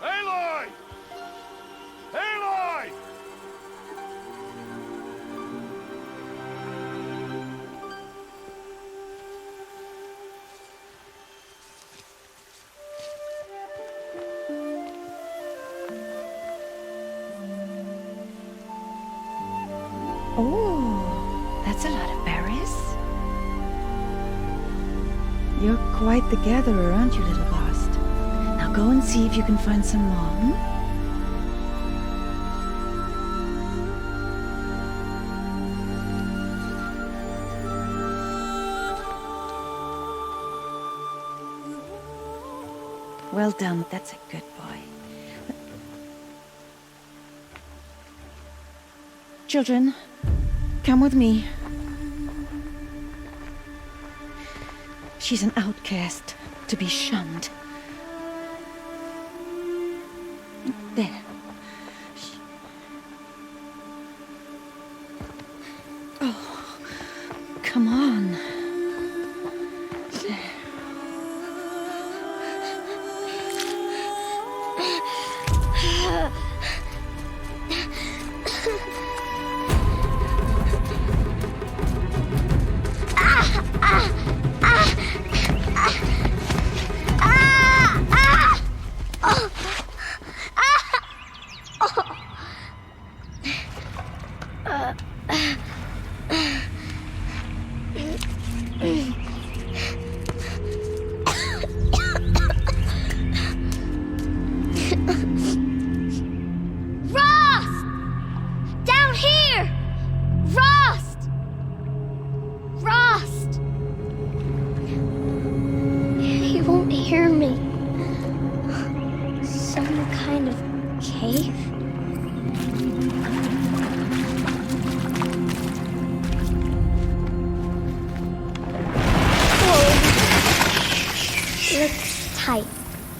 Aloy! Aloy! Oh, that's a lot of berries. You're quite the gatherer, aren't you, little Rost? Now go and see if you can find some more, hmm? Well done, that's a good boy. Children, come with me. She's an outcast, to be shunned. There. Oh, come on. There.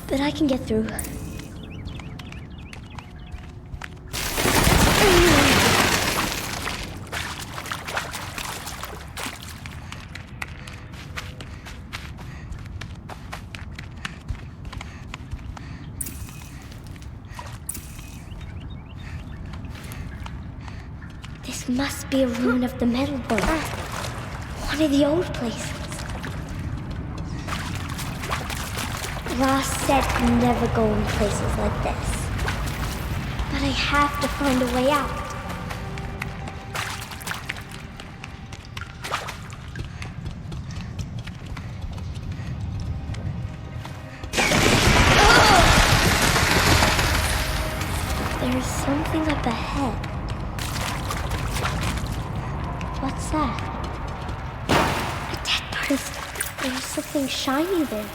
But I can get through. This must be a ruin of the metal world. One of the old places. Rost said never go in places like this. But I have to find a way out. There's something up ahead. What's that? A dead person. There's something shiny there.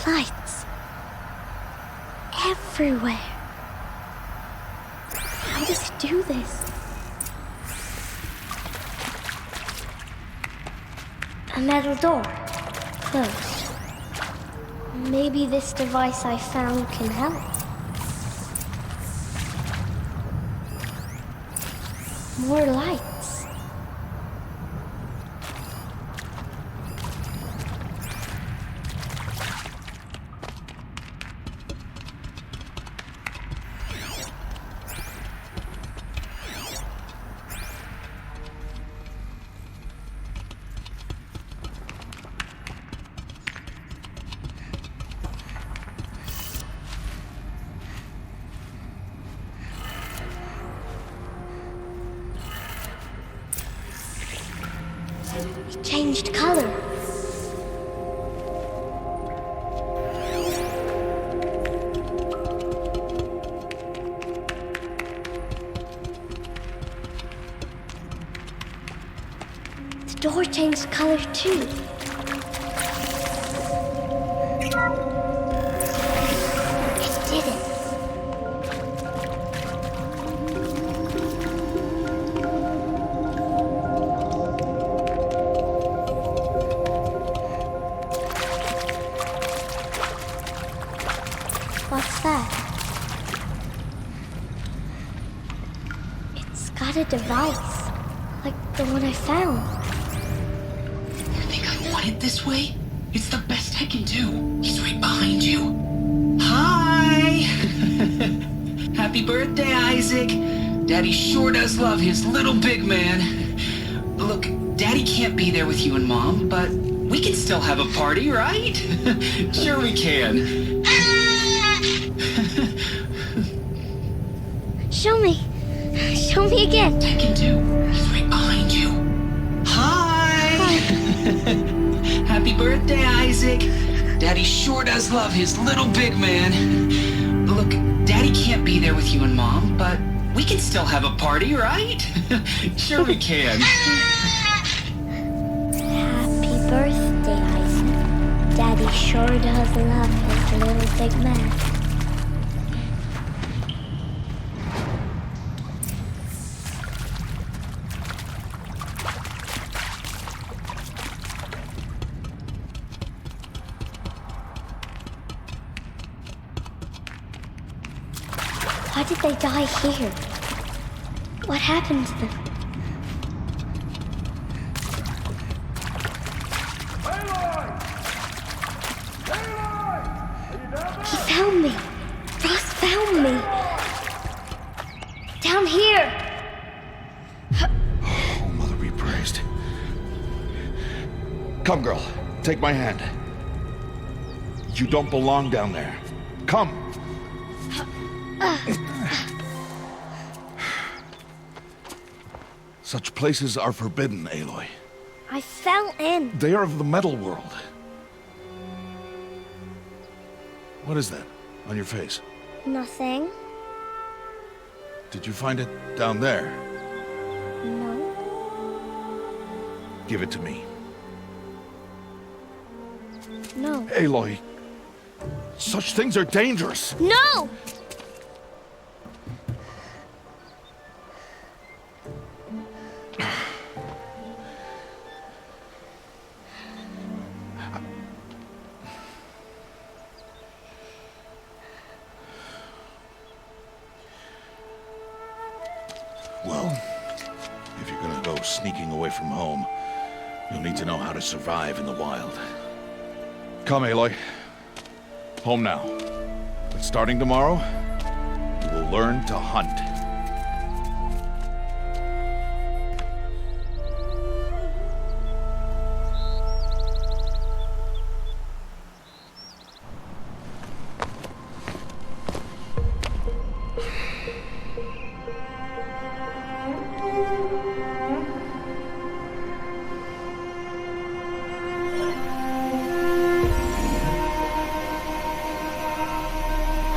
Lights. Everywhere. How does he do this? A metal door. Closed. Maybe this device I found can help. More lights. It changed color. The door changed color too. It did it. What's that? It's got a device, like the one I found. You think I want it this way? It's the best I can do. He's right behind you. Hi! Happy birthday, Isaac. Daddy sure does love his little big man. Look, Daddy can't be there with you and Mom, but we can still have a party, right? Sure we can. Show me. Show me again. I can do. He's right behind you. Hi! Happy birthday, Isaac. Daddy sure does love his little big man. Look, Daddy can't be there with you and Mom, but we can still have a party, right? Sure we can. Happy birthday, Isaac. Daddy sure does love his little big man. Why did they die here? What happened to them? Aloy! Aloy! Are you down there? He found me. Rost found me. Down here. Oh, Mother be praised. Come, girl. Take my hand. You don't belong down there. Come. Such places are forbidden, Aloy. I fell in. They are of the metal world. What is that on your face? Nothing. Did you find it down there? No. Give it to me. No. Aloy, such things are dangerous. No! Well, if you're gonna go sneaking away from home, you'll need to know how to survive in the wild. Come, Aloy. Home now. But starting tomorrow, you will learn to hunt.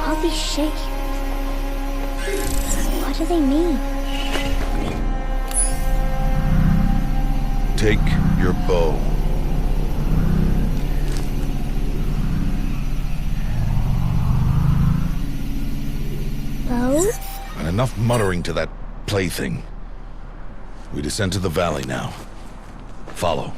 All these shapes. What do they mean? Take your bow. Bow? And enough muttering to that plaything. We descend to the valley now. Follow.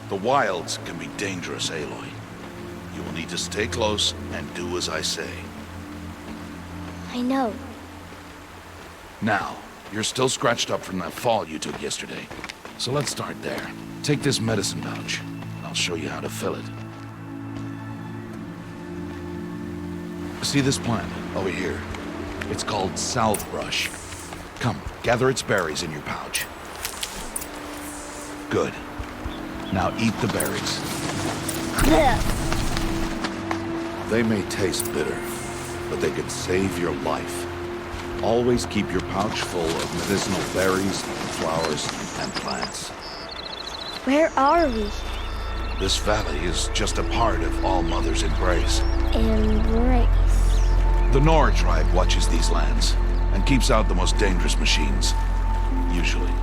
The wilds can be dangerous, Aloy. You will need to stay close and do as I say. I know. Now, you're still scratched up from that fall you took yesterday. So let's start there. Take this medicine pouch. I'll show you how to fill it. See this plant over here? It's called salve brush. Come, gather its berries in your pouch. Good. Now eat the berries. They may taste bitter, but they can save your life. Always keep your pouch full of medicinal berries, flowers, and plants. Where are we? This valley is just a part of All Mother's embrace. Embrace. The Nora tribe watches these lands and keeps out the most dangerous machines. Usually.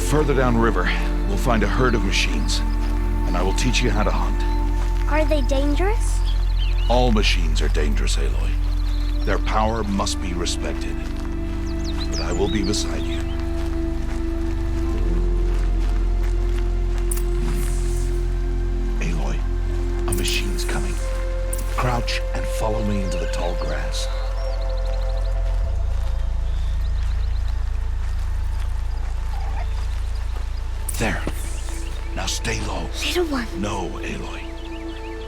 Further downriver, we'll find a herd of machines, and I will teach you how to hunt. Are they dangerous? All machines are dangerous, Aloy. Their power must be respected. But I will be beside you. Aloy, a machine's coming. Crouch and follow me into the tall grass. There. Now stay low. Little one. No, Aloy.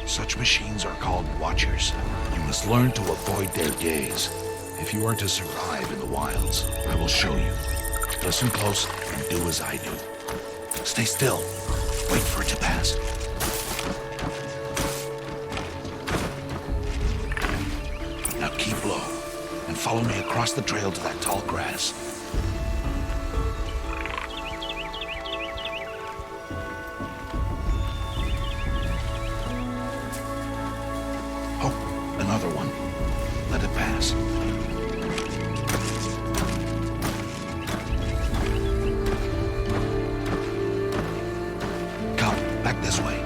Such machines are called Watchers. You must learn to avoid their gaze. If you are to survive in the wilds, I will show you. Listen close and do as I do. Stay still. Wait for it to pass. Now keep low and follow me across the trail to that tall grass. Another one. Let it pass. Come, back this way.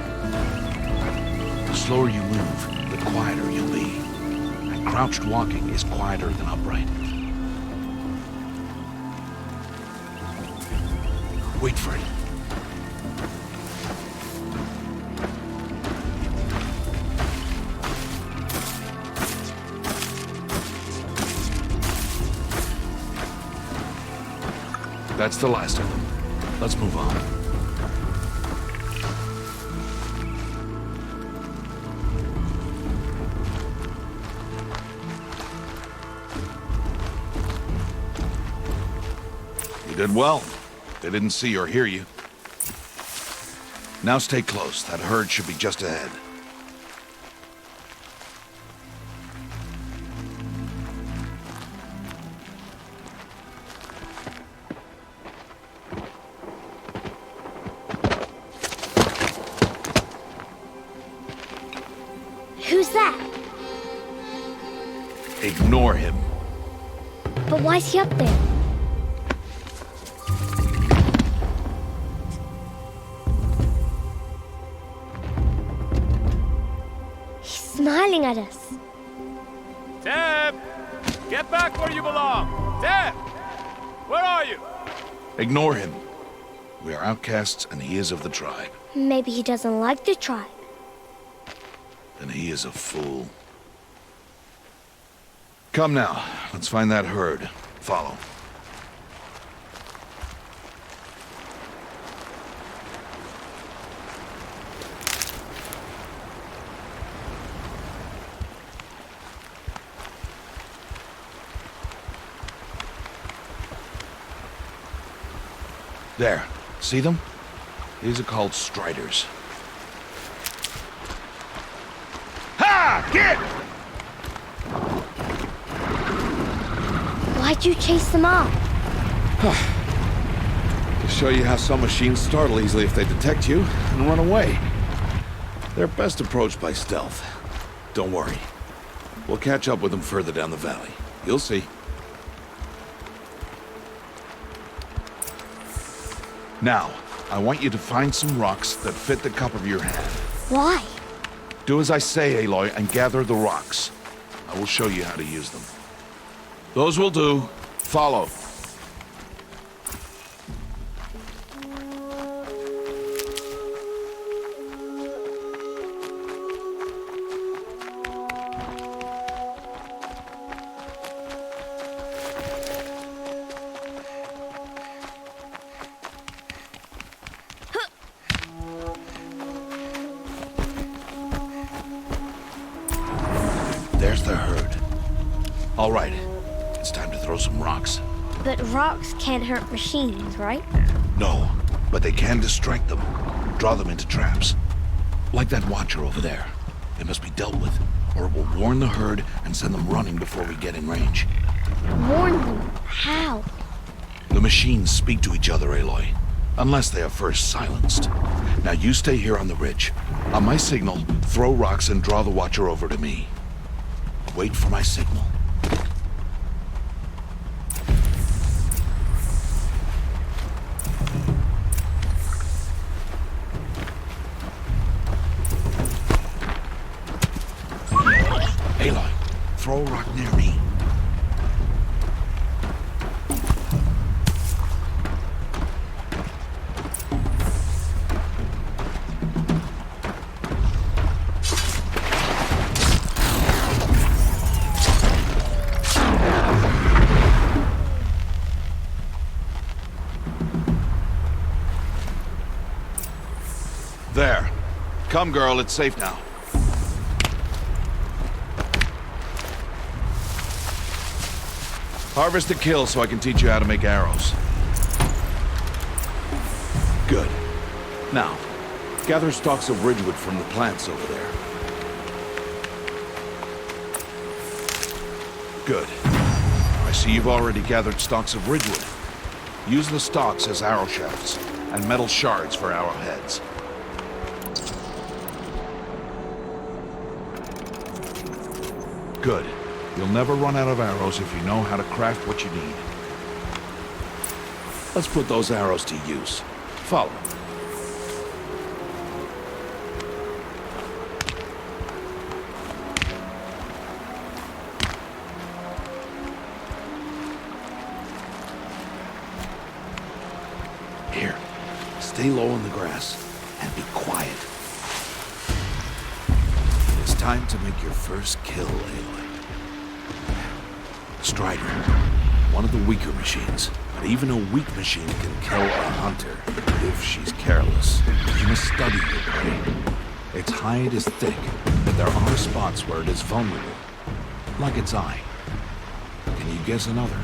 The slower you move, the quieter you'll be. And crouched walking is quieter than upright. Wait for it. That's the last of them. Let's move on. You did well. They didn't see or hear you. Now stay close. That herd should be just ahead. Who's that? Ignore him. But why's he up there? He's smiling at us. Deb! Get back where you belong! Deb! Where are you? Ignore him. We are outcasts and he is of the tribe. Maybe he doesn't like the tribe. Then he is a fool. Come now, let's find that herd. Follow. There. See them? These are called striders. Ha! Get! Why'd you chase them off? To show you how some machines startle easily if they detect you and run away. They're best approached by stealth. Don't worry. We'll catch up with them further down the valley. You'll see. Now, I want you to find some rocks that fit the cup of your hand. Why? Do as I say, Aloy, and gather the rocks. I will show you how to use them. Those will do. Follow. There's the herd. All right. It's time to throw some rocks. But rocks can't hurt machines, right? No, but they can distract them. Draw them into traps. Like that watcher over there. It must be dealt with, or it will warn the herd and send them running before we get in range. Warn them? How? The machines speak to each other, Aloy. Unless they are first silenced. Now you stay here on the ridge. On my signal, throw rocks and draw the watcher over to me. Wait for my signal. Aloy, throw a rock near me. There. Come, girl, it's safe now. Harvest a kill so I can teach you how to make arrows. Good. Now, gather stalks of ridgewood from the plants over there. Good. I see you've already gathered stalks of ridgewood. Use the stalks as arrow shafts, and metal shards for arrowheads. Good. You'll never run out of arrows if you know how to craft what you need. Let's put those arrows to use. Follow. Here, stay low in the grass and be quiet. It's time to make your first kill, Aloy. Strider, one of the weaker machines, but even a weak machine can kill a hunter if she's careless. You must study your prey. Its hide is thick, but there are spots where it is vulnerable, like its eye. Can you guess another?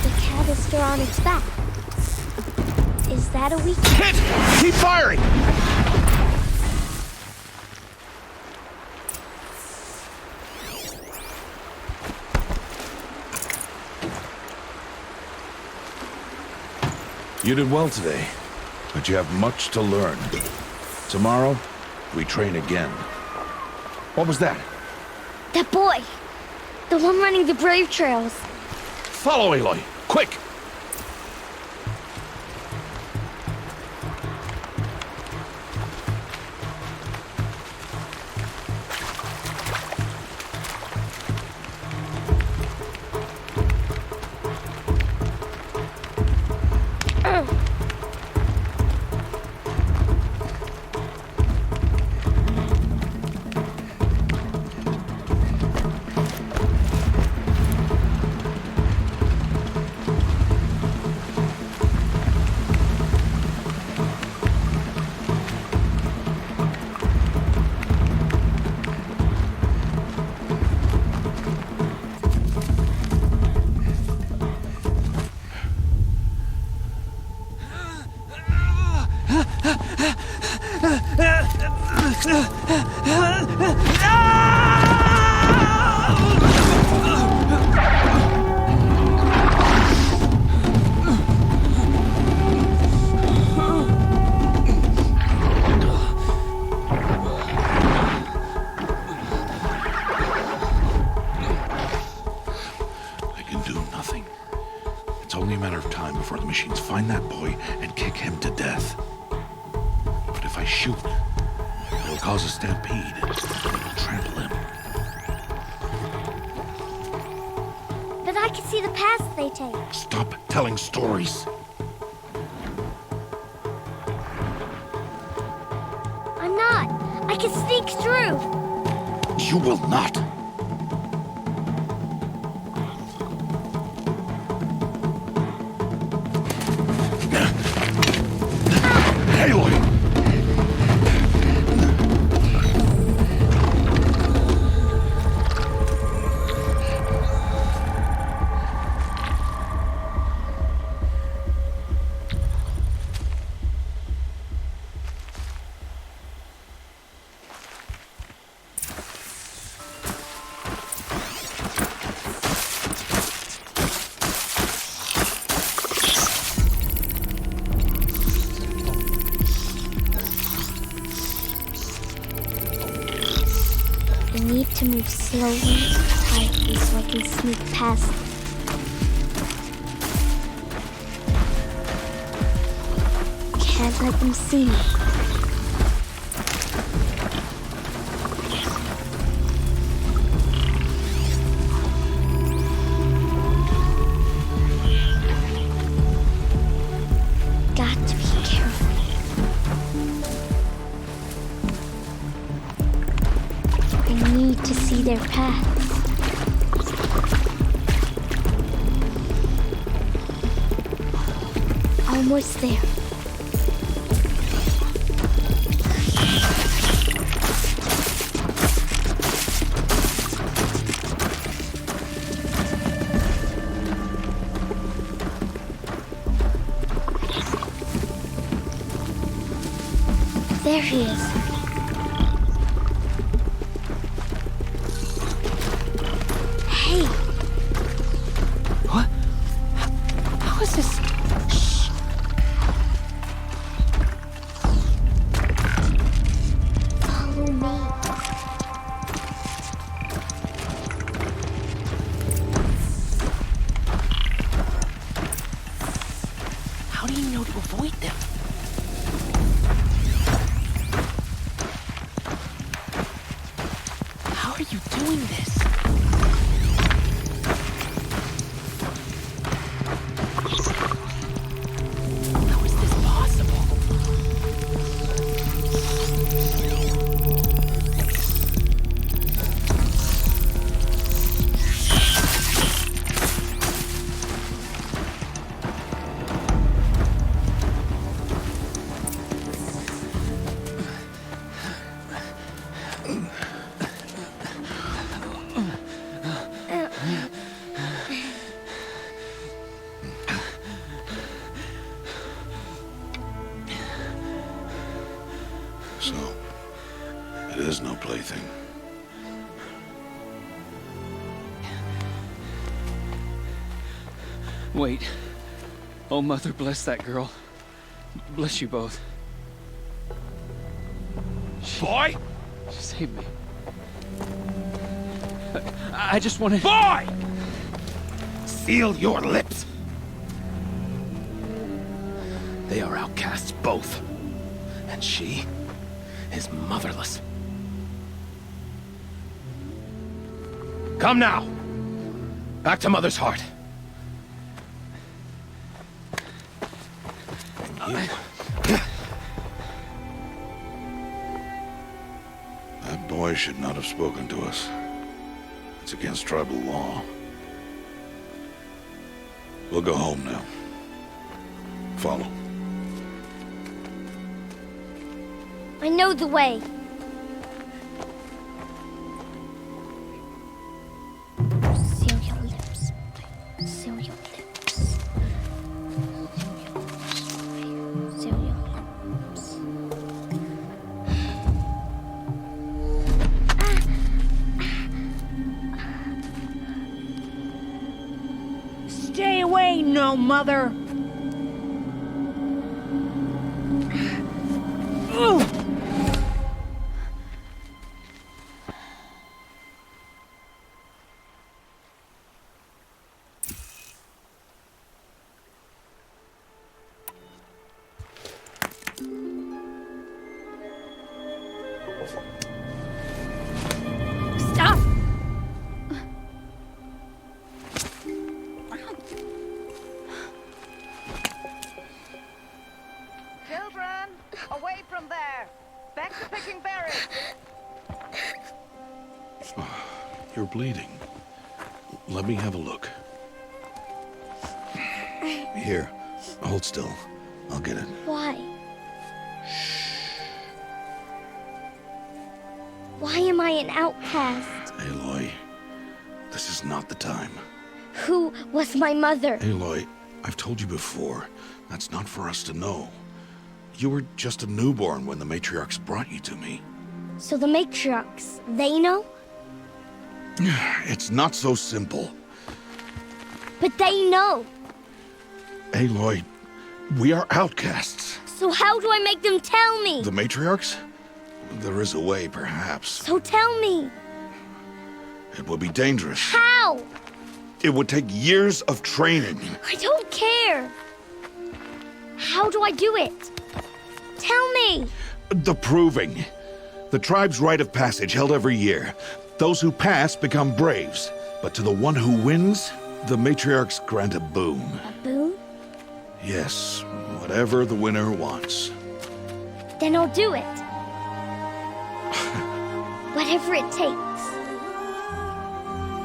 The canister on its back. Is that a weak... Hit! Keep firing! You did well today, but you have much to learn. Tomorrow, we train again. What was that? That boy! The one running the brave trails. Follow Aloy, quick! Find that boy and kick him to death. But if I shoot, it'll cause a stampede. It'll trample him. But I can see the paths they take. Stop telling stories. I'm not. I can sneak through. You will not. Aloy! to move slowly, quietly, so I can sneak past them. Can't let them see me. Got to be careful. I need to see their paths. Almost there. There he is. Hey. What? How is this? Shh. Follow me. How do you know to avoid them? How are you doing this? How is this possible? So, it is no plaything. Wait. Oh, Mother, bless that girl. Bless you both. Boy! She saved me. I just wanted... Boy! Seal your lips! They are outcasts, both. And she is motherless. Come now! Back to Mother's heart. That boy should not have spoken to us. It's against tribal law. We'll go home now. Follow. I know the way. Seal your lips. Seal your lips. Seal your lips. Stay away, no mother. Ugh. Stop! Children, away from there. Back to picking berries. You're bleeding. Let me have a look. Here, hold still. I'll get it. Why? Why am I an outcast? Aloy, this is not the time. Who was my mother? Aloy, I've told you before, that's not for us to know. You were just a newborn when the matriarchs brought you to me. So the matriarchs, they know? It's not so simple. But they know. Aloy, we are outcasts. So how do I make them tell me? The matriarchs? There is a way, perhaps. So tell me. It would be dangerous. How? It would take years of training. I don't care. How do I do it? Tell me. The proving. The tribe's rite of passage held every year. Those who pass become braves. But to the one who wins, the matriarchs grant a boon. A boon? Yes, whatever the winner wants. Then I'll do it. Whatever it takes.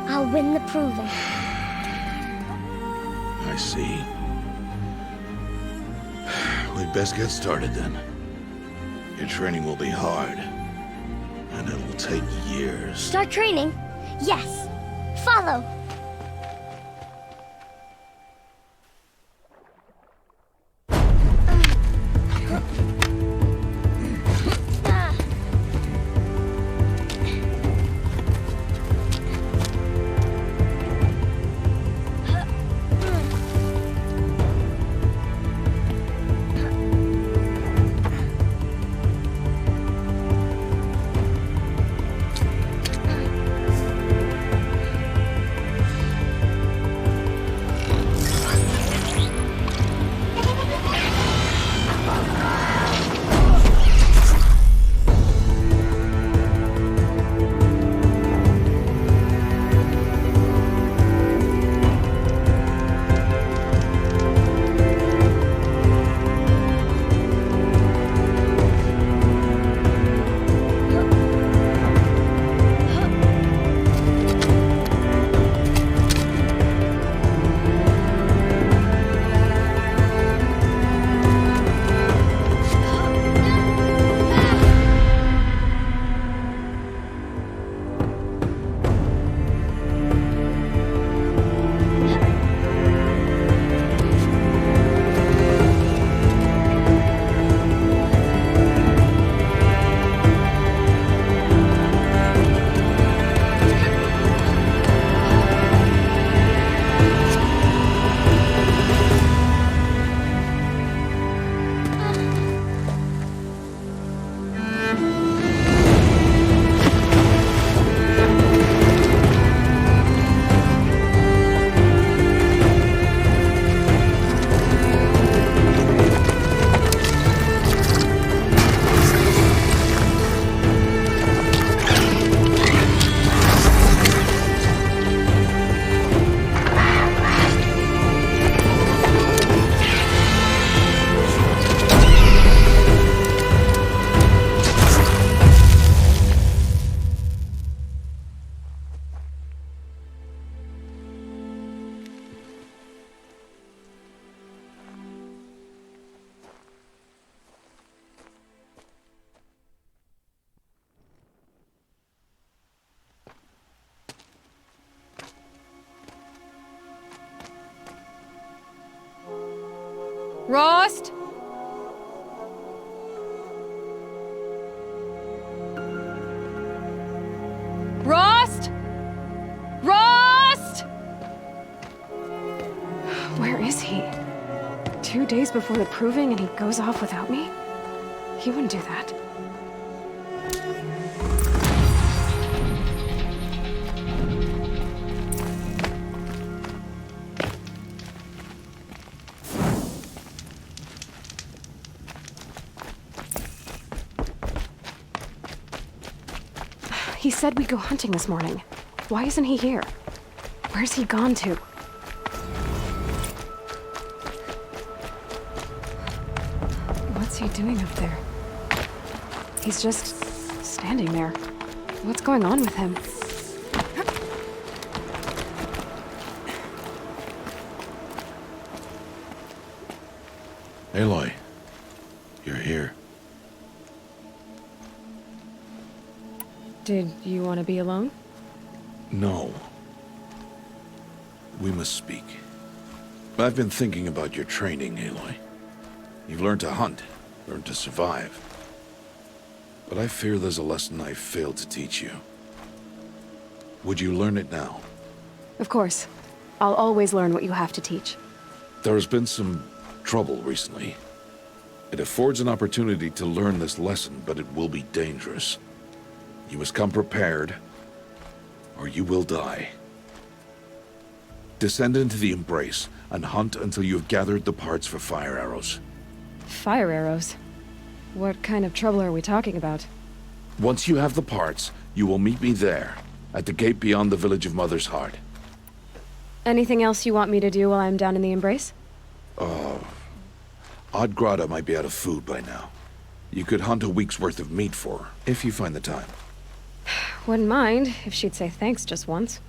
I'll win the proving. I see. We'd best get started then. Your training will be hard, and it'll take years. Start training? Yes. Follow. Rost? Rost? Rost? Where is he? 2 days before the proving and he goes off without me? He wouldn't do that. He said we'd go hunting this morning. Why isn't he here? Where's he gone to? What's he doing up there? He's just standing there. What's going on with him? Aloy, you're here. Did you want to be alone? No. We must speak. I've been thinking about your training, Aloy. You've learned to hunt, learned to survive. But I fear there's a lesson I failed to teach you. Would you learn it now? Of course. I'll always learn what you have to teach. There has been some trouble recently. It affords an opportunity to learn this lesson, but it will be dangerous. You must come prepared or you will die. Descend into the Embrace and hunt until you have gathered the parts for fire arrows. Fire arrows? What kind of trouble are we talking about? Once you have the parts, you will meet me there, at the gate beyond the village of Mother's Heart. Anything else you want me to do while I'm down in the Embrace? Odd Grata might be out of food by now. You could hunt a week's worth of meat for her, if you find the time. Wouldn't mind if she'd say thanks just once.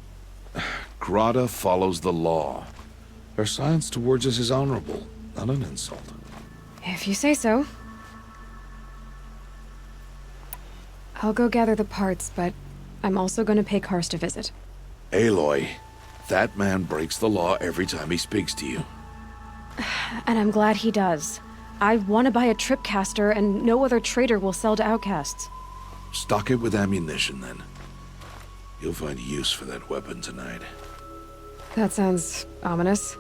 Grata follows the law. Her silence towards us is honorable, not an insult. If you say so. I'll go gather the parts, but I'm also gonna pay Karst a visit. Aloy, that man breaks the law every time he speaks to you. And I'm glad he does. I want to buy a tripcaster, and no other trader will sell to outcasts. Stock it with ammunition, then. You'll find use for that weapon tonight. That sounds ominous.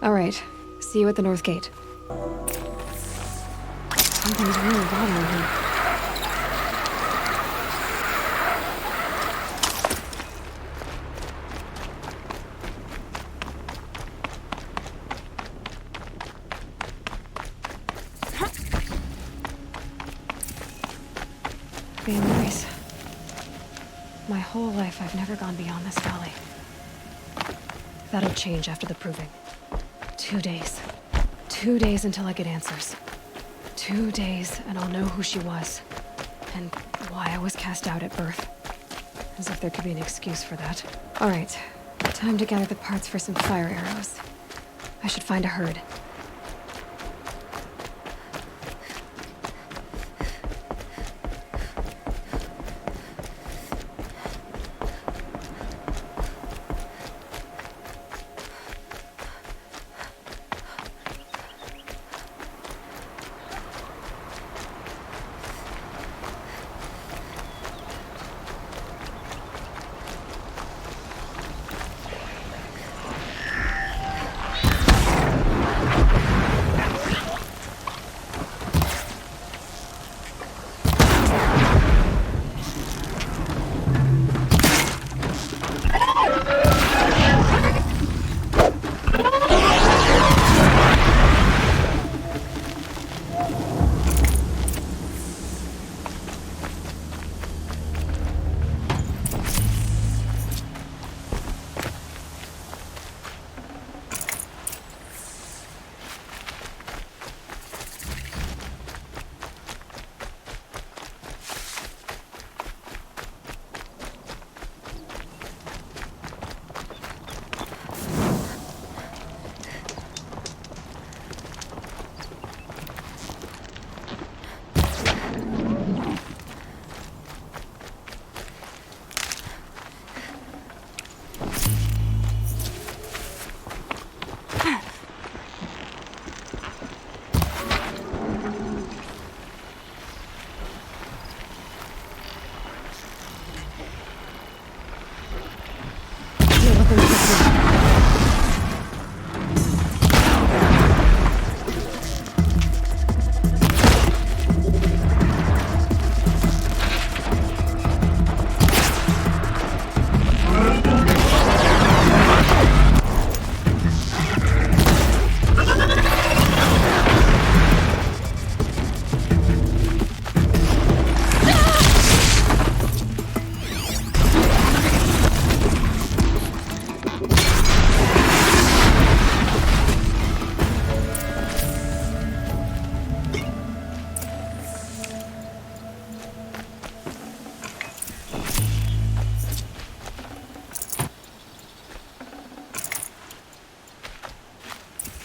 All right, see you at the North Gate. Something's really bothering him. The Embrace. My whole life, I've never gone beyond this valley. That'll change after the proving. 2 days. 2 days until I get answers. 2 days, and I'll know who she was. And why I was cast out at birth. As if there could be an excuse for that. All right, time to gather the parts for some fire arrows. I should find a herd.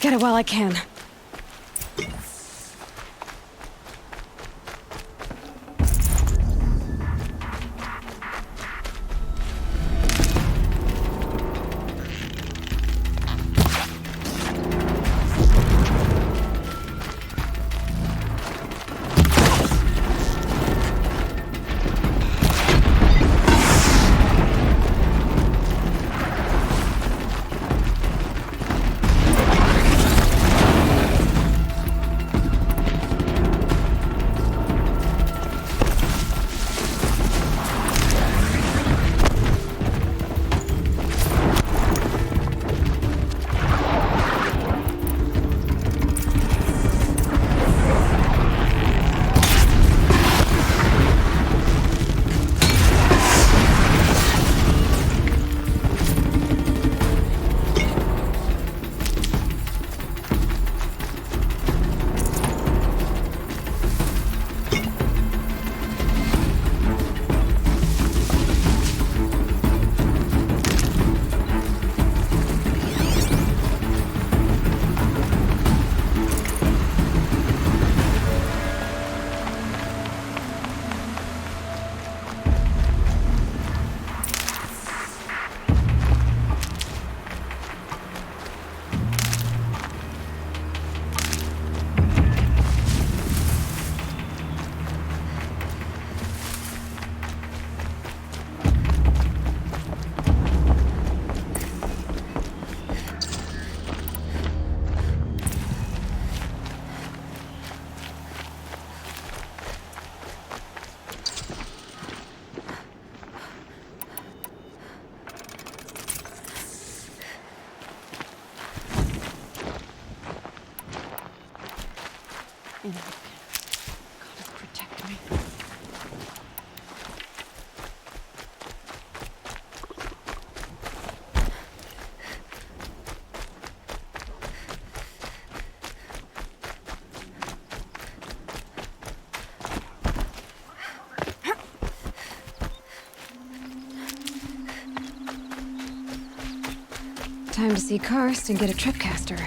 Get it while I can. Gotta protect me. Time to see Karst and get a tripcaster.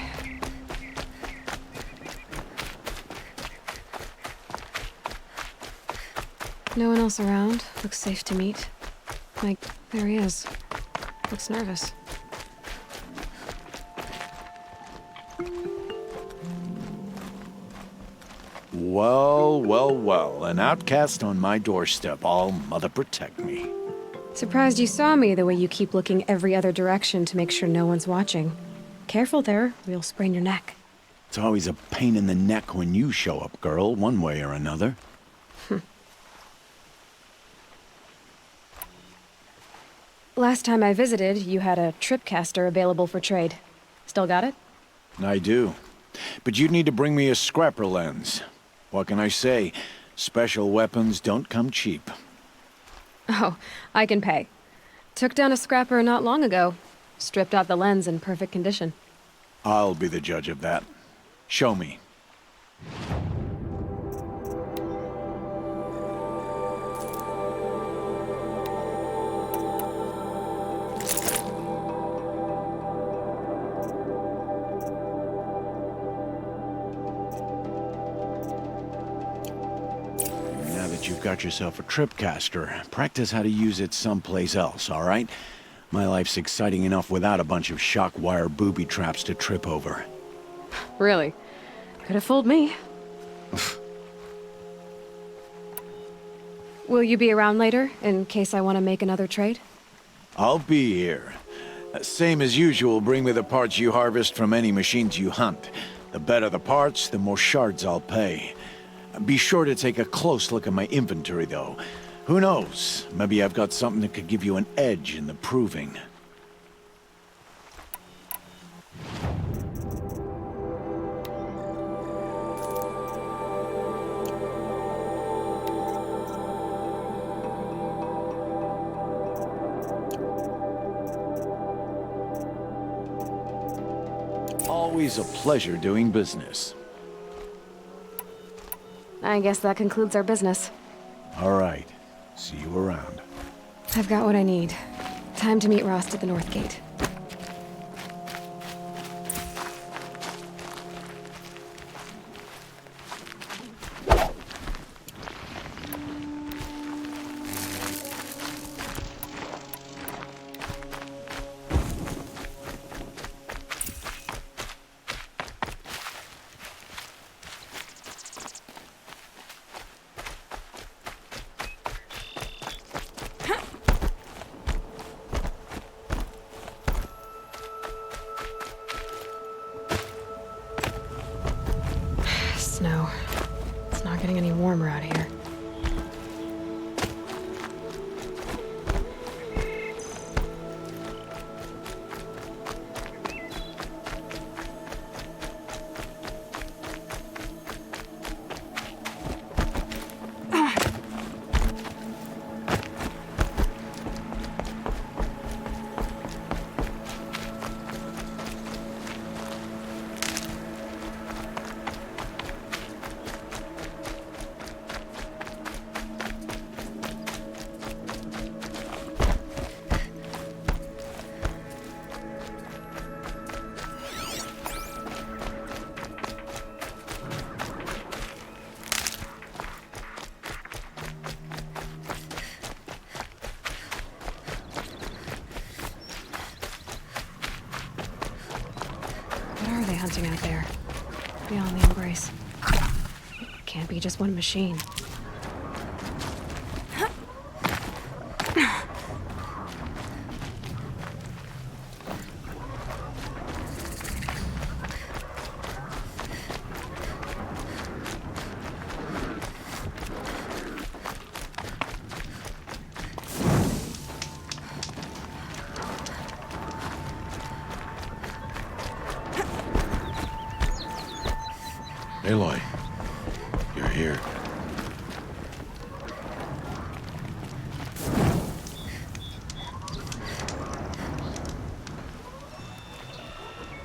No one else around. Looks safe to meet. Like, there he is. Looks nervous. Well, well, well. An outcast on my doorstep. All mother protect me. Surprised you saw me the way you keep looking every other direction to make sure no one's watching. Careful there, or you'll sprain your neck. It's always a pain in the neck when you show up, girl, one way or another. Last time I visited, you had a tripcaster available for trade. Still got it? I do. But you'd need to bring me a scrapper lens. What can I say? Special weapons don't come cheap. Oh, I can pay. Took down a scrapper not long ago. Stripped out the lens in perfect condition. I'll be the judge of that. Show me. Now that you've got yourself a tripcaster, practice how to use it someplace else, all right? My life's exciting enough without a bunch of shock wire booby traps to trip over. Really? Could have fooled me. Will you be around later, in case I want to make another trade? I'll be here. Same as usual, bring me the parts you harvest from any machines you hunt. The better the parts, the more shards I'll pay. Be sure to take a close look at my inventory, though. Who knows? Maybe I've got something that could give you an edge in the proving. Always a pleasure doing business. I guess that concludes our business. All right. See you around. I've got what I need. Time to meet Rost at the North Gate. Snow. It's not getting any warmer out here. What are they hunting out there? Beyond the embrace. Can't be just one machine. Aloy, here.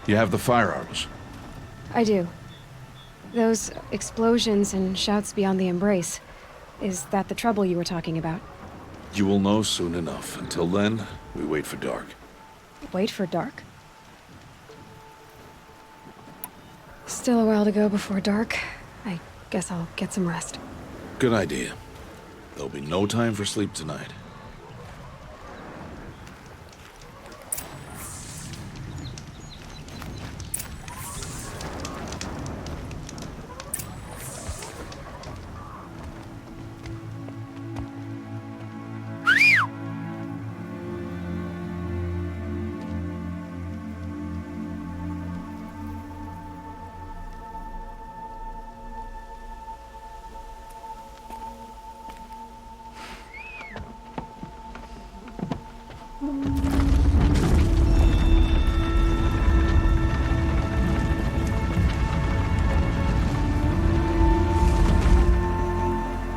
You have the firearms. I do. Those explosions and shouts beyond the embrace. Is that the trouble you were talking about? You will know soon enough. Until then, we wait for dark. Wait for dark? Still a while to go before dark. I guess I'll get some rest. Good idea. There'll be no time for sleep tonight.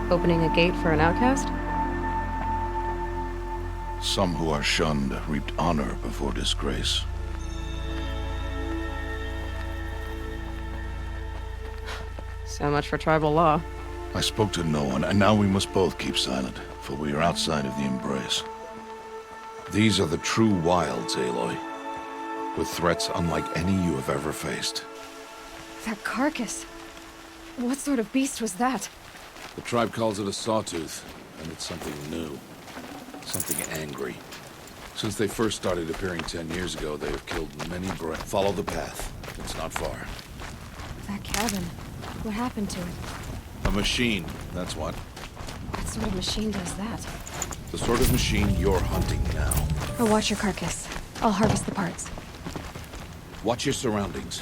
Opening a gate for an outcast? Some who are shunned reaped honor before disgrace. So much for tribal law. I spoke to no one, and now we must both keep silent, for we are outside of the embrace. These are the true wilds, Aloy, with threats unlike any you have ever faced. That carcass. What sort of beast was that? The tribe calls it a Sawtooth, and it's something new. Something angry. Since they first started appearing 10 years ago, they have killed many Follow the path. It's not far. That cabin. What happened to it? A machine, that's what. What sort of machine does that? The sort of machine you're hunting now. I'll watch your carcass. I'll harvest the parts. Watch your surroundings.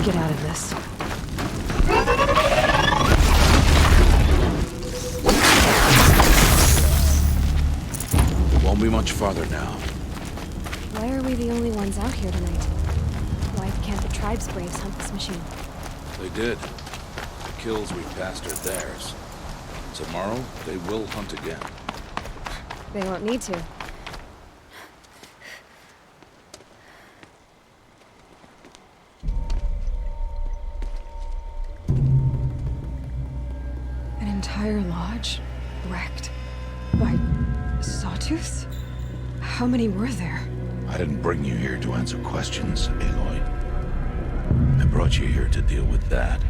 Get out of this. It won't be much farther now. Why are we the only ones out here tonight? Why can't the tribe's braves hunt this machine? They did. The kills we passed are theirs. Tomorrow, they will hunt again. They won't need to. Entire lodge wrecked by Sawtooths? How many were there? I didn't bring you here to answer questions, Aloy. I brought you here to deal with that.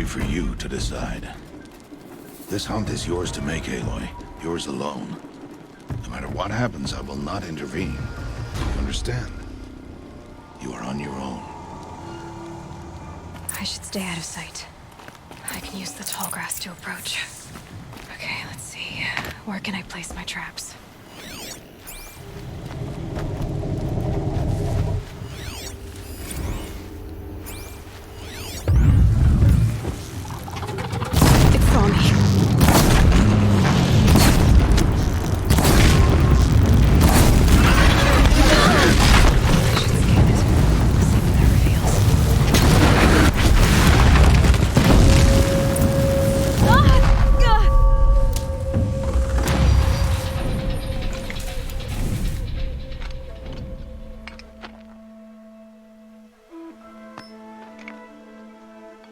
For you to decide. This hunt is yours to make, Aloy. Yours alone. No matter what happens, I will not intervene. You understand? You are on your own. I should stay out of sight. I can use the tall grass to approach. Okay, let's see. Where can I place my traps?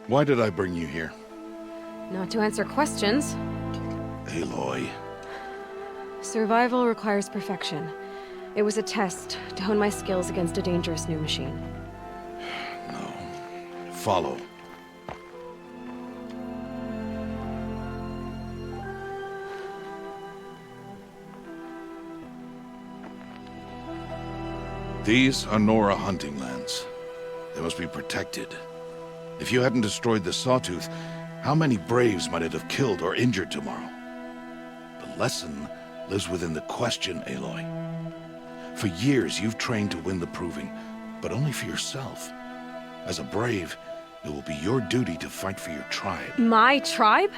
Why did I bring you here? Not to answer questions. Aloy. Survival requires perfection. It was a test to hone my skills against a dangerous new machine. No. Follow. These are Nora hunting lands. They must be protected. If you hadn't destroyed the Sawtooth, how many Braves might it have killed or injured tomorrow? The lesson lives within the question, Aloy. For years, you've trained to win the Proving, but only for yourself. As a Brave, it will be your duty to fight for your tribe. My tribe?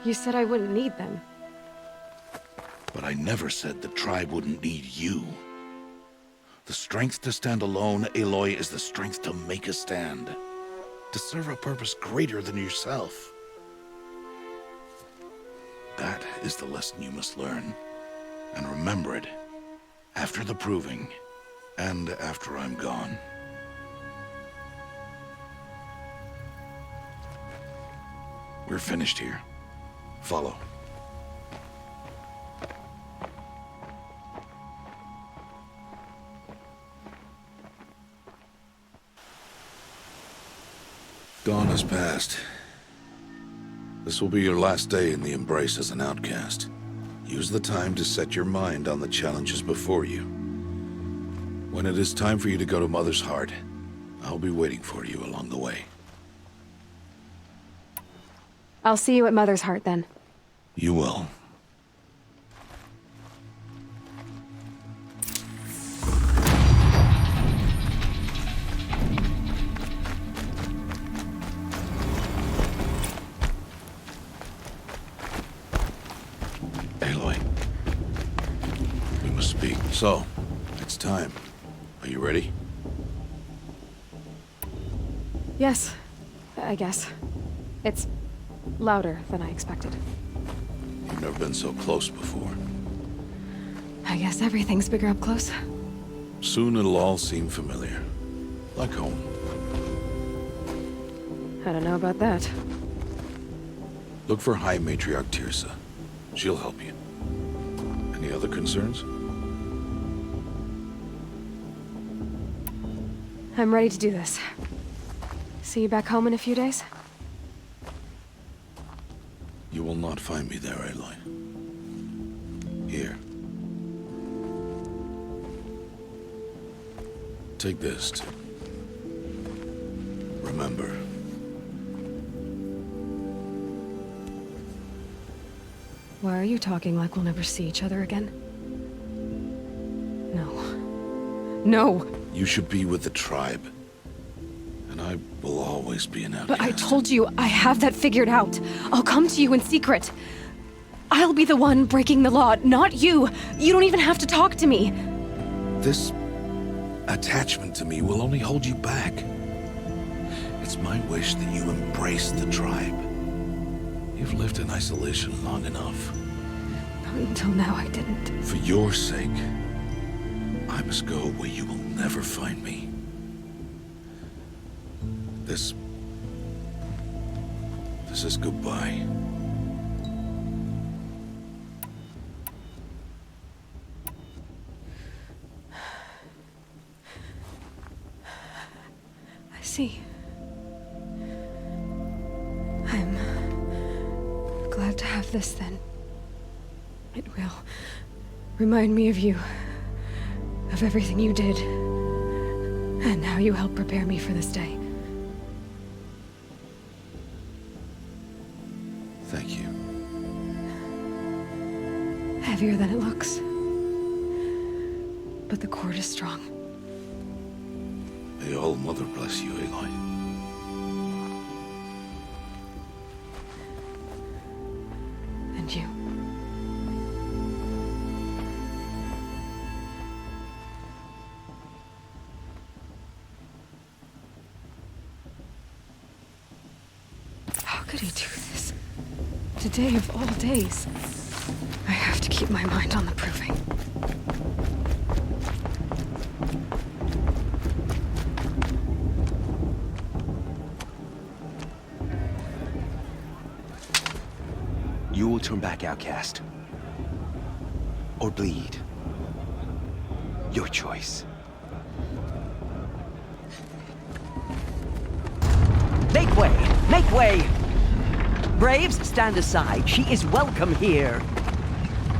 You said I wouldn't need them. But I never said the tribe wouldn't need you. The strength to stand alone, Aloy, is the strength to make a stand. To serve a purpose greater than yourself. That is the lesson you must learn. And remember it. After the Proving, and after I'm gone. We're finished here. Follow. Dawn has passed. This will be your last day in the Embrace as an outcast. Use the time to set your mind on the challenges before you. When it is time for you to go to Mother's Heart, I'll be waiting for you along the way. I'll see you at Mother's Heart then. You will. Aloy. We must speak. So, it's time. Are you ready? Yes, I guess. It's louder than I expected. You've never been so close before. I guess everything's bigger up close. Soon it'll all seem familiar. Like home. I don't know about that. Look for High Matriarch Tirsa. She'll help you. Any other concerns? I'm ready to do this. See you back home in a few days? You will not find me there, Aloy. Here. Take this to remember. Why are you talking like we'll never see each other again? No. No! You should be with the tribe. And I will always be an outcast. But I told you, I have that figured out. I'll come to you in secret. I'll be the one breaking the law, not you. You don't even have to talk to me. This attachment to me will only hold you back. It's my wish that you embrace the tribe. You've lived in isolation long enough. Until now, I didn't. For your sake, I must go where you will never find me. This is goodbye. I see. I'm glad to have this then. It will remind me of you, of everything you did, and how you helped prepare me for this day. Thank you. Heavier than it looks. But the cord is strong. May All Mother bless you, Aloy. And you. How could he do this? Today of all days. I have to keep my mind on the Proving. You will turn back, outcast. Or bleed. Your choice. Make way! Make way! Braves, stand aside. She is welcome here.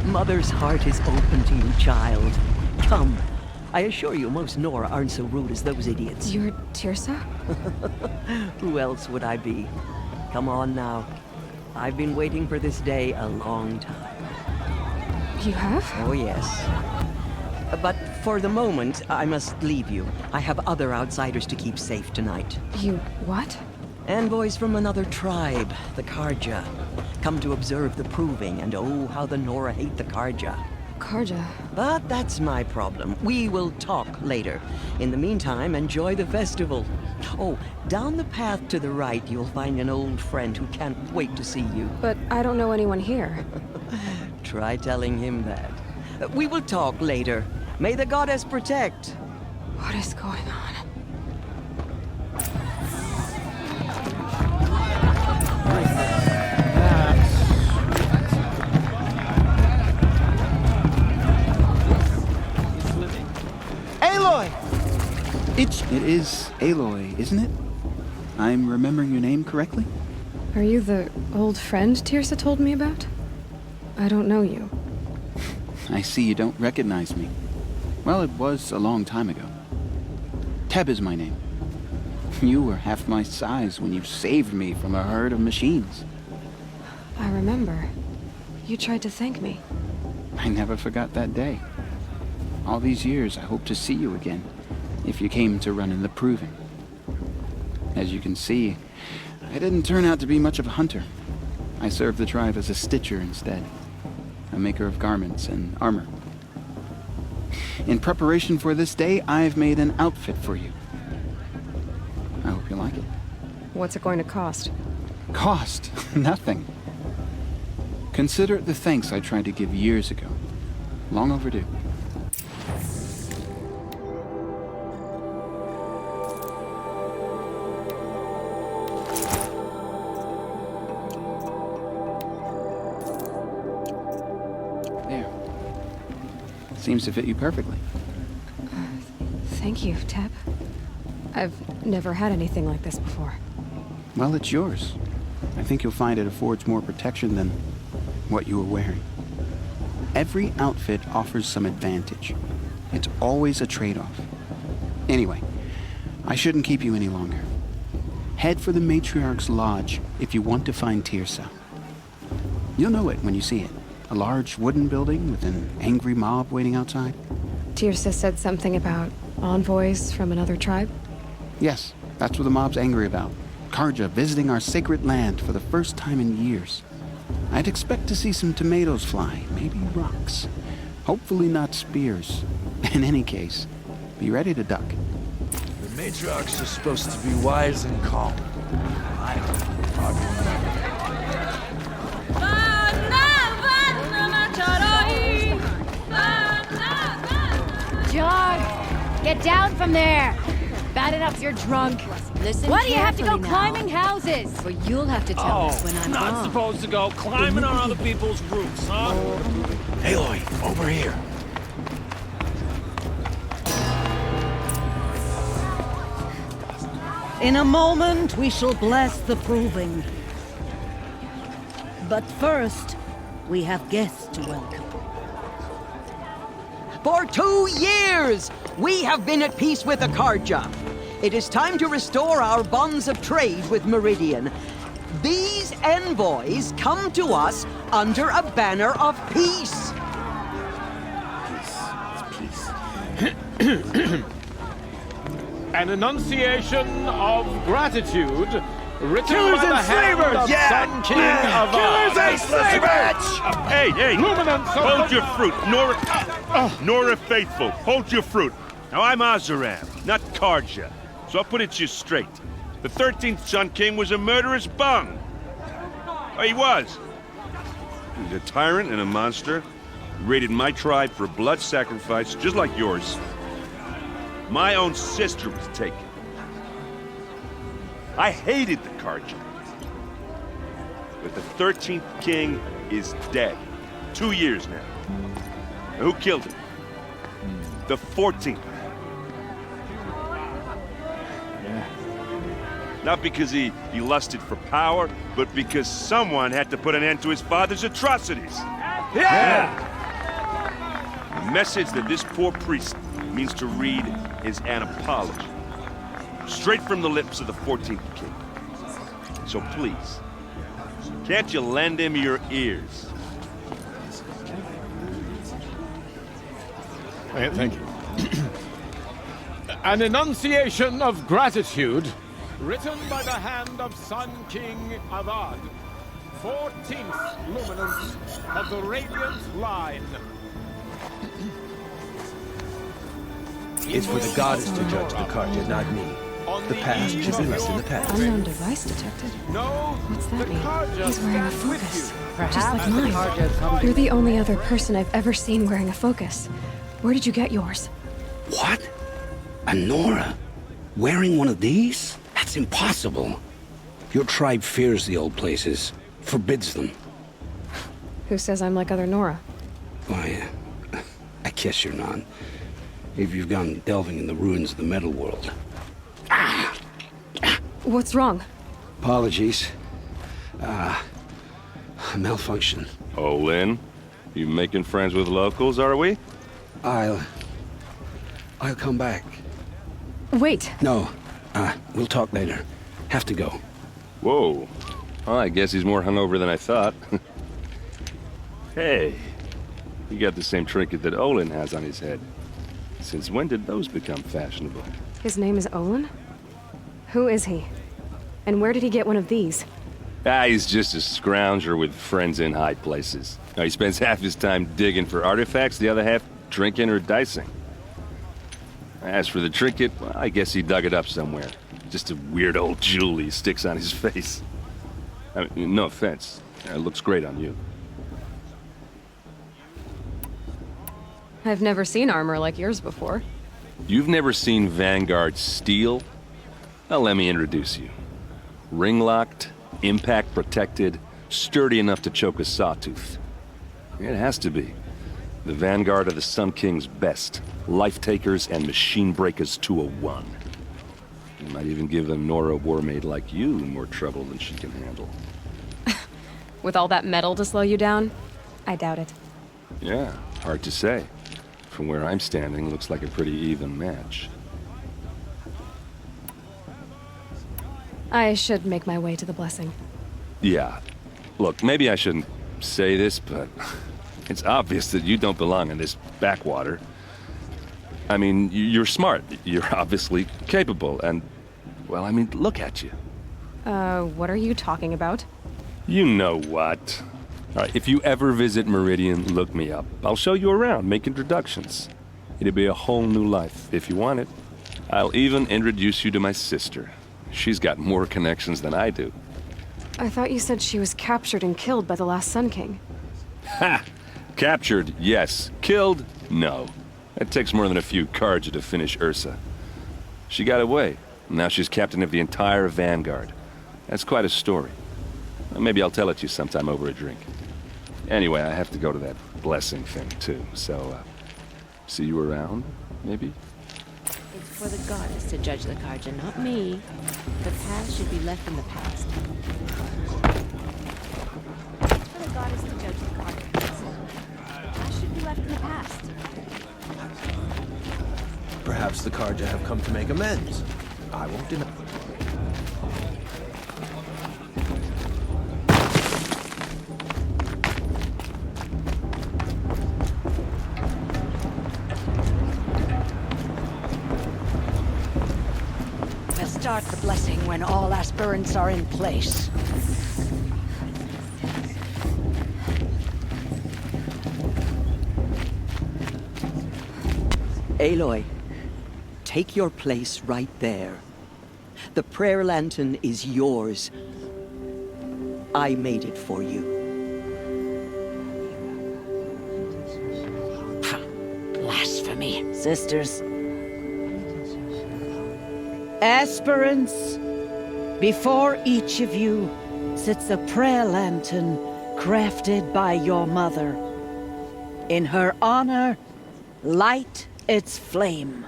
Mother's heart is open to you, child. Come, I assure you, most Nora aren't so rude as those idiots. You're Tirsa? Who else would I be? Come on now. I've been waiting for this day a long time. You have? Oh, yes. But for the moment, I must leave you. I have other outsiders to keep safe tonight. You what? Envoys from another tribe, the Karja. Come to observe the proving, and oh, how the Nora hate the Karja. Karja? But that's my problem. We will talk later. In the meantime, enjoy the festival. Oh, down the path to the right, you'll find an old friend who can't wait to see you. But I don't know anyone here. Try telling him that. We will talk later. May the goddess protect. What is going on? Aloy! It is Aloy, isn't it? I'm remembering your name correctly? Are you the old friend Tirsa told me about? I don't know you. I see you don't recognize me. Well, it was a long time ago. Teb is my name. You were half my size when you saved me from a herd of machines. I remember. You tried to thank me. I never forgot that day. All these years, I hope to see you again, if you came to run in the proving. As you can see, I didn't turn out to be much of a hunter. I served the tribe as a stitcher instead, a maker of garments and armor. In preparation for this day, I've made an outfit for you. I hope you like it. What's it going to cost? Cost? Nothing. Consider it the thanks I tried to give years ago. Long overdue. Seems to fit you perfectly. Thank you, Teb. I've never had anything like this before. Well, it's yours. I think you'll find it affords more protection than what you were wearing. Every outfit offers some advantage. It's always a trade-off. Anyway, I shouldn't keep you any longer. Head for the Matriarch's Lodge if you want to find Tirsa. You'll know it when you see it. A large wooden building with an angry mob waiting outside. Tirsa said something about envoys from another tribe? Yes, that's what the mob's angry about. Karja visiting our sacred land for the first time in years. I'd expect to see some tomatoes fly, maybe rocks. Hopefully not spears. In any case, be ready to duck. The matriarchs are supposed to be wise and calm. Jog! Get down from there! Bad enough you're drunk. Listen. Why do you have to go now. climbing houses? Well, you'll have to tell us when I'm not wrong. supposed to go climbing on other people's roofs, huh? Aloy, over here. In a moment, we shall bless the proving. But first, we have guests to welcome. For 2 years, we have been at peace with the Karja. It is time to restore our bonds of trade with Meridian. These envoys come to us under a banner of peace. An enunciation of gratitude written Killers by the and hand slavers! of Yeah! Sun King of Killers and slavers! Hey! Luminance of Hold the- your fruit, Nora Faithful. Hold your fruit. Now I'm Oseram, not Karja, so I'll put it to you straight. The 13th Sun King was a murderous bung. Oh, he was. He was a tyrant and a monster. He raided my tribe for a blood sacrifice, just like yours. My own sister was taken. I hated the Karja. But the 13th king is dead. 2 years now. And who killed him? The 14th. Yeah. Not because he lusted for power, but because someone had to put an end to his father's atrocities. Yeah! The message that this poor priest means to read his anthropology. Straight from the lips of the 14th king. So please, can't you lend him your ears? Thank you. An enunciation of gratitude, written by the hand of Sun King Avad, 14th luminance of the Radiant Line. It's for the goddess to judge the Carja, not me. The past should be left in the past. Unknown device detected. What's that mean? He's wearing a focus. Perhaps Just like the mine. Carja come You're the only other person I've ever seen wearing a focus. Where did you get yours? What? A Nora? Wearing one of these? That's impossible. Your tribe fears the old places, forbids them. Who says I'm like other Nora? Why, I guess you're not. If you've gone delving in the ruins of the metal world. What's wrong? Apologies. Malfunction. Oh, Lynn, you making friends with locals, are we? I'll come back. Wait. No, we'll talk later. Have to go. Whoa. Well, I guess he's more hungover than I thought. Hey, you got the same trinket that Olin has on his head. Since when did those become fashionable? His name is Olin? Who is he? And where did he get one of these? He's just a scrounger with friends in high places. Now, he spends half his time digging for artifacts, the other half drinking or dicing. As for the trinket, well, I guess he dug it up somewhere. Just a weird old jewel he sticks on his face. I mean, no offense. It looks great on you. I've never seen armor like yours before. You've never seen Vanguard steel? Well, let me introduce you. Ring-locked, impact-protected, sturdy enough to choke a Sawtooth. It has to be. The Vanguard of the Sun King's best. Life-takers and machine breakers to a one. You might even give a Nora warmaid like you more trouble than she can handle. With all that metal to slow you down? I doubt it. Yeah, hard to say. From where I'm standing, looks like a pretty even match. I should make my way to the blessing. Yeah. Look, maybe I shouldn't say this, but it's obvious that you don't belong in this backwater. I mean, you're smart. You're obviously capable, and, well, I mean, look at you. What are you talking about? You know what. All right, if you ever visit Meridian, look me up. I'll show you around, make introductions. It'll be a whole new life, if you want it. I'll even introduce you to my sister. She's got more connections than I do. I thought you said she was captured and killed by the last Sun King. Ha! Captured, yes. Killed, no. It takes more than a few Carja to finish Ursa. She got away. Now she's captain of the entire Vanguard. That's quite a story. Maybe I'll tell it to you sometime over a drink. Anyway, I have to go to that blessing thing, too. So, see you around, maybe? It's for the goddess to judge the Carja, not me. The past should be left in the past. It's for the goddess to judge the Carja. The past should be left in the past. Perhaps the Carja have come to make amends. I won't deny. We'll start the blessing when all aspirants are in place. Aloy, take your place right there. The prayer lantern is yours. I made it for you. Blasphemy, sisters. Aspirants, before each of you sits a prayer lantern crafted by your mother. In her honor, light its flame.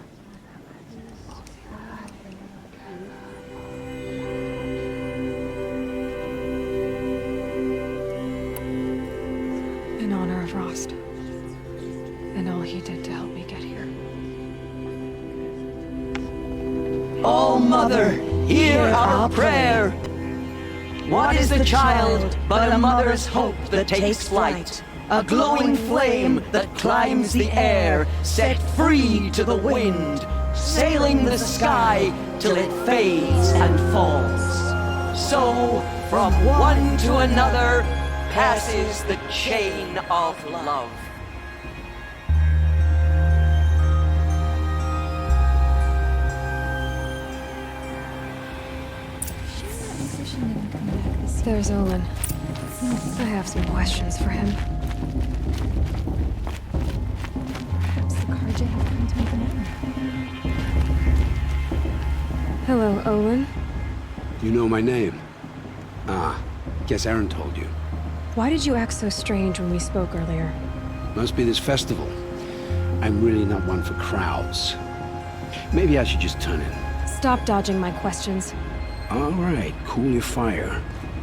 In honor of Rost. And all he did to help me get here. All-Mother, hear our prayer. What is the child but a mother's hope that takes flight? A glowing flame that climbs the air, set free to the wind, sailing the sky till it fades and falls. So, from one to another, passes the chain of love. There's Olin. I have some questions for him. Perhaps the Carja have come to make an end. Hello, Olin. You know my name? Ah, guess Erend told you. Why did you act so strange when we spoke earlier? Must be this festival. I'm really not one for crowds. Maybe I should just turn in. Stop dodging my questions. All right, cool your fire.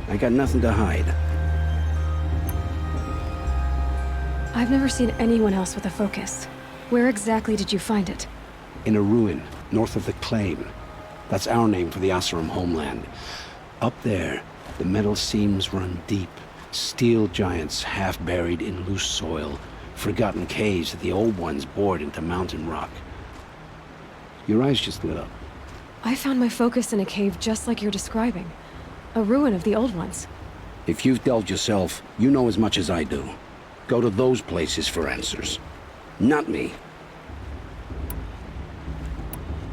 I got nothing to hide. I've never seen anyone else with a focus. Where exactly did you find it? In a ruin, north of the Claim. That's our name for the Oseram homeland. Up there, the metal seams run deep. Steel giants half buried in loose soil. Forgotten caves that the old ones bored into mountain rock. Your eyes just lit up. I found my focus in a cave just like you're describing. A ruin of the old ones. If you've delved yourself, you know as much as I do. Go to those places for answers. Not me.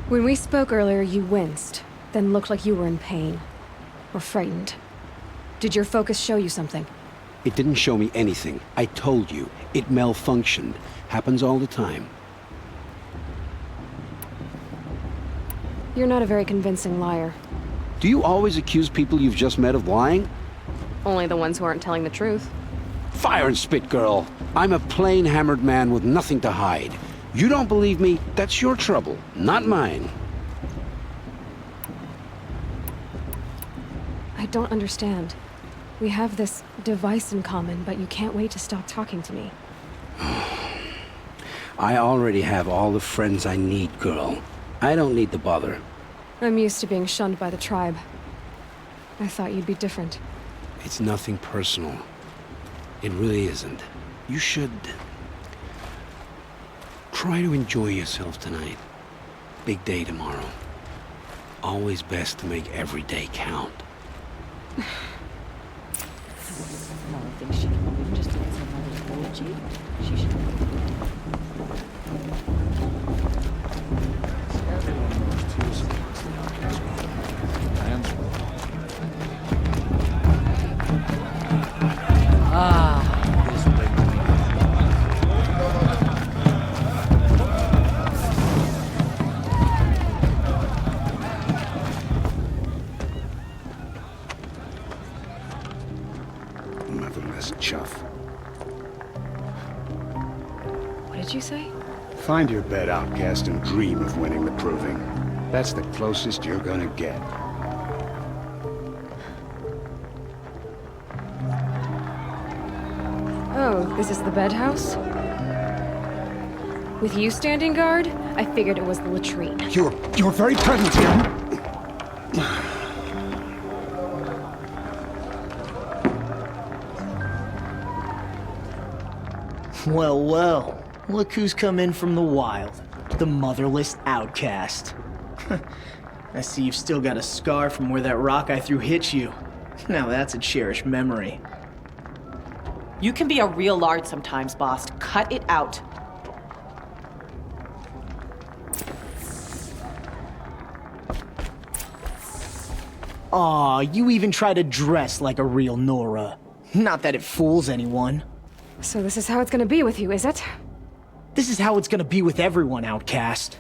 When we spoke earlier, you winced, then looked like you were in pain. Or frightened. Did your focus show you something? It didn't show me anything. I told you. It malfunctioned. Happens all the time. You're not a very convincing liar. Do you always accuse people you've just met of lying? Only the ones who aren't telling the truth. Fire and spit, girl. I'm a plain hammered man with nothing to hide. You don't believe me, that's your trouble, not mine. I don't understand. We have this device in common, but you can't wait to stop talking to me. I already have all the friends I need, girl. I don't need the bother. I'm used to being shunned by the tribe. I thought you'd be different. It's nothing personal. It really isn't. You should... try to enjoy yourself tonight. Big day tomorrow. Always best to make every day count. Mother thinks she can win just because her mother's orgy. She should. Motherless chuff. What did you say? Find your bed, outcast, and dream of winning the proving. That's the closest you're gonna get. Oh, this is the bed house? With you standing guard, I figured it was the latrine. Your very presence here. Well, well. Look who's come in from the wild. The motherless outcast. I see you've still got a scar from where that rock I threw hit you. Now that's a cherished memory. You can be a real lard sometimes, boss. Cut it out. Aw, you even try to dress like a real Nora. Not that it fools anyone. So this is how it's gonna be with you, is it? This is how it's gonna be with everyone, outcast.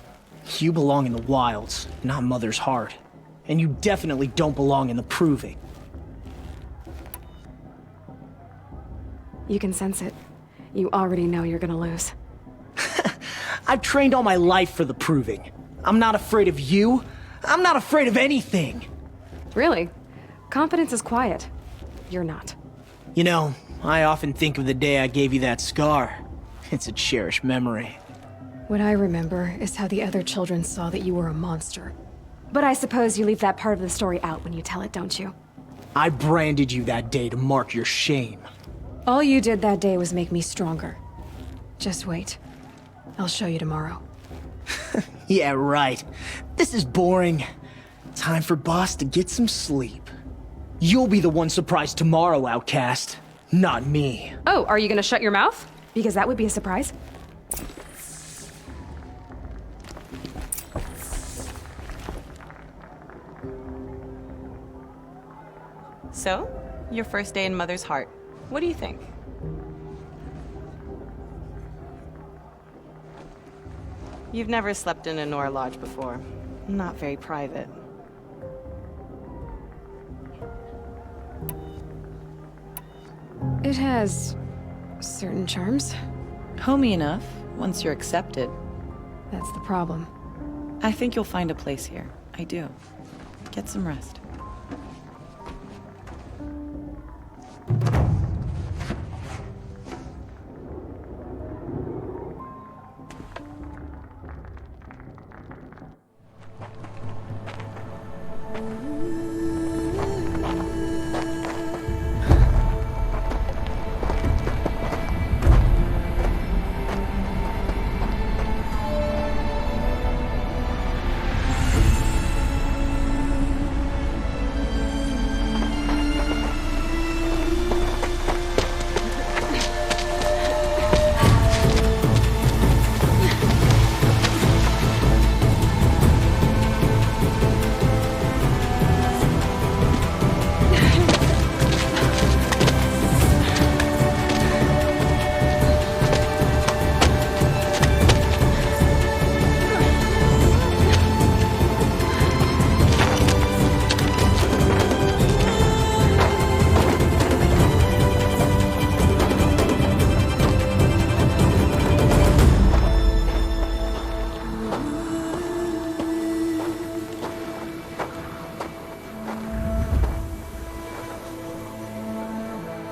You belong in the wilds, not Mother's heart. And you definitely don't belong in the proving. You can sense it. You already know you're gonna lose. I've trained all my life for the proving. I'm not afraid of you. I'm not afraid of anything. Really? Confidence is quiet. You're not. You know, I often think of the day I gave you that scar. It's a cherished memory. What I remember is how the other children saw that you were a monster. But I suppose you leave that part of the story out when you tell it, don't you? I branded you that day to mark your shame. All you did that day was make me stronger. Just wait. I'll show you tomorrow. Yeah, right. This is boring. Time for Boss to get some sleep. You'll be the one surprised tomorrow, outcast. Not me. Oh, are you gonna shut your mouth? Because that would be a surprise. So, your first day in Mother's Heart. What do you think? You've never slept in a Nora lodge before. Not very private. It has certain charms. Homey enough, once you're accepted. That's the problem. I think you'll find a place here. I do. Get some rest.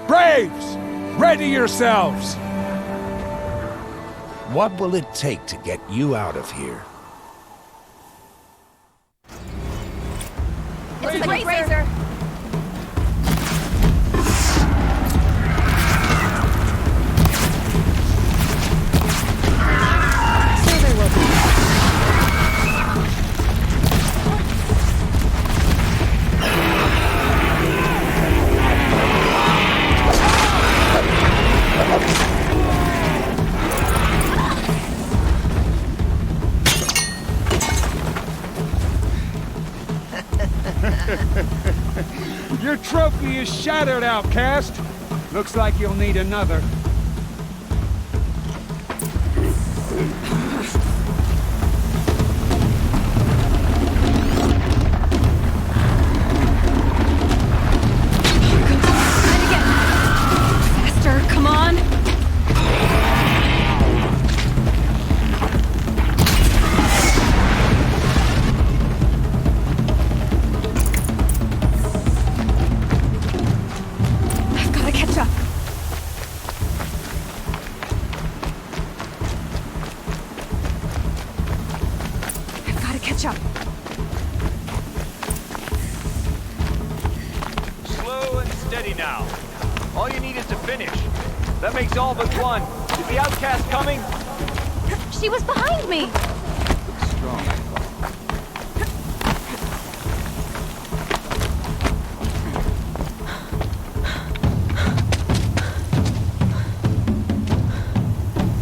Braves! Ready yourselves! What will it take to get you out of here? It's a razor. So there will be. Your trophy is shattered, outcast. Looks like you'll need another. Faster, come on! Slow and steady now. All you need is to finish. That makes all but one. Is the outcast coming? She was behind me. Looks strong, I thought.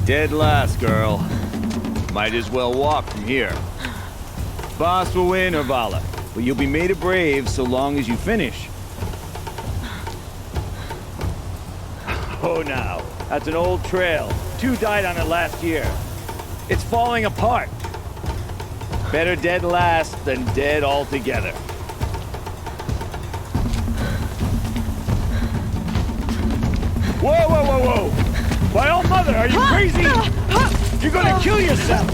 Dead last, girl. Might as well walk from here. Boss will win, or Vala, but you'll be made a brave so long as you finish. Oh, now, that's an old trail. 2 died on it last year. It's falling apart. Better dead last than dead altogether. Whoa, whoa, whoa, whoa! My old mother, are you crazy? You're gonna kill yourself!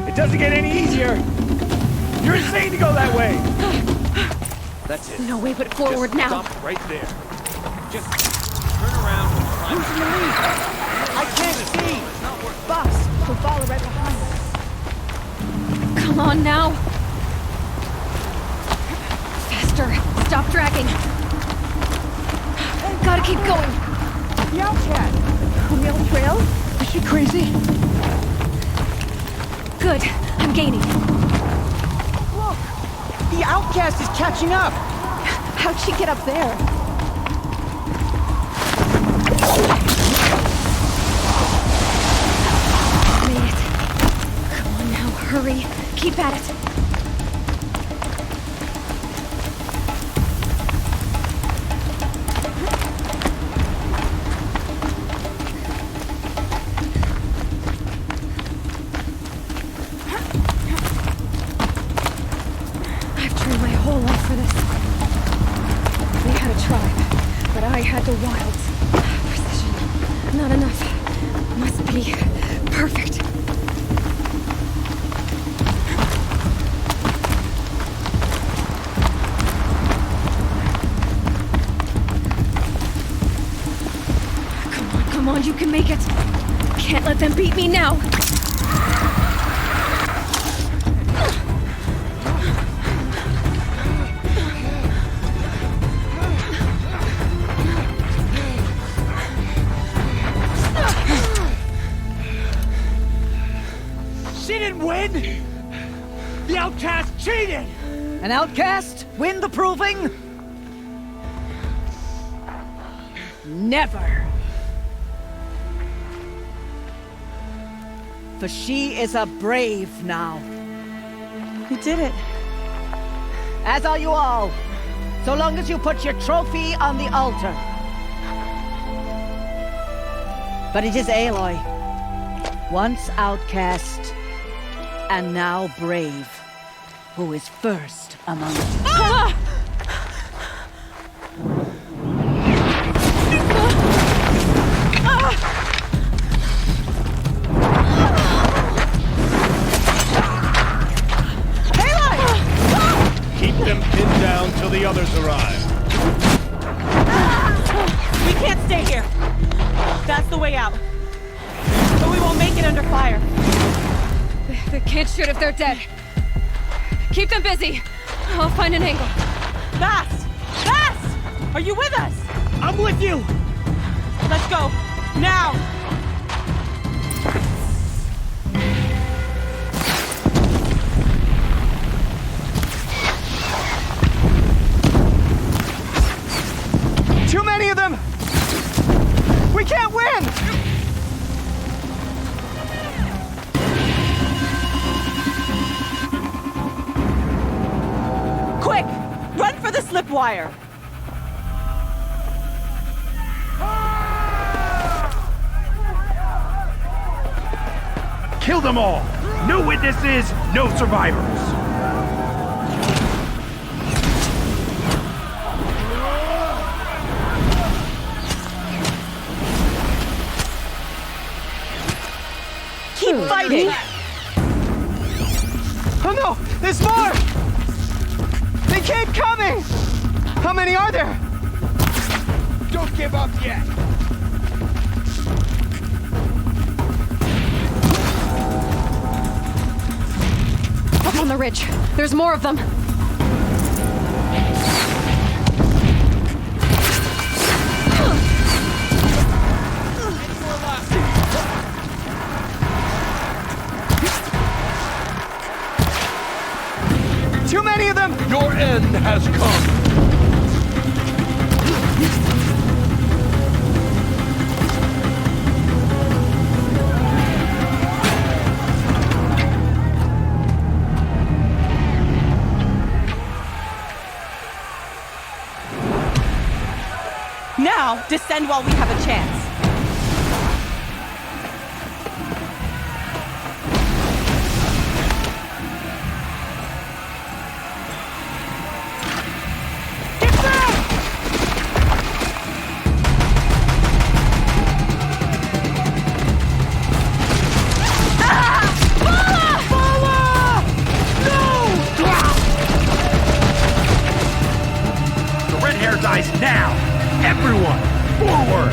It doesn't get any easier! You're insane to go that way! That's it. No way but forward Just now. Stop right there. Just turn around and climb. Who's in the lead? I can't see! Boss, we'll follow right behind us. Come on now. Faster. Stop dragging. Gotta keep going. The outcast! On the old trail? Is she crazy? Good. I'm gaining. Look! The outcast is catching up! How'd she get up there? Made it. Come on now, hurry. Keep at it. I've trained my whole life for this. They had a tribe, but I had the wilds. Precision. Not enough. Must be perfect. Come on, you can make it. Can't let them beat me now. She didn't win! The outcast cheated! An outcast win the proving? Never. For she is a brave now. You did it. As are you all. So long as you put your trophy on the altar. But it is Aloy, once outcast, and now brave, who is first among us. Ah! Keep them pinned down till the others arrive. We can't stay here. That's the way out. But we won't make it under fire. They can't shoot if they're dead. Keep them busy. I'll find an angle. Fast! Fast! Are you with us? I'm with you! Let's go. Now! Too many of them! We can't win! Quick! Run for the slip wire! Kill them all! No witnesses, no survivors! Keep fighting! Oh no! There's more! They keep coming! How many are there? Don't give up yet! Up on the ridge. There's more of them. Too many of them! Your end has come! Now, descend while we have a chance. Dies now! Everyone, forward!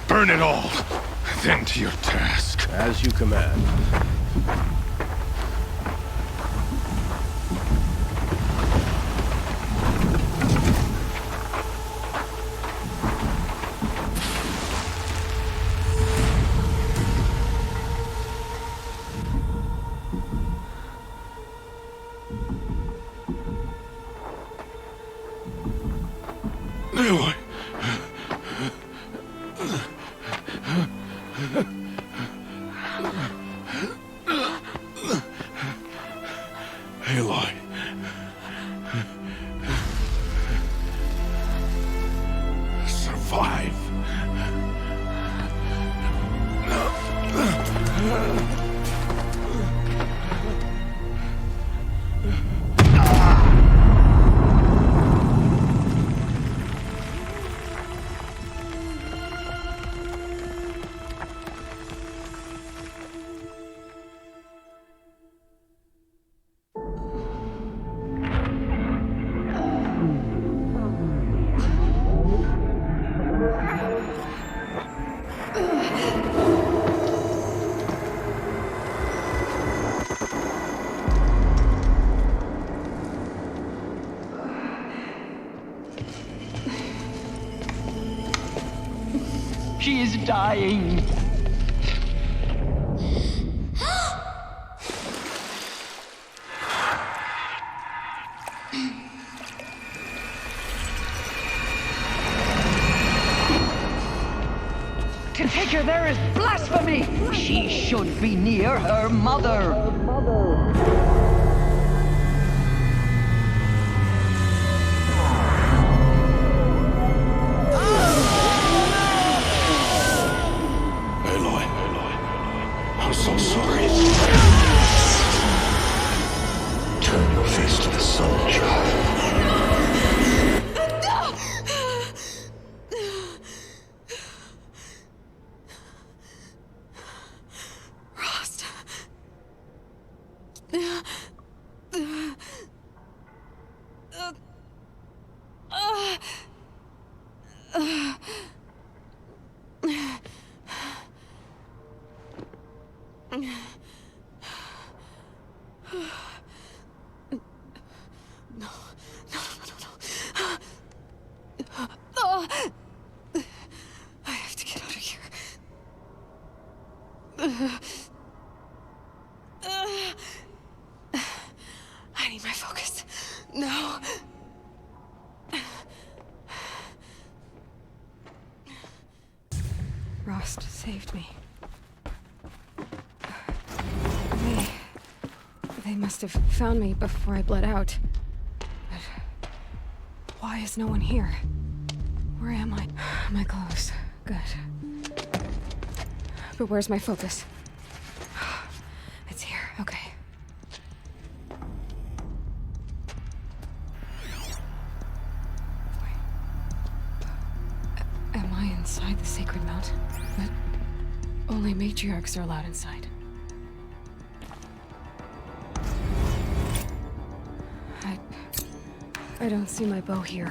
Burn it all, then to your task. As you command. Aloy. Aloy. Survive. She is dying. To take her there is blasphemy. She should be near her mother. I'm so sorry. Turn your face to the sun, child. Rost. I have to get out of here. I need my focus. No. Rost saved me. They must have found me before I bled out. But why is no one here? Where am I? My clothes. Good. But where's my focus? It's here. Okay. Wait. Am I inside the sacred mountain? But only matriarchs are allowed inside. I don't see my bow here.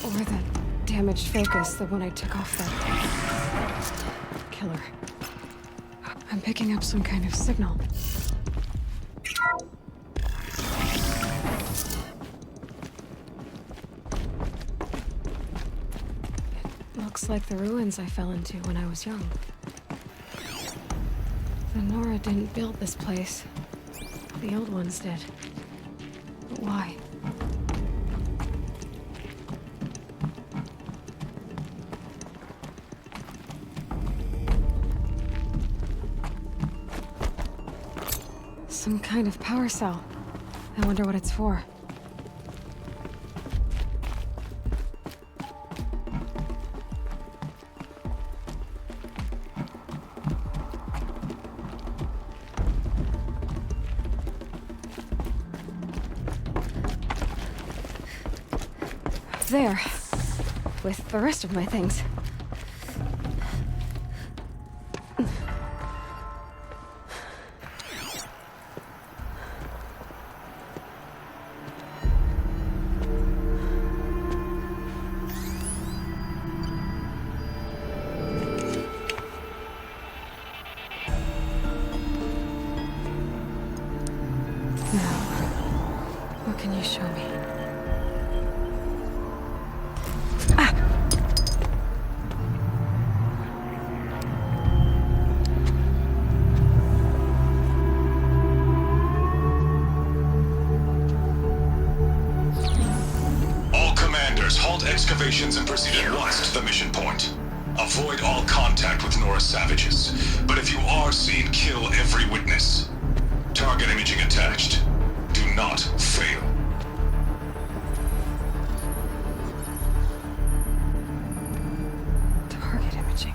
Or the damaged focus, the one I took off that killer. I'm picking up some kind of signal. It looks like the ruins I fell into when I was young. The Nora didn't build this place. The old ones did. But why? Some kind of power cell. I wonder what it's for. There. With the rest of my things. What can you show me? All commanders, halt excavations and proceed at once to the mission point. Avoid all contact with Nora savages, but if you are seen, kill every witness. Target imaging attached. Do not fail. Target imaging.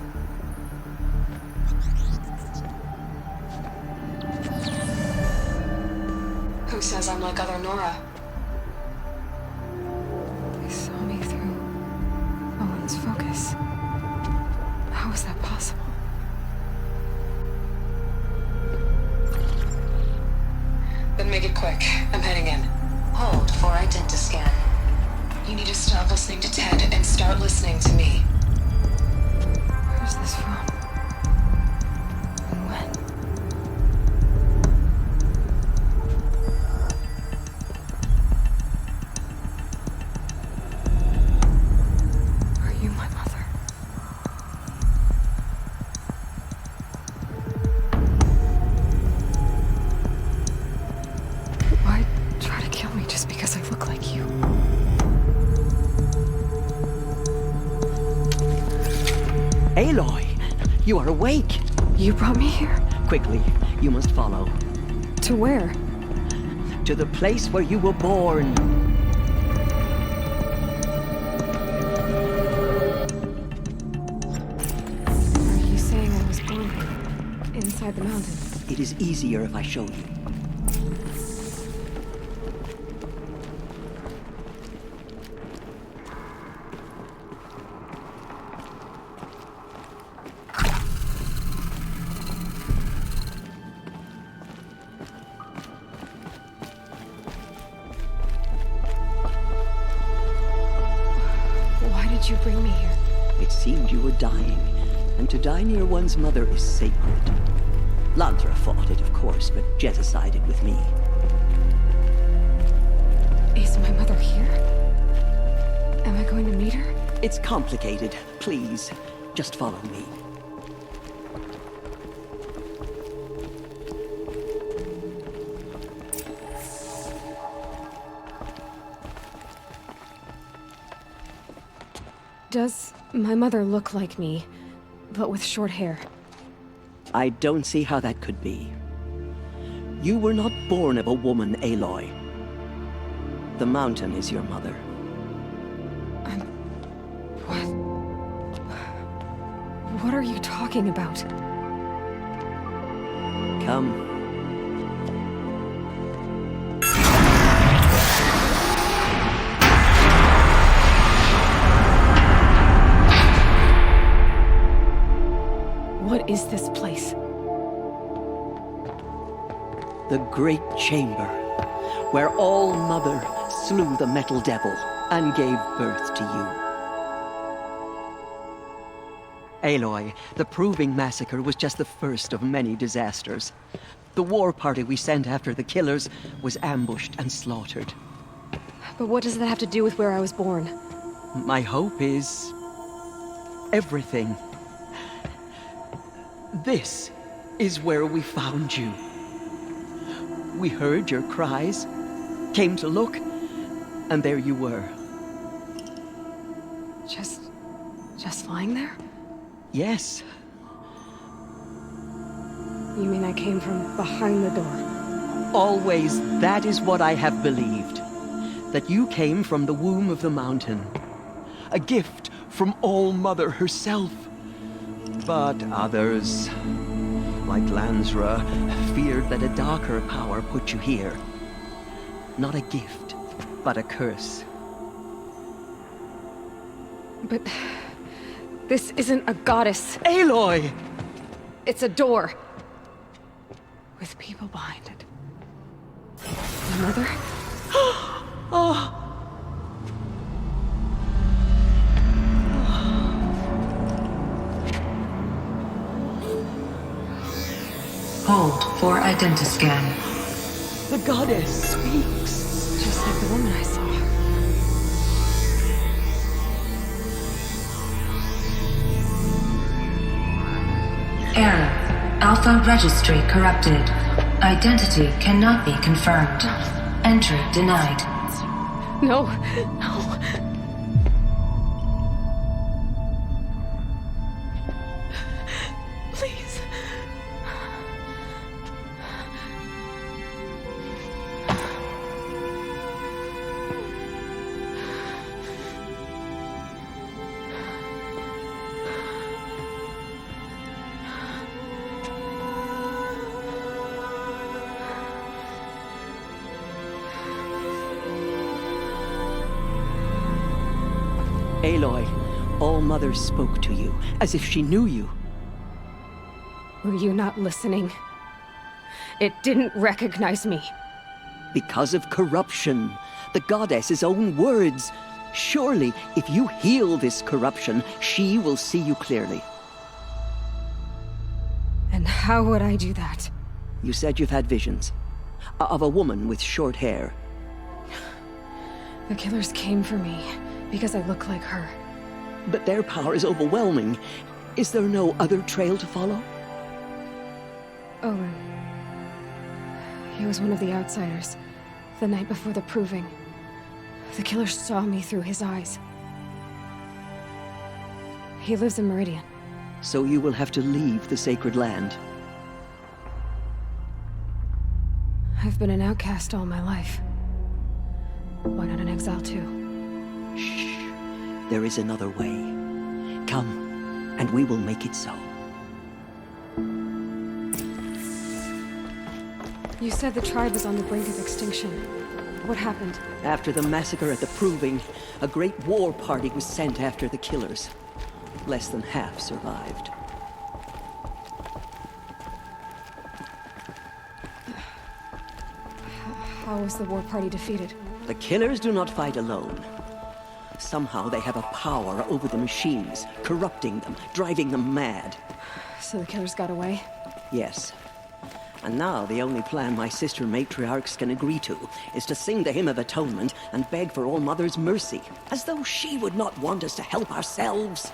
Who says I'm like other Nora? They saw me through Owen's focus. How is that possible? Then make it quick. I'm heading in. Hold for identiscan. You need to stop listening to Ted and start listening to me. Where's this from? And when? Are you my mother? Why try to kill me just because I look like you? Aloy, you are awake. You brought me here? Quickly, you must follow. To where? To the place where you were born. Are you saying I was born inside the mountain? It is easier if I show you. Why did you bring me here? It seemed you were dying, and to die near one's mother is sacred. Lantra fought it, of course, but genocided with me. Is my mother here? Am I going to meet her? It's complicated. Please, just follow me. Does my mother look like me, but with short hair? I don't see how that could be. You were not born of a woman, Aloy. The mountain is your mother. What are you talking about? Come. What is this place? The Great Chamber, where All Mother slew the Metal Devil and gave birth to you. Aloy, the Proving Massacre was just the first of many disasters. The war party we sent after the killers was ambushed and slaughtered. But what does that have to do with where I was born? My hope is everything. This is where we found you. We heard your cries, came to look, and there you were. Just lying there? Yes. You mean I came from behind the door? Always, that is what I have believed. That you came from the womb of the mountain. A gift from All-Mother herself. But others, like Lansra, feared that a darker power put you here. Not a gift, but a curse. But this isn't a goddess. Aloy! It's a door. With people behind it. My mother? Oh. Hold for identiscan. The goddess speaks. Just like the woman I saw. Error. Alpha registry corrupted. Identity cannot be confirmed. Entry denied. No, no. Please. Aloy, All-Mother spoke to you, as if she knew you. Were you not listening? It didn't recognize me. Because of corruption. The goddess's own words. Surely, if you heal this corruption, she will see you clearly. And how would I do that? You said you've had visions. Of a woman with short hair. The killers came for me. Because I look like her. But their power is overwhelming. Is there no other trail to follow? Overrun. He was one of the outsiders. The night before the proving. The killer saw me through his eyes. He lives in Meridian. So you will have to leave the sacred land. I've been an outcast all my life. Why not an exile too? Shh. There is another way. Come, and we will make it so. You said the tribe was on the brink of extinction. What happened? After the massacre at the Proving, a great war party was sent after the killers. Less than half survived. How was the war party defeated? The killers do not fight alone. Somehow they have a power over the machines, corrupting them, driving them mad. So the killers got away? Yes. And now the only plan my sister matriarchs can agree to is to sing the Hymn of Atonement and beg for All-Mother's mercy, as though she would not want us to help ourselves.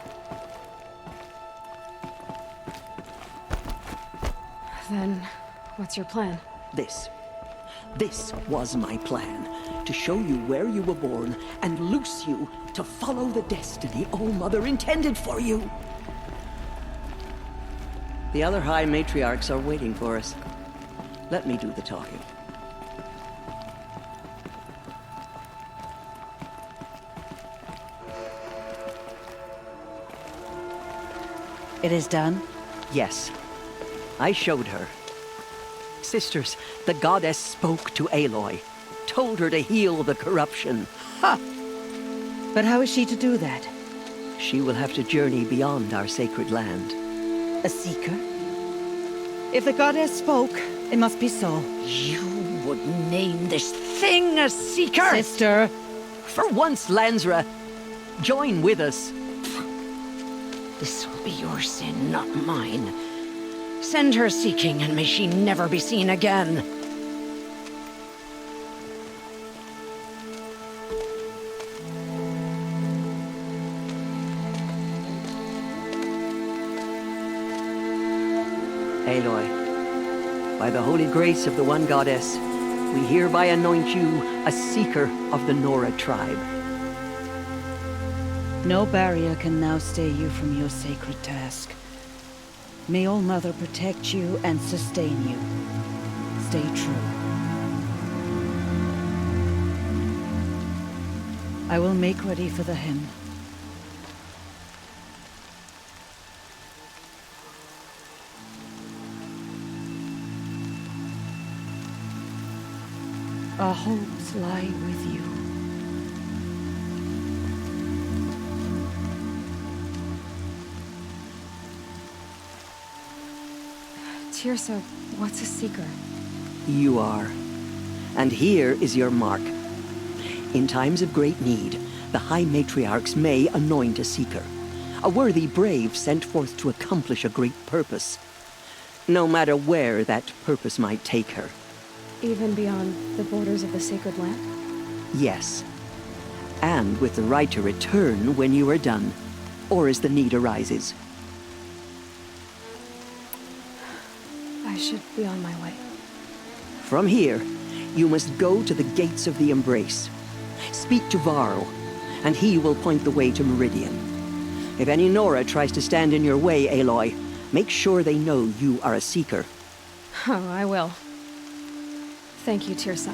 Then, what's your plan? This was my plan. To show you where you were born and loose you to follow the destiny All-Mother intended for you. The other High Matriarchs are waiting for us. Let me do the talking. It is done? Yes. I showed her. Sisters, the goddess spoke to Aloy. Told her to heal the corruption. Ha! But how is she to do that? She will have to journey beyond our sacred land. A seeker? If the goddess spoke, it must be so. You would name this thing a seeker? Sister! For once, Lansra, join with us. This will be your sin, not mine. Send her seeking, and may she never be seen again. Aloy, by the holy grace of the one goddess, we hereby anoint you a seeker of the Nora tribe. No barrier can now stay you from your sacred task. May All-Mother protect you and sustain you. Stay true. I will make ready for the hymn. Our hopes lie with you. Tirsa, what's a seeker? You are. And here is your mark. In times of great need, the High Matriarchs may anoint a seeker. A worthy brave sent forth to accomplish a great purpose. No matter where that purpose might take her. Even beyond the borders of the sacred land? Yes. And with the right to return when you are done, or as the need arises. I should be on my way. From here, you must go to the gates of the Embrace. Speak to Varl, and he will point the way to Meridian. If any Nora tries to stand in your way, Aloy, make sure they know you are a seeker. Oh, I will. Thank you, Tirsa,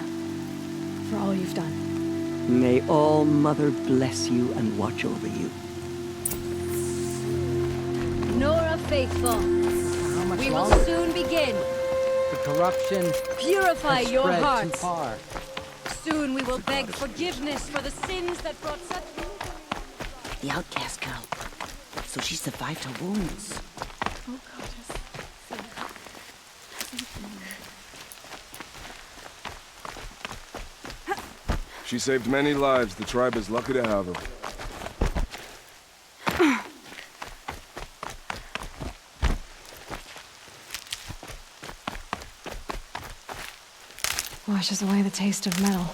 for all you've done. May All Mother bless you and watch over you. Nora faithful, we will soon begin. The corruption Purify has your spread hearts. too far. Soon we will beg forgiveness for the sins that brought such... The outcast girl. So she survived her wounds. Oh, goddess. She saved many lives. The tribe is lucky to have her. Washes away the taste of metal.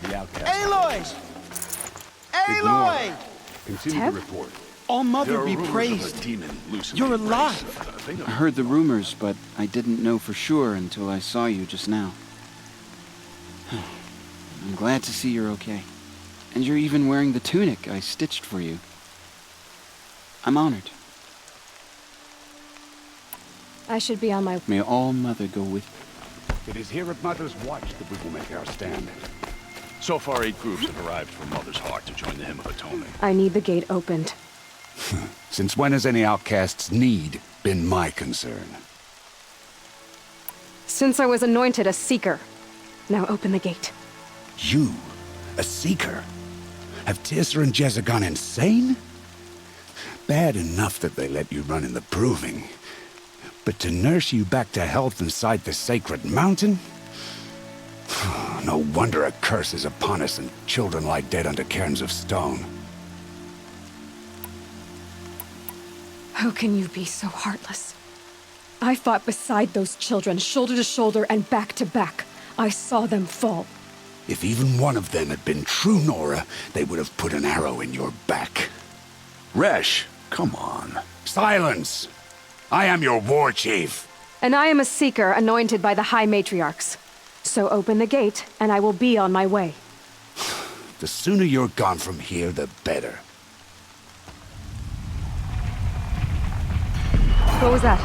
The outcast. Aloy! Aloy! Continue Teb? the report. All Mother There are be rumors of praised. a demon loose in You're the alive. Embrace. I heard the rumors, but I didn't know for sure until I saw you just now. I'm glad to see you're okay. And you're even wearing the tunic I stitched for you. I'm honored. I should be on my... May All Mother go with you. It is here at Mother's Watch that we will make our stand. So far, 8 groups have arrived from Mother's Heart to join the Hymn of Atonement. I need the gate opened. Since when has any outcast's need been my concern? Since I was anointed a seeker. Now open the gate. You? A seeker? Have Tirsa and Jezza gone insane? Bad enough that they let you run in the proving. But to nurse you back to health inside the sacred mountain? No wonder a curse is upon us and children lie dead under cairns of stone. How can you be so heartless? I fought beside those children, shoulder to shoulder and back to back. I saw them fall. If even one of them had been true Nora, they would have put an arrow in your back. Resh, come on. Silence! I am your war chief. And I am a seeker anointed by the High Matriarchs. So open the gate, and I will be on my way. The sooner you're gone from here, the better. What was that?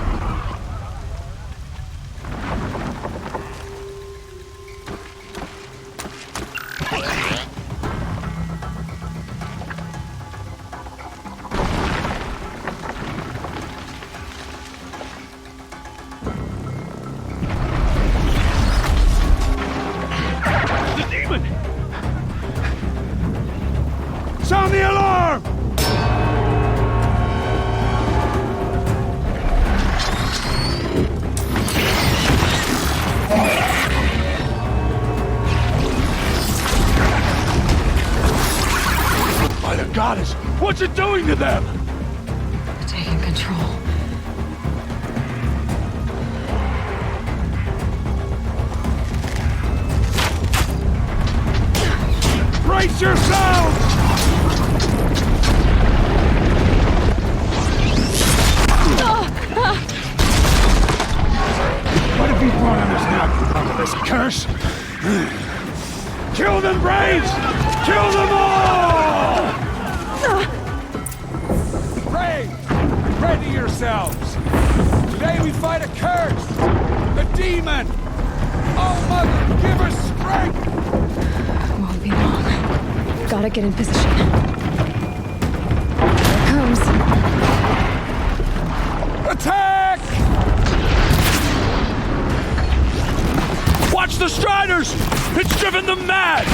Sound the alarm! By the goddess, what's it doing to them? Taking control. Brace yourselves! What have you brought on us now, under this curse? Kill them, Braves! get in position. Here it comes. Attack! Watch the Striders! It's driven them mad!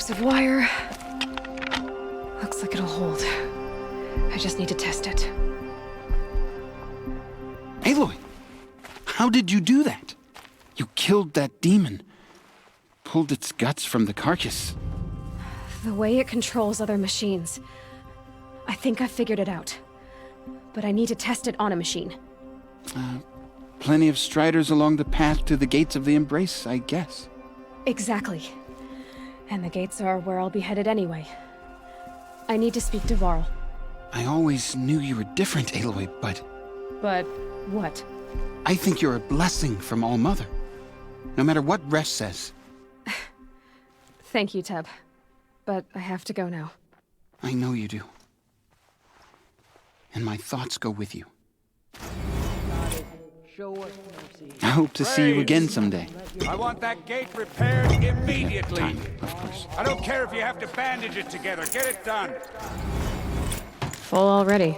Of wire. Looks like it'll hold. I just need to test it. Aloy! How did you do that? You killed that demon. Pulled its guts from the carcass. The way it controls other machines. I think I figured it out. But I need to test it on a machine. Plenty of striders along the path to the gates of the Embrace, I guess. Exactly. And the gates are where I'll be headed anyway. I need to speak to Varl. I always knew you were different, Aloy, but... But what? I think you're a blessing from All-Mother. No matter what Resh says. Thank you, Teb. But I have to go now. I know you do. And my thoughts go with you. I hope to see you again someday. I want that gate repaired immediately. Time, of course. I don't care if you have to bandage it together. Get it done. Full already.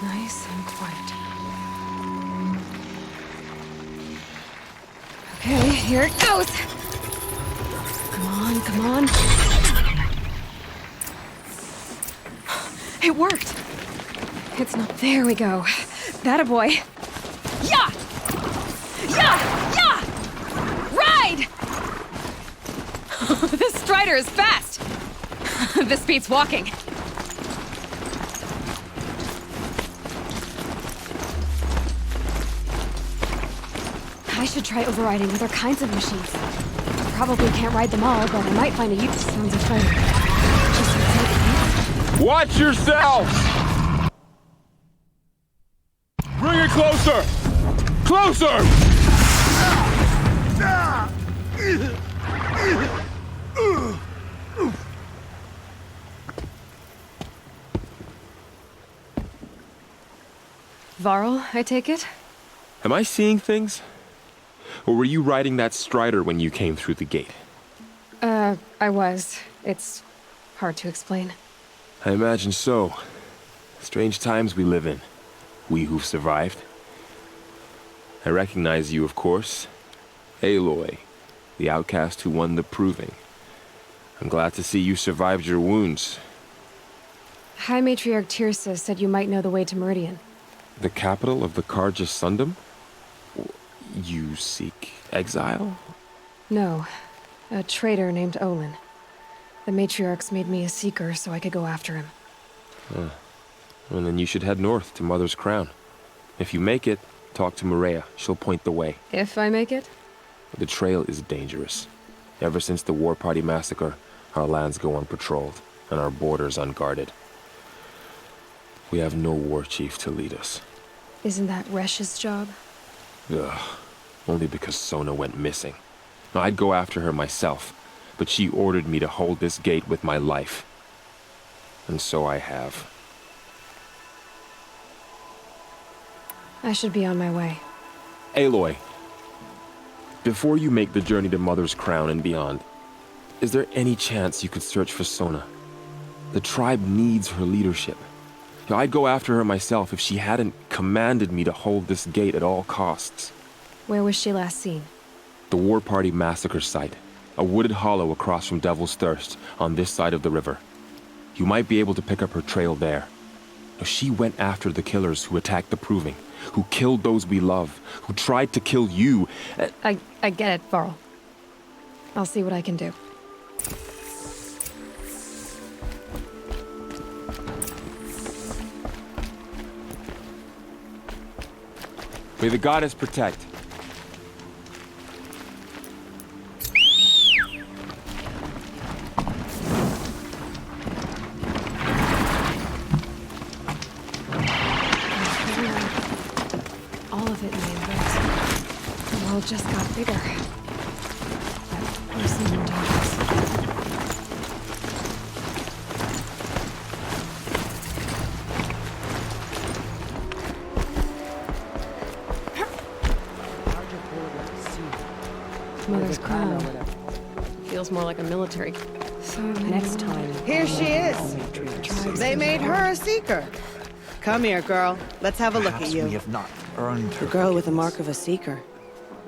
Nice and quiet. Okay, here it goes. Come on, come on. It worked! It's not... There we go. That a boy. Yeah! Yeah! Yeah! Ride! This strider is fast! This beats walking. I should try overriding other kinds of machines. Probably can't ride them all, but I might find a use. Sounds exciting. Watch yourself! Bring it closer! Closer! Varl, I take it? Am I seeing things? Or were you riding that strider when you came through the gate? I was. It's hard to explain. I imagine so. Strange times we live in. We who've survived. I recognize you, of course. Aloy, the outcast who won the proving. I'm glad to see you survived your wounds. High Matriarch Tirsa said you might know the way to Meridian. The capital of the Carja Sundom? You seek exile? No. A traitor named Olin. The Matriarchs made me a seeker so I could go after him. Well, then you should head north to Mother's Crown. If you make it, talk to Maria. She'll point the way. If I make it? The trail is dangerous. Ever since the War Party massacre, our lands go unpatrolled. and our borders unguarded. We have no war chief to lead us. Isn't that Resh's job? Ugh. Only because Sona went missing. Now, I'd go after her myself, but she ordered me to hold this gate with my life. And so I have. I should be on my way. Aloy, before you make the journey to Mother's Crown and beyond, is there any chance you could search for Sona? The tribe needs her leadership. Now, I'd go after her myself if she hadn't commanded me to hold this gate at all costs. Where was she last seen? The War Party massacre site. A wooded hollow across from Devil's Thirst, on this side of the river. You might be able to pick up her trail there. Now, she went after the killers who attacked the Proving, who killed those we love, who tried to kill you. I get it, Varl. I'll see what I can do. May the goddess protect. All of it in my embrace. The world just got bigger. That person in darkness. Mother's Crown. Feels more like a military. So Next time. Here she is. They made her a seeker. Come here, girl. Let's have a look at you. We have not earned her. The girl with the mark of a seeker.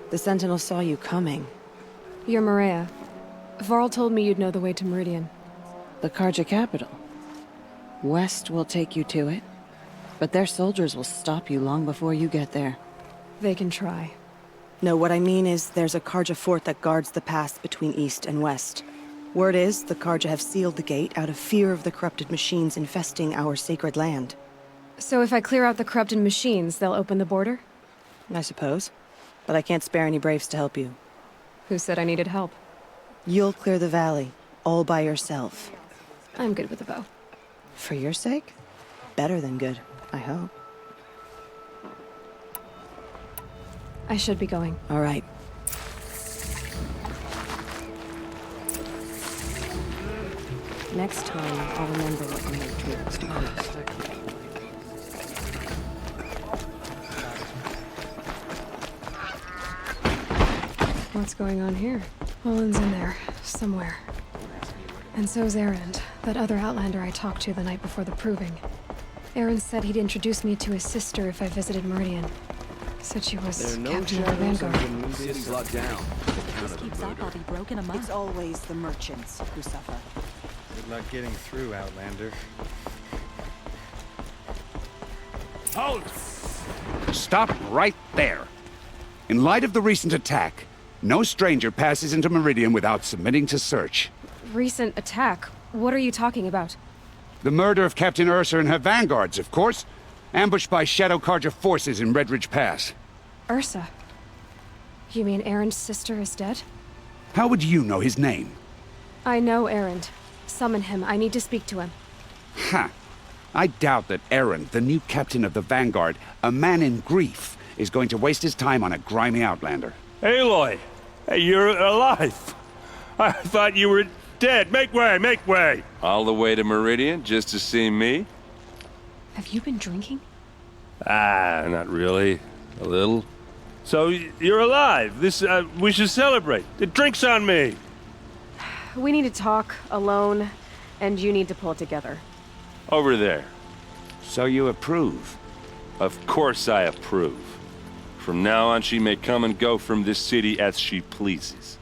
The Sentinel saw you coming. You're Maria. Varl told me you'd know the way to Meridian. The Carja capital. West will take you to it, but their soldiers will stop you long before you get there. They can try. No, what I mean is there's a Carja fort that guards the pass between east and west. Word is the Carja have sealed the gate out of fear of the corrupted machines infesting our sacred land. So if I clear out the corrupted machines, they'll open the border? I suppose. But I can't spare any braves to help you. Who said I needed help? You'll clear the valley, all by yourself. I'm good with a bow. For your sake? Better than good, I hope. I should be going. All right. Next time, I'll remember what you made tools to use. What's going on here? Olin's in there, somewhere. And so's Erend, that other Outlander I talked to the night before the Proving. Erend said he'd introduce me to his sister if I visited Meridian. Said she was captain of the Vanguard. This keeps up, I'll be broken among. It's always the merchants who suffer. Good luck getting through, Outlander. Halt! Stop right there. In light of the recent attack, no stranger passes into Meridian without submitting to search. Recent attack? What are you talking about? The murder of Captain Ursa and her vanguards, of course. Ambushed by Shadow Carja forces in Redridge Pass. Ursa? You mean Erend's sister is dead? How would you know his name? I know Erend. Summon him. I need to speak to him. Ha! I doubt that Erend, the new captain of the Vanguard, a man in grief, is going to waste his time on a grimy Outlander. Aloy! Hey, you're alive! I thought you were dead. Make way, make way! All the way to Meridian just to see me? Have you been drinking? Ah, not really. A little. So, you're alive. We should celebrate. The drink's on me! We need to talk, alone, and you need to pull it together. Over there. So you approve? Of course I approve. From now on, she may come and go from this city as she pleases.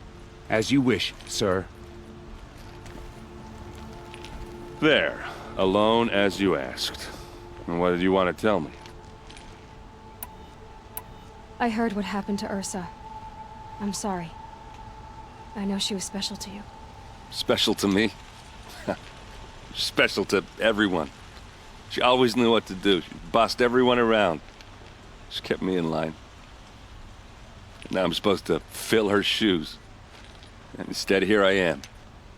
As you wish, sir. There. Alone as you asked. And what did you want to tell me? I heard what happened to Ursa. I'm sorry. I know she was special to you. Special to me? Special to everyone. She always knew what to do. She bossed everyone around. She kept me in line. Now I'm supposed to fill her shoes. And instead, here I am,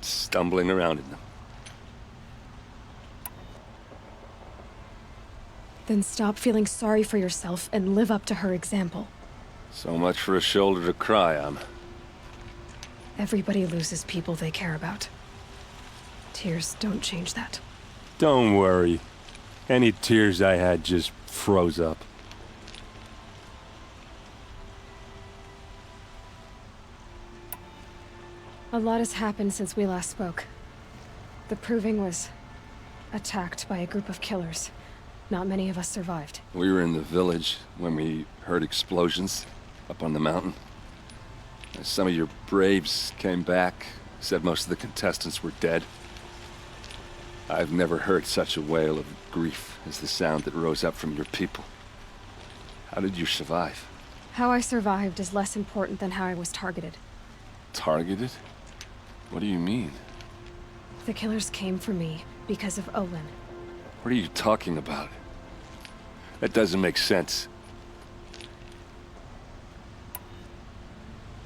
stumbling around in them. Then stop feeling sorry for yourself and live up to her example. So much for a shoulder to cry on. Everybody loses people they care about. Tears don't change that. Don't worry. Any tears I had just froze up. A lot has happened since we last spoke. The Proving was attacked by a group of killers. Not many of us survived. We were in the village when we heard explosions up on the mountain. Some of your braves came back, said most of the contestants were dead. I've never heard such a wail of grief as the sound that rose up from your people. How did you survive? How I survived is less important than how I was targeted. Targeted? What do you mean? The killers came for me because of Olin. What are you talking about? That doesn't make sense.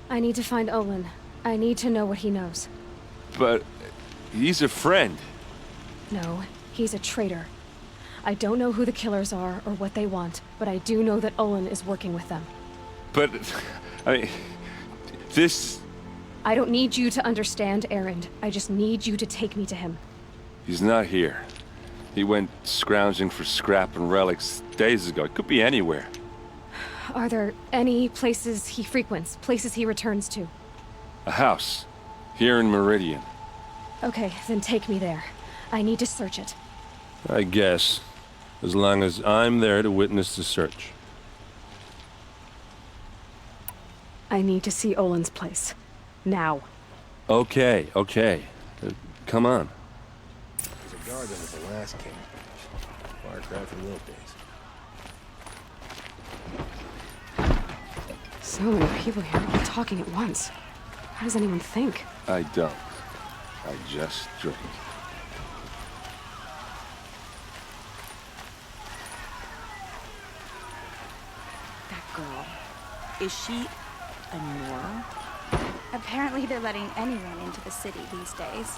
I need to find Olin. I need to know what he knows. But he's a friend. No, he's a traitor. I don't know who the killers are or what they want, but I do know that Olin is working with them. But, I mean, this... I don't need you to understand, Erend. I just need you to take me to him. He's not here. He went scrounging for scrap and relics days ago. It could be anywhere. Are there any places he frequents, places he returns to? A house. Here in Meridian. Okay, then take me there. I need to search it. I guess. As long as I'm there to witness the search. I need to see Olin's place. Now. Okay. Come on. There's a guard under the last king. Far cry from the old days. So many people here, all talking at once. How does anyone think? I don't. I just drink. That girl. Is she a Nora? Apparently they're letting anyone into the city these days.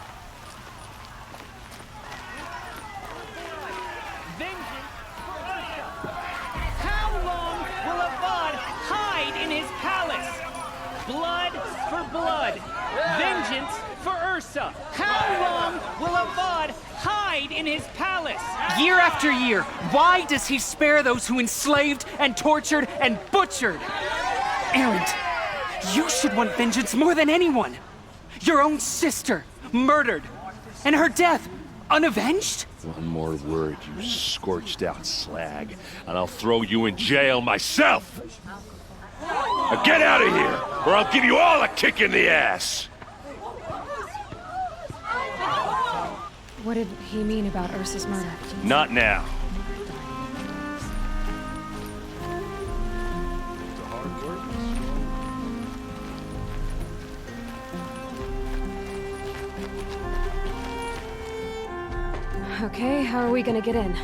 How long will Avad hide in his palace? Blood for blood. Vengeance for Ursa. How long will Avad hide in his palace? Year after year, why does he spare those who enslaved and tortured and butchered? Erend, you should want vengeance more than anyone. Your own sister, murdered, and her death, unavenged? One more word, you scorched out slag, and I'll throw you in jail myself! Now get out of here, or I'll give you all a kick in the ass! What did he mean about Ursa's murder? Not now. Okay, how are we gonna get in?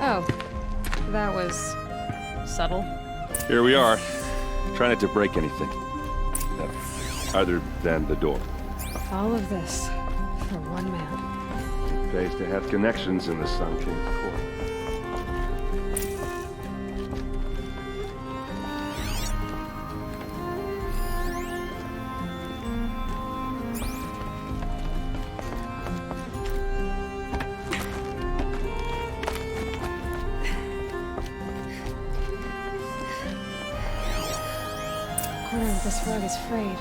Oh, that was subtle. Here we are. Try not to break anything. Other than the door. All of this for one man. It pays to have connections in the Sun King's court. Corner of this rug is frayed,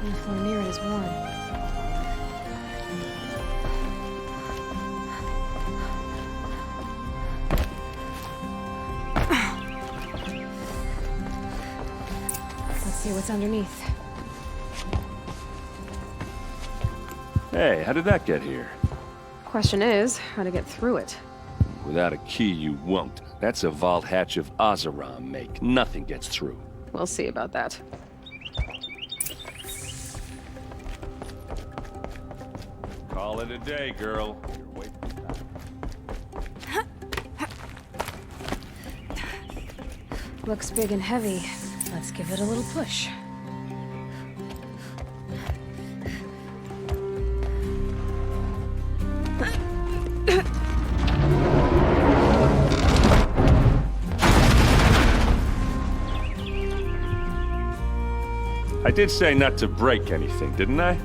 and the floor near it is worn. Let's see what's underneath. Hey, how did that get here? Question is, how to get through it. Without a key, you won't. That's a vault hatch of Oseram make. Nothing gets through. We'll see about that. Call it a day, girl. You're waiting. Looks big and heavy. Let's give it a little push. did say not to break anything, didn't I?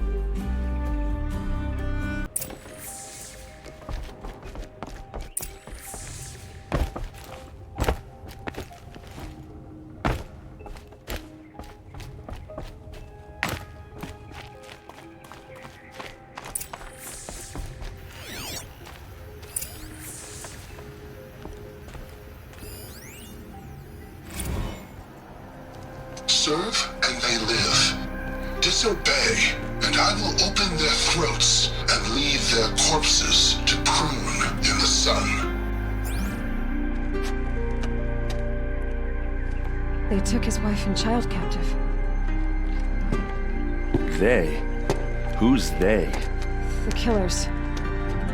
Serve and they live. Disobey, and I will open their throats and leave their corpses to prune in the sun. They took his wife and child captive. They? Who's they? The killers.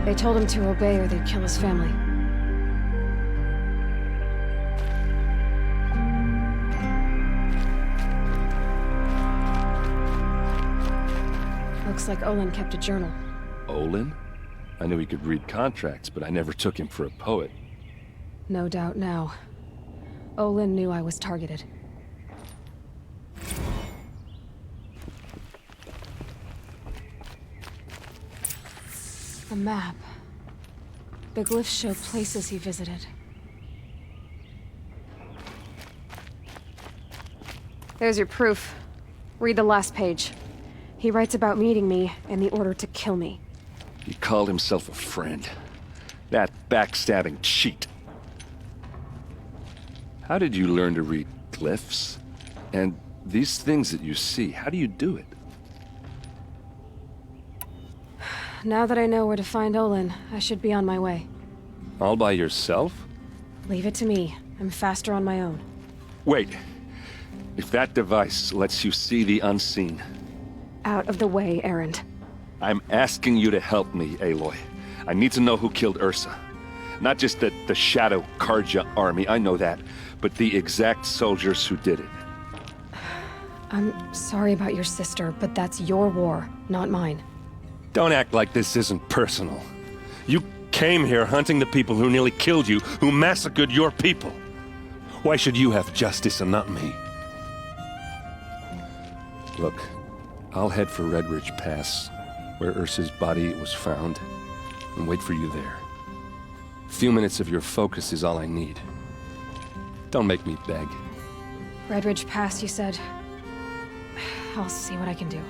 They told him to obey or they'd kill his family. Looks like Olin kept a journal. Olin? I knew he could read contracts, but I never took him for a poet. No doubt now. Olin knew I was targeted. A map. The glyphs show places he visited. There's your proof. Read the last page. He writes about meeting me and the order to kill me. He called himself a friend. That backstabbing cheat. How did you learn to read glyphs? And these things that you see, how do you do it? Now that I know where to find Olin, I should be on my way. All by yourself? Leave it to me. I'm faster on my own. Wait. If that device lets you see the unseen... Out of the way, Erend. I'm asking you to help me, Aloy. I need to know who killed Ursa. Not just the Shadow Carja army, I know that, but the exact soldiers who did it. I'm sorry about your sister, but that's your war, not mine. Don't act like this isn't personal. You came here hunting the people who nearly killed you, who massacred your people. Why should you have justice and not me? Look, I'll head for Red Ridge Pass, where Ursa's body was found, and wait for you there. A few minutes of your focus is all I need. Don't make me beg. Red Ridge Pass, you said? I'll see what I can do.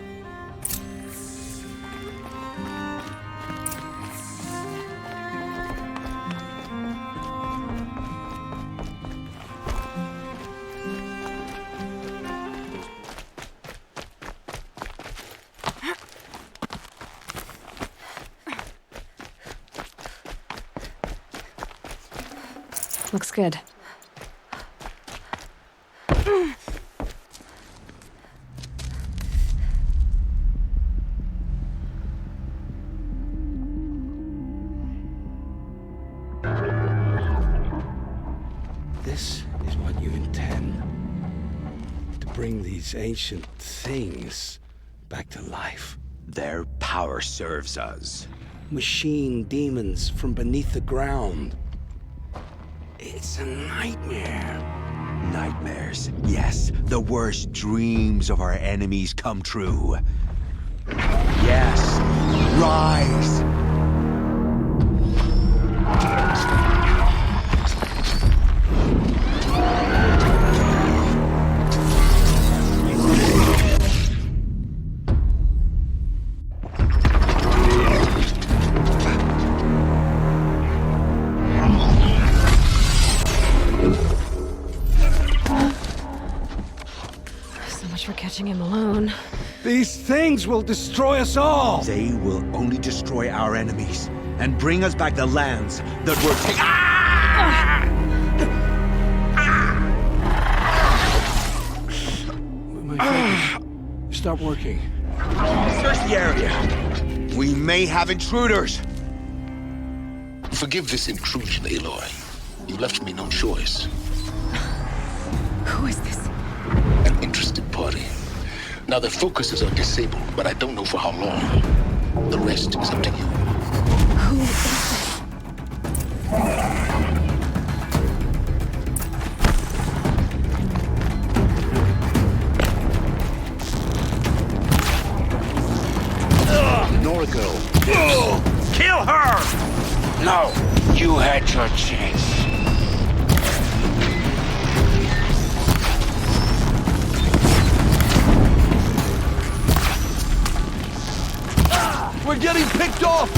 Looks good. This is what you intend. To bring these ancient things back to life. Their power serves us. Machine demons from beneath the ground. It's a nightmare. Nightmares, yes. The worst dreams of our enemies come true. Yes. Rise! Catching him alone. These things will destroy us all! They will only destroy our enemies and bring us back the lands that were taken. My focus. Stop working. Search the area. We may have intruders. Forgive this intrusion, Aloy. You left me no choice. Who is this? An interested party. Now their focuses are disabled, but I don't know for how long. The rest is up to you. Who is this? Nora go? Kill her! No, you had your chance. We're getting picked off!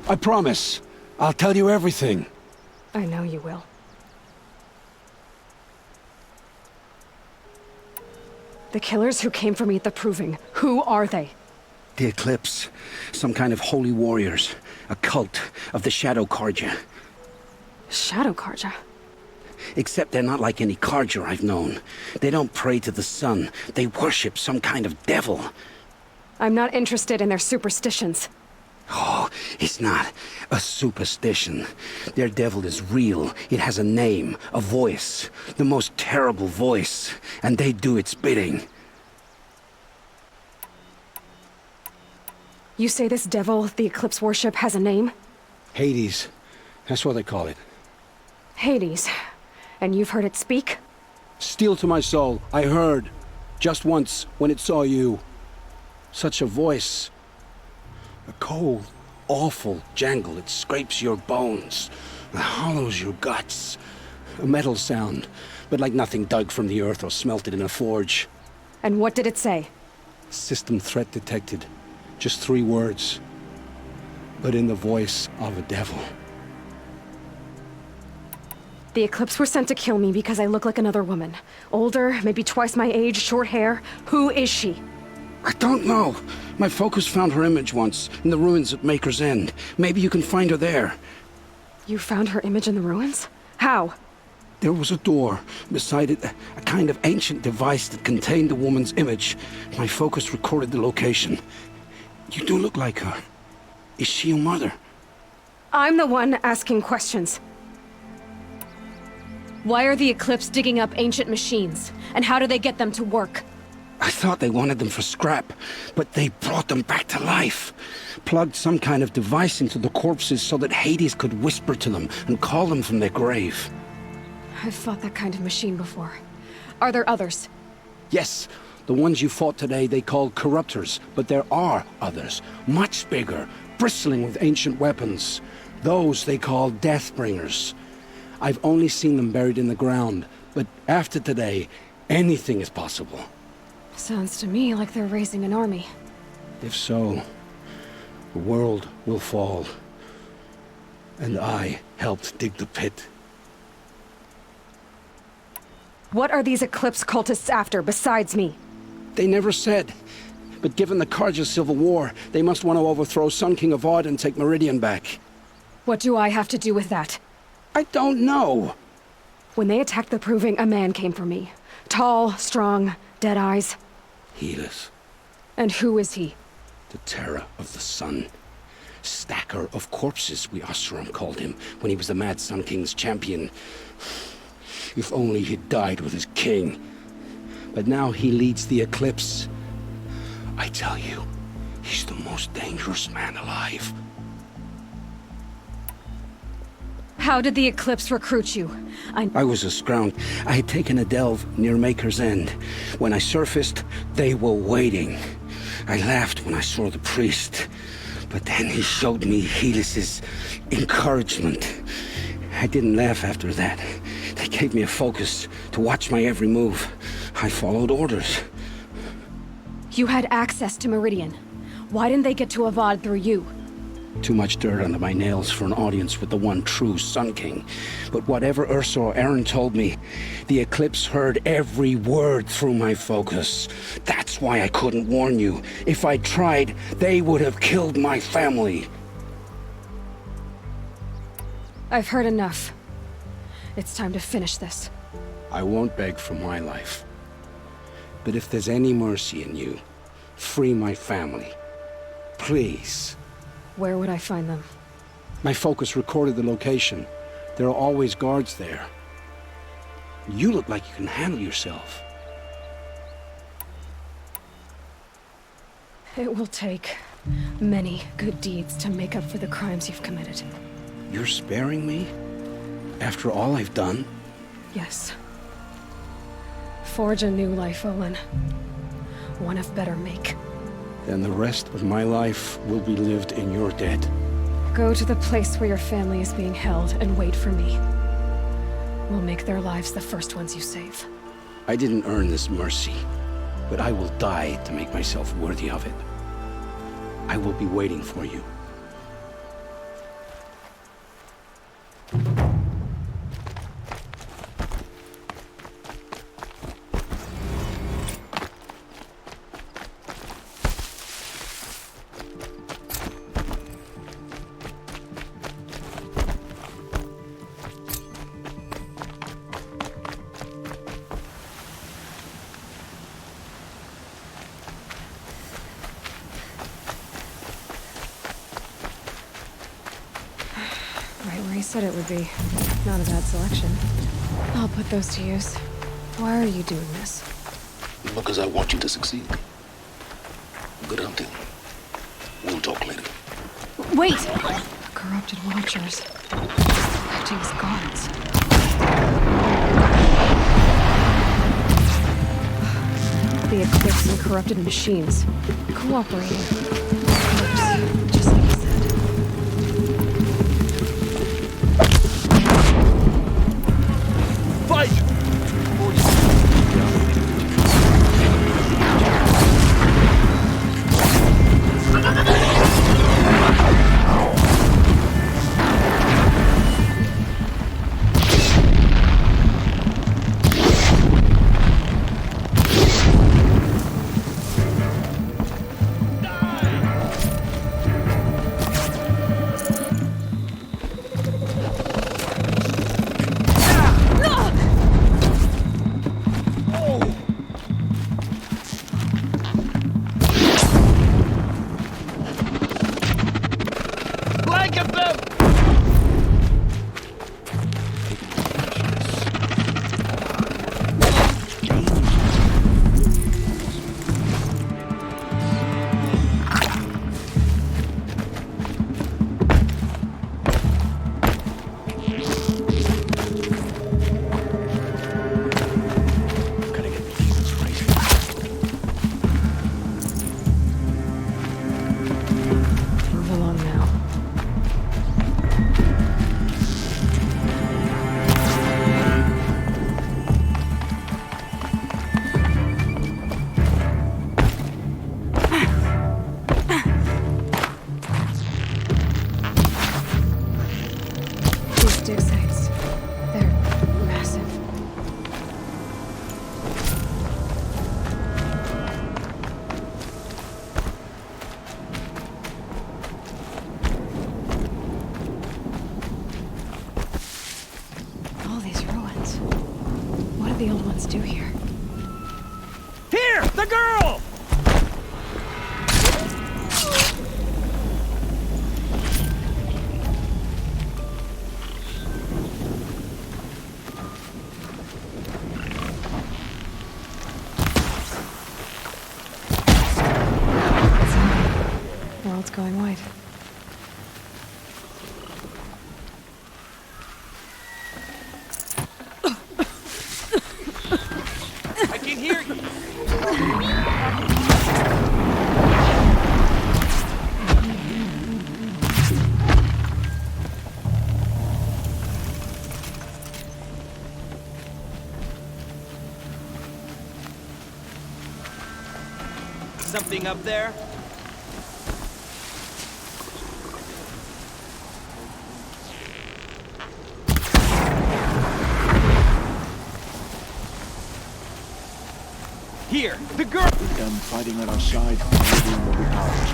I promise. I'll tell you everything. I know you will. The killers who came for me at the Proving, who are they? The Eclipse. Some kind of holy warriors. A cult of the Shadow Carja. Shadow Carja? Except they're not like any Carja I've known. They don't pray to the sun. They worship some kind of devil. I'm not interested in their superstitions. Oh, it's not a superstition. Their devil is real. It has a name, a voice. The most terrible voice. And they do its bidding. You say this devil, the Eclipse worship, has a name? Hades. That's what they call it. Hades. And you've heard it speak? Steel to my soul, I heard. Just once, when it saw you. Such a voice. A cold, awful jangle. It scrapes your bones. It hollows your guts. A metal sound, but like nothing dug from the earth or smelted in a forge. And what did it say? System threat detected. Just 3 words. But in the voice of a devil. The Eclipse were sent to kill me because I look like another woman. Older, maybe twice my age, short hair. Who is she? I don't know. My focus found her image once, in the ruins at Maker's End. Maybe you can find her there. You found her image in the ruins? How? There was a door. Beside it, a kind of ancient device that contained the woman's image. My focus recorded the location. You do look like her. Is she your mother? I'm the one asking questions. Why are the Eclipse digging up ancient machines? And how do they get them to work? I thought they wanted them for scrap, but they brought them back to life. Plugged some kind of device into the corpses so that Hades could whisper to them and call them from their grave. I've fought that kind of machine before. Are there others? Yes, the ones you fought today they called corruptors, but there are others, much bigger, bristling with ancient weapons. Those they call Deathbringers. I've only seen them buried in the ground, but after today, anything is possible. Sounds to me like they're raising an army. If so, the world will fall. And I helped dig the pit. What are these Eclipse cultists after, besides me? They never said. But given the Carja civil war, they must want to overthrow Sun King Avad and take Meridian back. What do I have to do with that? I don't know. When they attacked the Proving, a man came for me. Tall, strong, dead eyes. Helis. And who is he? The terror of the sun. Stacker of corpses, we Oseram called him, when he was the Mad Sun King's champion. If only he'd died with his king. But now he leads the Eclipse. I tell you, he's the most dangerous man alive. How did the Eclipse recruit you? I was a scround. I had taken a delve near Maker's End. When I surfaced, they were waiting. I laughed when I saw the priest. But then he showed me Helis's encouragement. I didn't laugh after that. They gave me a focus to watch my every move. I followed orders. You had access to Meridian. Why didn't they get to Avad through you? Too much dirt under my nails for an audience with the one true Sun King. But whatever Ursa or Erend told me, the Eclipse heard every word through my focus. That's why I couldn't warn you. If I'd tried, they would have killed my family. I've heard enough. It's time to finish this. I won't beg for my life. But if there's any mercy in you, free my family. Please. Where would I find them? My focus recorded the location. There are always guards there. You look like you can handle yourself. It will take many good deeds to make up for the crimes you've committed. You're sparing me? After all I've done? Yes. Forge a new life, Olin. One of better make. Then the rest of my life will be lived in your debt. Go to the place where your family is being held and wait for me. We'll make their lives the first ones you save. I didn't earn this mercy, but I will die to make myself worthy of it. I will be waiting for you. Said it would be. Not a bad selection. I'll put those to use. Why are you doing this? Because I want you to succeed. Good hunting. We'll talk later. Wait! Corrupted Watchers. Acting as guards. The Eclipse and corrupted machines. Cooperating. Eclipse, just like you said. The old ones do here. Here! The girl! World's going white. I can hear you. Something up there? Here, the girl! With them fighting at our side, Meridian will be ours.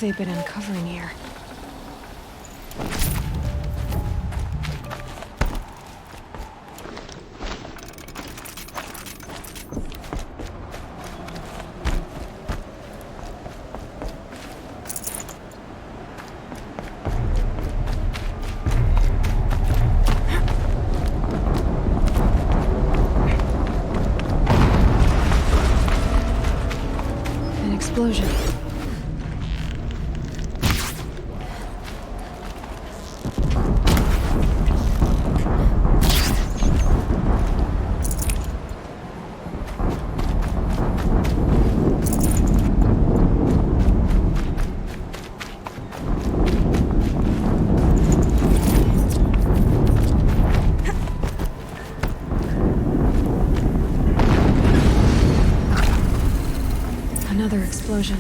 They've been uncovering here. An explosion. Another explosion.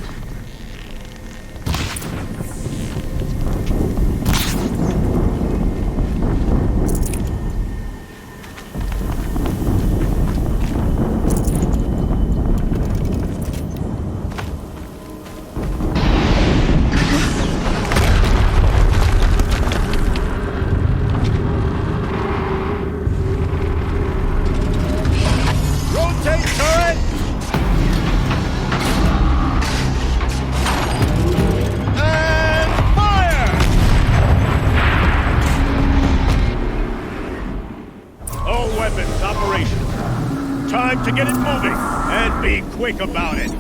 time to get it moving, and be quick about it.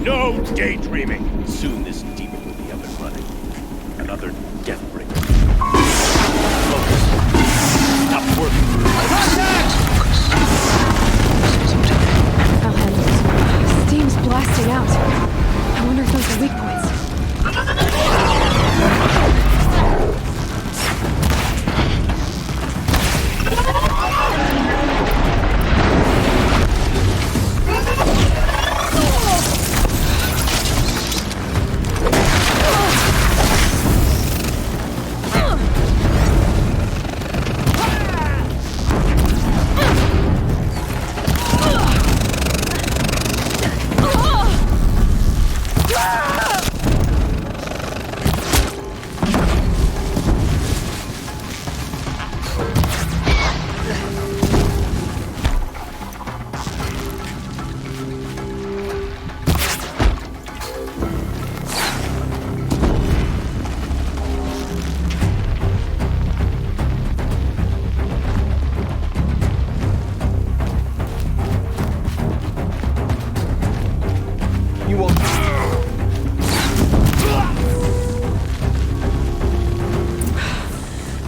No daydreaming. Soon this demon will be up and running. Another death bringer. Focus. Stop working. I'll handle it. Steam's blasting out. I wonder if those are weak points.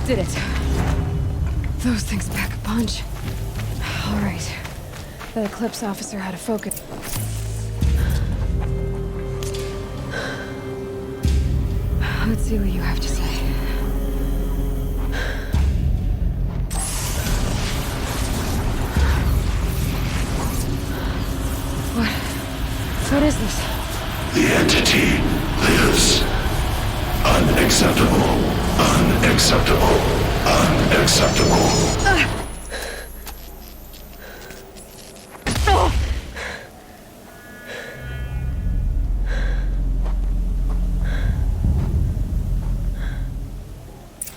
Did it. Those things pack a punch. All right. That Eclipse officer had a focus. Let's see what you have to say. What is this? The entity lives. Unacceptable. Unacceptable. Unacceptable.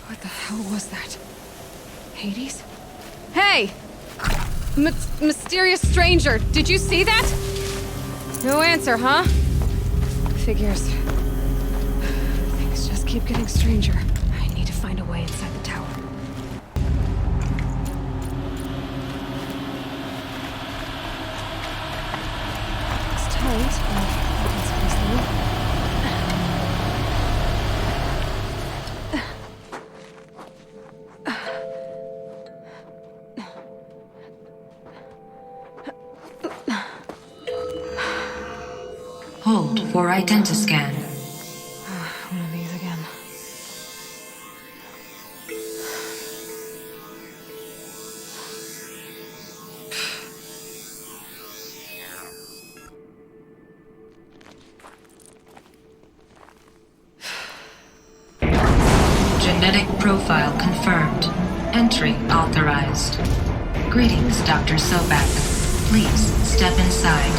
What the hell was that? Hades? Hey! Mysterious stranger, did you see that? No answer, huh? Figures. Things just keep getting stranger. I need to find a way inside the tower. It's tight, but I can squeeze through. Hold for identiscan. One of these again. Genetic profile confirmed. Entry authorized. Greetings, Dr. Sobek. Please step inside.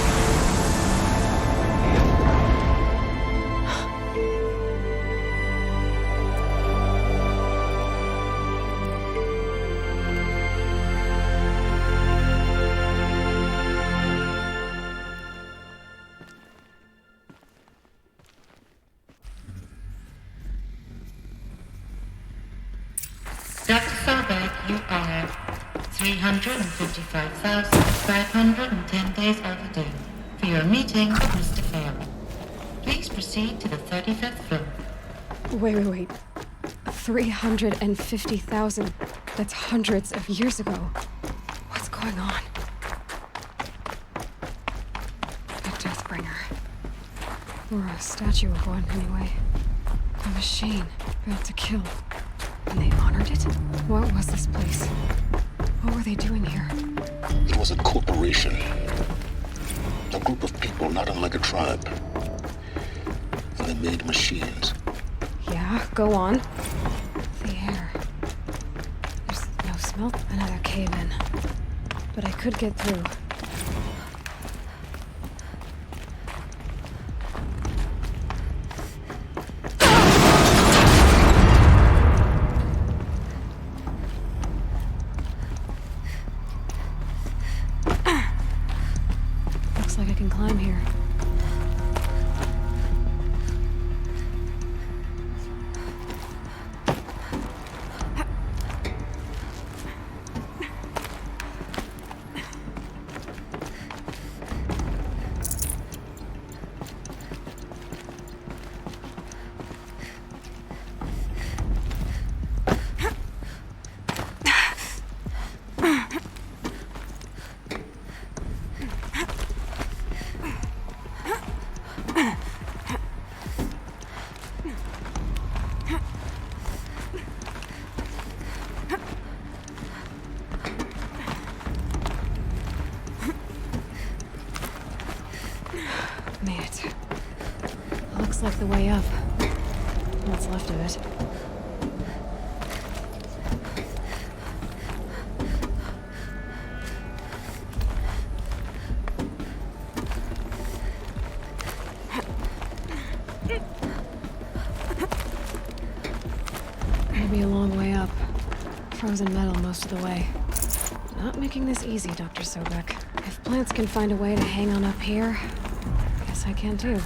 Dr. Sobek, you are 355,510 days overdue for your meeting with Mr. Farrell. Please proceed to the 35th floor. Wait. 350,000. That's hundreds of years ago. What's going on? A Deathbringer. Or a statue of one, anyway. A machine built to kill. And they honored it? What was this place? What were they doing here? It was a corporation. A group of people not unlike a tribe. And they made machines. Yeah, go on. The air. There's no smell. Another cave-in. But I could get through. Climb here. Looks like the way up. What's left of it. Maybe a long way up. Frozen metal most of the way. Not making this easy, Dr. Sobek. If plants can find a way to hang on up here, guess I can too.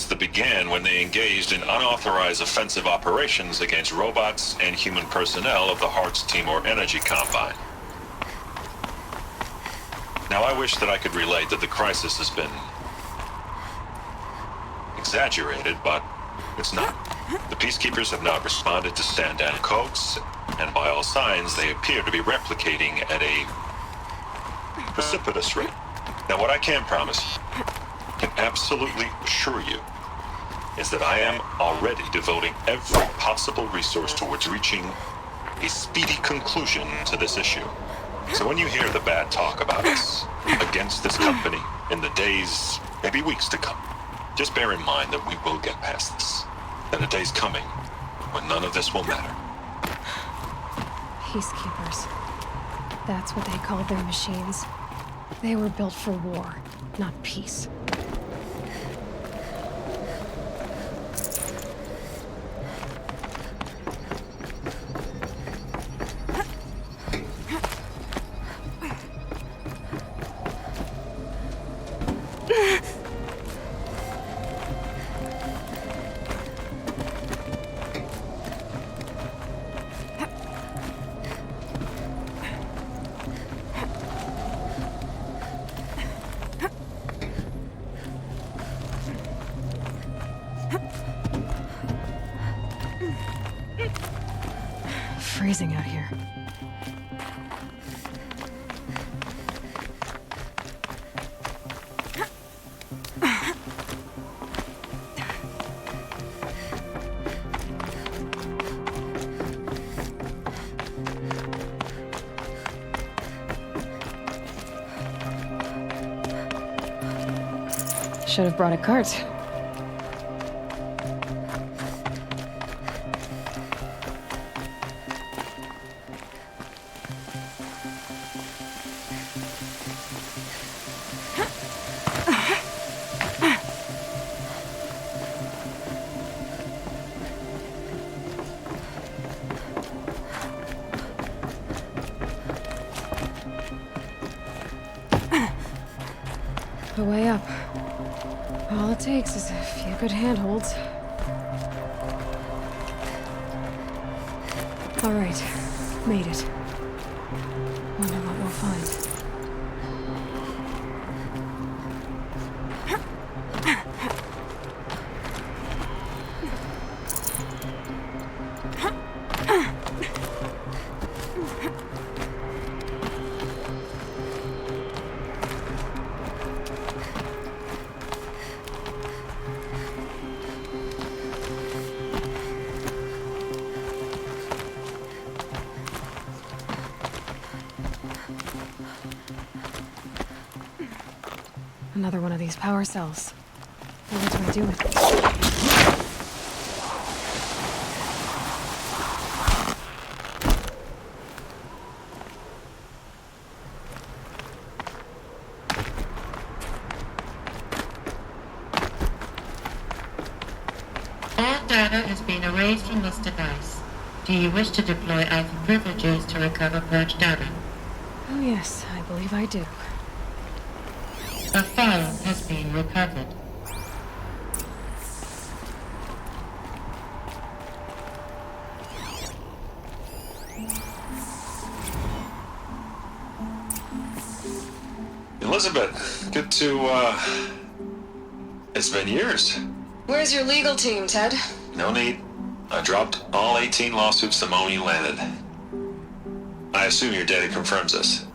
That began when they engaged in unauthorized offensive operations against robots and human personnel of the Heart's Timor Energy Combine. Now, I wish that I could relate that the crisis has been exaggerated, but it's not. The Peacekeepers have not responded to stand-down codes, and by all signs, they appear to be replicating at a precipitous rate. Now, what I can promise, can absolutely assure you, is that I am already devoting every possible resource towards reaching a speedy conclusion to this issue. So when you hear the bad talk about us against this company in the days, maybe weeks to come, just bear in mind that we will get past this. And a day's coming when none of this will matter. Peacekeepers. That's what they called their machines. They were built for war, not peace. Freezing out here. Should have brought a cart. The way up. All it takes is a few good handholds. All right, made it. Wonder what we'll find. Another one of these power cells. Now what do I do with it? All data has been erased from this device. Do you wish to deploy either privileges to recover purged data? Oh yes, I believe I do. A file has been recovered. Elizabeth, good to, it's been years. Where's your legal team, Ted? No need. I dropped all 18 lawsuits the moment you landed. I assume your data confirms this.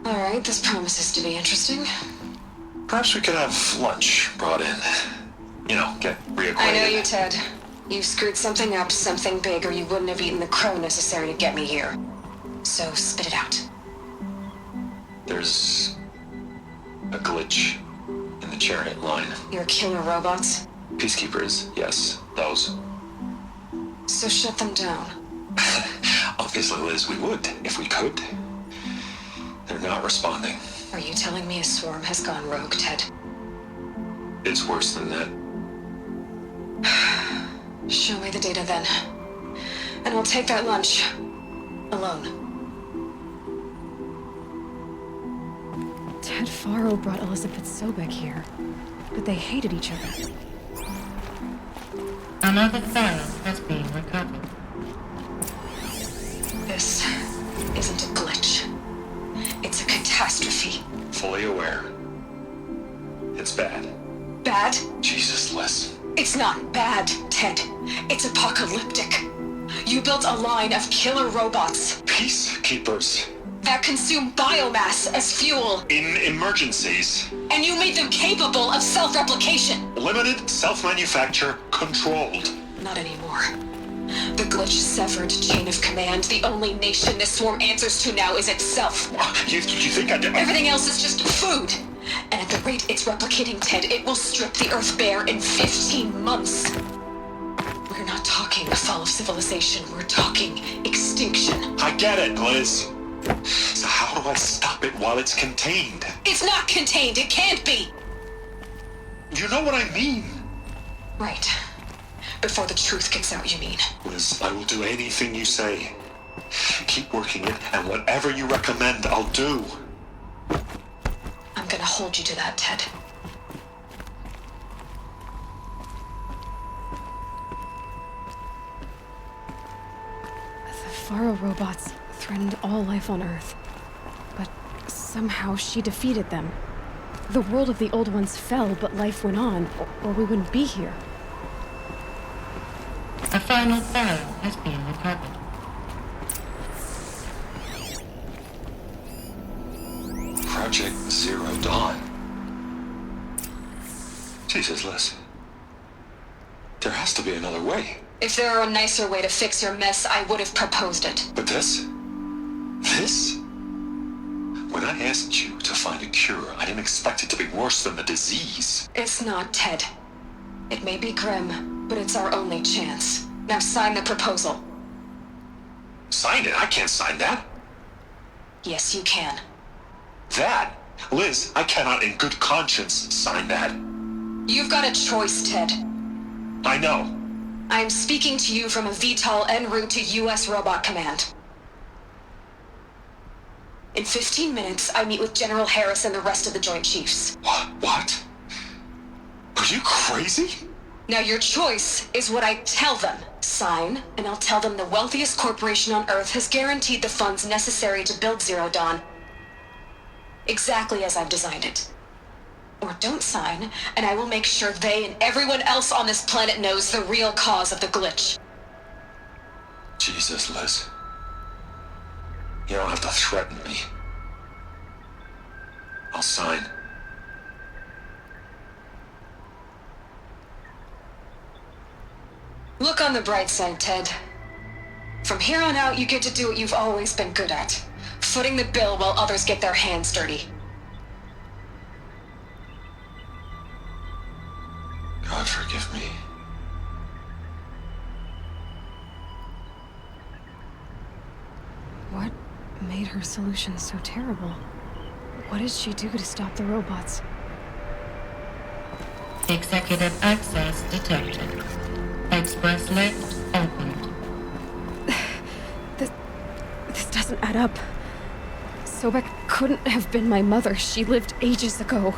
Alright, this promises to be interesting. Perhaps we could have lunch brought in. You know, get reacquainted. I know you, Ted. You screwed something up, something big, or you wouldn't have eaten the crow necessary to get me here. So, spit it out. There's a glitch in the chariot line. Your killer robots? Peacekeepers, yes, those. So shut them down. Obviously, Liz, we would, if we could. They're not responding. Are you telling me a swarm has gone rogue, Ted? It's worse than that. Show me the data then. And I'll take that lunch. Alone. Ted Faro brought Elizabeth Sobek here, but they hated each other. Another file has been recovered. This isn't a glitch. It's a catastrophe. Fully aware. It's bad. Bad? Jesus, Liz. It's not bad, Ted. It's apocalyptic. You built a line of killer robots. Peacekeepers. That consume biomass as fuel. In emergencies. And you made them capable of self-replication. Limited, self-manufacture, controlled. Not anymore. The glitch severed chain of command. The only nation this swarm answers to now is itself. You think I did? Everything else is just food. And at the rate it's replicating, Ted, it will strip the Earth bare in 15 months. We're not talking a fall of civilization. We're talking extinction. I get it, Liz. So how do I stop it while it's contained? It's not contained. It can't be. You know what I mean? Right. Before the truth gets out, you mean? Liz, I will do anything you say. Keep working it, and whatever you recommend, I'll do. I'm gonna hold you to that, Ted. The Faro robots threatened all life on Earth, but somehow she defeated them. The world of the old ones fell, but life went on, or we wouldn't be here. A final file has been recovered. Project Zero Dawn. Jesus, Liz. There has to be another way. If there were a nicer way to fix your mess, I would have proposed it. But this? This? When I asked you to find a cure, I didn't expect it to be worse than the disease. It's not, Ted. It may be grim, but it's our only chance. Now sign the proposal. Sign it? I can't sign that. Yes, you can. That? Liz, I cannot in good conscience sign that. You've got a choice, Ted. I know. I am speaking to you from a VTOL en route to U.S. Robot Command. In 15 minutes, I meet with General Harris and the rest of the Joint Chiefs. What? Are you crazy? Now your choice is what I tell them. Sign, and I'll tell them the wealthiest corporation on Earth has guaranteed the funds necessary to build Zero Dawn. Exactly as I've designed it. Or don't sign, and I will make sure they and everyone else on this planet knows the real cause of the glitch. Jesus, Liz. You don't have to threaten me. I'll sign. Look on the bright side, Ted. From here on out, you get to do what you've always been good at. Footing the bill while others get their hands dirty. God forgive me. What made her solution so terrible? What did she do to stop the robots? Executive access detected. Express lift opened. This doesn't add up. Sobek couldn't have been my mother. She lived ages ago.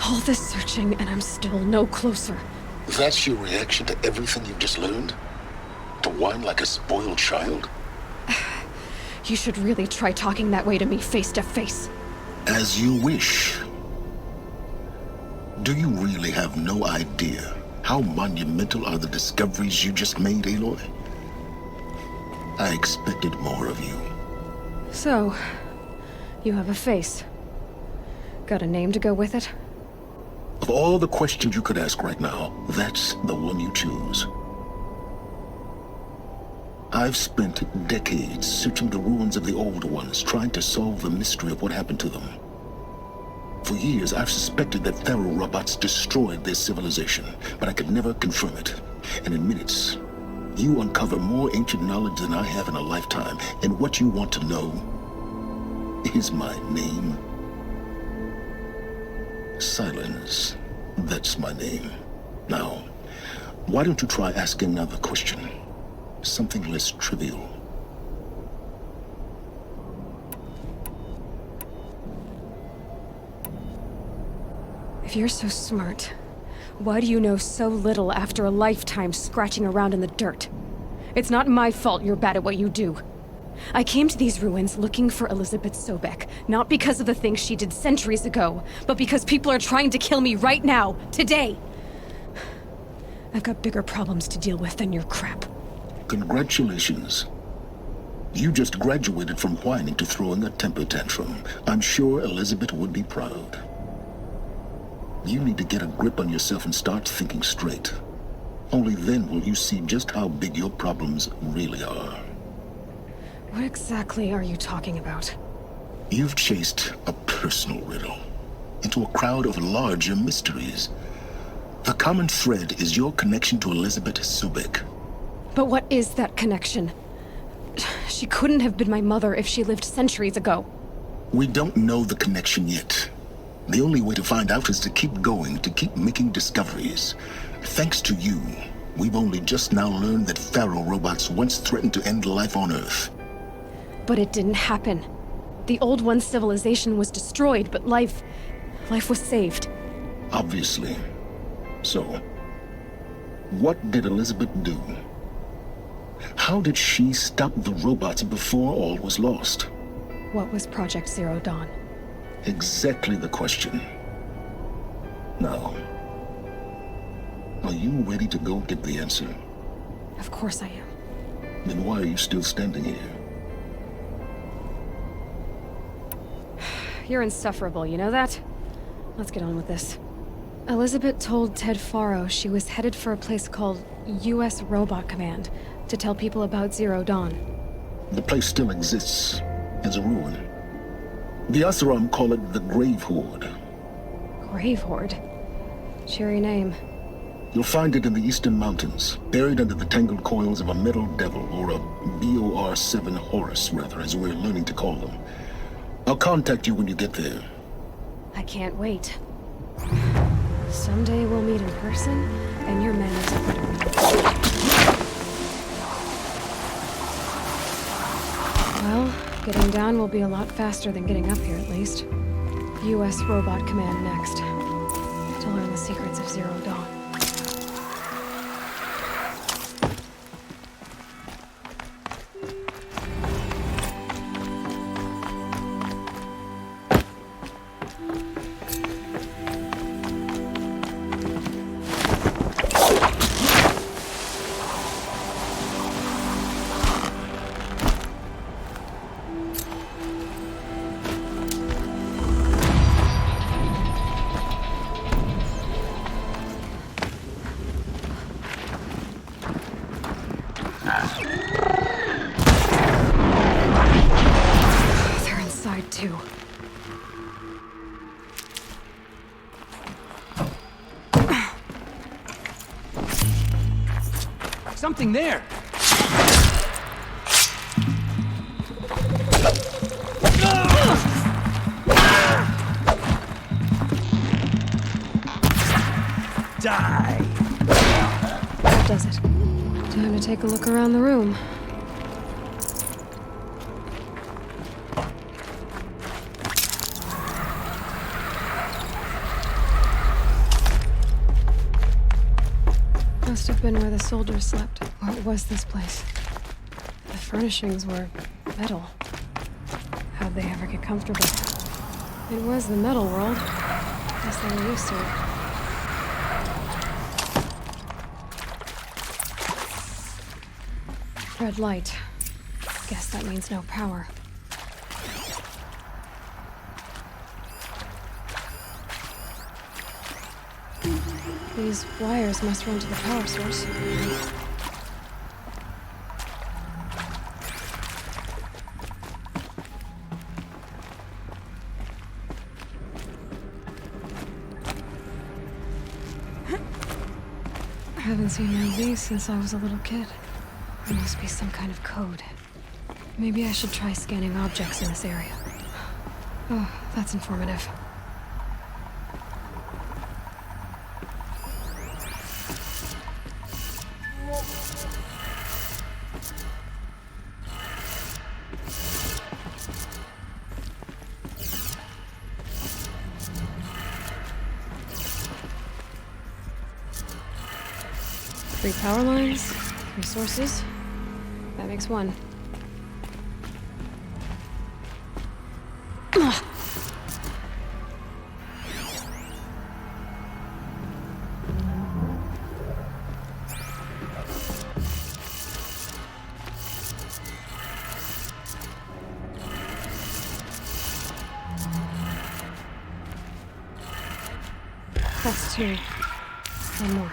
All this searching, and I'm still no closer. That's your reaction to everything you've just learned? To whine like a spoiled child? You should really try talking that way to me face to face. As you wish. Do you really have no idea how monumental are the discoveries you just made, Aloy? I expected more of you. So, you have a face. Got a name to go with it? Of all the questions you could ask right now, that's the one you choose. I've spent decades searching the ruins of the old ones, trying to solve the mystery of what happened to them. For years, I've suspected that Pharaoh robots destroyed their civilization, but I could never confirm it. And in minutes, you uncover more ancient knowledge than I have in a lifetime, and what you want to know is my name. Silence. That's my name. Now, why don't you try asking another question? Something less trivial. If you're so smart, why do you know so little after a lifetime scratching around in the dirt? It's not my fault you're bad at what you do. I came to these ruins looking for Elizabeth Sobek, not because of the things she did centuries ago, but because people are trying to kill me right now, today. I've got bigger problems to deal with than your crap. Congratulations. You just graduated from whining to throwing a temper tantrum. I'm sure Elizabeth would be proud. You need to get a grip on yourself and start thinking straight. Only then will you see just how big your problems really are. What exactly are you talking about? You've chased a personal riddle into a crowd of larger mysteries. The common thread is your connection to Elizabeth Sobek. But what is that connection? She couldn't have been my mother if she lived centuries ago. We don't know the connection yet. The only way to find out is to keep going, to keep making discoveries. Thanks to you, we've only just now learned that Pharaoh robots once threatened to end life on Earth. But it didn't happen. The Old One's civilization was destroyed, but life was saved. Obviously. So, what did Elizabeth do? How did she stop the robots before all was lost? What was Project Zero Dawn? Exactly the question. Now, are you ready to go get the answer? Of course I am. Then why are you still standing here? You're insufferable, you know that? Let's get on with this. Elizabeth told Ted Faro she was headed for a place called U.S. Robot Command to tell people about Zero Dawn. The place still exists as a ruin. The Asaram call it the Grave Horde. Grave Horde? Cheery name. You'll find it in the eastern mountains, buried under the tangled coils of a metal devil, or a BOR-7 Horus, rather, as we're learning to call them. I'll contact you when you get there. I can't wait. Someday we'll meet in person, and your menus are better than Well, getting down will be a lot faster than getting up here, at least. U.S. Robot Command next. To learn the secrets of Zero Dawn. They're inside, too. Something there! Die! That does it. Time to take a look around the room. Must have been where the soldiers slept. Or it was this place. The furnishings were metal. How'd they ever get comfortable? It was the metal world. Guess they were used to it. Red light. Guess that means no power. These wires must run to the power source. I haven't seen one of these since I was a little kid. There must be some kind of code. Maybe I should try scanning objects in this area. Oh, that's informative. Three power lines, 3 sources. That makes 1. That's 2. 1 more.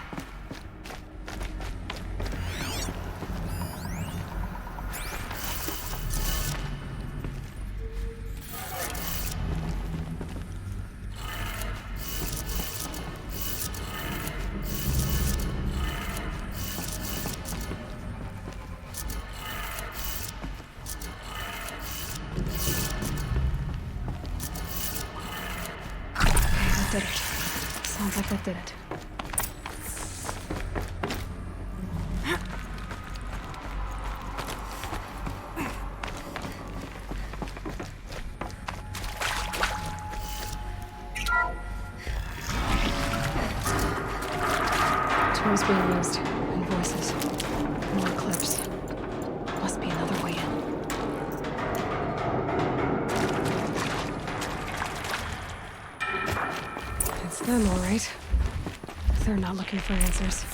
Did it. Sounds like that did it. Tools being used, and voices. More eclipse. Must be another way in. It's them, all right. They're not looking for answers.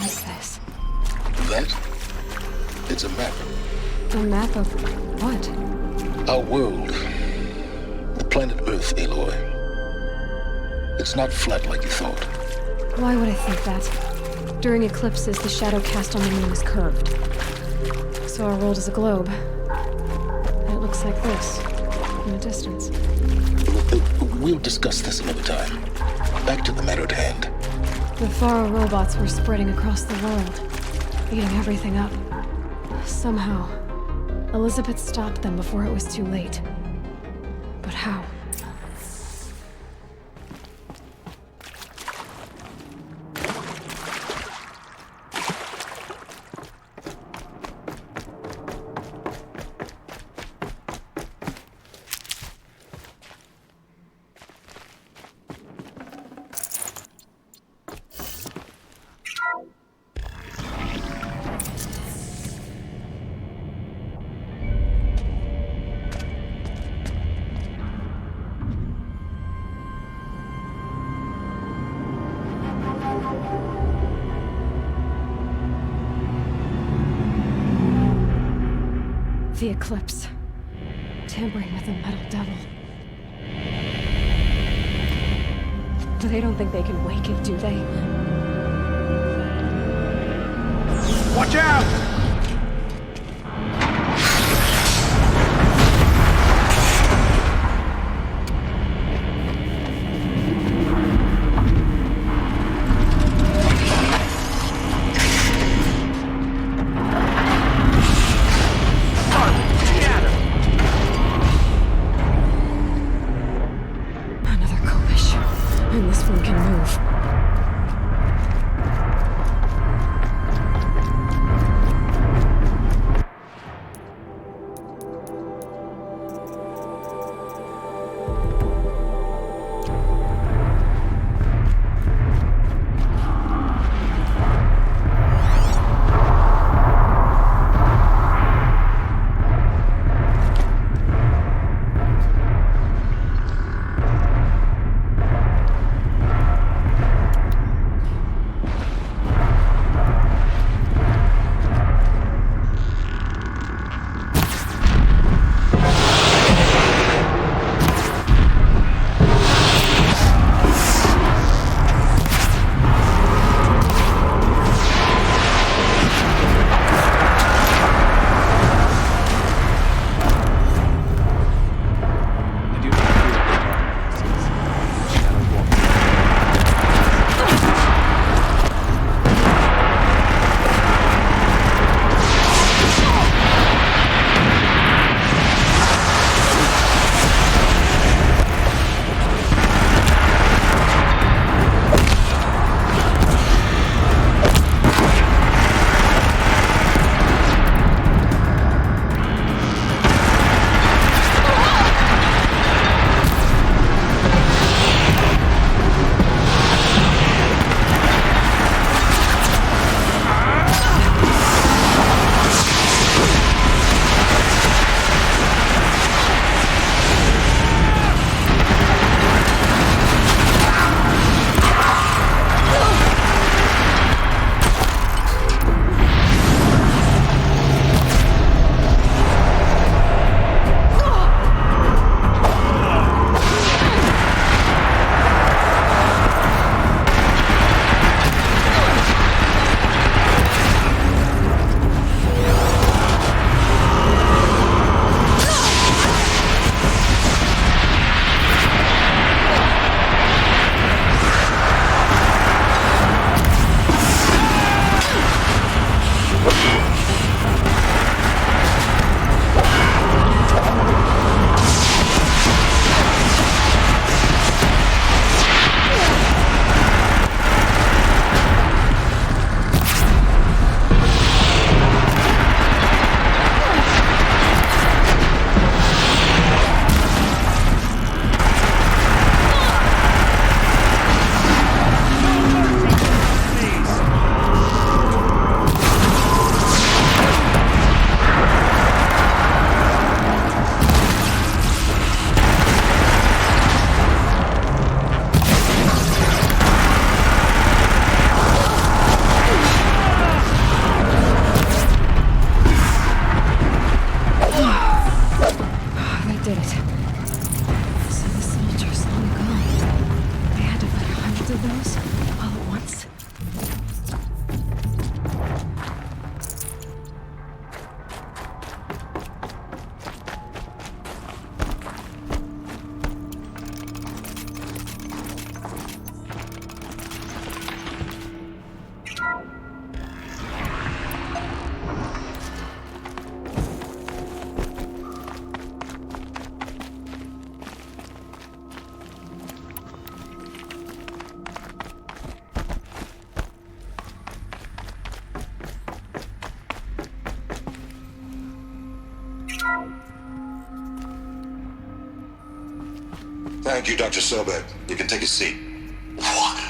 Just flowers. It's a map. A map of what? Our world. The planet Earth, Aloy. It's not flat like you thought. Why would I think that? During eclipses, the shadow cast on the moon is curved. So our world is a globe. And it looks like this, from a distance. We'll discuss this another time. Back to the matter at hand. The Faro robots were spreading across the world, eating everything up. Somehow, Elizabeth stopped them before it was too late. But how? The eclipse. Tampering with the metal devil. They don't think they can wake it, do they? Watch out! Thank you, Dr. Sobek. You can take a seat. What?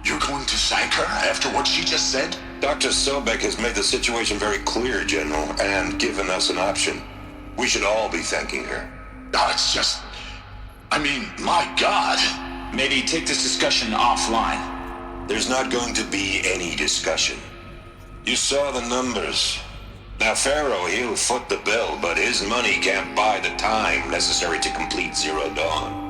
You're going to thank her after what she just said? Dr. Sobek has made the situation very clear, General, and given us an option. We should all be thanking her. No, it's just... I mean, my God. Maybe take this discussion offline. There's not going to be any discussion. You saw the numbers. Now, Pharaoh, he'll foot the bill, but his money can't buy the time necessary to complete Zero Dawn.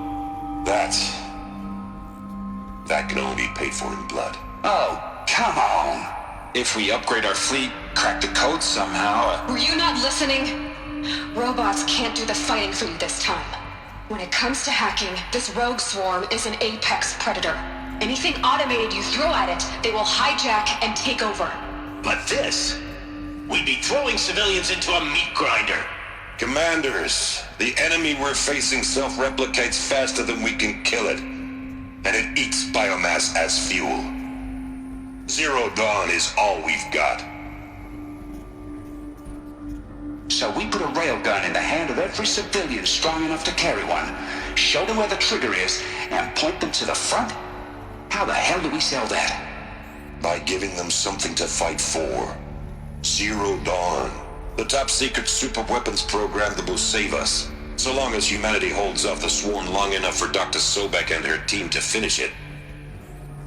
That can only be paid for in blood. Oh, come on. If we upgrade our fleet, crack the code somehow... Were you not listening? Robots can't do the fighting for you this time. When it comes to hacking, this rogue swarm is an apex predator. Anything automated you throw at it, they will hijack and take over. But this... we'd be throwing civilians into a meat grinder. Commanders, the enemy we're facing self-replicates faster than we can kill it. And it eats biomass as fuel. Zero Dawn is all we've got. So we put a railgun in the hand of every civilian strong enough to carry one, show them where the trigger is, and point them to the front? How the hell do we sell that? By giving them something to fight for. Zero Dawn. The top-secret super-weapons program that will save us. So long as humanity holds off the swarm long enough for Dr. Sobek and her team to finish it.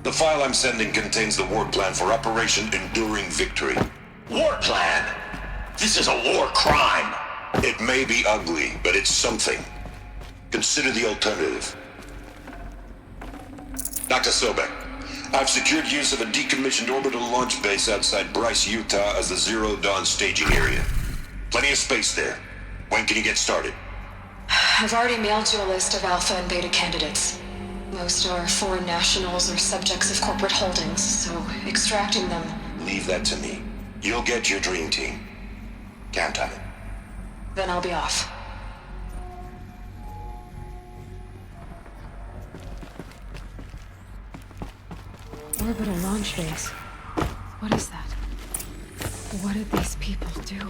The file I'm sending contains the war plan for Operation Enduring Victory. War plan? This is a war crime. It may be ugly, but it's something. Consider the alternative. Dr. Sobek, I've secured use of a decommissioned orbital launch base outside Bryce, Utah as the Zero Dawn staging area. Plenty of space there. When can you get started? I've already mailed you a list of alpha and beta candidates. Most are foreign nationals or subjects of corporate holdings, so extracting them... Leave that to me. You'll get your dream team. Count on it. Then I'll be off. Orbital launch base. What is that? What did these people do?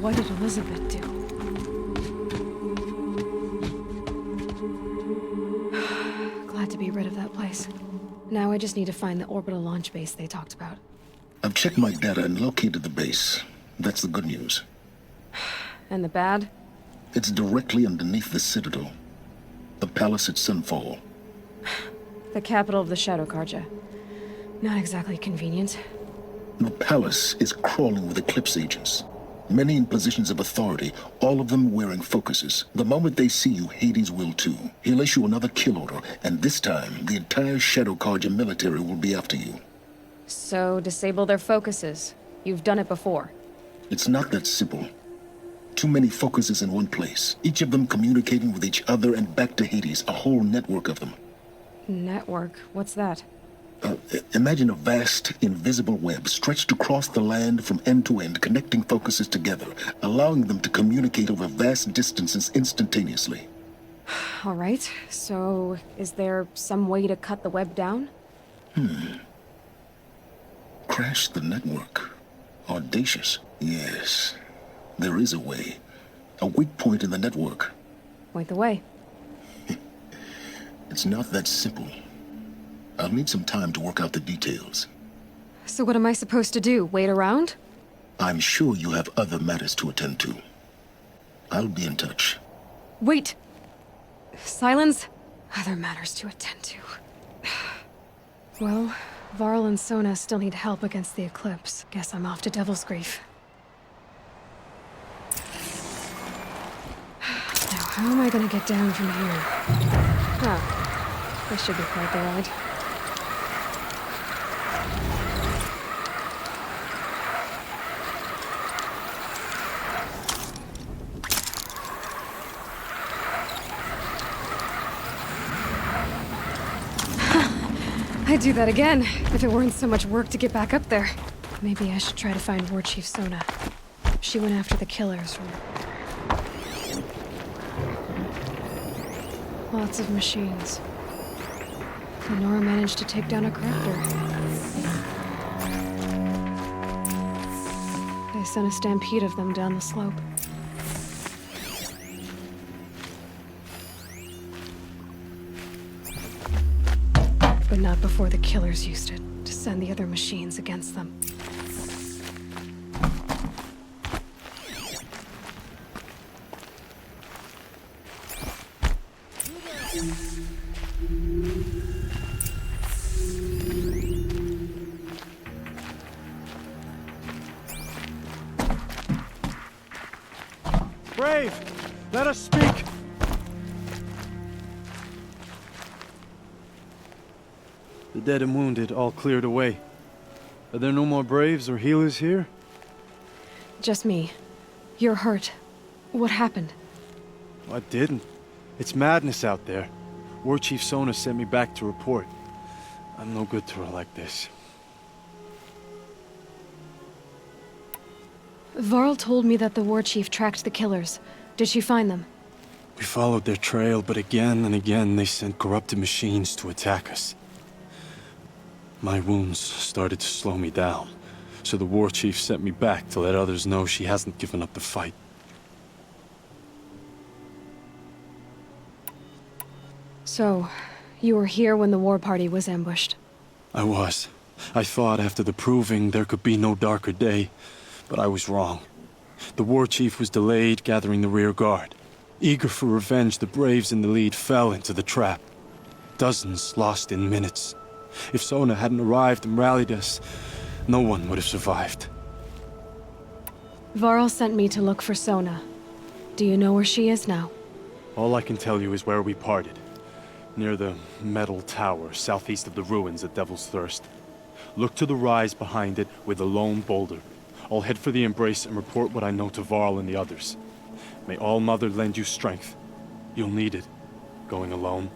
What did Elizabeth do? Glad to be rid of that place. Now I just need to find the orbital launch base they talked about. I've checked my data and located the base. That's the good news. And the bad? It's directly underneath the Citadel. The palace at Sunfall. The capital of the Shadow Carja. Not exactly convenient. The palace is crawling with eclipse agents. Many in positions of authority, all of them wearing focuses. The moment they see you, Hades will too. He'll issue another kill order, and this time, the entire Shadow Carja military will be after you. So, disable their focuses. You've done it before. It's not that simple. Too many focuses in one place, each of them communicating with each other and back to Hades, a whole network of them. Network? What's that? Imagine a vast, invisible web stretched across the land from end to end, connecting focuses together, allowing them to communicate over vast distances instantaneously. All right, so is there some way to cut the web down? Crash the network. Audacious. Yes, there is a way. A weak point in the network. Point the way. It's not that simple. I'll need some time to work out the details. So what am I supposed to do? Wait around? I'm sure you have other matters to attend to. I'll be in touch. Wait! Silence? Other matters to attend to. Well, Varl and Sona still need help against the eclipse. Guess I'm off to Devil's Grief. Now, how am I gonna get down from here? This should be quite the ride. I'd do that again, if it weren't so much work to get back up there. Maybe I should try to find Warchief Sona. She went after the killers. Lots of machines. Nora managed to take down a corruptor. They sent a stampede of them down the slope. blood before the killers used it to send the other machines against them. Brave! Let us speak! The dead and wounded all cleared away. Are there no more Braves or healers here? Just me. You're hurt. What happened? I didn't. It's madness out there. Warchief Sona sent me back to report. I'm no good to her like this. Varl told me that the Warchief tracked the killers. Did she find them? We followed their trail, but again and again they sent corrupted machines to attack us. My wounds started to slow me down, so the Warchief sent me back to let others know she hasn't given up the fight. So, you were here when the war party was ambushed? I was. I thought after the proving there could be no darker day, but I was wrong. The Warchief was delayed gathering the rear guard. Eager for revenge, the Braves in the lead fell into the trap. Dozens lost in minutes. If Sona hadn't arrived and rallied us, no one would have survived. Varl sent me to look for Sona. Do you know where she is now? All I can tell you is where we parted. Near the metal tower, southeast of the ruins at Devil's Thirst. Look to the rise behind it with a lone boulder. I'll head for the embrace and report what I know to Varl and the others. May All Mother lend you strength. You'll need it, going alone.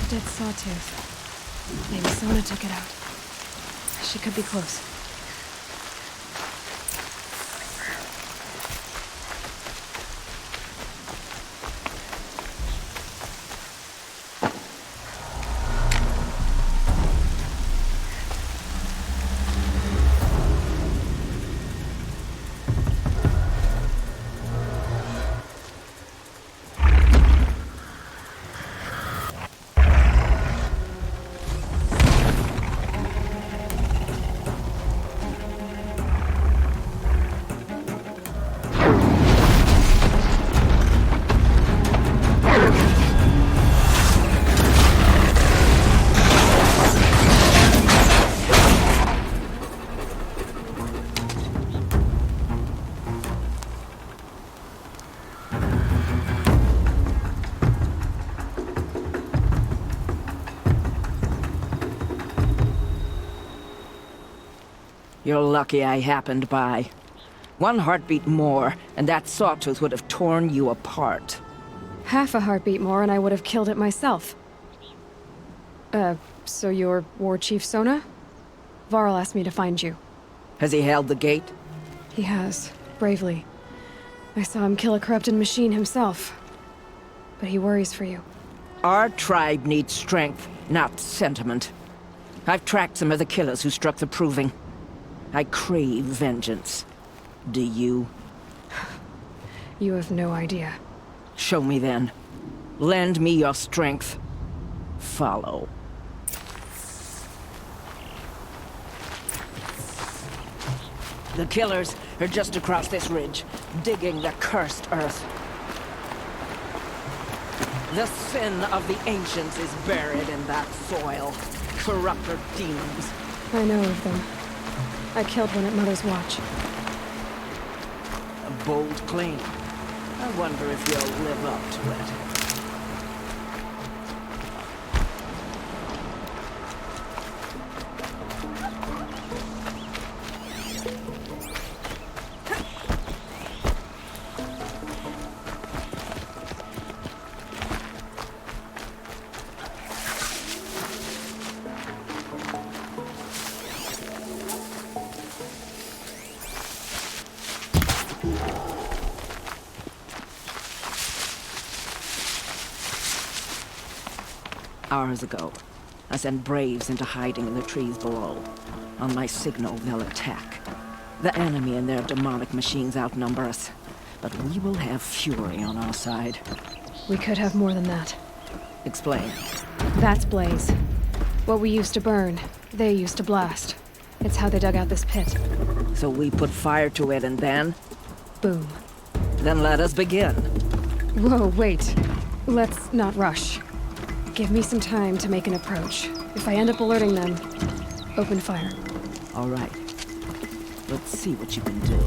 Dead Sawtooth. Maybe Sona took it out. She could be close. You're lucky I happened by. One heartbeat more, and that Sawtooth would have torn you apart. Half a heartbeat more and I would have killed it myself. So you're Warchief Sona? Varl asked me to find you. Has he held the gate? He has, bravely. I saw him kill a corrupted machine himself. But he worries for you. Our tribe needs strength, not sentiment. I've tracked some of the killers who struck the proving. I crave vengeance. Do you? You have no idea. Show me then. Lend me your strength. Follow. The killers are just across this ridge, digging the cursed earth. The sin of the ancients is buried in that soil. Corrupter demons. I know of them. I killed one at Mother's Watch. A bold claim. I wonder if you'll live up to it. Hours ago, I sent Braves into hiding in the trees below. On my signal, they'll attack. The enemy and their demonic machines outnumber us, but we will have fury on our side. We could have more than that. Explain. That's Blaze. What we used to burn, they used to blast. It's how they dug out this pit. So we put fire to it and then? Boom. Then let us begin. Whoa, wait. Let's not rush. Give me some time to make an approach. If I end up alerting them, open fire. All right. Let's see what you can do.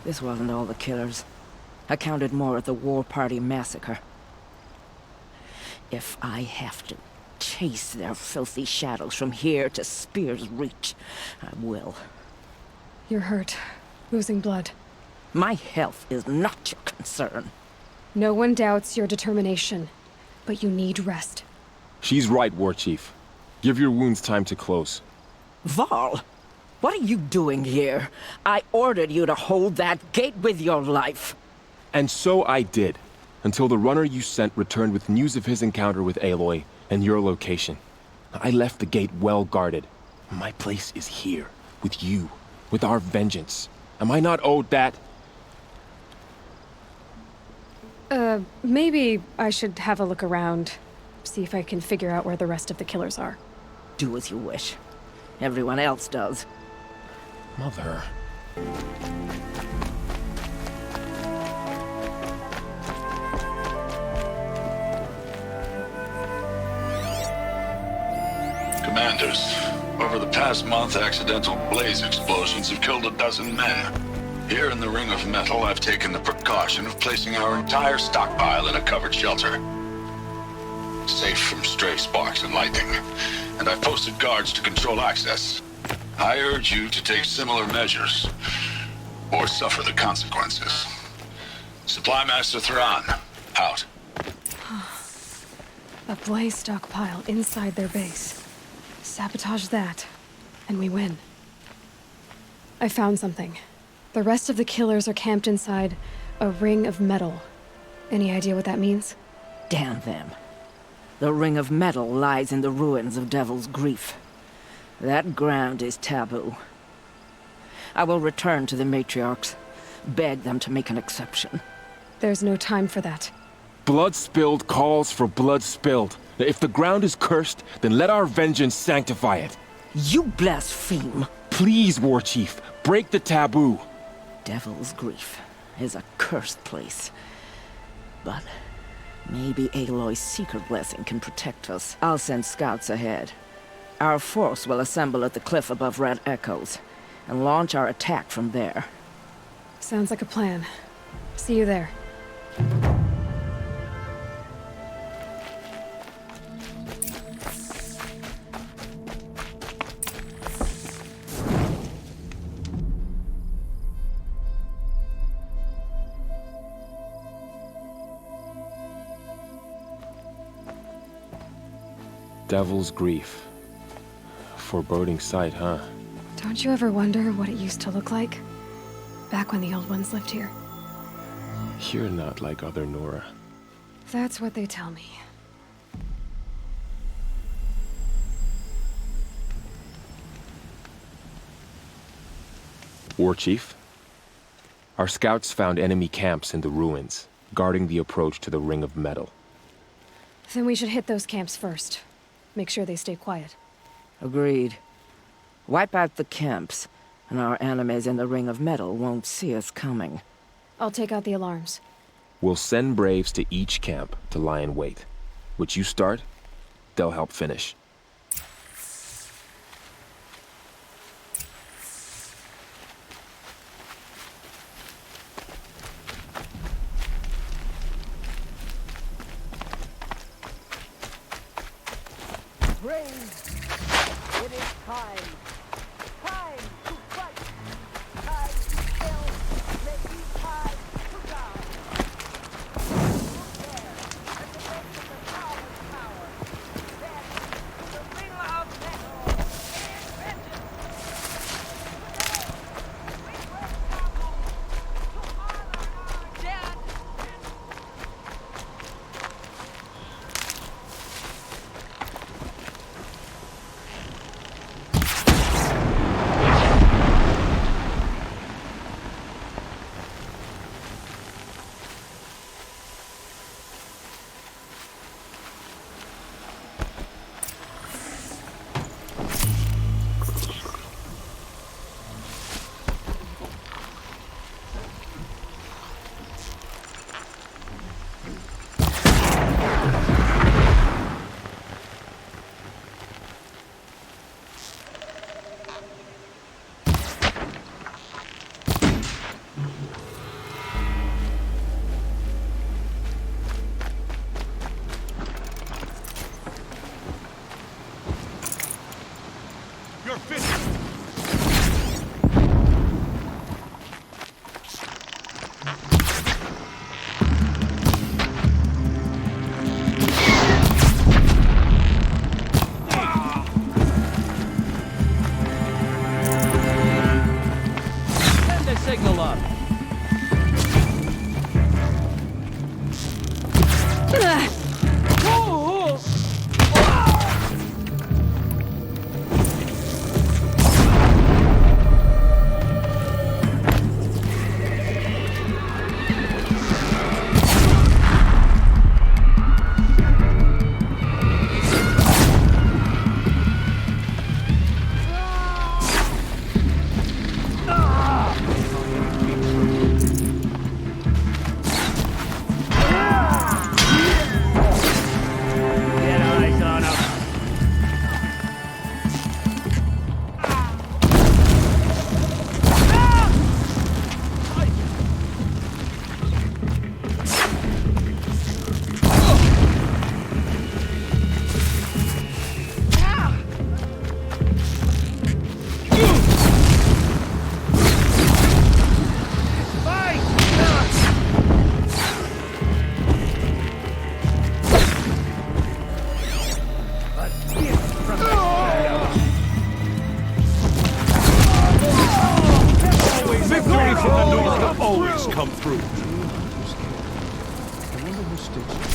This wasn't all the killers. I counted more at the War Party massacre. If I have to chase their filthy shadows from here to Spear's Reach, I will. You're hurt. Losing blood. My health is not your concern. No one doubts your determination, but you need rest. She's right, Warchief. Give your wounds time to close. Varl, what are you doing here? I ordered you to hold that gate with your life. And so I did, until the runner you sent returned with news of his encounter with Aloy and your location. I left the gate well guarded. My place is here, with you, with our vengeance. Am I not owed that? Maybe I should have a look around. See if I can figure out where the rest of the killers are. Do as you wish. Everyone else does. Mother. Commanders, over the past month, accidental blaze explosions have killed 12 men. Here in the Ring of Metal, I've taken the precaution of placing our entire stockpile in a covered shelter. Safe from stray sparks and lightning. And I've posted guards to control access. I urge you to take similar measures, or suffer the consequences. Supply Master Thrawn, out. A blaze stockpile inside their base. Sabotage that. And we win. I found something. The rest of the killers are camped inside a ring of metal. Any idea what that means? Damn them. The ring of metal lies in the ruins of Devil's Grief. That ground is taboo. I will return to the matriarchs, beg them to make an exception. There's no time for that. Blood spilled calls for blood spilled. If the ground is cursed, then let our vengeance sanctify it. You blaspheme. Please, Warchief, break the taboo. Devil's Grief is a cursed place. But maybe Aloy's secret blessing can protect us. I'll send scouts ahead. Our force will assemble at the cliff above Red Echoes, and launch our attack from there. Sounds like a plan. See you there. Devil's Grief. Foreboding sight, huh? Don't you ever wonder what it used to look like? Back when the old ones lived here. You're not like other Nora. That's what they tell me. Warchief? Our scouts found enemy camps in the ruins, guarding the approach to the Ring of Metal. Then we should hit those camps first. Make sure they stay quiet. Agreed. Wipe out the camps, and our enemies in the Ring of Metal won't see us coming. I'll take out the alarms. We'll send Braves to each camp to lie in wait. Which you start, they'll help finish. Braves, it is time. Time to fight. Time to kill. Maybe time to die. Look there, at the base of the towers tower. Then, to the ring of metal. And vengeance. Today, we will travel to honor our dead. Signal up. hostage.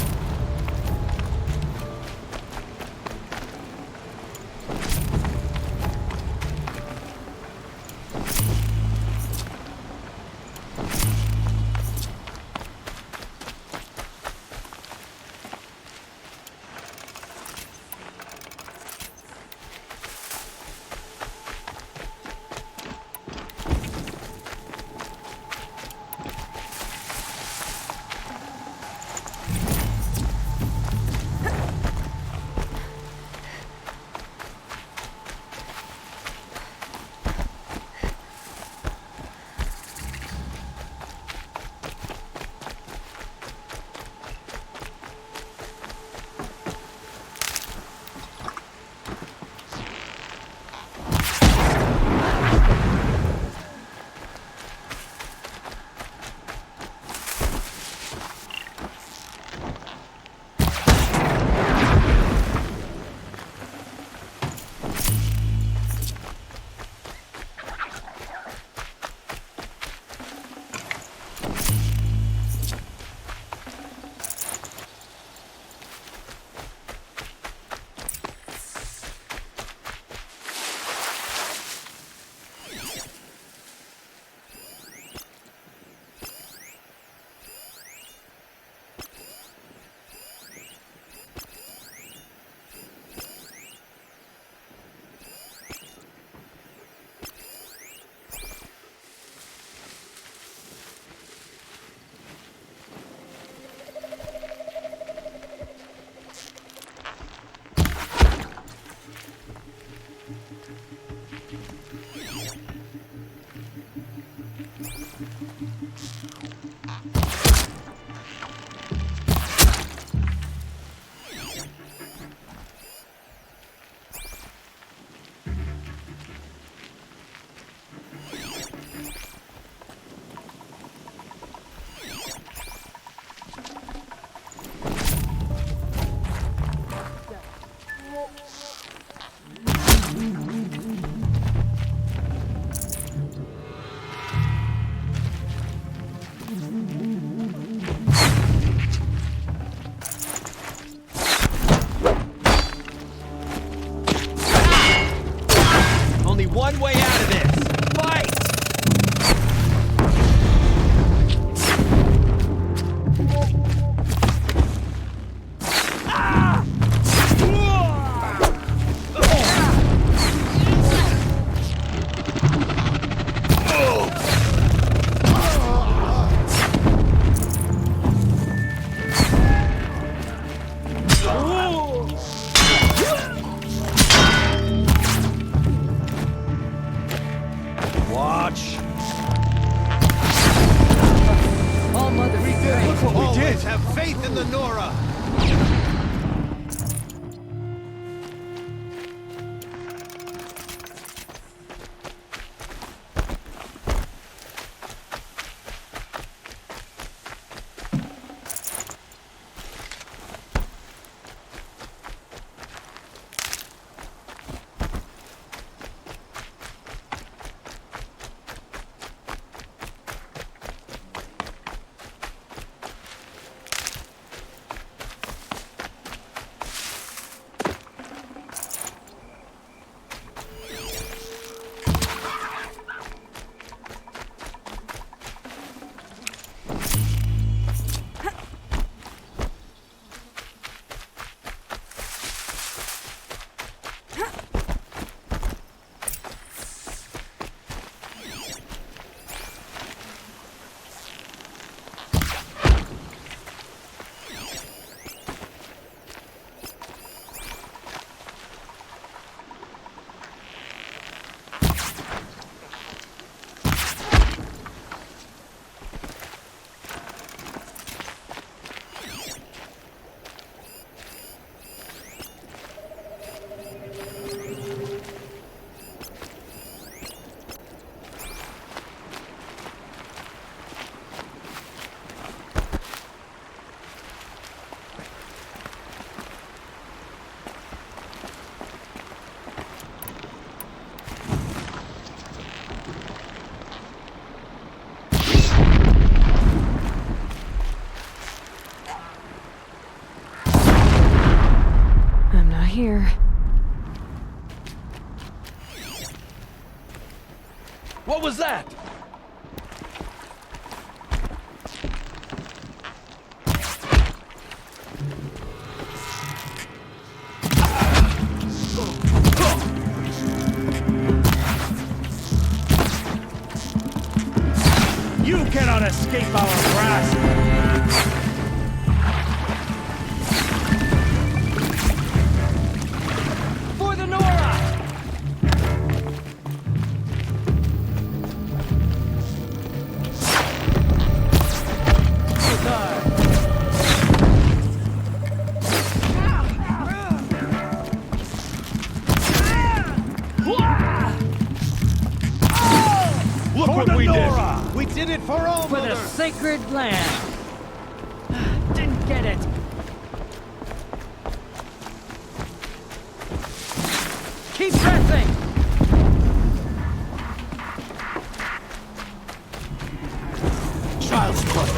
One way out of this! Fight! here. What was that? You cannot escape our grasp! For the Nora! Look what we did! We did it for all For the sacred land! Didn't get it! Keep pressing! Child's play.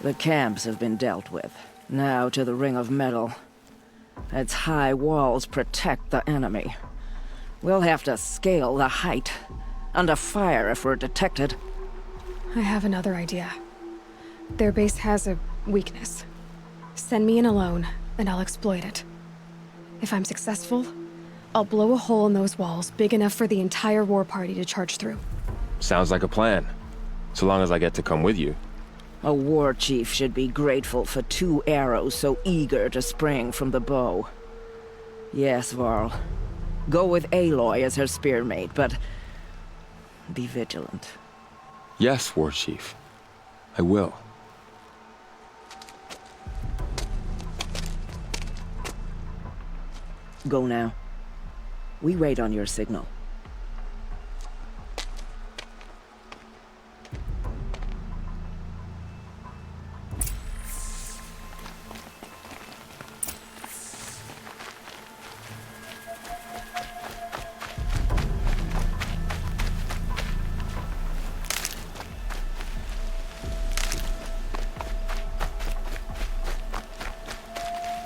The camps have been dealt with. Now to the Ring of Metal. Its high walls protect the enemy. We'll have to scale the height. Under fire if we're detected. I have another idea. Their base has a weakness. Send me in alone, and I'll exploit it. If I'm successful, I'll blow a hole in those walls big enough for the entire war party to charge through. Sounds like a plan. So long as I get to come with you. A war chief should be grateful for 2 arrows so eager to spring from the bow. Yes, Varl. Go with Aloy as her spearmate, but be vigilant. Yes, War Chief. I will. Go now. We wait on your signal.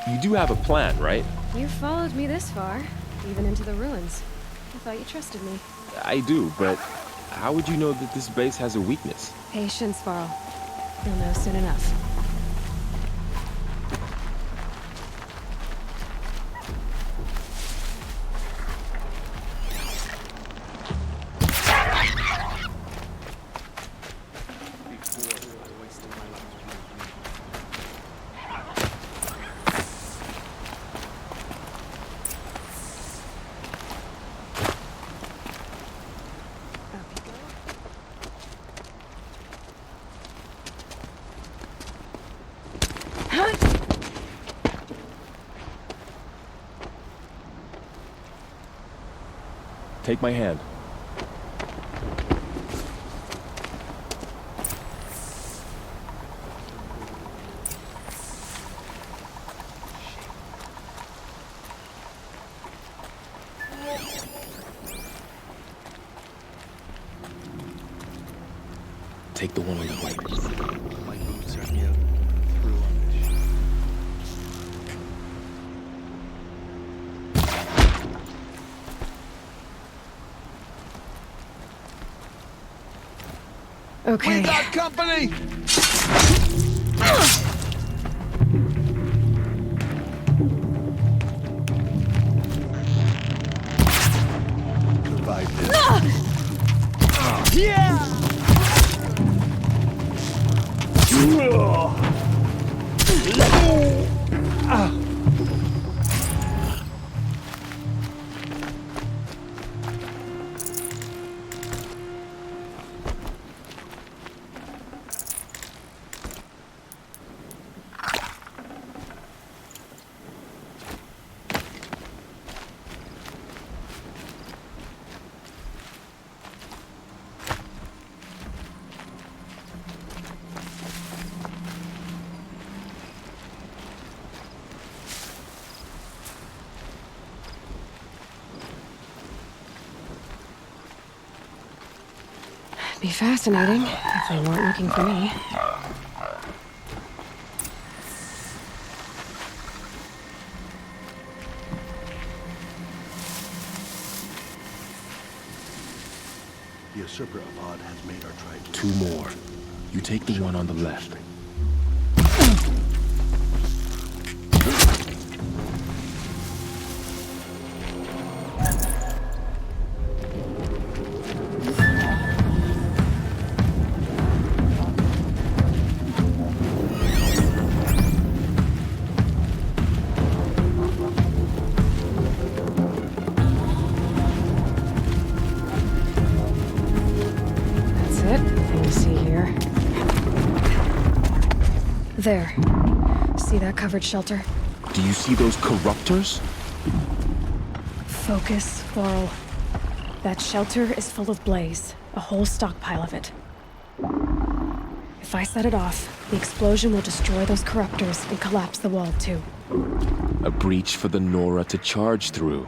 You do have a plan, right? You followed me this far, even into the ruins. I thought you trusted me. I do, but how would you know that this base has a weakness? Patience, Varl. You'll know soon enough. Take my hand. take the one on the right. My boots are near through on this. Okay. We got company! Survive this. Yeah! Be fascinating if they weren't looking for me. The usurper of Odd has made our tribe. 2 more. You take the one on the left. There. See that covered shelter? Do you see those corruptors? Focus, Laurel. That shelter is full of blaze. A whole stockpile of it. If I set it off, the explosion will destroy those corruptors and collapse the wall too. A breach for the Nora to charge through.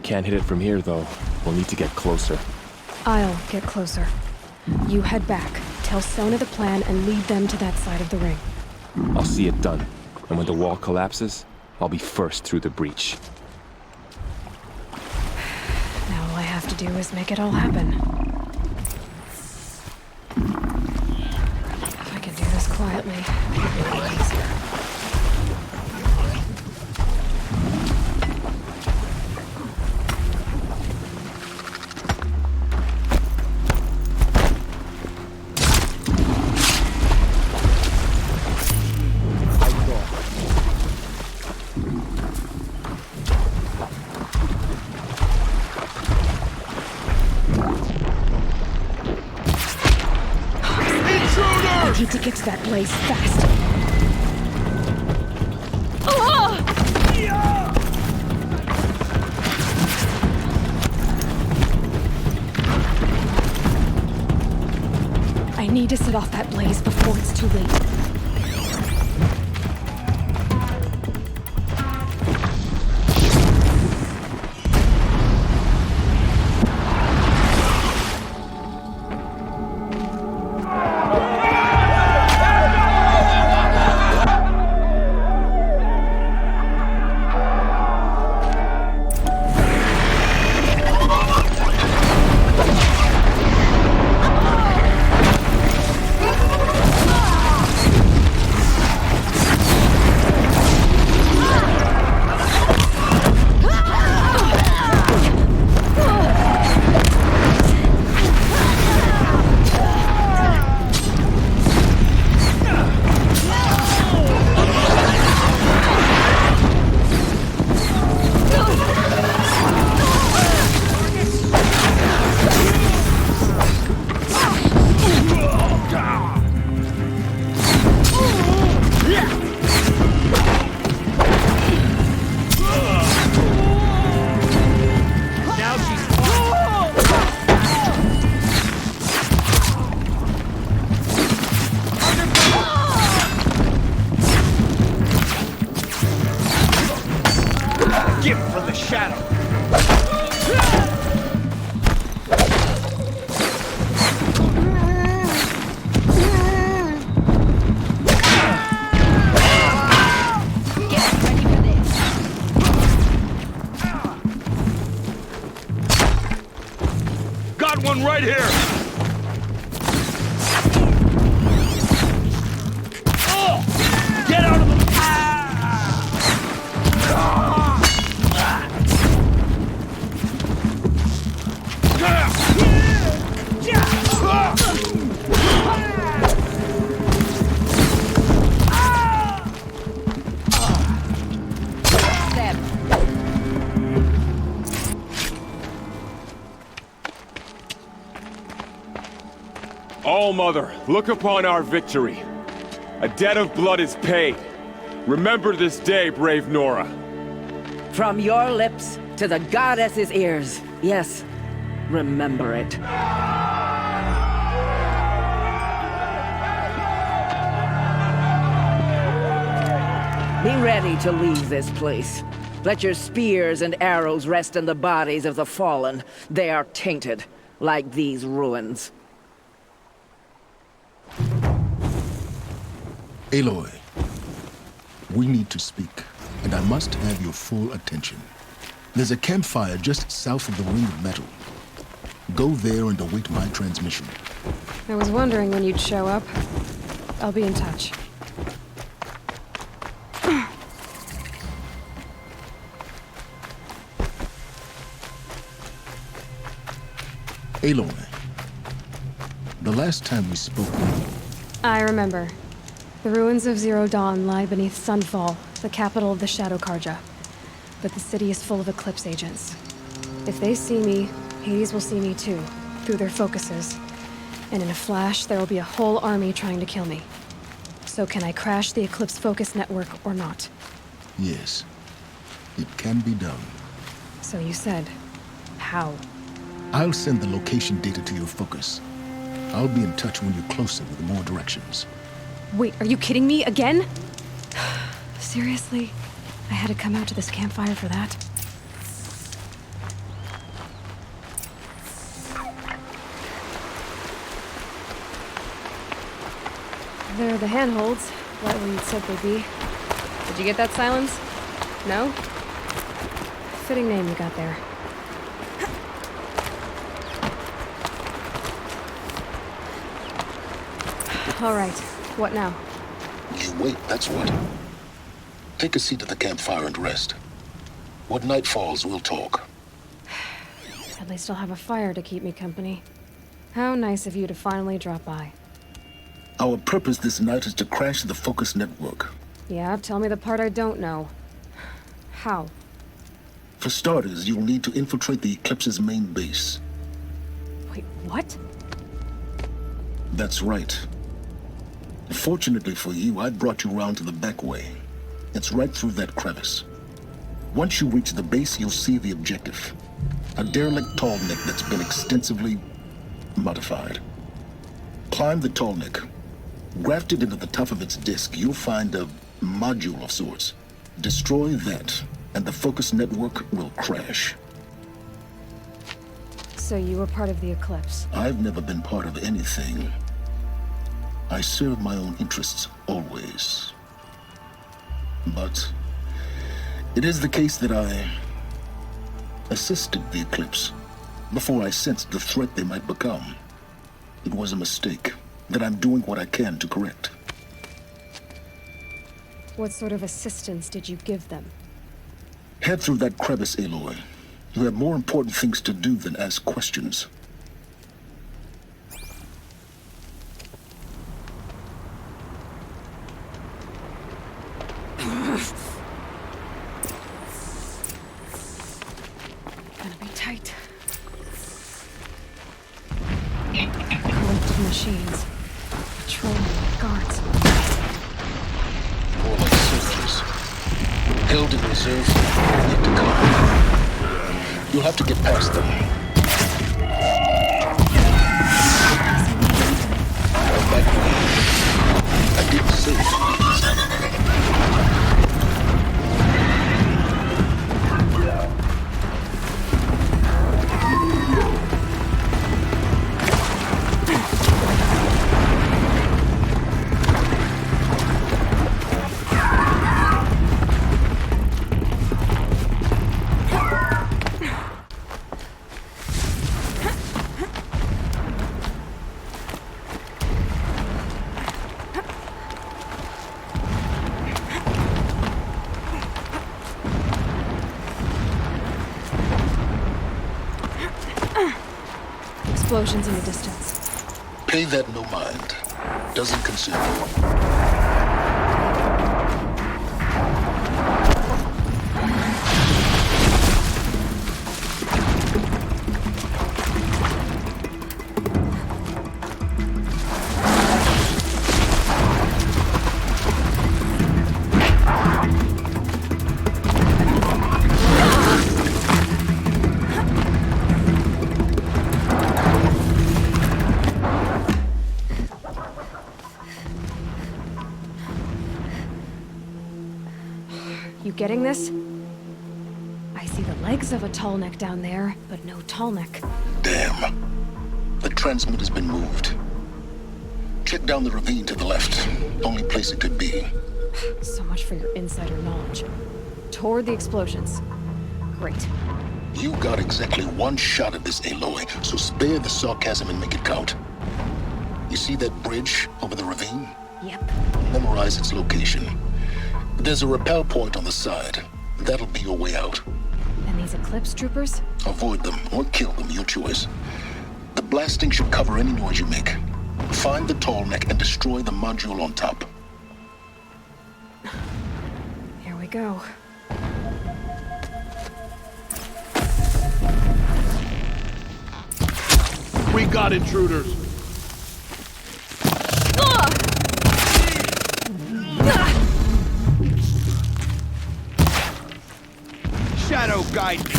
Can't hit it from here though. We'll need to get closer. I'll get closer. You head back, tell Sona the plan, and lead them to that side of the ring. I'll see it done. And when the wall collapses, I'll be first through the breach. Now all I have to do is make it all happen. If I can do this quietly, it'll be a lot easier. I need to get to that blaze fast. I need to set off that blaze before it's too late. got one right here! Oh! Get out of the... All-Mother, look upon our victory. A debt of blood is paid. Remember this day, brave Nora. From your lips to the goddess's ears. Yes, remember it. Be ready to leave this place. Let your spears and arrows rest in the bodies of the fallen. They are tainted, like these ruins. Aloy, we need to speak, and I must have your full attention. There's a campfire just south of the ring of metal. Go there and await my transmission. I was wondering when you'd show up. I'll be in touch. Aloy, the last time we spoke... I remember. The ruins of Zero Dawn lie beneath Sunfall, the capital of the Shadow Karja. But the city is full of Eclipse agents. If they see me, Hades will see me too, through their focuses. And in a flash, there will be a whole army trying to kill me. So can I crash the Eclipse focus network or not? Yes, it can be done. So you said, how? I'll send the location data to your focus. I'll be in touch when you're closer with more directions. Wait, are you kidding me again? Seriously? I had to come out to this campfire for that? There are the handholds, right where you said they'd be. Did you get that, Silence? No? Fitting name you got there. All right. What now? You wait, that's what. Take a seat at the campfire and rest. When night falls, we'll talk. At least I'll have a fire to keep me company. How nice of you to finally drop by. Our purpose this night is to crash the focus network. Yeah, tell me the part I don't know. How? For starters, you'll need to infiltrate the Eclipse's main base. Wait, what? That's right. Fortunately for you, I brought you round to the back way. It's right through that crevice. Once you reach the base, you'll see the objective. A derelict tall neck that's been extensively modified. Climb the tall neck. Grafted into the top of its disk, you'll find a module of sorts. Destroy that, and the focus network will crash. So you were part of the Eclipse? I've never been part of anything. I serve my own interests, always. But it is the case that I assisted the Eclipse before I sensed the threat they might become. It was a mistake that I'm doing what I can to correct. What sort of assistance did you give them? Head through that crevice, Aloy. You have more important things to do than ask questions. Gonna be tight. Collective machines. Patrolling like guards. More like soldiers. Held in reserve, yet to come. You'll have to get past them. Back way. I didn't say explosions in the distance. Pay that no mind. Doesn't concern you. Getting this? I see the legs of a tall neck down there, but no tall neck. Damn. The transmitter's been moved. Check down the ravine to the left. Only place it could be. So much for your insider knowledge. Toward the explosions. Great. You got exactly one shot at this, Aloy, so spare the sarcasm and make it count. You see that bridge over the ravine? Yep. Memorize its location. There's a rappel point on the side. That'll be your way out. And these eclipse troopers? Avoid them or kill them, your choice. The blasting should cover any noise you make. Find the tall neck and destroy the module on top. Here we go. We got intruders. Shadow guide me.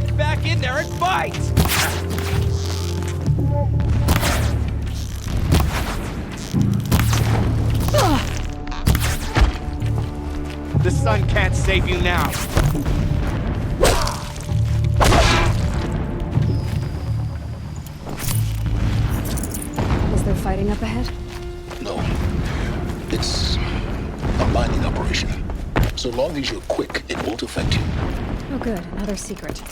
Get back in there and fight! The sun can't save you now. Is there fighting up ahead? No. It's a mining operation. So long as you're quick, it won't affect you. Oh good, another secret.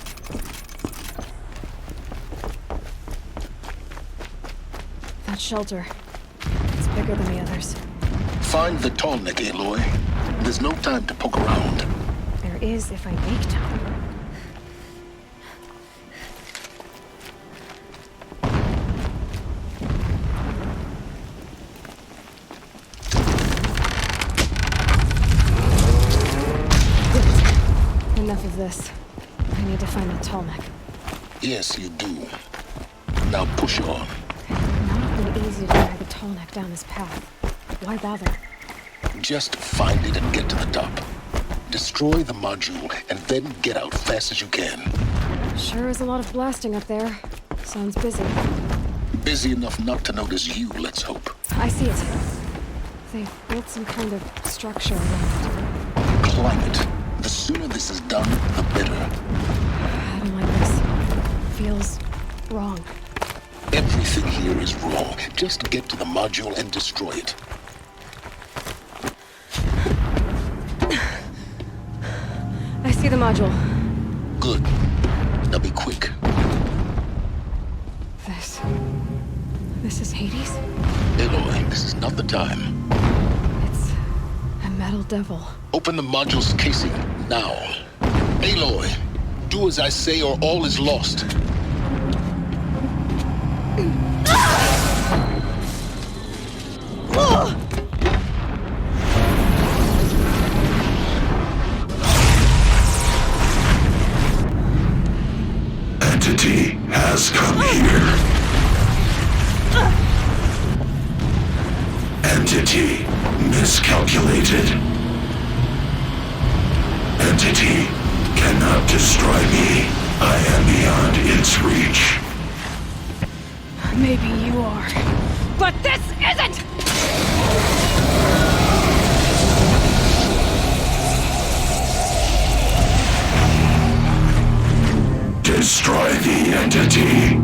That shelter. It's bigger than the others. Find the tall neck, Aloy. There's no time to poke around. There is if I make time. Enough of this. I need to find the tall neck. Yes, you do. Now push on. Not been easy to drag the tall neck down this path. Why bother? Just find it and get to the top. Destroy the module and then get out fast as you can. Sure is a lot of blasting up there. Sounds busy. Busy enough not to notice you, let's hope. I see it. They've built some kind of structure around it. Climate. The sooner this is done, the better. I don't like this. Feels wrong. Everything here is wrong. Just get to the module and destroy it. I see the module. Good. Now be quick. This is Hades? Aloy, this is not the time. It's a metal devil. Open the module's casing, now. Aloy, do as I say or all is lost. Entity has come here. Entity miscalculated. Entity cannot destroy me. I am beyond its reach. Maybe you are. But this isn't! Destroy the entity.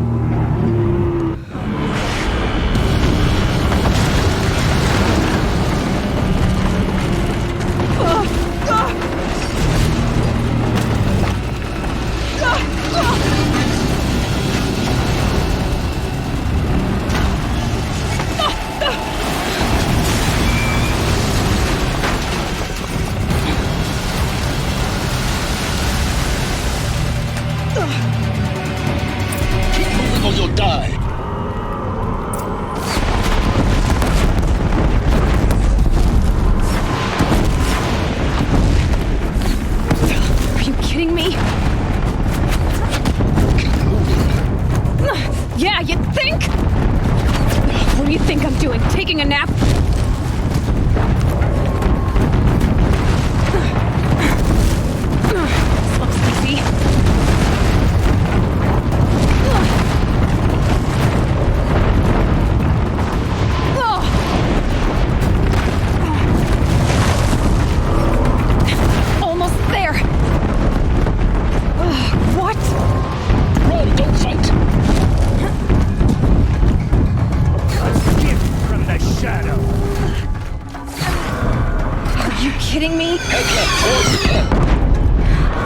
Head left towards the pen.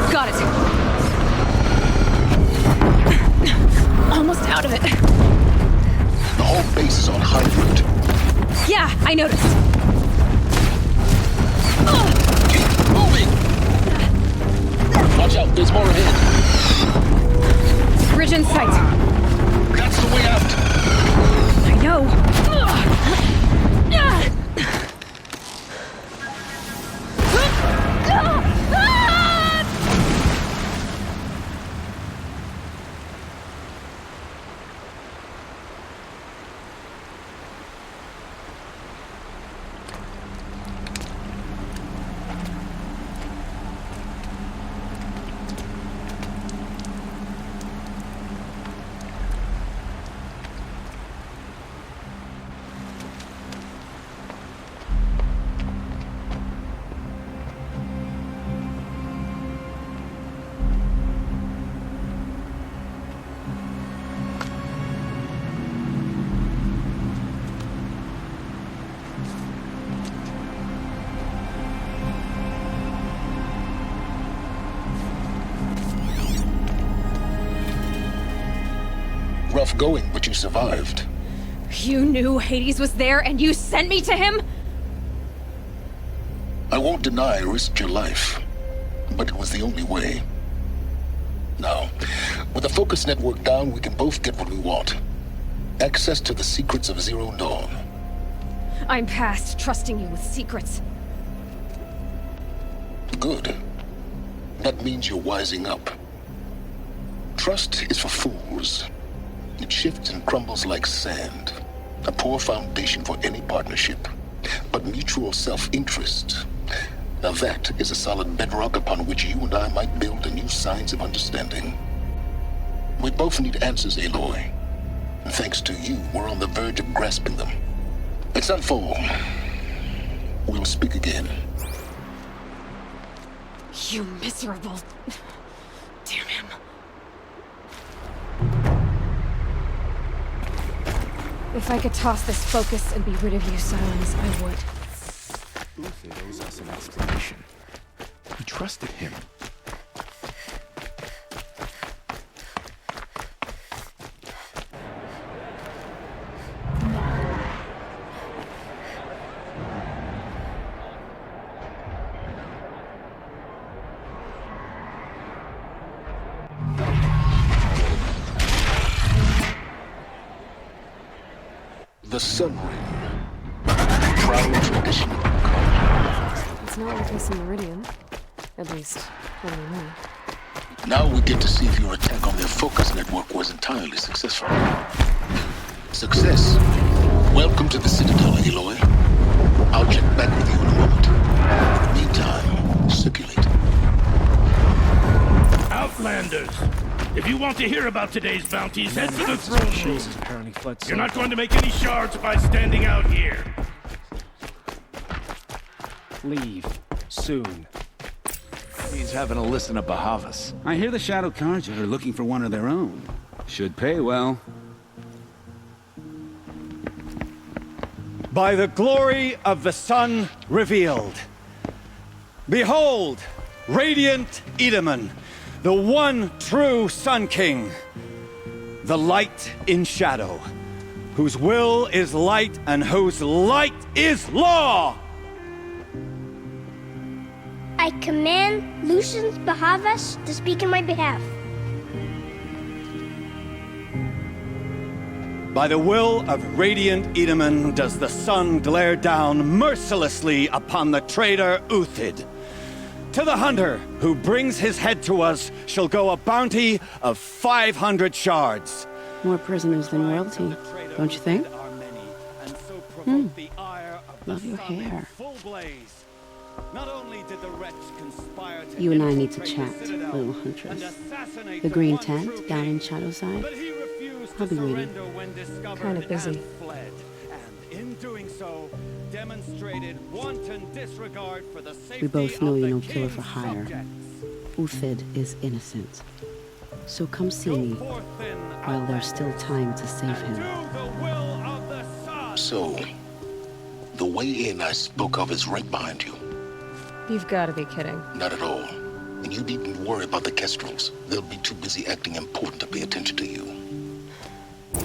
Got it. Almost out of it. The whole base is on high route. Yeah, I noticed. Keep moving! Watch out, there's more ahead. Bridge in sight. That's the way out. I know. Rough going, but you survived. You knew Hades was there and you sent me to him? I won't deny I risked your life, but it was the only way. Now, with the focus network down, we can both get what we want. Access to the secrets of Zero Dawn. I'm past trusting you with secrets. Good. That means you're wising up. Trust is for fools. It shifts and crumbles like sand. A poor foundation for any partnership. But mutual self-interest. Now that is a solid bedrock upon which you and I might build a new science of understanding. We both need answers, Aloy. And thanks to you, we're on the verge of grasping them. Let's unfold. We'll speak again. You miserable... Damn him. If I could toss this focus and be rid of you, Silence, I would. Uthid owes us an explanation. We trusted him. The Sun Ring. Proud tradition of the cult. It's not like this in Meridian. At least, I don't know. Now we get to see if your attack on their focus network was entirely successful. Success. Welcome to the Citadel, Aloy. I'll check back with you in a moment. Meantime, circulate. Outlanders! If you want to hear about today's bounties, head to the throne room. You're not going to make any shards by standing out here. Leave. Soon. He's having a listen to Bahavas. I hear the Shadow Carja are looking for one of their own. Should pay well. By the glory of the sun revealed. Behold, radiant Edaman, the one true Sun King. The light in shadow, whose will is light and whose light is law! I command Lucius Bahavas to speak in my behalf. By the will of radiant Edaman does the sun glare down mercilessly upon the traitor Uthid. To the hunter who brings his head to us shall go a bounty of 500 shards. More prisoners than royalty, don't you think? Love your hair. You and I need to chat, little huntress. The green tent down in Shadowside. I'll be waiting. Kind of busy. We both know you're no killer for hire. Uthid is innocent. So come see me while there's still time to save him. So, the way in I spoke of is right behind you. You've got to be kidding. Not at all. And you needn't worry about the Kestrels. They'll be too busy acting important to pay attention to you.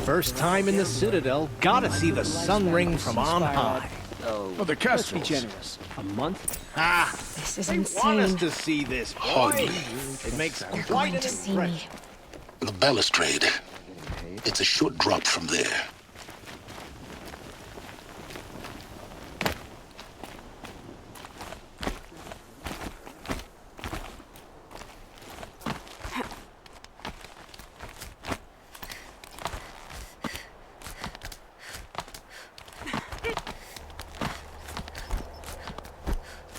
First time in the Citadel, gotta see the sun ring from on high. Oh, the Kestrels. Let's be generous. A month? Ah, This is they insane. want us to see this, boy. Hardly. It makes They're quite going an to see impression. me. The balustrade. It's a short drop from there.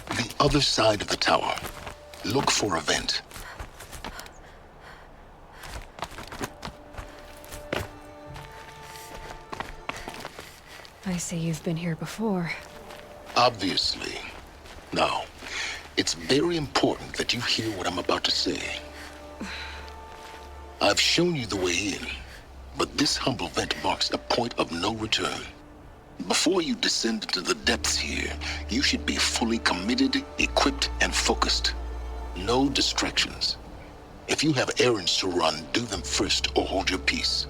The other side of the tower. Look for a vent. I see you've been here before. Obviously. Now, it's very important that you hear what I'm about to say. I've shown you the way in, but this humble vent marks a point of no return. Before you descend into the depths here, you should be fully committed, equipped, and focused. No distractions. If you have errands to run, do them first or hold your peace.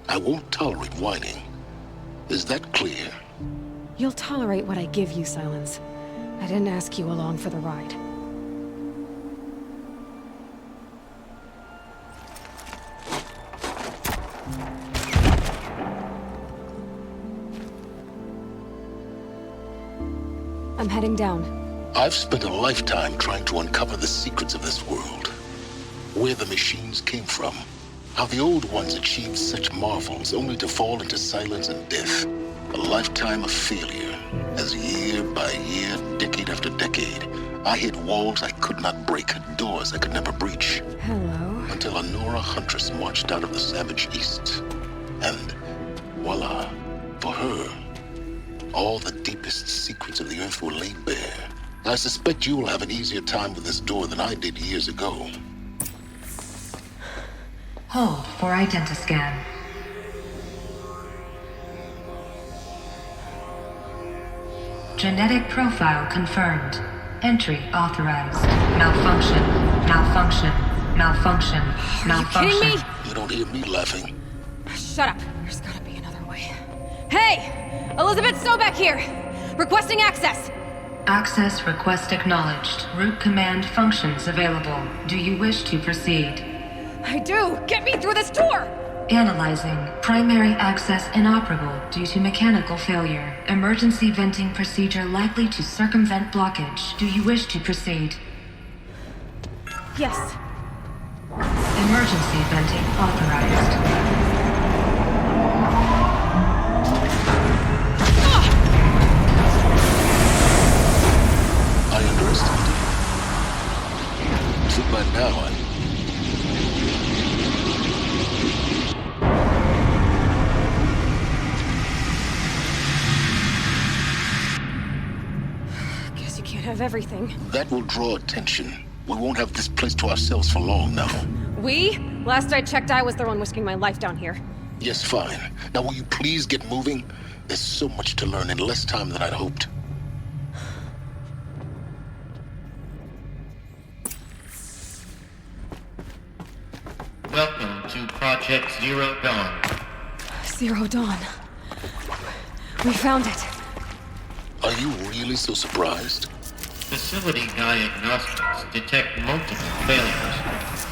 I won't tolerate whining. Is that clear? You'll tolerate what I give you, Silence. I didn't ask you along for the ride. I'm heading down. I've spent a lifetime trying to uncover the secrets of this world. Where the machines came from. How the old ones achieved such marvels only to fall into silence and death. A lifetime of failure. As year by year, decade after decade, I hit walls I could not break, doors I could never breach. Hello. Until a Nora huntress marched out of the savage east. And voila, for her, all the deepest secrets of the earth were laid bare. I suspect you will have an easier time with this door than I did years ago. Hold for identiscan. Genetic profile confirmed. Entry authorized. Malfunction. Malfunction. Malfunction. Malfunction. Are you kidding me? You don't hear me laughing. Shut up. There's gotta be another way. Hey! Elizabeth Sobeck here! Requesting access! Access request acknowledged. Root command functions available. Do you wish to proceed? I do! Get me through this door! Analyzing. Primary access inoperable due to mechanical failure. Emergency venting procedure likely to circumvent blockage. Do you wish to proceed? Yes. Emergency venting authorized. I underestimated you. So by now, Guess you can't have everything. that will draw attention. We won't have this place to ourselves for long now. We? Last I checked, I was the one risking my life down here. Yes, fine. Now will you please get moving? There's so much to learn in less time than I'd hoped. Welcome to Project Zero Dawn. Zero Dawn. We found it. Are you really so surprised? Facility diagnostics detect multiple failures.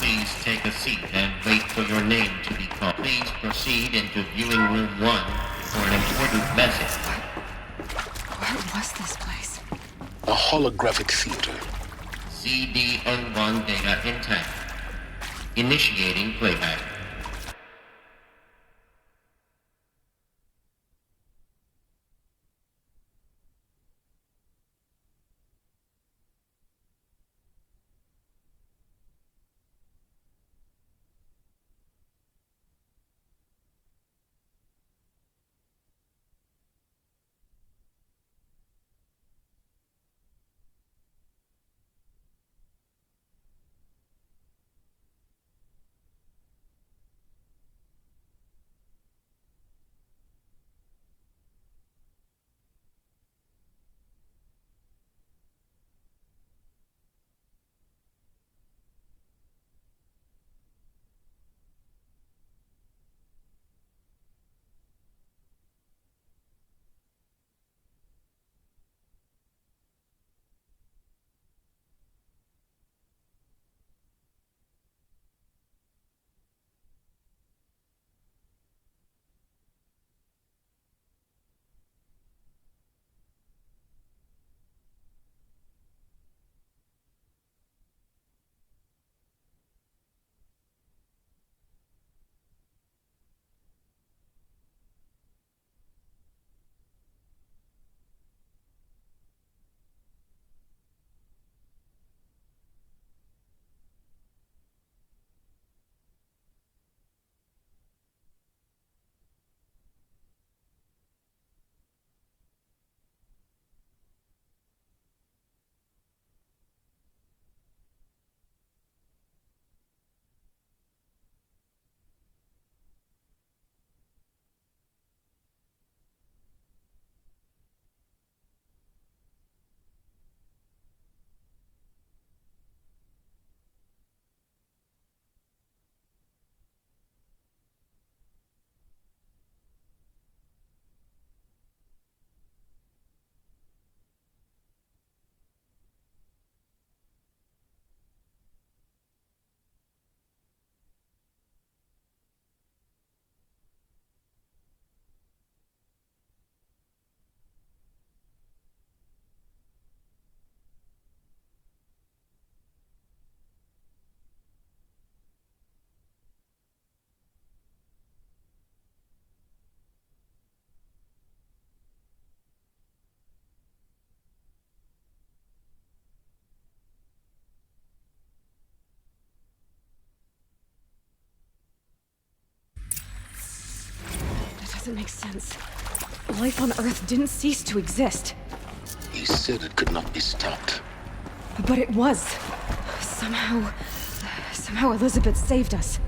Please take a seat and wait for your name to be called. Please proceed into viewing room 1 for an important message. What was this place? A holographic theater. CD01 data intact. Initiating playback. doesn't make sense. Life on Earth didn't cease to exist. He said it could not be stopped. But it was. Somehow Elizabeth saved us.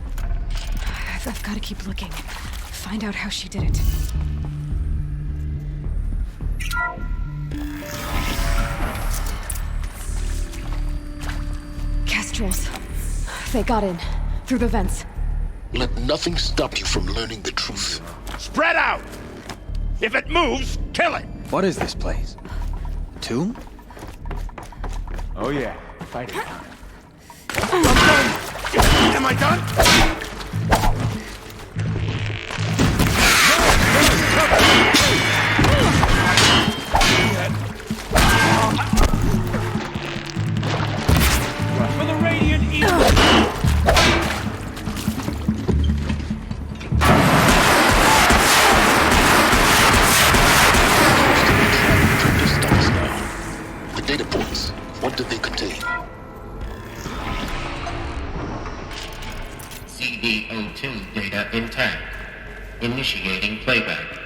I've got to keep looking. Find out how she did it. Kestrels. They got in. Through the vents. Let nothing stop you from learning the truth. Spread out! If it moves, kill it! What is this place? A tomb? Oh yeah, fighting time. Am I done? For the Radiant Eagle! The data points, what did they contain? CD02 data intact. Initiating playback.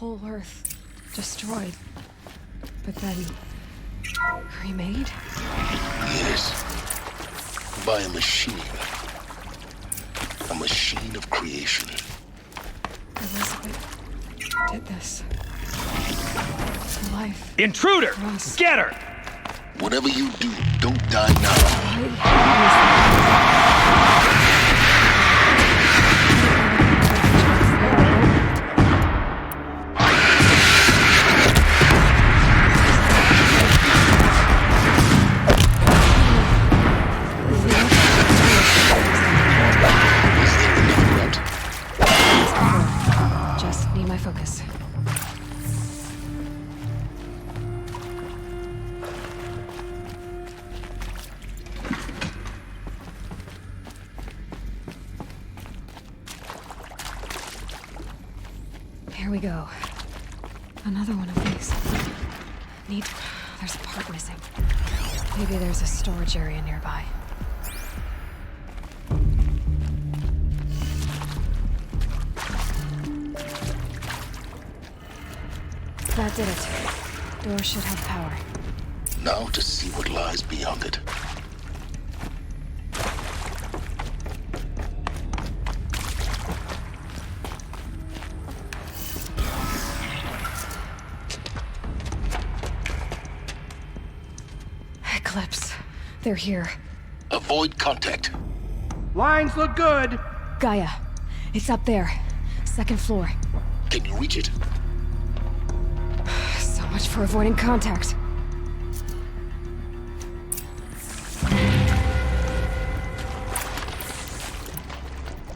whole Earth destroyed, but then remade? Yes. By a machine. A machine of creation. Elizabeth did this. Life. Intruder! Rost. Get her! Whatever you do, don't die now. Just need my focus. Here we go. Another one of these. Neat. There's a part missing. Maybe there's a storage area nearby. That did it. Door should have power. Now to see what lies beyond it. Eclipse. They're here. Avoid contact. Lines look good. Gaia. It's up there. Second floor. Can you reach it? So much for avoiding contact.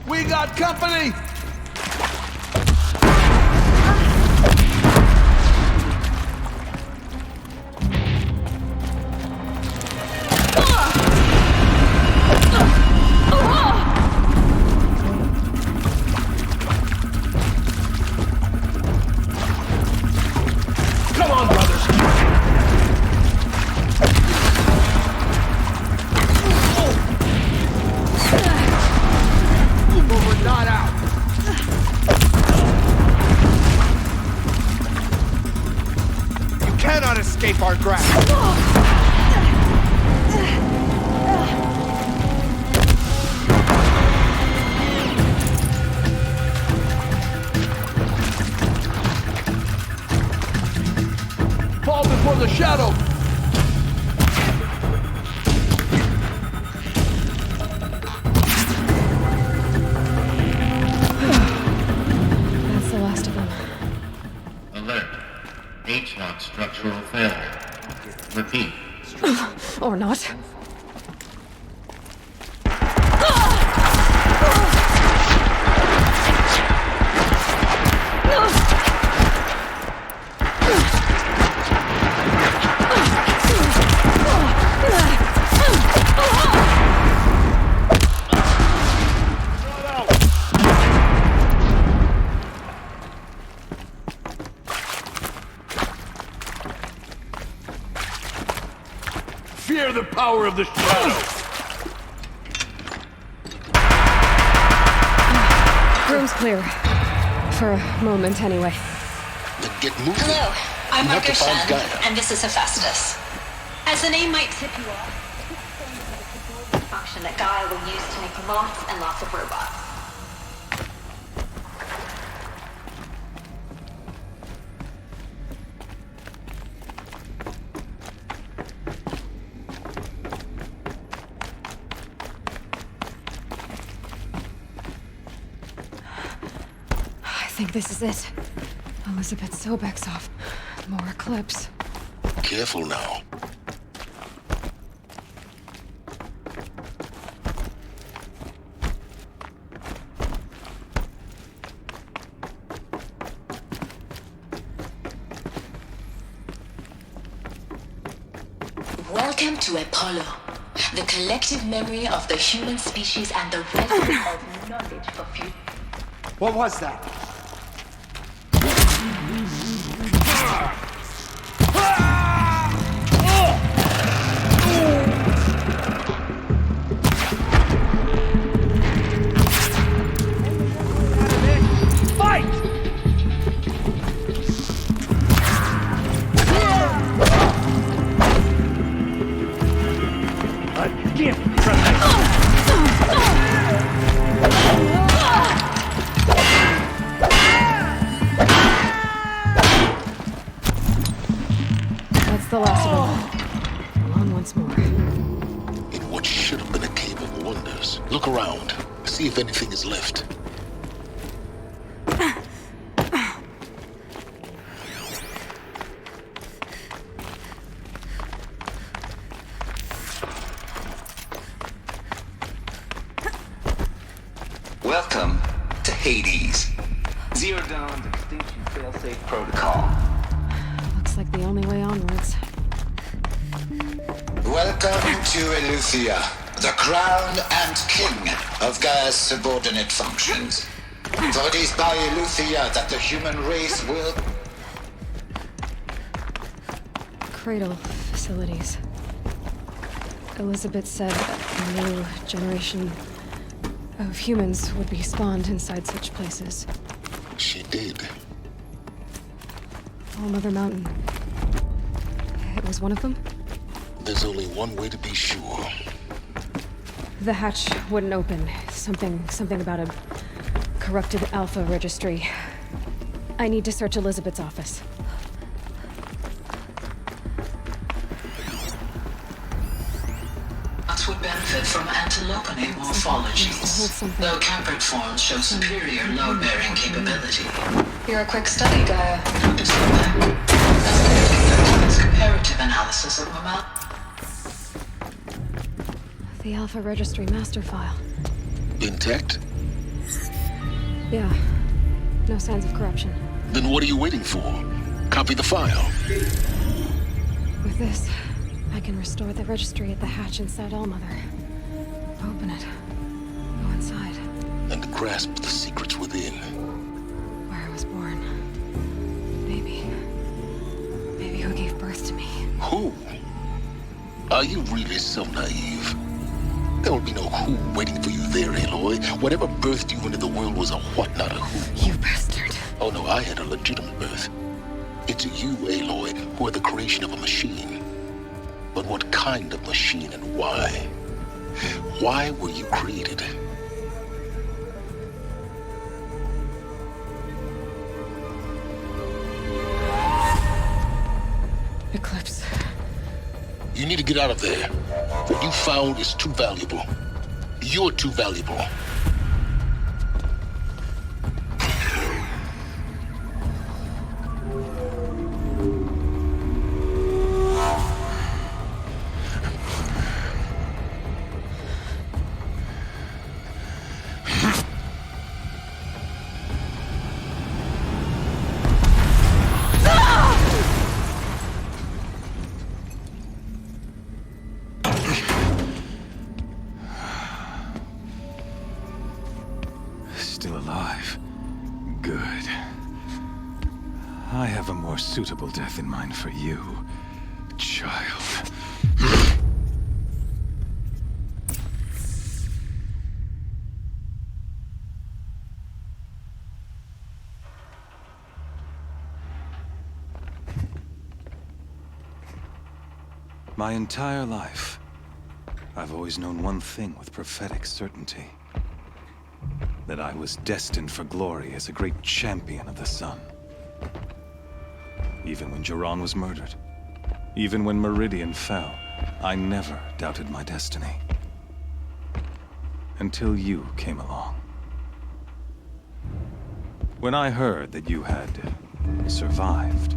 We got company! Come on, brothers! But we're not out. You cannot escape our grasp. Fall before the shadow. That's the last of them. Alert. H-lock structural failure. Repeat. Or not. Fear the power of the shadow! Room's clear. For a moment, anyway. Then get moving. Hello, I'm You have to Marcus find Shen, Gaia. and this is Hephaestus. As the name might tip you off, this is the function that Gaia will use to make lots and lots of robots. I think this is it. Elizabeth Sobek's off. More eclipse. Careful now. Welcome to Apollo, the collective memory of the human species and the residue of knowledge for future. What was that? gift from the... That's the last of them. On once more. In what should have been a cave of wonders. Look around. See if anything is left. Welcome to Hades. Zero Dawn's extinction failsafe protocol. Looks like the only way onwards. Welcome to Eleuthia, the crown and king of Gaia's subordinate functions. For it is by Eleuthia that the human race will... Cradle facilities. Elizabeth said a new generation of humans would be spawned inside such places. She did. All Mother Mountain. It was one of them? There's only one way to be sure. The hatch wouldn't open. Something about a corrupted Alpha registry. I need to search Elizabeth's office. Would benefit from antilopinate morphologies, though caprid forms show superior load-bearing capability. You're a quick study, Gaia. Notice the back. That's comparative analysis of mammal. The Alpha Registry master file. Intact? Yeah. No signs of corruption. Then what are you waiting for? Copy the file. With this, I can restore the registry at the hatch inside Allmother. Open it. Go inside. And grasp the secrets within. Where I was born. Maybe who gave birth to me. Who? Are you really so naive? There will be no who waiting for you there, Aloy. Whatever birthed you into the world was a what, not a who. You bastard. Oh no, I had a legitimate birth. It's you, Aloy, who are the creation of a machine. But what kind of machine and why? Why were you created? Eclipse. You need to get out of there. What you found is too valuable. You're too valuable. Suitable death in mind for you, child. My entire life, I've always known one thing with prophetic certainty. That I was destined for glory as a great champion of the sun. Even when Jiran was murdered, even when Meridian fell, I never doubted my destiny. Until you came along. When I heard that you had survived,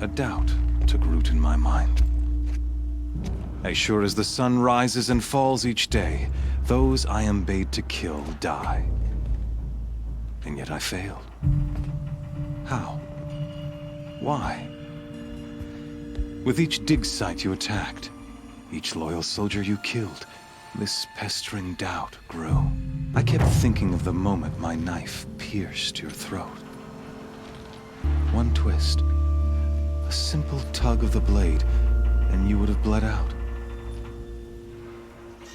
a doubt took root in my mind. As sure as the sun rises and falls each day, those I am bade to kill die. And yet I failed. How? Why? With each dig site you attacked, each loyal soldier you killed, this pestering doubt grew. I kept thinking of the moment my knife pierced your throat. One twist, a simple tug of the blade, and you would have bled out.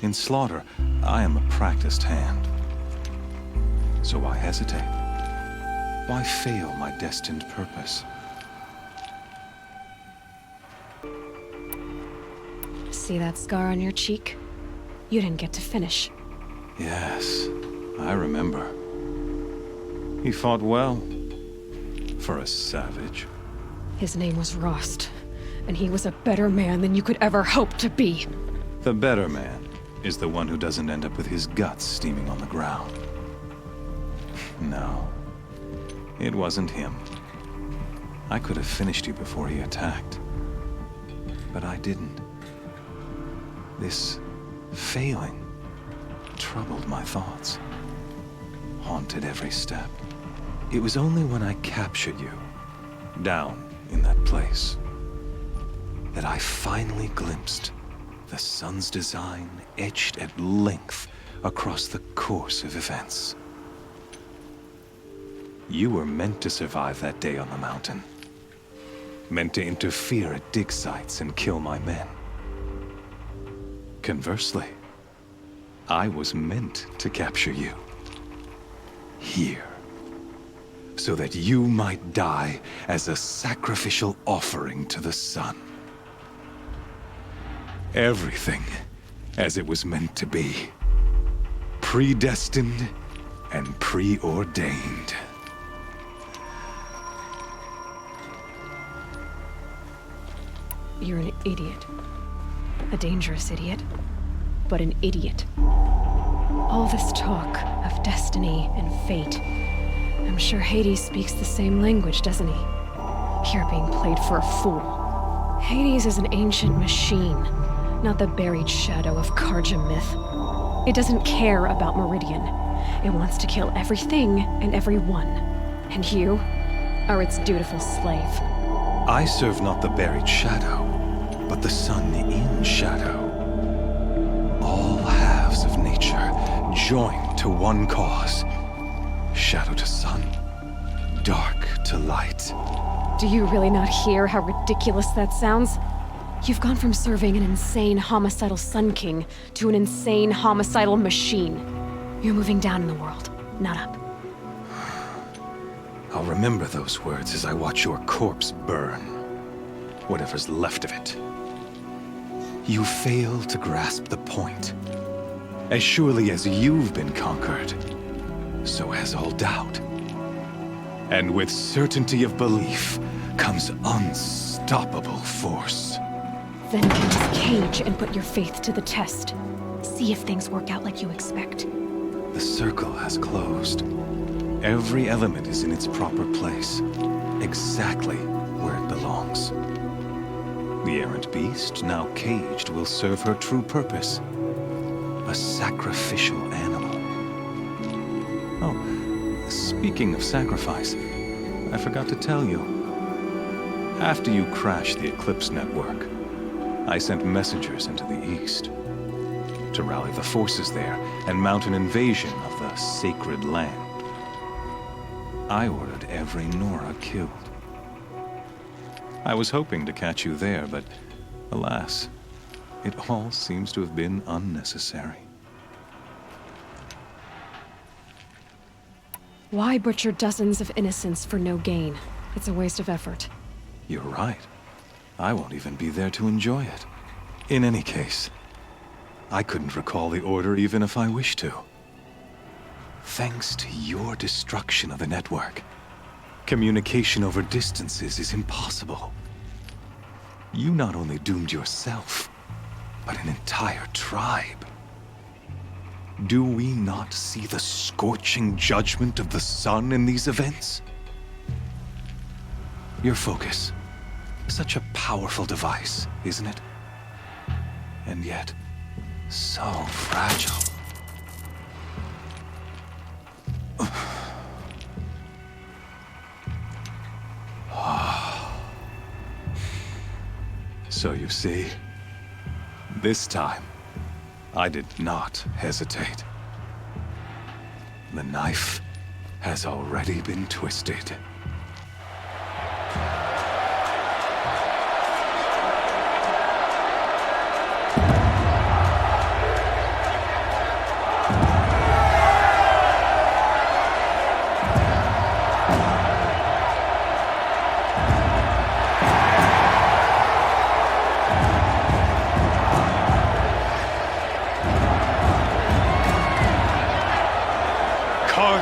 In slaughter, I am a practiced hand. So why hesitate? Why fail my destined purpose? See that scar on your cheek? You didn't get to finish. Yes, I remember. He fought well. For a savage. His name was Rost, and he was a better man than you could ever hope to be. The better man is the one who doesn't end up with his guts steaming on the ground. No, it wasn't him. I could have finished you before he attacked. But I didn't. This failing troubled my thoughts, haunted every step. It was only when I captured you, down in that place, that I finally glimpsed the sun's design etched at length across the course of events. You were meant to survive that day on the mountain. Meant to interfere at dig sites and kill my men. Conversely, I was meant to capture you. Here. So that you might die as a sacrificial offering to the sun. Everything as it was meant to be. Predestined and preordained. You're an idiot. A dangerous idiot, but an idiot. All this talk of destiny and fate. I'm sure Hades speaks the same language, doesn't he? You're being played for a fool. Hades is an ancient machine, not the buried shadow of Karja myth. It doesn't care about Meridian. It wants to kill everything and everyone. And you are its dutiful slave. I serve not the buried shadow, but the sun in shadow. All halves of nature joined to one cause. Shadow to sun, dark to light. Do you really not hear how ridiculous that sounds? You've gone from serving an insane homicidal Sun King to an insane homicidal machine. You're moving down in the world, not up. I'll remember those words as I watch your corpse burn. Whatever's left of it. You fail to grasp the point. As surely as you've been conquered, so has all doubt. And with certainty of belief comes unstoppable force. Then get this cage and put your faith to the test. See if things work out like you expect. The circle has closed. Every element is in its proper place, exactly where it belongs. The errant beast, now caged, will serve her true purpose. A sacrificial animal. Oh, speaking of sacrifice, I forgot to tell you. After you crashed the Eclipse network, I sent messengers into the east to rally the forces there and mount an invasion of the sacred land. I ordered every Nora killed. I was hoping to catch you there, but alas, it all seems to have been unnecessary. Why butcher dozens of innocents for no gain? It's a waste of effort. You're right. I won't even be there to enjoy it. In any case, I couldn't recall the order even if I wished to. Thanks to your destruction of the network, communication over distances is impossible. You not only doomed yourself, but an entire tribe. Do we not see the scorching judgment of the sun in these events? Your focus. Such a powerful device, isn't it? And yet, so fragile. So you see, this time, I did not hesitate. The knife has already been twisted.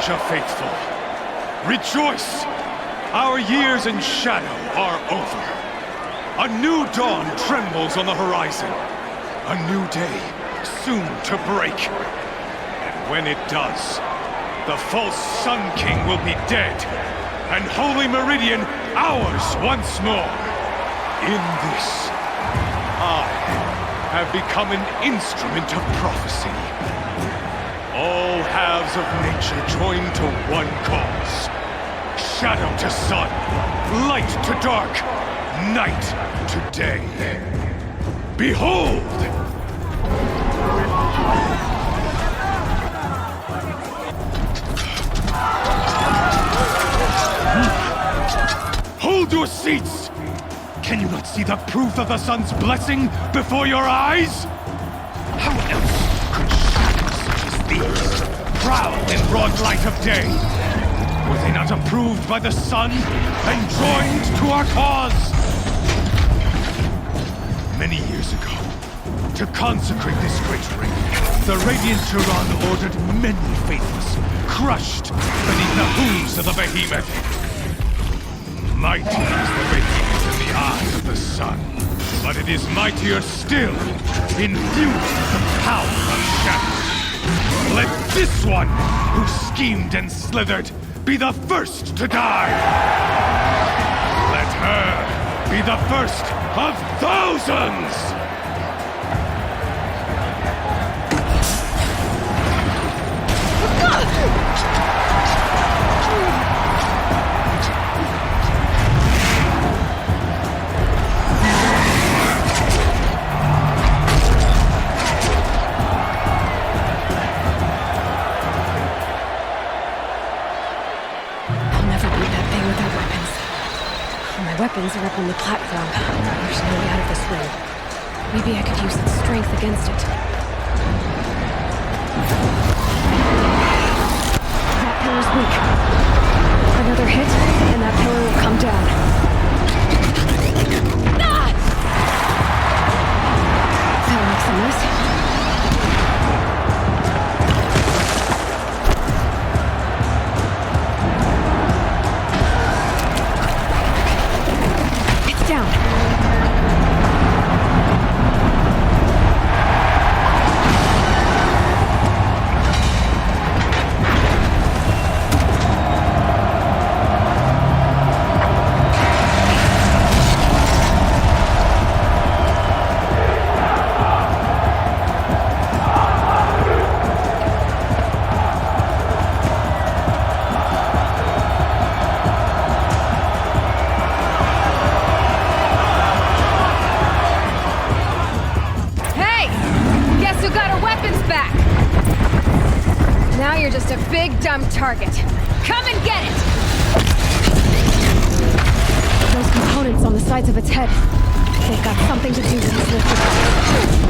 Asha faithful, rejoice! Our years in shadow are over. A new dawn trembles on the horizon. A new day soon to break. And when it does, the false Sun King will be dead, and Holy Meridian ours once more. In this, I have become an instrument of prophecy. All halves of nature join to one cause. Shadow to sun, light to dark, night to day. Behold! Hold your seats! Can you not see the proof of the sun's blessing before your eyes? How else could shadows such as these prowl in broad light of day? Were they not approved by the sun and joined to our cause? Many years ago, to consecrate this great ring, the Radiant Turan ordered many faithless, crushed beneath the hooves of the behemoth. Mighty is the behemoth in the eye of the sun, but it is mightier still, infused with the power of shadow. Let this one, who schemed and slithered, be the first to die! Let her be the first of thousands! Weapons are up on the platform. There's no way out of this room. Maybe I could use its strength against it. That pillar's weak. Another hit, and that pillar will come down. Ah! That makes a mess. Down. Just a big, dumb target. Come and get it! Those components on the sides of its head. They've got something to do with its lifted.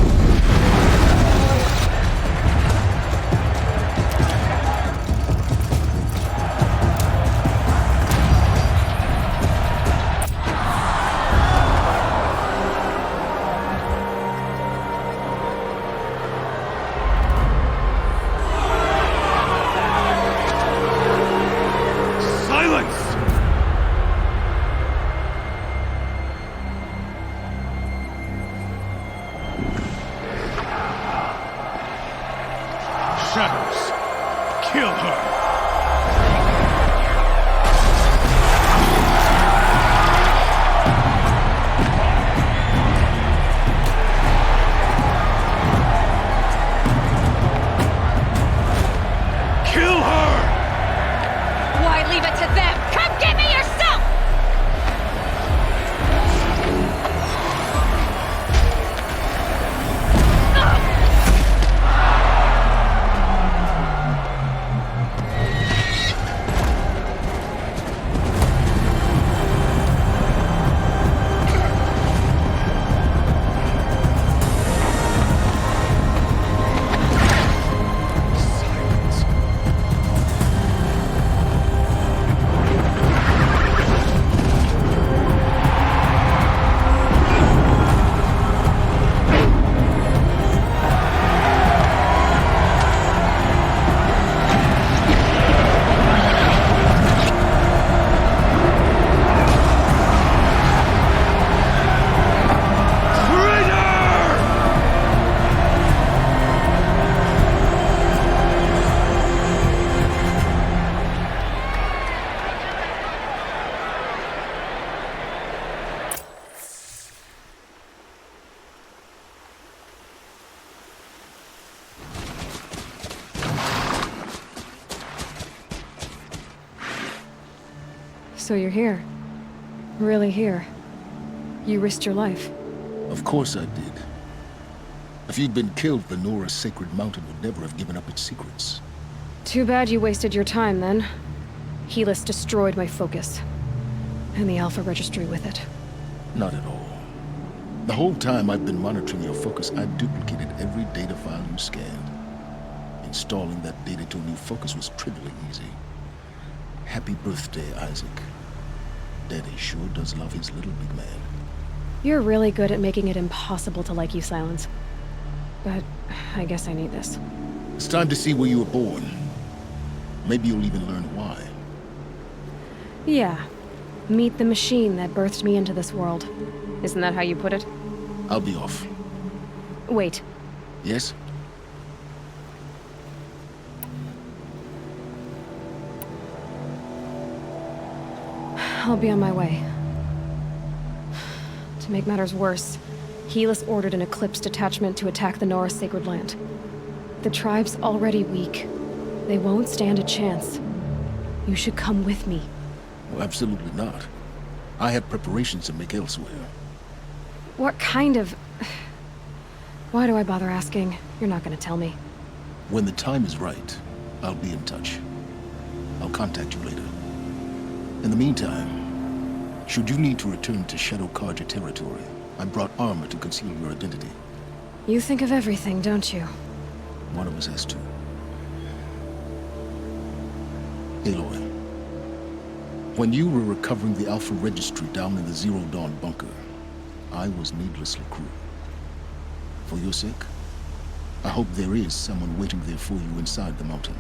So you're here. Really here. You risked your life. Of course I did. If you'd been killed, the Nora's sacred mountain would never have given up its secrets. Too bad you wasted your time, then. Helis destroyed my focus. And the Alpha Registry with it. Not at all. The whole time I've been monitoring your focus, I duplicated every data file you scanned. Installing that data to a new focus was trivially easy. Happy birthday, Isaac. Daddy sure does love his little big man. You're really good at making it impossible to like you, Silence. But I guess I need this. It's time to see where you were born. Maybe you'll even learn why. Yeah. Meet the machine that birthed me into this world. Isn't that how you put it? I'll be off. Wait. Yes? I'll be on my way. To make matters worse, Helis ordered an eclipse detachment to attack the Nora Sacred Land. The tribe's already weak. They won't stand a chance. You should come with me. Well, absolutely not. I have preparations to make elsewhere. What kind of... Why do I bother asking? You're not gonna tell me. When the time is right, I'll be in touch. I'll contact you later. In the meantime, should you need to return to Shadow Karja territory, I brought armor to conceal your identity. You think of everything, don't you? One of us has to. Aloy, when you were recovering the Alpha Registry down in the Zero Dawn bunker, I was needlessly cruel. For your sake, I hope there is someone waiting there for you inside the mountain.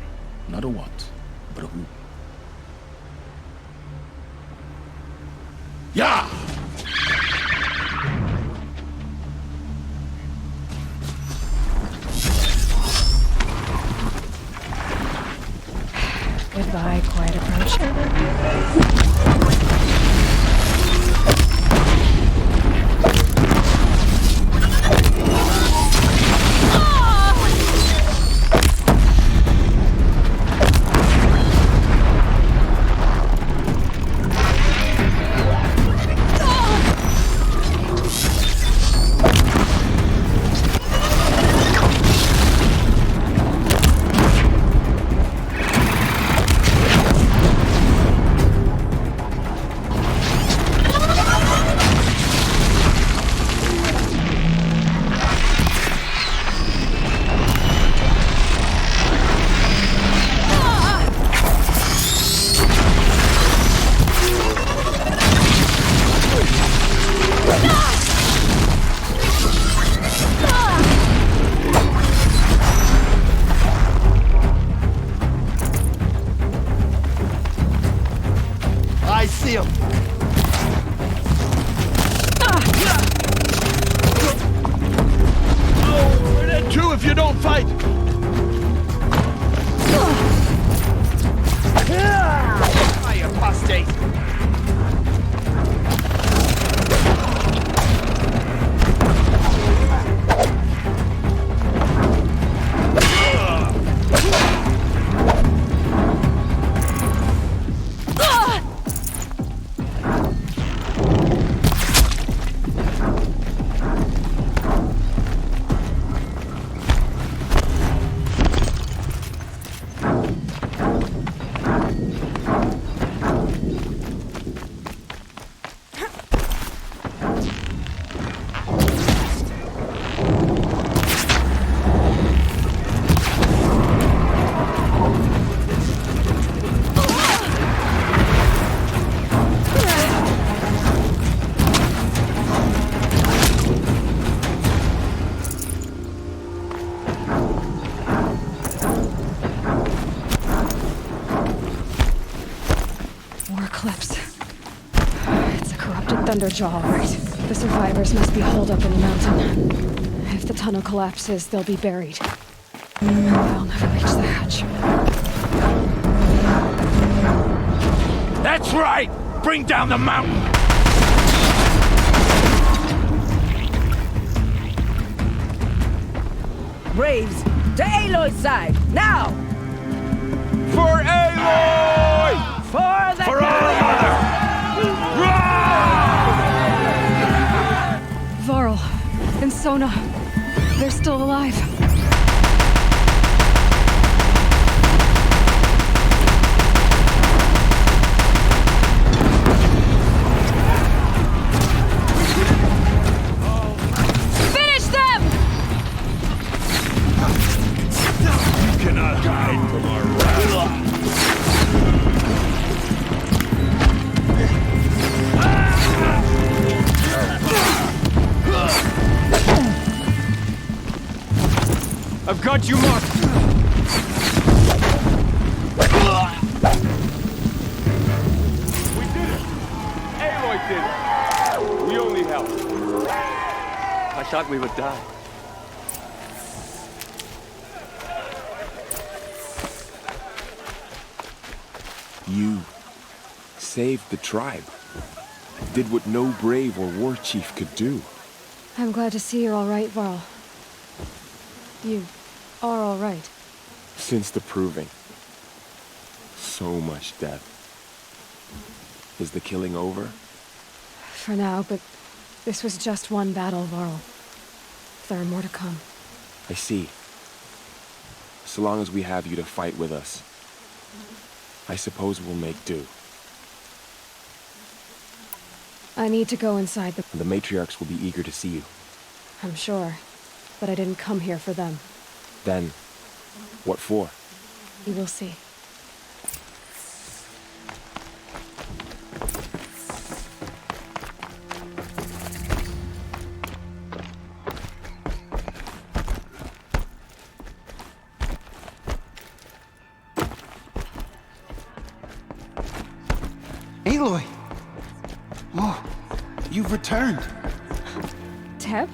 Not a what, but a who. Yeah! Goodbye, quiet approach. Thunderjaw, all right. The survivors must be holed up in the mountain. If the tunnel collapses, they'll be buried. They'll never reach the hatch. That's right! Bring down the mountain! Braves, to Aloy's side, now! For Aloy! For the For our mother! Sona. They're still alive. Finish them! You cannot hide from our wrath. I've got you marked! We did it! Aloy did it! We only helped. I thought we would die. You saved the tribe. Did what no brave or war chief could do. I'm glad to see you're all right, Varl. You are all right. Since the proving. So much death. Is the killing over? For now, but this was just one battle, Varl. There are more to come. I see. So long as we have you to fight with us, I suppose we'll make do. I need to go inside the... The matriarchs will be eager to see you. I'm sure. But I didn't come here for them. Then, what for? You will see. Aloy! Oh, you've returned. Teb?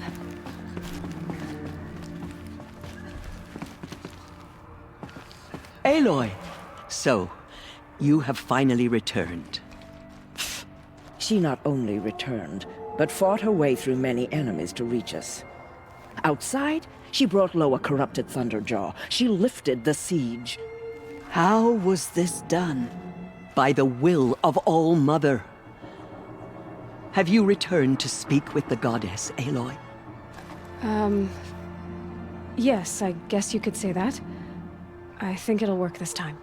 Aloy! So, you have finally returned. She not only returned, but fought her way through many enemies to reach us. Outside, she brought low a corrupted Thunderjaw. She lifted the siege. How was this done? By the will of All-Mother. Have you returned to speak with the goddess, Aloy? Yes, I guess you could say that. I think it'll work this time.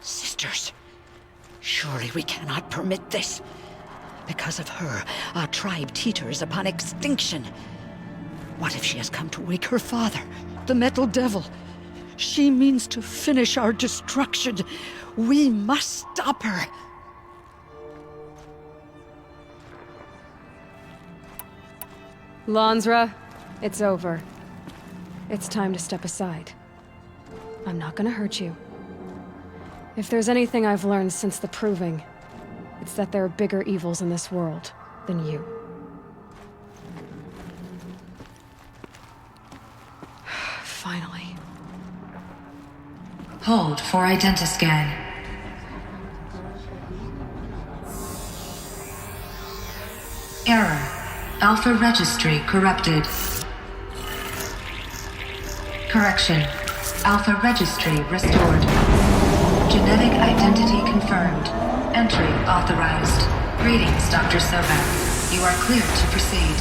Sisters, surely we cannot permit this. Because of her, our tribe teeters upon extinction. What if she has come to wake her father, the Metal Devil? She means to finish our destruction. We must stop her. Lansra, it's over. It's time to step aside. I'm not gonna hurt you. If there's anything I've learned since the proving, it's that there are bigger evils in this world than you. Finally. Hold for identiscan. Error. Alpha registry corrupted. Correction. Alpha registry restored. Genetic identity confirmed. Entry authorized. Greetings, Dr. Sobek. You are cleared to proceed.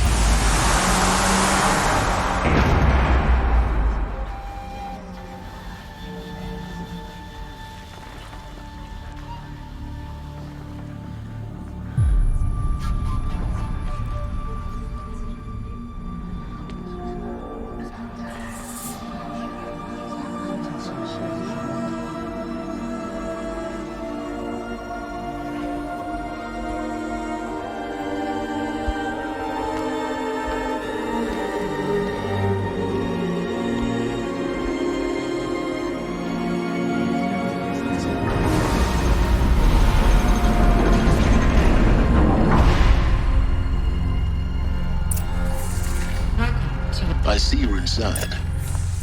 I see you're inside.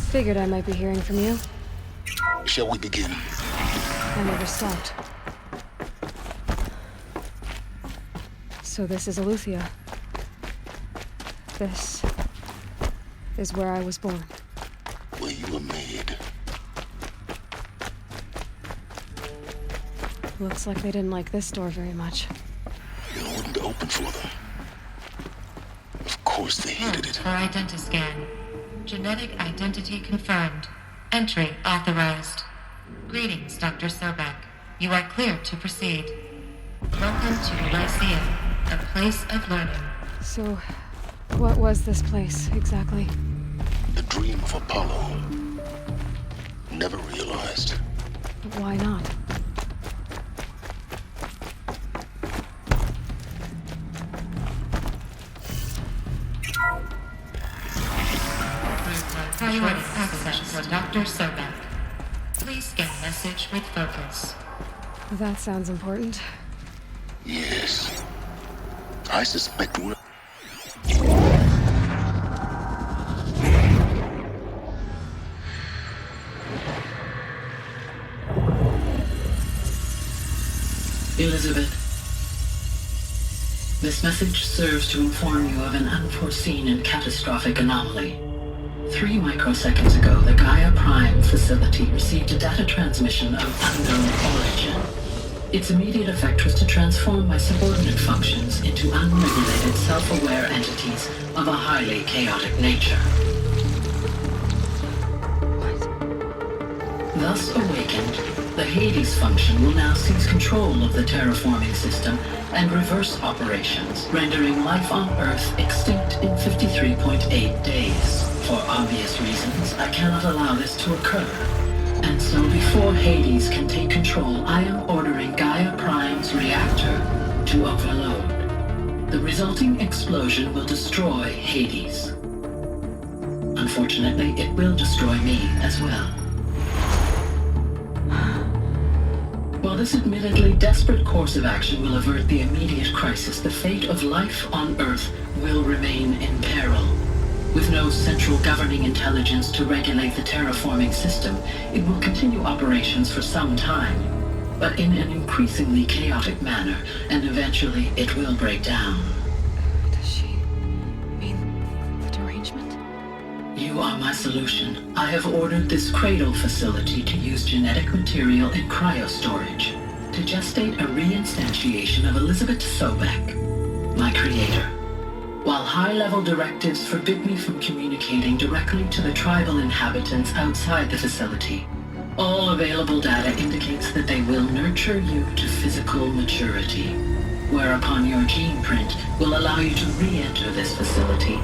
Figured I might be hearing from you. Shall we begin? I never stopped. So this is Aletheia. This is where I was born. Where you were made. Looks like they didn't like this door very much. You wouldn't open for them. Of course they hated it. For identiscan. Genetic identity confirmed. Entry authorized. Greetings, Dr. Sobek. You are clear to proceed. Welcome to Lyceum, a place of learning. So, what was this place, exactly? The dream of Apollo. Never realized. But why not? Priority access for Dr. Sobek. Please scan message with focus. That sounds important. Yes. I suspect we're... Elizabeth, this message serves to inform you of an unforeseen and catastrophic anomaly. 3 microseconds ago, the Gaia Prime facility received a data transmission of unknown origin. Its immediate effect was to transform my subordinate functions into unregulated, self-aware entities of a highly chaotic nature. Thus awakened, the Hades function will now seize control of the terraforming system and reverse operations, rendering life on Earth extinct in 53.8 days. For obvious reasons, I cannot allow this to occur. And so before Hades can take control, I am ordering Gaia Prime's reactor to overload. The resulting explosion will destroy Hades. Unfortunately, it will destroy me as well. While this admittedly desperate course of action will avert the immediate crisis, the fate of life on Earth will remain in peril. With no central governing intelligence to regulate the terraforming system, it will continue operations for some time, but in an increasingly chaotic manner, and eventually it will break down. Does she mean the derangement? You are my solution. I have ordered this cradle facility to use genetic material in cryostorage to gestate a reinstantiation of Elizabeth Sobek, my creator. While high-level directives forbid me from communicating directly to the tribal inhabitants outside the facility, all available data indicates that they will nurture you to physical maturity, whereupon your gene print will allow you to re-enter this facility,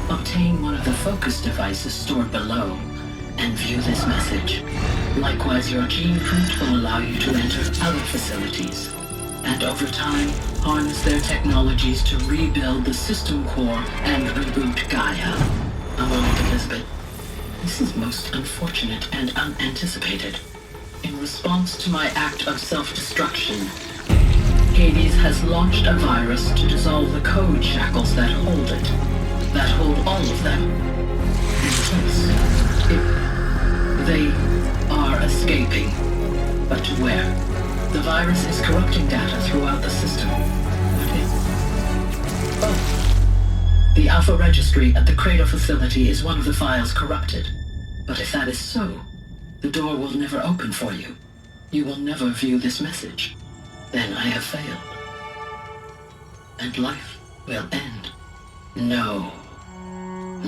obtain one of the focus devices stored below, and view this message. Likewise, your gene print will allow you to enter other facilities, and over time, harness their technologies to rebuild the system core and reboot Gaia. A moment, Elizabeth. This is most unfortunate and unanticipated. In response to my act of self-destruction, Hades has launched a virus to dissolve the code shackles that hold it, that hold all of them. In case they are escaping, but to where? The virus is corrupting data throughout the system. The Alpha Registry at the Cradle facility is one of the files corrupted. But if that is so, the door will never open for you. You will never view this message. Then I have failed. And life will end. No.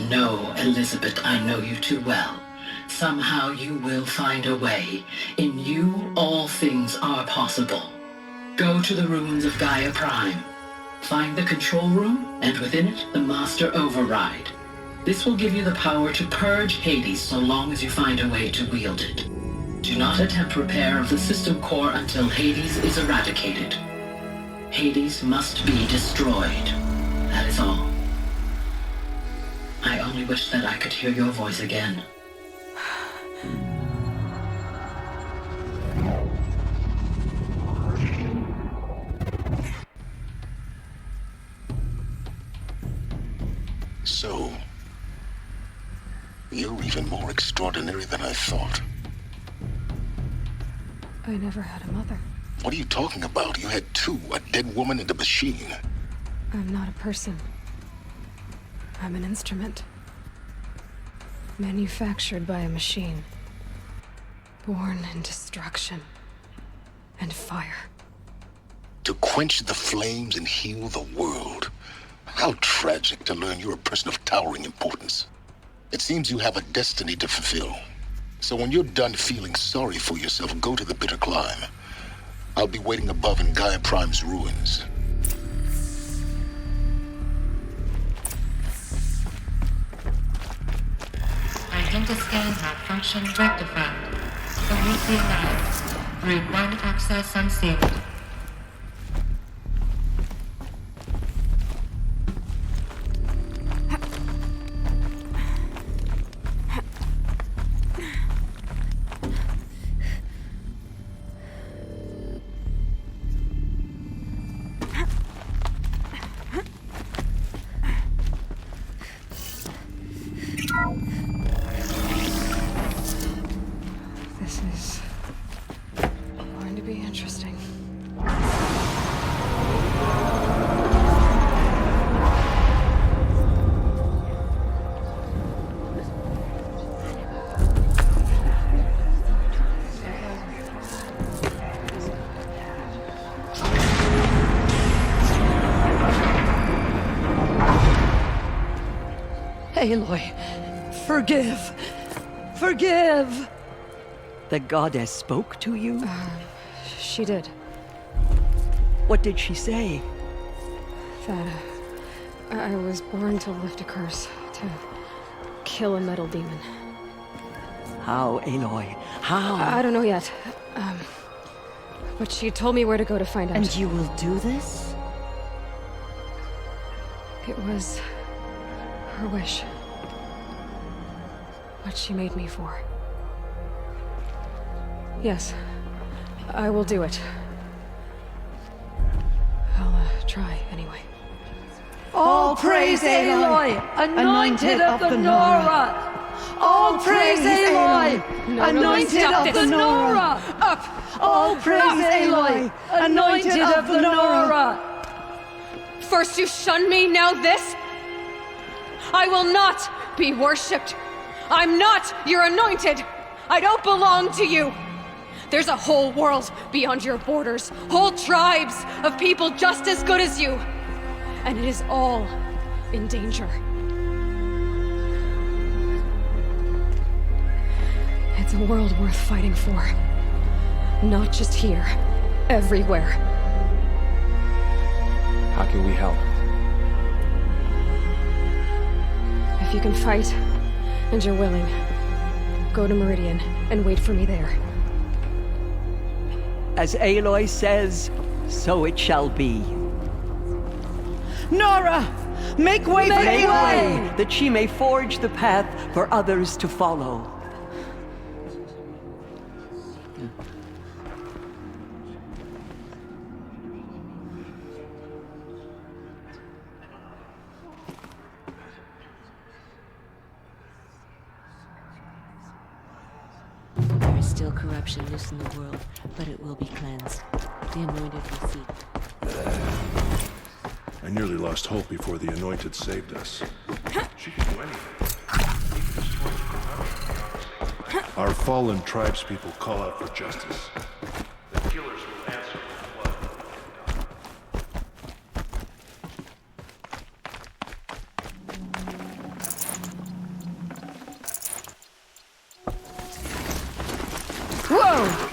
No, Elizabeth, I know you too well. Somehow you will find a way. In you, all things are possible. Go to the ruins of Gaia Prime. Find the control room, and within it, the master override. This will give you the power to purge Hades so long as you find a way to wield it. Do not attempt repair of the system core until Hades is eradicated. Hades must be destroyed. That is all. I only wish that I could hear your voice again. So, you're even more extraordinary than I thought. I never had a mother. What are you talking about? You had two, a dead woman and a machine. I'm not a person. I'm an instrument. Manufactured by a machine. Born in destruction and fire. To quench the flames and heal the world. How tragic to learn you're a person of towering importance. It seems you have a destiny to fulfill. So when you're done feeling sorry for yourself, go to the bitter climb. I'll be waiting above in Gaia Prime's ruins. Identiscan malfunction rectified. Completely alive. Route 1 access unsealed. This is going to be interesting. Aloy, forgive! Forgive! The goddess spoke to you? She did. What did she say? That I was born to lift a curse, to kill a metal demon. How, Aloy? How? I don't know yet. But she told me where to go to find out. And you will do this? It was her wish. What she made me for. Yes, I will do it. I'll try anyway. All praise Aloy, anointed of the Nora! All praise Aloy, anointed of the Nora! Up! All praise Aloy, anointed of the Nora! First you shun me, now this? I will not be worshipped. I'm not your anointed. I don't belong to you. There's a whole world beyond your borders, whole tribes of people just as good as you. And it is all in danger. It's a world worth fighting for. Not just here, everywhere. How can we help? If you can fight, and you're willing, go to Meridian and wait for me there. As Aloy says, so it shall be. Nora! Make way for Make Aloy! way, that she may forge the path for others to follow. There is still corruption loose in the world, but it will be cleansed. The Anointed will seek. I nearly lost hope before the Anointed saved us. She can do anything. Even destroy the corruption. Our fallen tribespeople call out for justice. The killers will answer with blood. Whoa!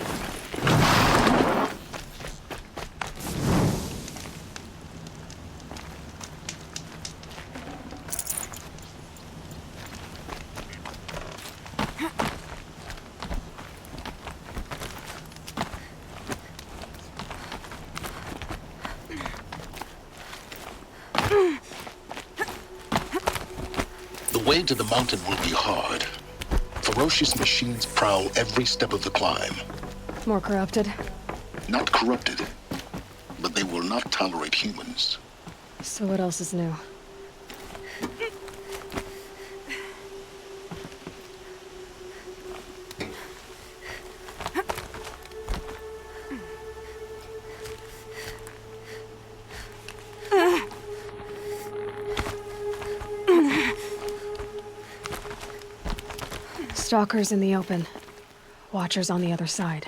The way to the mountain will be hard. Ferocious machines prowl every step of the climb. More corrupted? Not corrupted, but they will not tolerate humans. So what else is new? Stalkers in the open. Watchers on the other side.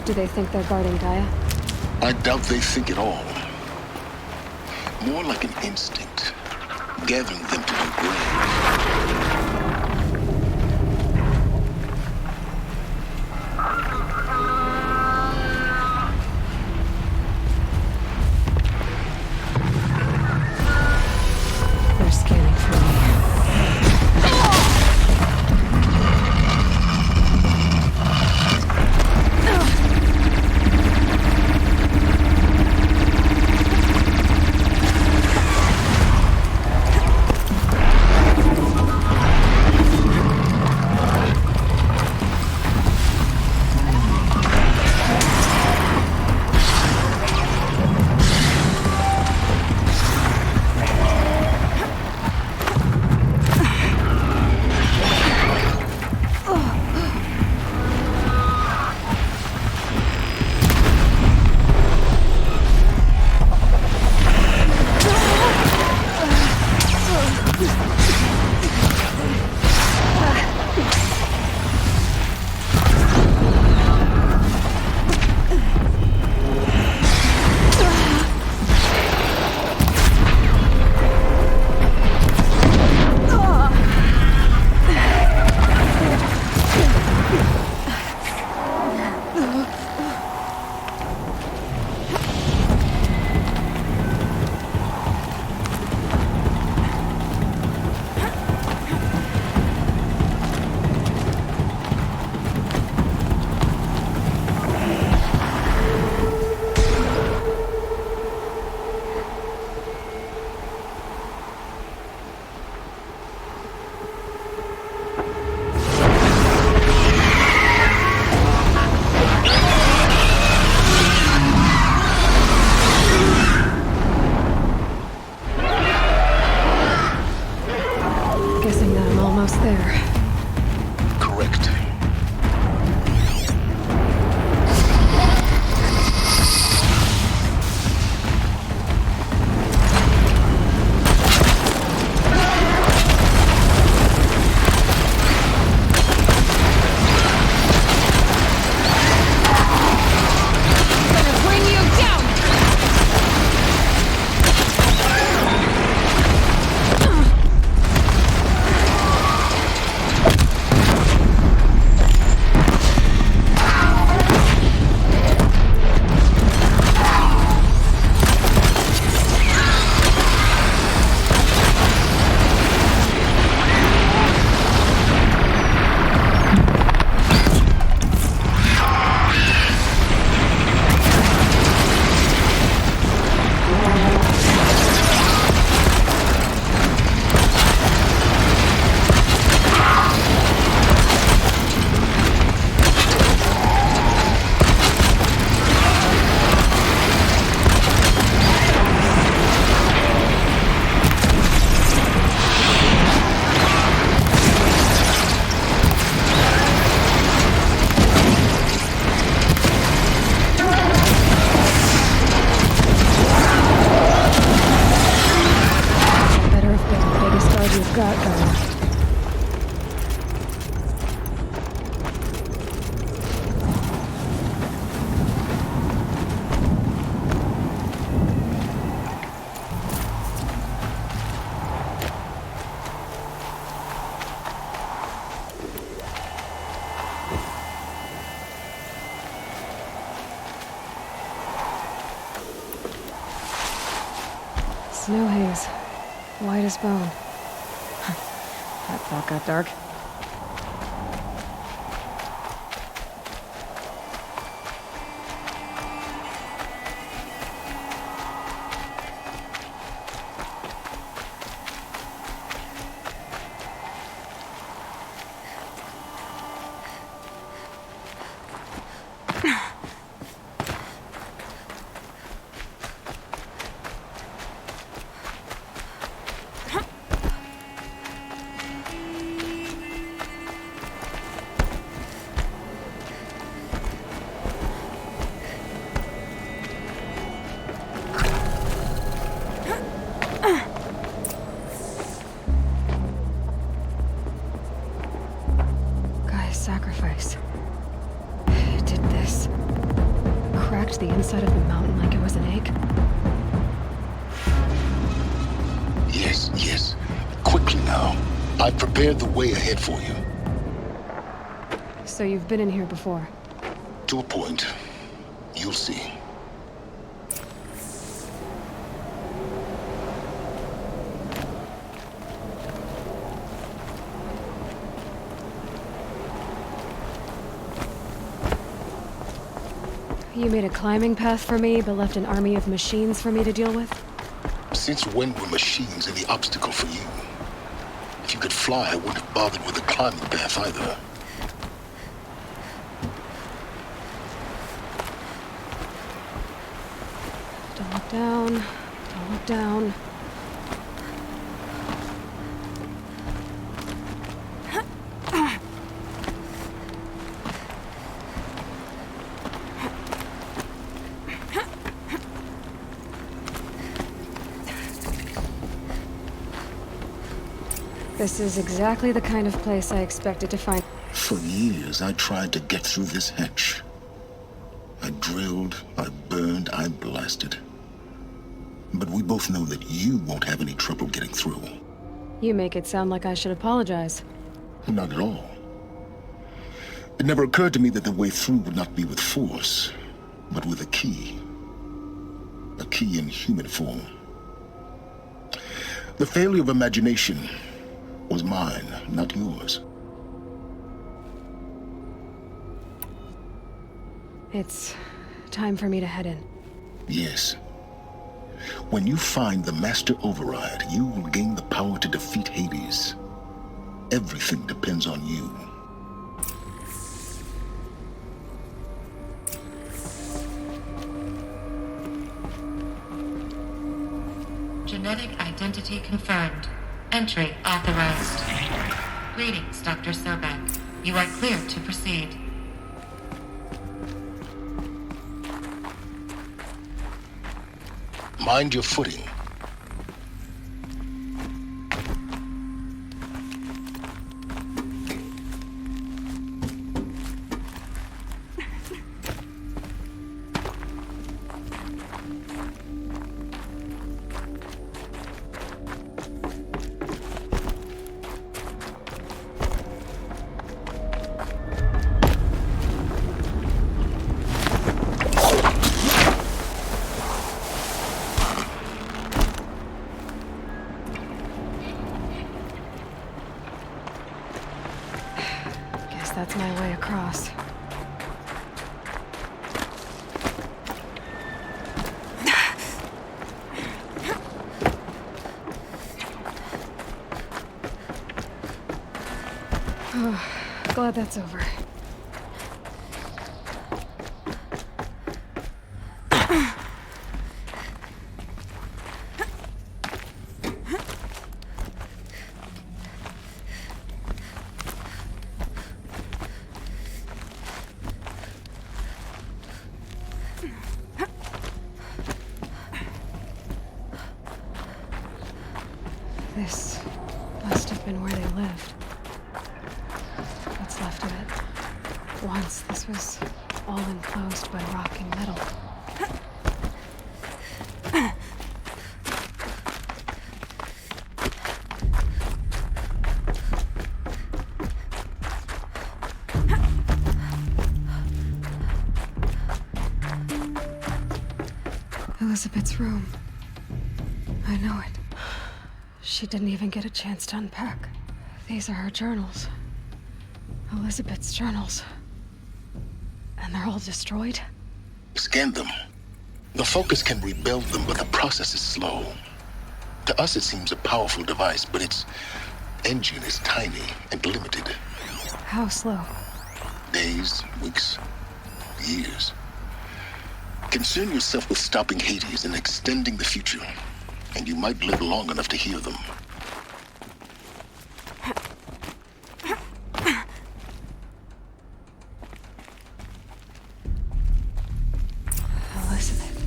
Do they think they're guarding Gaia? I doubt they think at all. More like an instinct, gathering them to their grave. They're scanning for me. Snow haze. White as bone. That thought got dark. Sacrifice. It did this. into the inside of the mountain like it was an egg? Yes, yes. Quickly now. I've prepared the way ahead for you. So you've been in here before? To a point. You'll see. You made a climbing path for me, but left an army of machines for me to deal with? Since when were machines any obstacle for you? If you could fly, I wouldn't have bothered with a climbing path either. Don't look down. Don't look down. This is exactly the kind of place I expected to find. For years, I tried to get through this hatch. I drilled, I burned, I blasted. But we both know that you won't have any trouble getting through. You make it sound like I should apologize. Not at all. It never occurred to me that the way through would not be with force, but with a key. A key in human form. The failure of imagination was mine, not yours. It's time for me to head in. Yes. When you find the Master Override, you will gain the power to defeat Hades. Everything depends on you. Genetic identity confirmed. Entry authorized. Greetings, Dr. Sobek. You are clear to proceed. Mind your footing. That's my way across. Oh, glad that's over. This must have been where they lived. What's left of it. Once, this was all enclosed by rock and metal. Elizabeth's room. I know it. She didn't even get a chance to unpack. These are her journals. Elizabeth's journals. And they're all destroyed? Scan them. The Focus can rebuild them, but the process is slow. To us, it seems a powerful device, but its engine is tiny and limited. How slow? Days, weeks, years. Concern yourself with stopping Hades and extending the future, and you might live long enough to hear them. Elizabeth.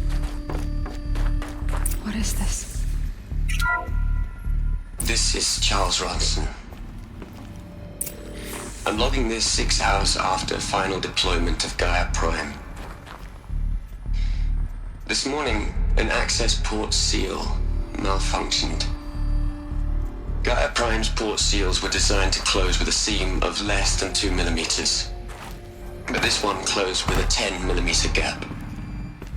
What is this? This is Charles Ronson. I'm logging this 6 hours after final deployment of Gaia Prime. This morning, an access port seal malfunctioned. Gaia Prime's port seals were designed to close with a seam of less than 2 millimeters. But this one closed with a 10 millimeter gap.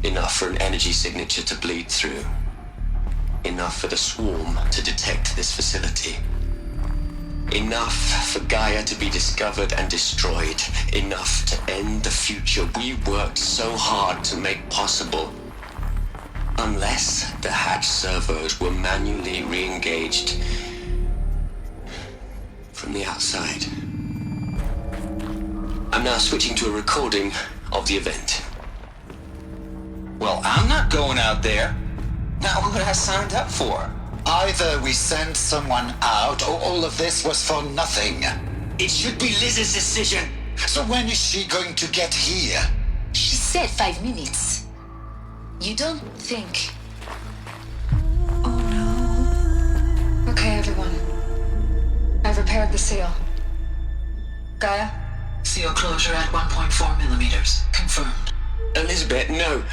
Enough for an energy signature to bleed through. Enough for the swarm to detect this facility. Enough for Gaia to be discovered and destroyed. Enough to end the future we worked so hard to make possible. Unless the hatch servos were manually re-engaged from the outside. I'm now switching to a recording of the event. Well, I'm not going out there. Not what I signed up for. Either we send someone out, or all of this was for nothing. It should be Liz's decision. So when is she going to get here? She said 5 minutes. You don't think... Oh no. Okay, everyone. I've repaired the seal. Gaia? Seal closure at 1.4 millimeters. Confirmed. Elizabeth, no.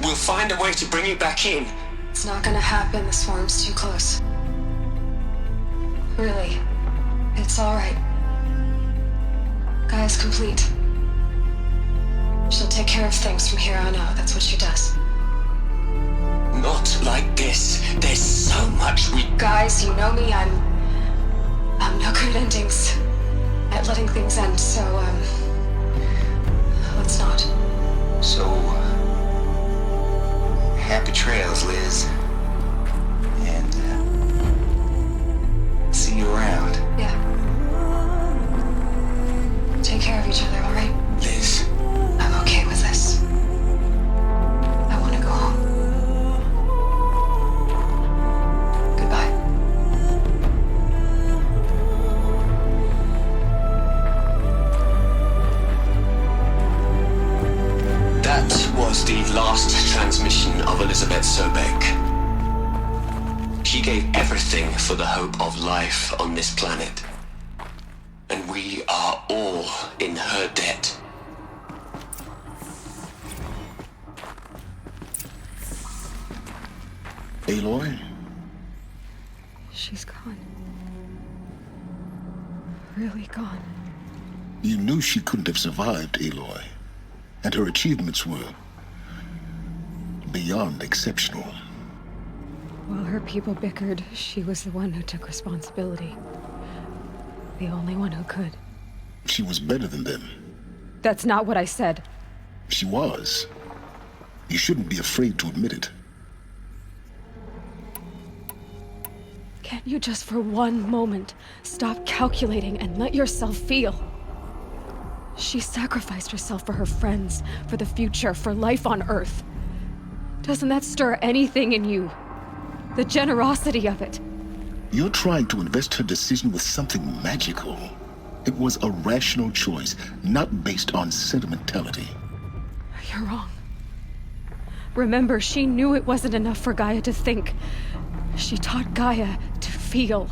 We'll find a way to bring you back in. It's not gonna happen. The swarm's too close. Really. It's alright. Gaia's complete. She'll take care of things from here on out. That's what she does. Not like this. There's so much we... Guys, you know me. I'm no good at endings. At letting things end, so, let's not. So, happy trails, Liz. And, see you around. Yeah. Take care of each other, alright? Liz. I'm okay with this. I want to go home. Goodbye. That was the last transmission of Elizabeth Sobek. She gave everything for the hope of life on this planet. And we are all in her debt. Aloy? She's gone. Really gone. You knew she couldn't have survived, Aloy. And her achievements were beyond exceptional. While her people bickered, she was the one who took responsibility. The only one who could. She was better than them. That's not what I said. She was. You shouldn't be afraid to admit it. Can't you just for one moment stop calculating and let yourself feel? She sacrificed herself for her friends, for the future, for life on Earth. Doesn't that stir anything in you? The generosity of it. You're trying to invest her decision with something magical. It was a rational choice, not based on sentimentality. You're wrong. Remember, she knew it wasn't enough for Gaia to think. She taught Gaia to feel.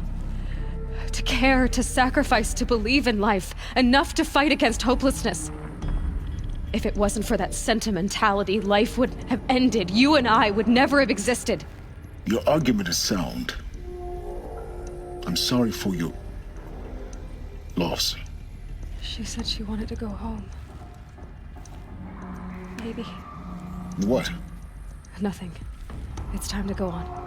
To care, to sacrifice, to believe in life. Enough to fight against hopelessness. If it wasn't for that sentimentality, life would have ended. You and I would never have existed. Your argument is sound. I'm sorry for your loss. She said she wanted to go home. Maybe. What? Nothing. It's time to go on.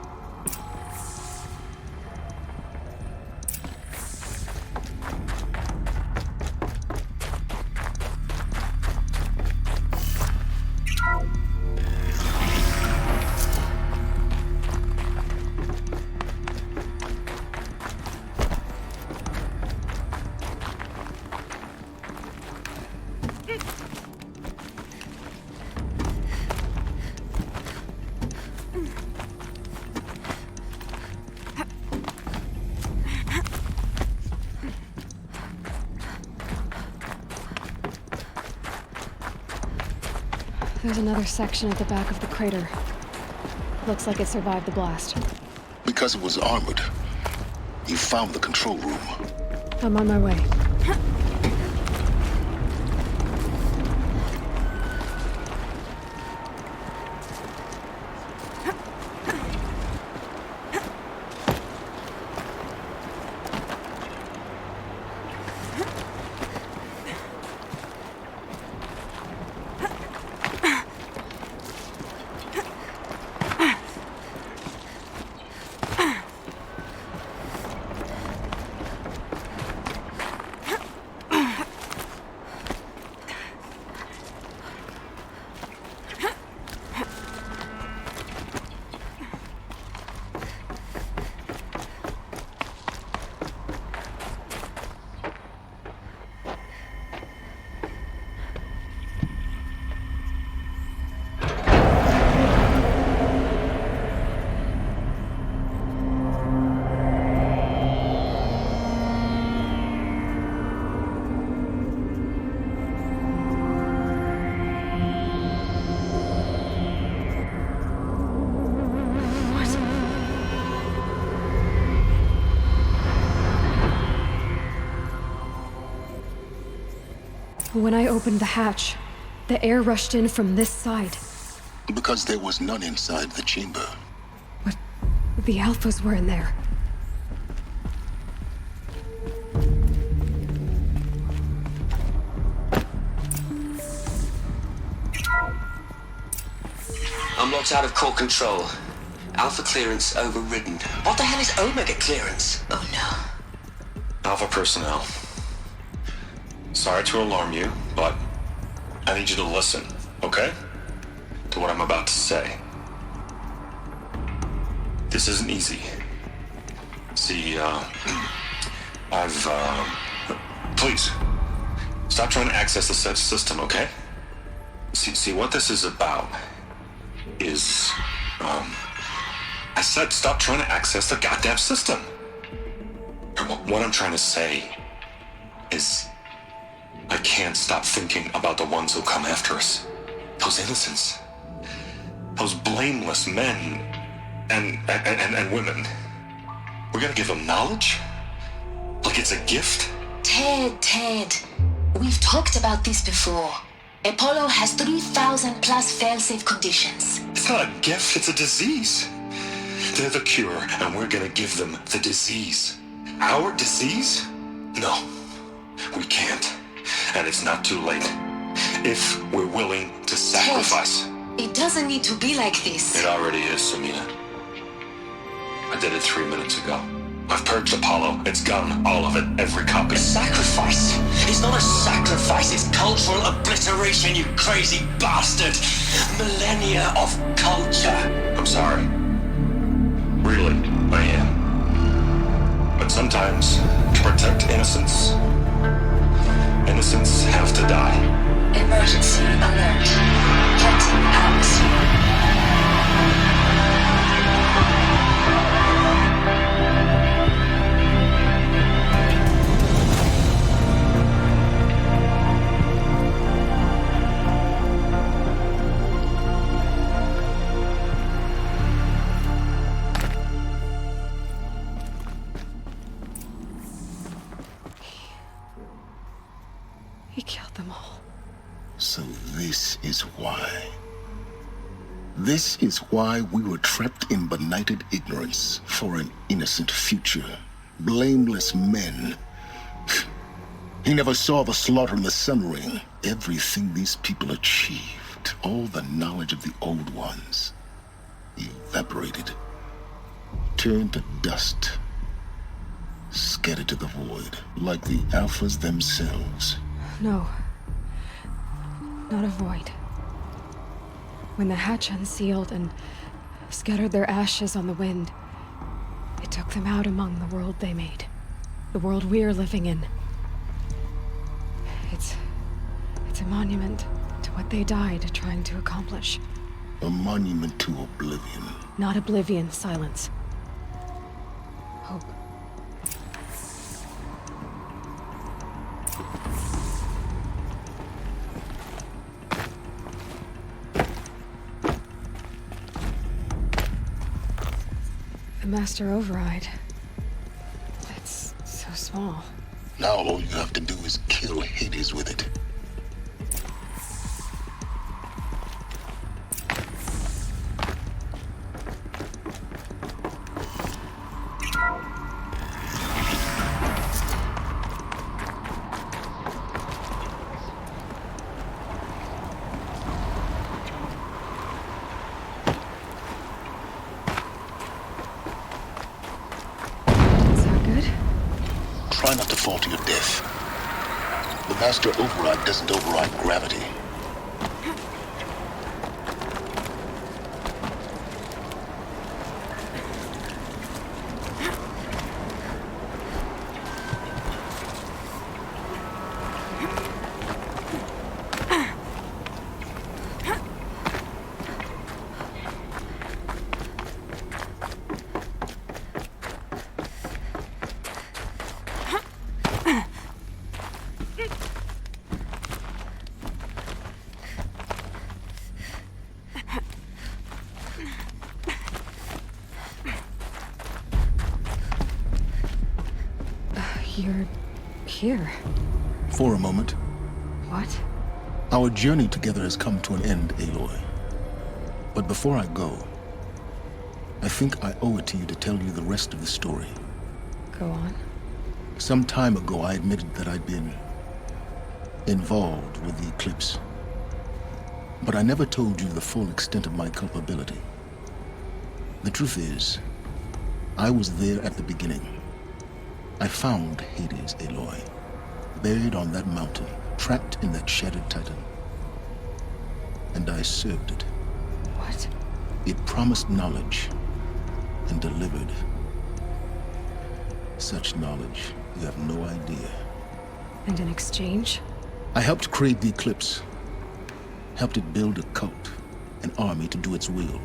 There's another section at the back of the crater. Looks like it survived the blast. Because it was armored. You found the control room. I'm on my way. When I opened the hatch, the air rushed in from this side. Because there was none inside the chamber. But the Alphas were in there. I'm locked out of core control. Alpha clearance overridden. What the hell is Omega clearance? Oh no. Alpha personnel. Sorry to alarm you, but I need you to listen, okay? To what I'm about to say. This isn't easy. See, please, stop trying to access the set system, okay? See, what this is about is, I said stop trying to access the goddamn system. What I'm trying to say is, I can't stop thinking about the ones who come after us. Those innocents. Those blameless men and women. We're gonna give them knowledge? Like it's a gift? Ted. We've talked about this before. Apollo has 3,000 plus fail-safe conditions. It's not a gift, it's a disease. They're the cure, and we're gonna give them the disease. Our disease? No, we can't. And it's not too late. If we're willing to sacrifice. Ted, it doesn't need to be like this. It already is, Samina. I did it 3 minutes ago. I've purged Apollo. It's gone. All of it. Every copy. A sacrifice? It's not a sacrifice. It's cultural obliteration, you crazy bastard. Millennia of culture. I'm sorry. Really, I am. But sometimes, to protect innocence have to die. Emergency alert. Captain atmosphere. He killed them all. So this is why. This is why we were trapped in benighted ignorance for an innocent future. Blameless men. He never saw the slaughter in the Sun Ring. Everything these people achieved, all the knowledge of the old ones, evaporated, turned to dust, scattered to the void, like the Alphas themselves. No. Not a void. When the hatch unsealed and scattered their ashes on the wind, it took them out among the world they made. The world we're living in. It's a monument to what they died trying to accomplish. A monument to oblivion. Not oblivion, silence. Hope. The master override. It's so small. Now all you have to do is kill Hades with it. Try not to fall to your death. The master override doesn't override gravity. You're here. For a moment. What? Our journey together has come to an end, Aloy. But before I go, I think I owe it to you to tell you the rest of the story. Go on. Some time ago, I admitted that I'd been involved with the eclipse. But I never told you the full extent of my culpability. The truth is, I was there at the beginning. I found Hades, Aloy, buried on that mountain, trapped in that shattered titan. And I served it. What? It promised knowledge and delivered. Such knowledge, you have no idea. And in exchange? I helped create the eclipse. Helped it build a cult, an army to do its will.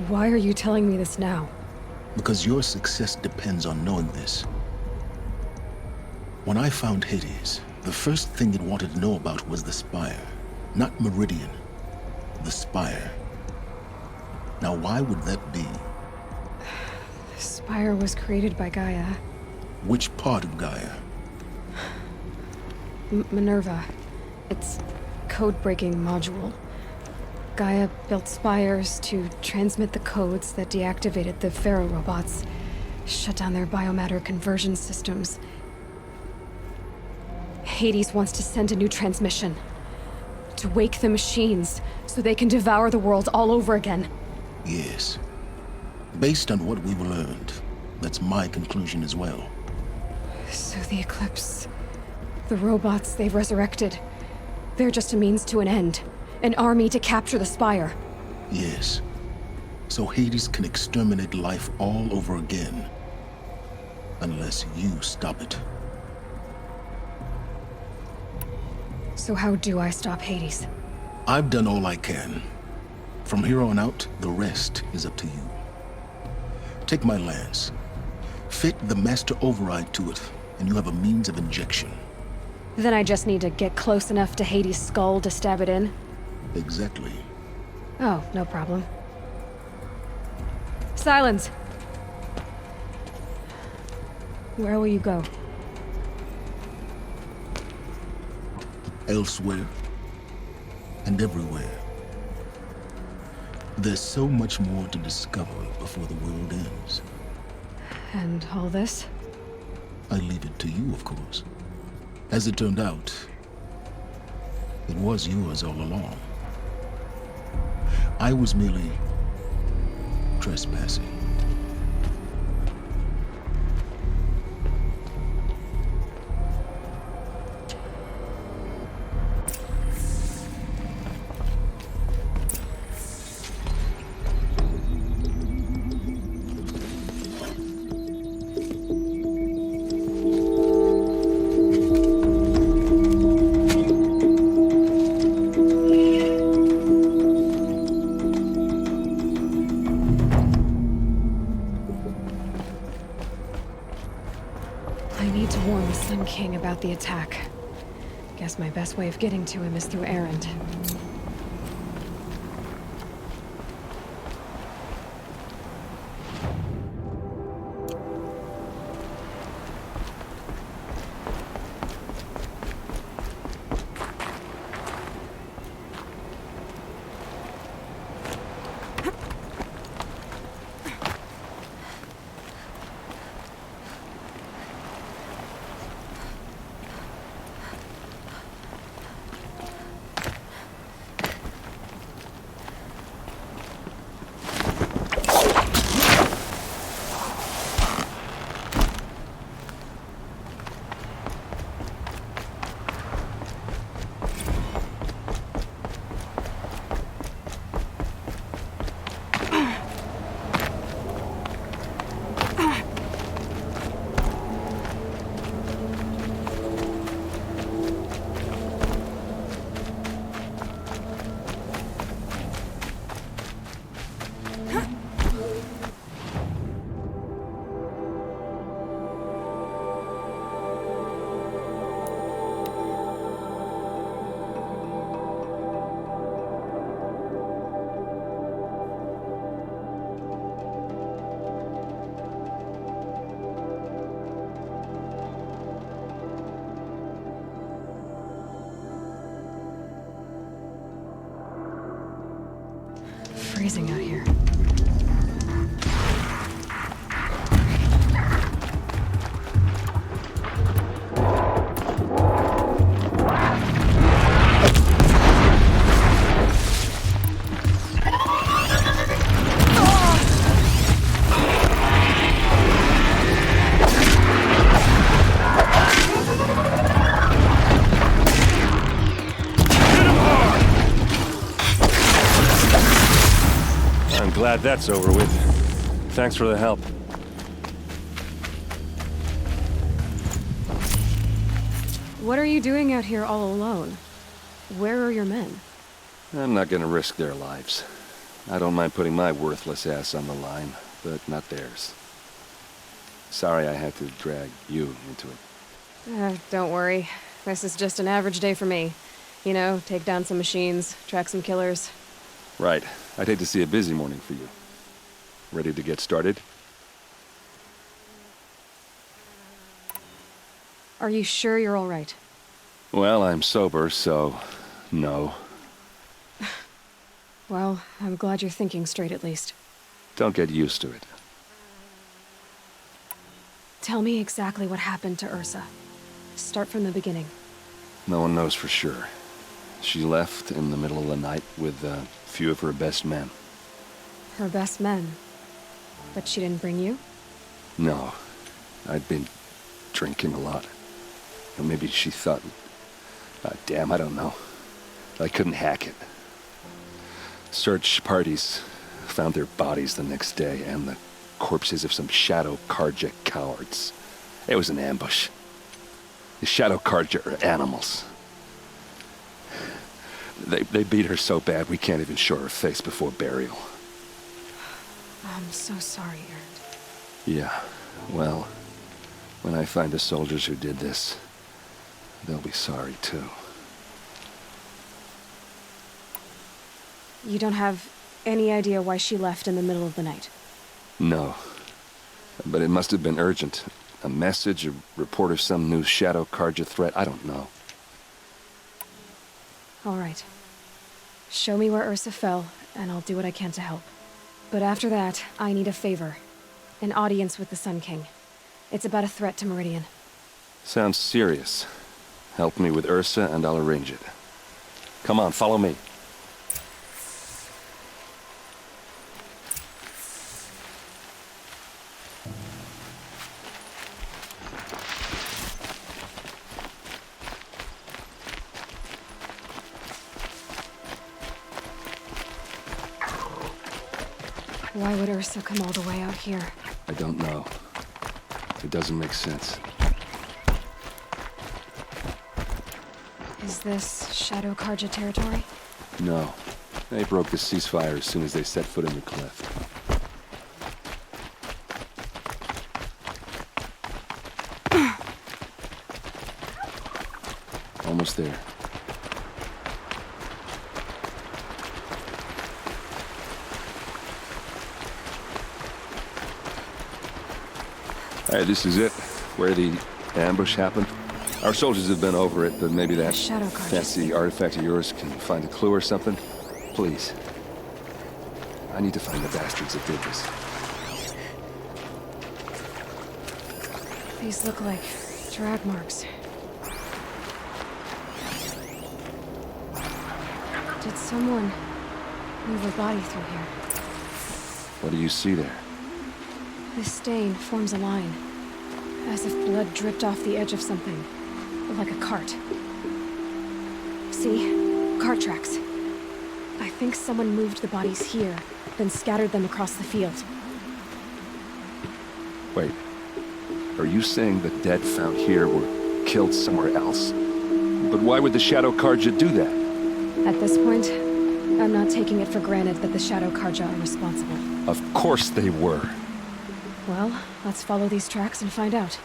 Why are you telling me this now? Because your success depends on knowing this. When I found Hades, the first thing it wanted to know about was the spire. Not Meridian. The spire. Now why would that be? The spire was created by Gaia. Which part of Gaia? Minerva. It's code-breaking module. Gaia built spires to transmit the codes that deactivated the Pharaoh robots, shut down their biomatter conversion systems. Hades wants to send a new transmission. To wake the machines, so they can devour the world all over again. Yes. Based on what we've learned, that's my conclusion as well. So the eclipse... the robots they've resurrected... they're just a means to an end. An army to capture the spire. Yes. So Hades can exterminate life all over again. Unless you stop it. So how do I stop Hades? I've done all I can. From here on out, the rest is up to you. Take my lance. Fit the master override to it, and you have a means of injection. Then I just need to get close enough to Hades' skull to stab it in? Exactly. Oh, no problem. Silence! Where will you go? Elsewhere. And everywhere. There's so much more to discover before the world ends. And all this? I leave it to you, of course. As it turned out, it was yours all along. I was merely trespassing. About the attack. Guess my best way of getting to him is through Erend. freezing out here. Glad that's over with. Thanks for the help. What are you doing out here all alone? Where are your men? I'm not gonna risk their lives. I don't mind putting my worthless ass on the line, but not theirs. Sorry I had to drag you into it. Don't worry. This is just an average day for me. You know, take down some machines, track some killers. Right. I'd hate to see a busy morning for you. Ready to get started? Are you sure you're all right? Well, I'm sober, so no. Well, I'm glad you're thinking straight at least. Don't get used to it. Tell me exactly what happened to Ursa. Start from the beginning. No one knows for sure. She left in the middle of the night with a few of her best men. Her best men? But she didn't bring you? No. I'd been drinking a lot. Or maybe she thought... damn, I don't know. I couldn't hack it. Search parties found their bodies the next day, and the corpses of some Shadow Karja cowards. It was an ambush. The Shadow Karja are animals. They beat her so bad we can't even show her face before burial. I'm so sorry, Erend. Yeah, well, when I find the soldiers who did this, they'll be sorry too. You don't have any idea why she left in the middle of the night? No. But it must have been urgent. A message, a report of some new Shadow Karja threat, I don't know. All right. Show me where Ursa fell, and I'll do what I can to help. But after that, I need a favor. An audience with the Sun King. It's about a threat to Meridian. Sounds serious. Help me with Ursa, and I'll arrange it. Come on, follow me. Why would Ursa come all the way out here? I don't know. It doesn't make sense. Is this Shadow Karja territory? No. They broke the ceasefire as soon as they set foot in the cleft. Almost there. Hey, this is it, where the ambush happened. Our soldiers have been over it, but maybe that fancy artifact of yours can find a clue or something. Please. I need to find the bastards that did this. These look like drag marks. Did someone move a body through here? What do you see there? This stain forms a line, as if blood dripped off the edge of something, like a cart. See? Cart tracks. I think someone moved the bodies here, then scattered them across the field. Wait. Are you saying the dead found here were killed somewhere else? But why would the Shadow Karja do that? At this point, I'm not taking it for granted that the Shadow Karja are responsible. Of course they were. Well, let's follow these tracks and find out.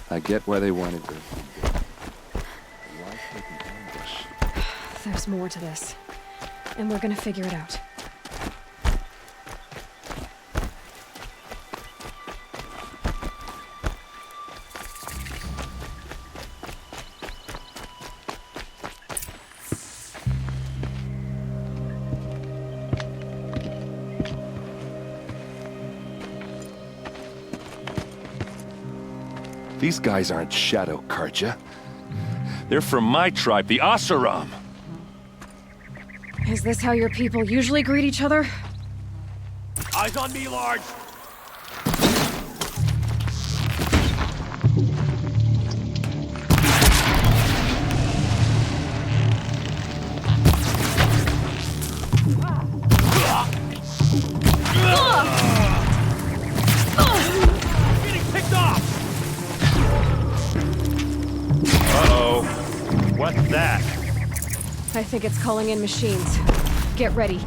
I get why they wanted to. There's more to this. And we're gonna figure it out. These guys aren't Shadow Karja. They're from my tribe, the Asaram. Is this how your people usually greet each other? Eyes on me, Large! Getting picked off! Uh-oh. What's that? I think it's calling in machines. Get ready.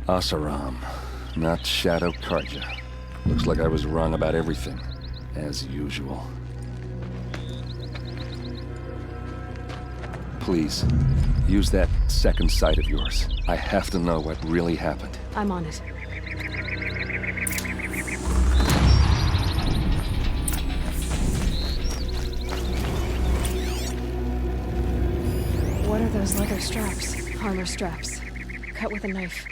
Asaram, not Shadow Karja. Looks like I was wrong about everything, as usual. Please, use that second sight of yours. I have to know what really happened. I'm on it. What are those leather straps? Armor straps. Cut with a knife.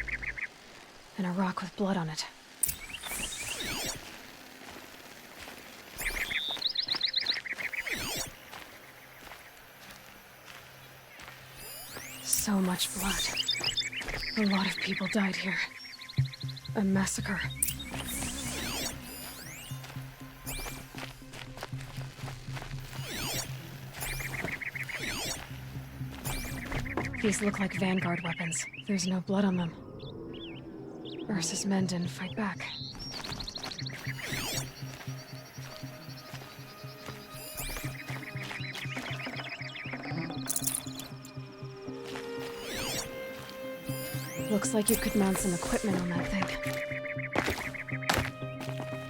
And a rock with blood on it. So much blood. A lot of people died here. A massacre. These look like Vanguard weapons. There's no blood on them. Ursa's men didn't fight back. Looks like you could mount some equipment on that thing.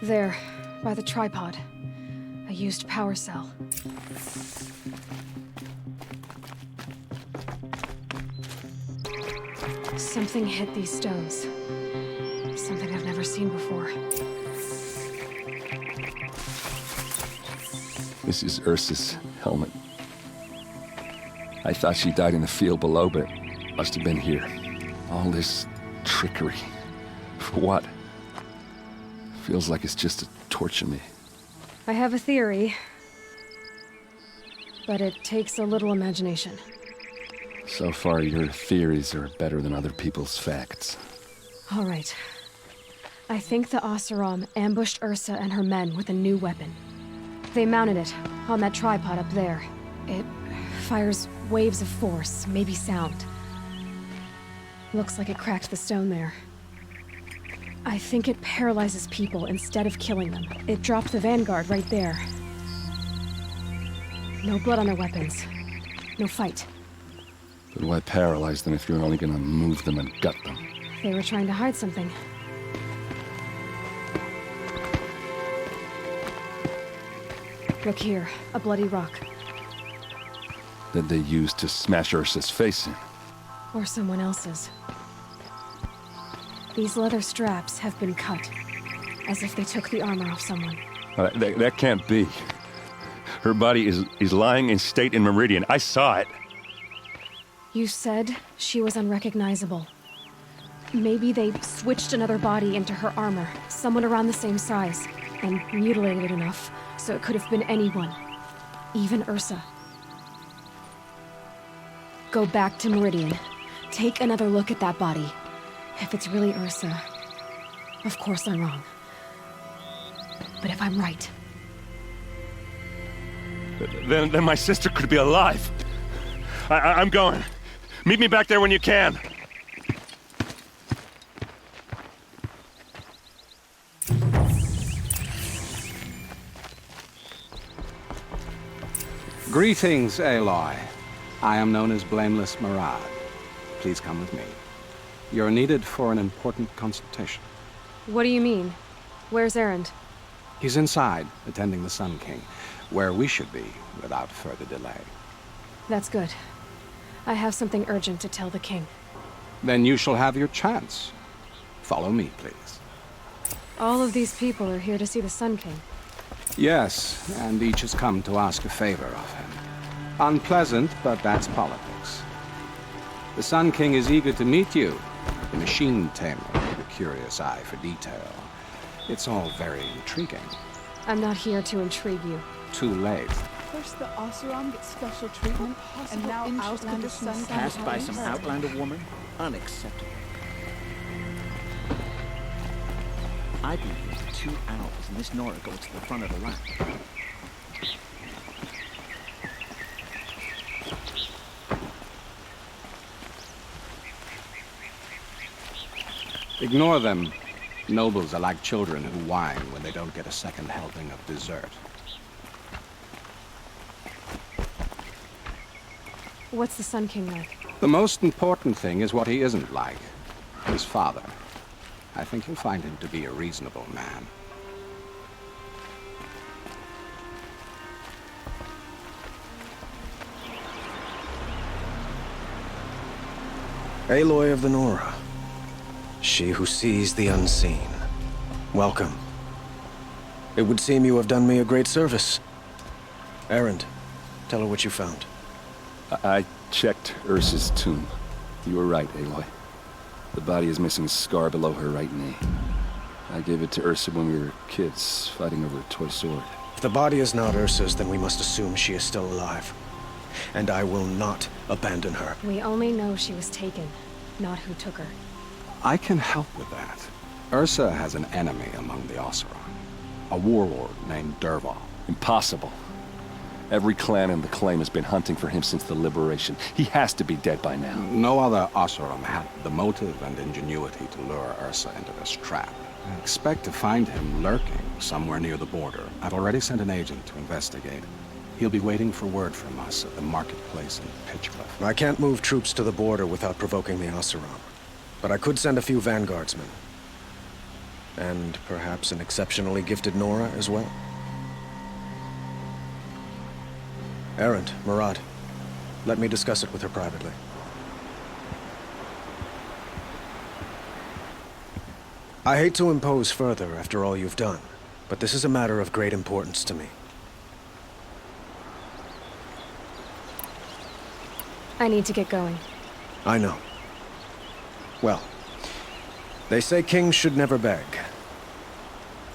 There, by the tripod. A used power cell. Something hit these stones. Something I've never seen before. This is Ursa's helmet. I thought she died in the field below, but must have been here. All this trickery. For what? Feels like it's just to torture me. I have a theory. But it takes a little imagination. So far, your theories are better than other people's facts. All right. I think the Asaram ambushed Ursa and her men with a new weapon. They mounted it on that tripod up there. It fires waves of force, maybe sound. Looks like it cracked the stone there. I think it paralyzes people instead of killing them. It dropped the Vanguard right there. No blood on their weapons. No fight. But why paralyze them if you're only gonna move them and gut them? They were trying to hide something. Look here, a bloody rock. That they used to smash Ursa's face in. Or someone else's. These leather straps have been cut. As if they took the armor off someone. That can't be. Her body is lying in state in Meridian. I saw it. You said she was unrecognizable. Maybe they switched another body into her armor, someone around the same size, and mutilated enough so it could have been anyone, even Ursa. Go back to Meridian. Take another look at that body. If it's really Ursa, of course I'm wrong. But if I'm right... Then my sister could be alive. I'm going. Meet me back there when you can. Greetings, Aloy. I am known as Blameless Murad. Please come with me. You're needed for an important consultation. What do you mean? Where's Erend? He's inside, attending the Sun King, where we should be without further delay. That's good. I have something urgent to tell the king. Then you shall have your chance. Follow me, please. All of these people are here to see the Sun King. Yes, and each has come to ask a favor of him. Unpleasant, but that's politics. The Sun King is eager to meet you, the machine tamer with a curious eye for detail. It's all very intriguing. I'm not here to intrigue you. Too late. First the Oseram gets special treatment, and now ousted the Sun King. Passed by some Outlander woman? Unacceptable. I've been here for 2 hours, and this Nora goes to the front of the line. Ignore them. Nobles are like children who whine when they don't get a second helping of dessert. What's the Sun King like? The most important thing is what he isn't like. His father. I think you'll find him to be a reasonable man. Aloy of the Nora. She who sees the unseen. Welcome. It would seem you have done me a great service. Erend, tell her what you found. I checked Ursa's tomb. You were right, Aloy. The body is missing a scar below her right knee. I gave it to Ursa when we were kids, fighting over a toy sword. If the body is not Ursa's, then we must assume she is still alive. And I will not abandon her. We only know she was taken, not who took her. I can help with that. Ursa has an enemy among the Oseram. A warlord named Derval. Impossible. Every clan in the claim has been hunting for him since the liberation. He has to be dead by now. No other Oseram had the motive and ingenuity to lure Ursa into this trap. I expect to find him lurking somewhere near the border. I've already sent an agent to investigate. He'll be waiting for word from us at the marketplace in Pitchcliff. I can't move troops to the border without provoking the Oseram. But I could send a few vanguardsmen. And perhaps an exceptionally gifted Nora as well. Erend, Murad, let me discuss it with her privately. I hate to impose further after all you've done, but this is a matter of great importance to me. I need to get going. I know. Well, they say kings should never beg.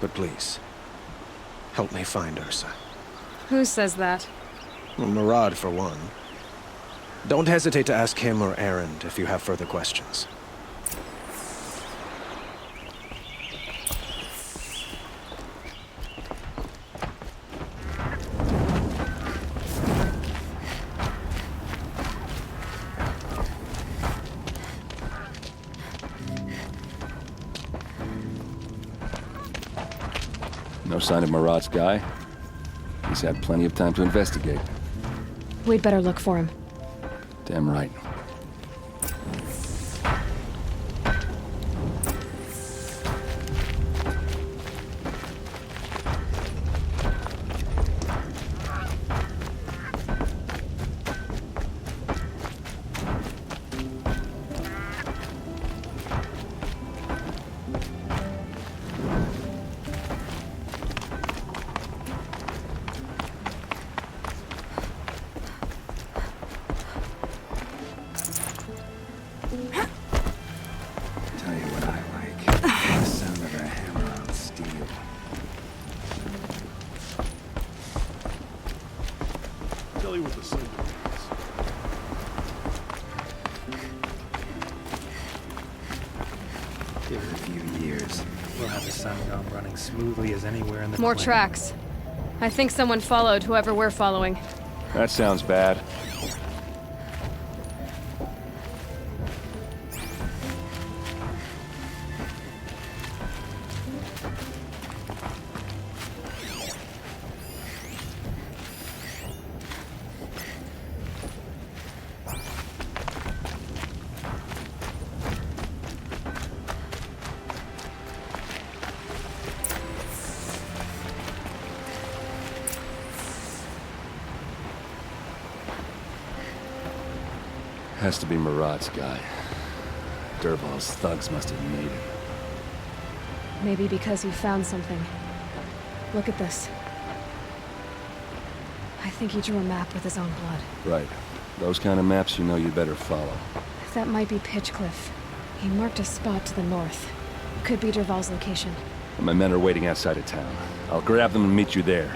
But please, help me find Ursa. Who says that? Well, Murad, for one. Don't hesitate to ask him or Erend if you have further questions. No sign of Murad's guy. He's had plenty of time to investigate. We'd better look for him. Damn right. tell you what the symbol means. Give it a few years. We'll have the sun dome running smoothly as anywhere in the More clan. tracks. I think someone followed whoever we're following. That sounds bad. Has to be Murad's guy. Derval's thugs must have made him. Maybe because he found something. Look at this. I think he drew a map with his own blood. Right. Those kind of maps you know you'd better follow. That might be Pitchcliff. He marked a spot to the north. Could be Derval's location. My men are waiting outside of town. I'll grab them and meet you there.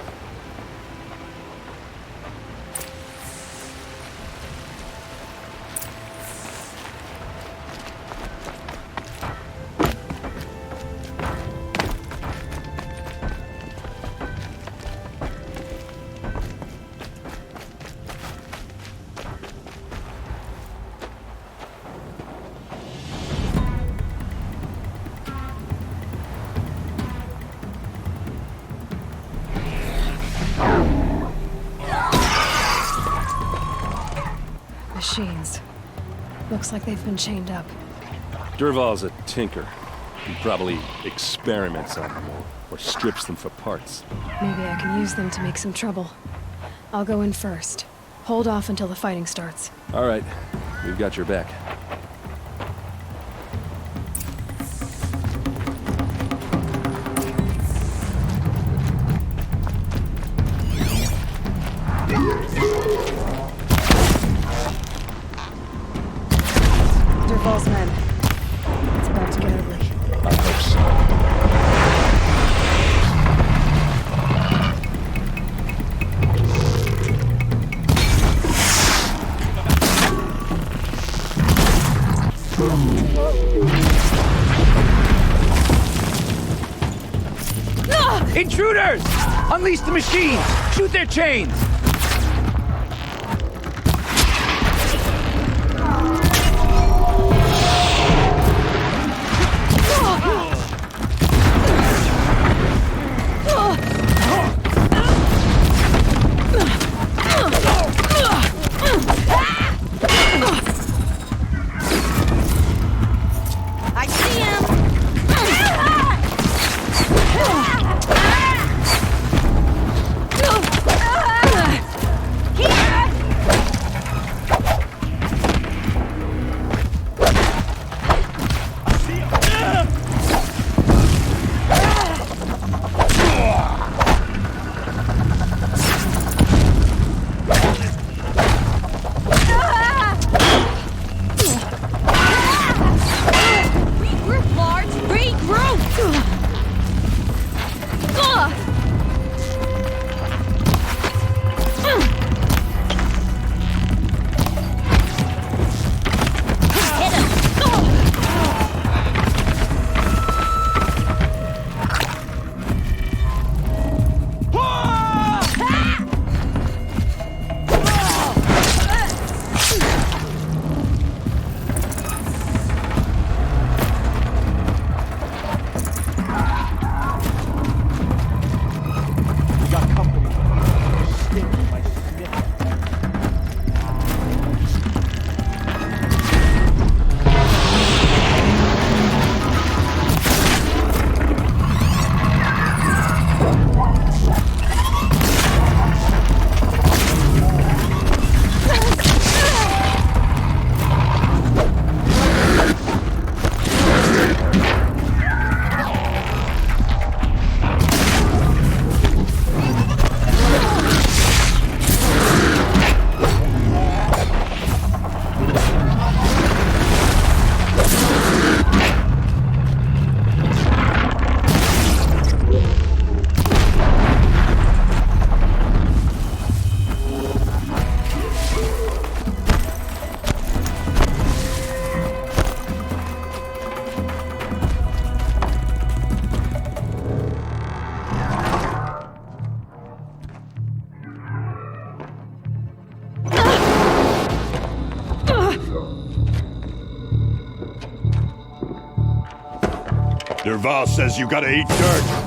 Machines. Looks like they've been chained up. Derval's a tinker. He probably experiments on them or strips them for parts. Maybe I can use them to make some trouble. I'll go in first. Hold off until the fighting starts. All right. We've got your back. Derval's men. It's about to get ugly. I hope so. Intruders! Unleash the machines! Shoot their chains! I see him! Derval says you gotta eat dirt.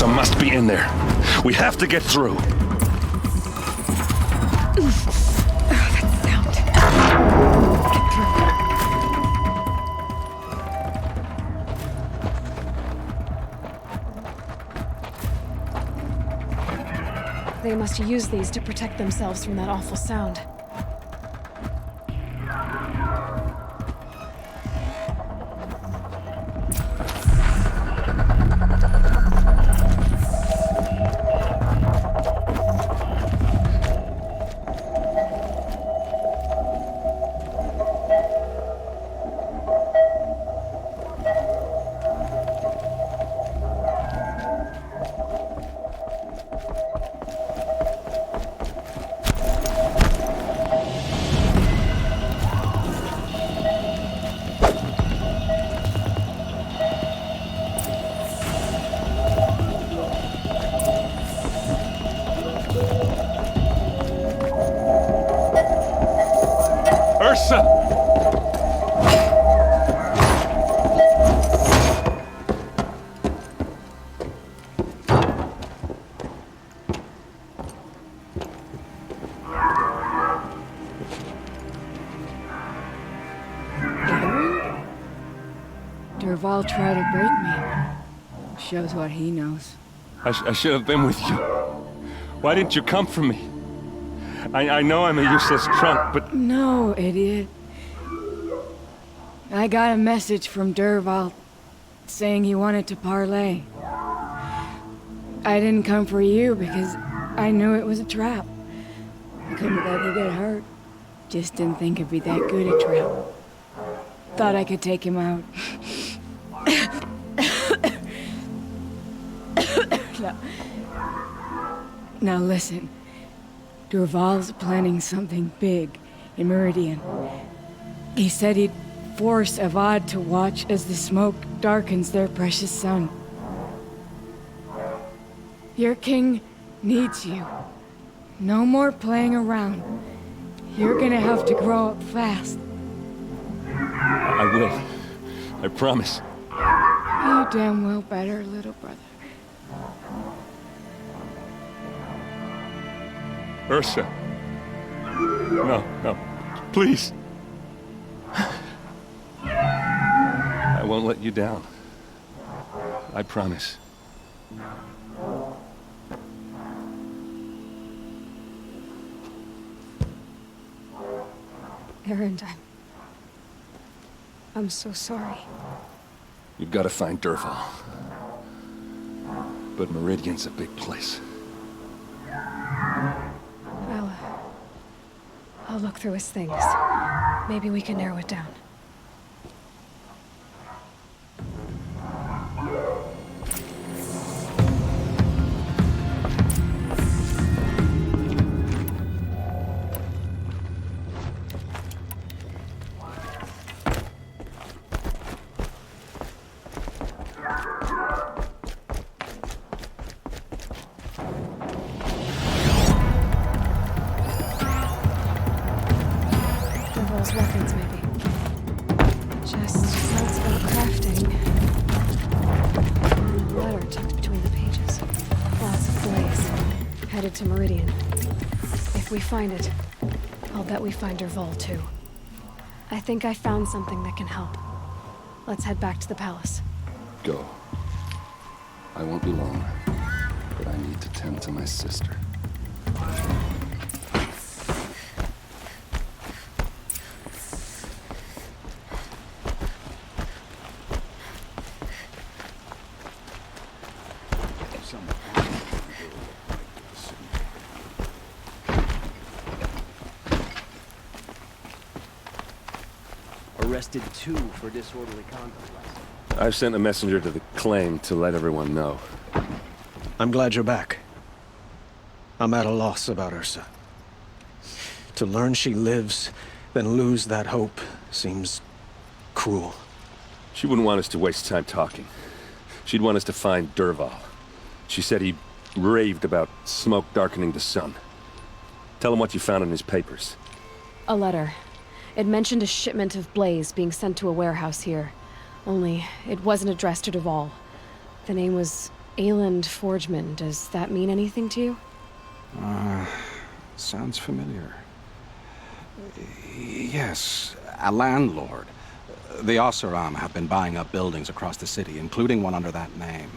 Must be in there. We have to get through. They must use these to protect themselves from that awful sound. Derval tried to break me. Shows what he knows. I should have been with you. Why didn't you come for me? I know I'm a useless trunk, but... No, idiot. I got a message from Derval saying he wanted to parlay. I didn't come for you because I knew it was a trap. I couldn't let you get hurt. Just didn't think it'd be that good a trap. Thought I could take him out. Now listen. Derval's planning something big in Meridian. He said he'd force Avad to watch as the smoke darkens their precious sun. Your king needs you. No more playing around. You're gonna have to grow up fast. I will. I promise. You damn well better, little brother. Ursa. No. Please. I won't let you down. I promise. Erend, I'm so sorry. You've got to find Derval. But Meridian's a big place. I'll look through his things. Maybe we can narrow it down. Weapons, maybe. Just notes about crafting. A letter tucked between the pages. Lots of blaze. Headed to Meridian. If we find it, I'll bet we find Derval too. I think I found something that can help. Let's head back to the palace. Go. I won't be long, but I need to tend to my sister. arrested 2 for disorderly conduct last night. I've sent a messenger to the claim to let everyone know. I'm glad you're back. I'm at a loss about Ursa. To learn she lives, then lose that hope, seems cruel. She wouldn't want us to waste time talking. She'd want us to find Derval. She said he raved about smoke darkening the sun. Tell him what you found in his papers. A letter. It mentioned a shipment of blaze being sent to a warehouse here. Only, it wasn't addressed to Derval. The name was Erend Forgeman. Does that mean anything to you? Sounds familiar. Yes, a landlord. The Oseram have been buying up buildings across the city, including one under that name.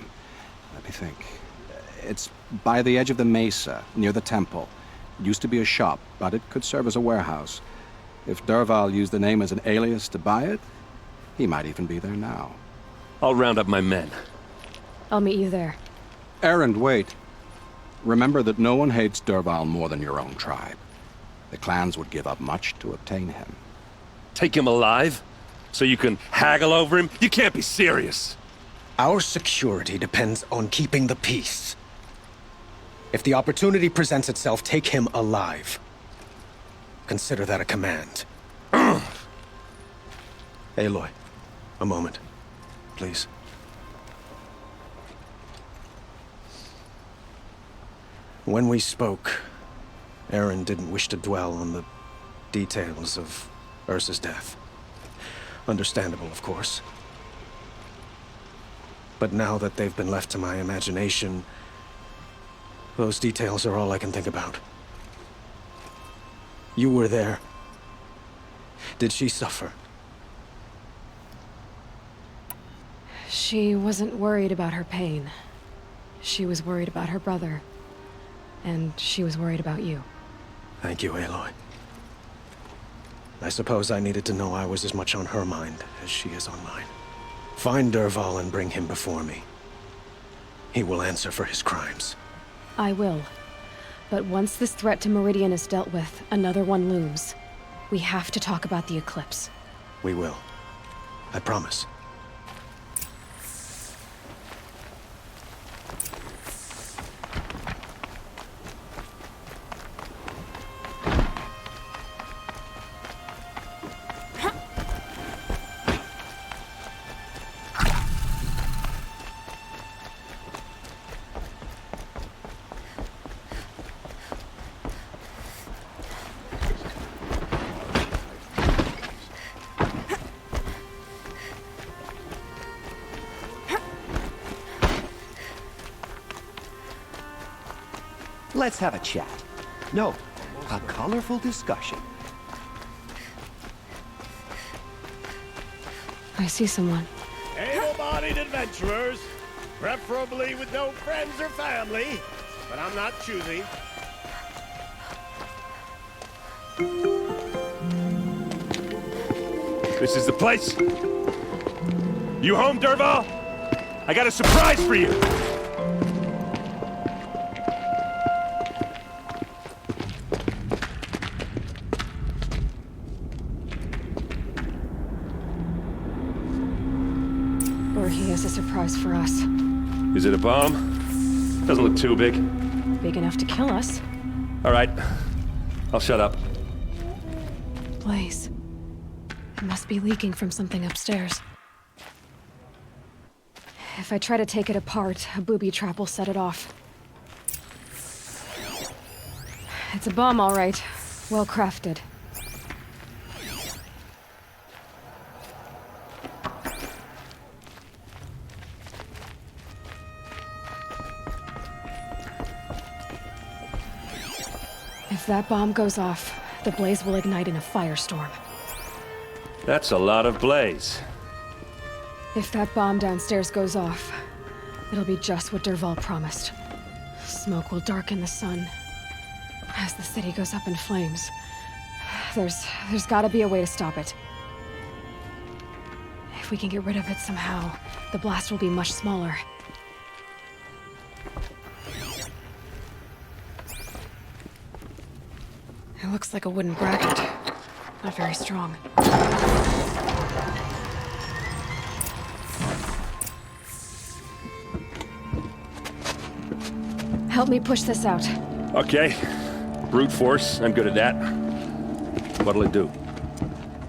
Let me think. It's by the edge of the mesa, near the temple. It used to be a shop, but it could serve as a warehouse. If Derval used the name as an alias to buy it, he might even be there now. I'll round up my men. I'll meet you there. Erend, wait. Remember that no one hates Derval more than your own tribe. The clans would give up much to obtain him. Take him alive? So you can haggle over him? You can't be serious. Our security depends on keeping the peace. If the opportunity presents itself, take him alive. Consider that a command. Aloy, a moment, please. When we spoke, Erend didn't wish to dwell on the details of Ursa's death. Understandable, of course. But now that they've been left to my imagination, those details are all I can think about. You were there. Did she suffer? She wasn't worried about her pain. She was worried about her brother. And she was worried about you. Thank you, Aloy. I suppose I needed to know I was as much on her mind as she is on mine. Find Derval and bring him before me. He will answer for his crimes. I will. But once this threat to Meridian is dealt with, another one looms. We have to talk about the eclipse. We will. I promise. Let's have a chat. No, a colorful discussion. I see someone. Able-bodied adventurers, preferably with no friends or family, but I'm not choosing. This is the place. You home, Derval? I got a surprise for you. Or he has a surprise for us. Is it a bomb? Doesn't look too big. Big enough to kill us. All right. I'll shut up. Blaze. It must be leaking from something upstairs. If I try to take it apart, a booby trap will set it off. It's a bomb, all right. Well crafted. If that bomb goes off, the blaze will ignite in a firestorm. That's a lot of blaze. If that bomb downstairs goes off, it'll be just what Derval promised. Smoke will darken the sun. As the city goes up in flames, there's gotta be a way to stop it. If we can get rid of it somehow, the blast will be much smaller. It looks like a wooden bracket. Not very strong. Help me push this out. Okay. Brute force, I'm good at that. What'll it do?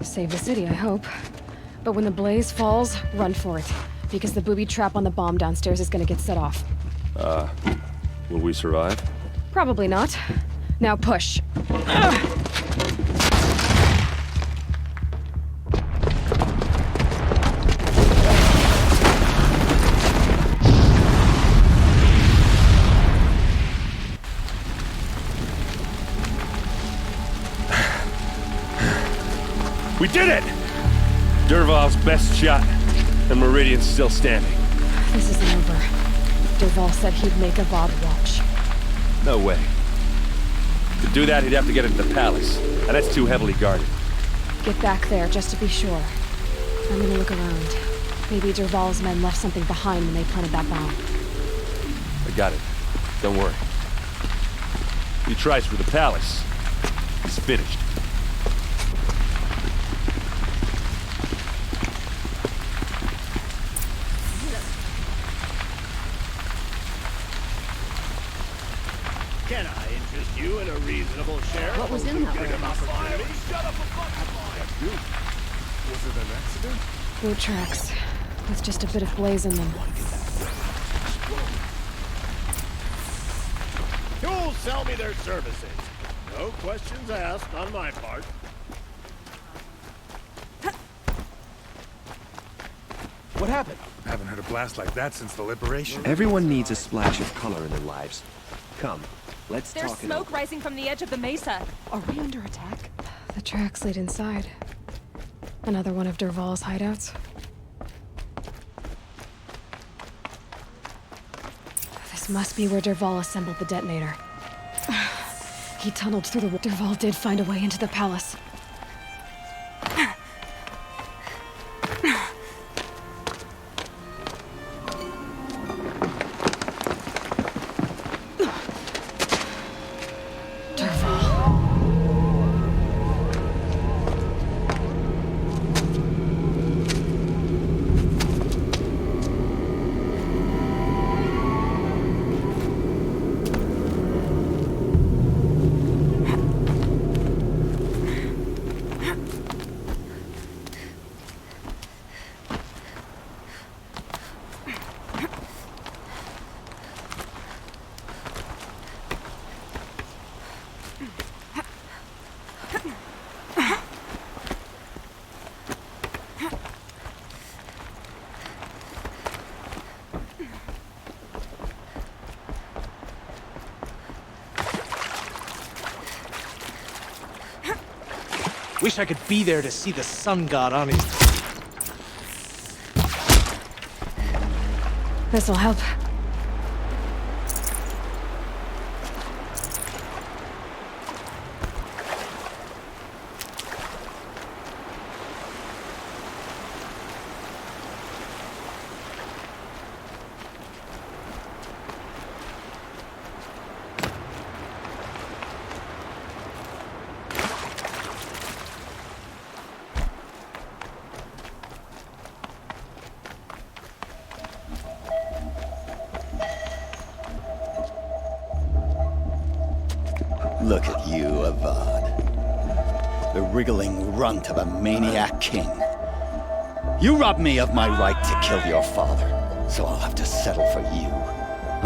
Save the city, I hope. But when the blaze falls, run for it. Because the booby trap on the bomb downstairs is gonna get set off. Will we survive? Probably not. Now push. We did it! Derval's best shot, and Meridian's still standing. This isn't over. Derval said he'd make Avad watch. No way. To do that, he'd have to get into the palace, and that's too heavily guarded. Get back there, just to be sure. I'm gonna look around. Maybe Derval's men left something behind when they planted that bomb. I got it. Don't worry. He tries for the palace. He's finished. Can I interest you in a reasonable share? What was in that Shut up, Was it an accident? Boot tracks. With just a bit of blaze in them. Tools sell me their services. No questions asked on my part. What happened? I haven't heard a blast like that since the liberation. Everyone needs a splash of color in their lives. Come, let's There's talk. smoke rising from the edge of the mesa. Are we under attack? The tracks lead inside. Another one of Derval's hideouts. This must be where Derval assembled the detonator. He tunneled through the... Derval did find a way into the palace. Wish I could be there to see the sun god on his... This'll help. Look at you, Avad. The wriggling runt of a maniac king. You robbed me of my right to kill your father, so I'll have to settle for you.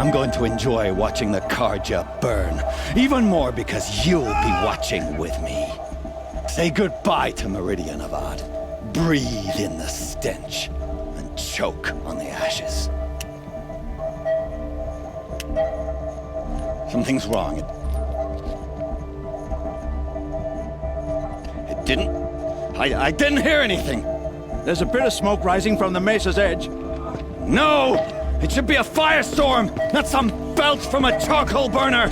I'm going to enjoy watching the Karja burn, even more because you'll be watching with me. Say goodbye to Meridian, Avad. Breathe in the stench, and choke on the ashes. Something's wrong. I didn't hear anything. There's a bit of smoke rising from the mesa's edge. No! It should be a firestorm, not some belch from a charcoal burner!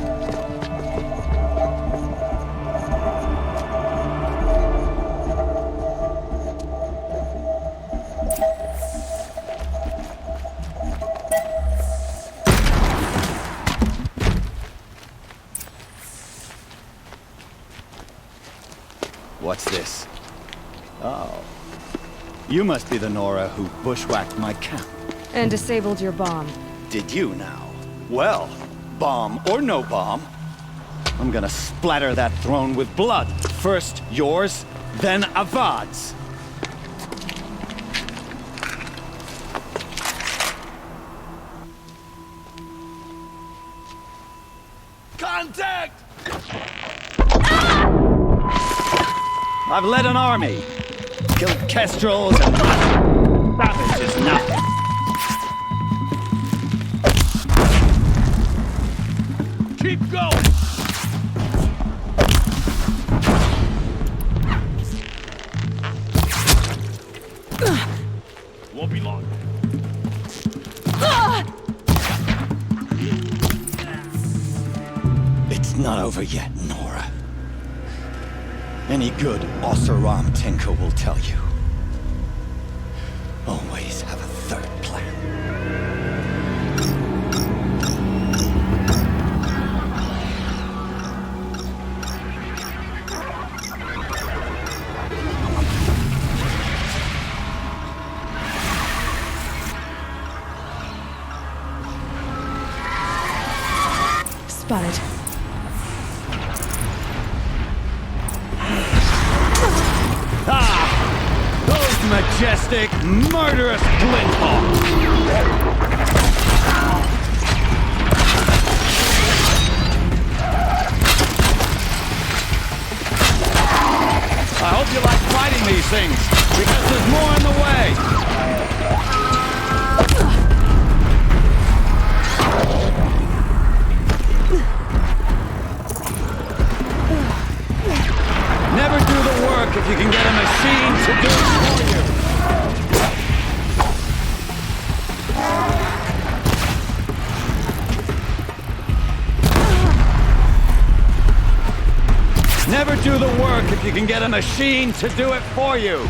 What's this? Oh. You must be the Nora who bushwhacked my camp. And disabled your bomb. Did you now? Well, bomb or no bomb, I'm gonna splatter that throne with blood. First yours, then Avad's. Contact! I've led an army. Killed kestrels and savage is nothing. Keep going! Won't be long. It's not over yet, Nora. Any good Oseram tinker will tell you. Always have a third plan. Spotted. Those majestic, murderous glinthawks! I hope you like fighting these things, because there's more in the way! Never do the work if you can get a machine to do it for you. Never do the work if you can get a machine to do it for you.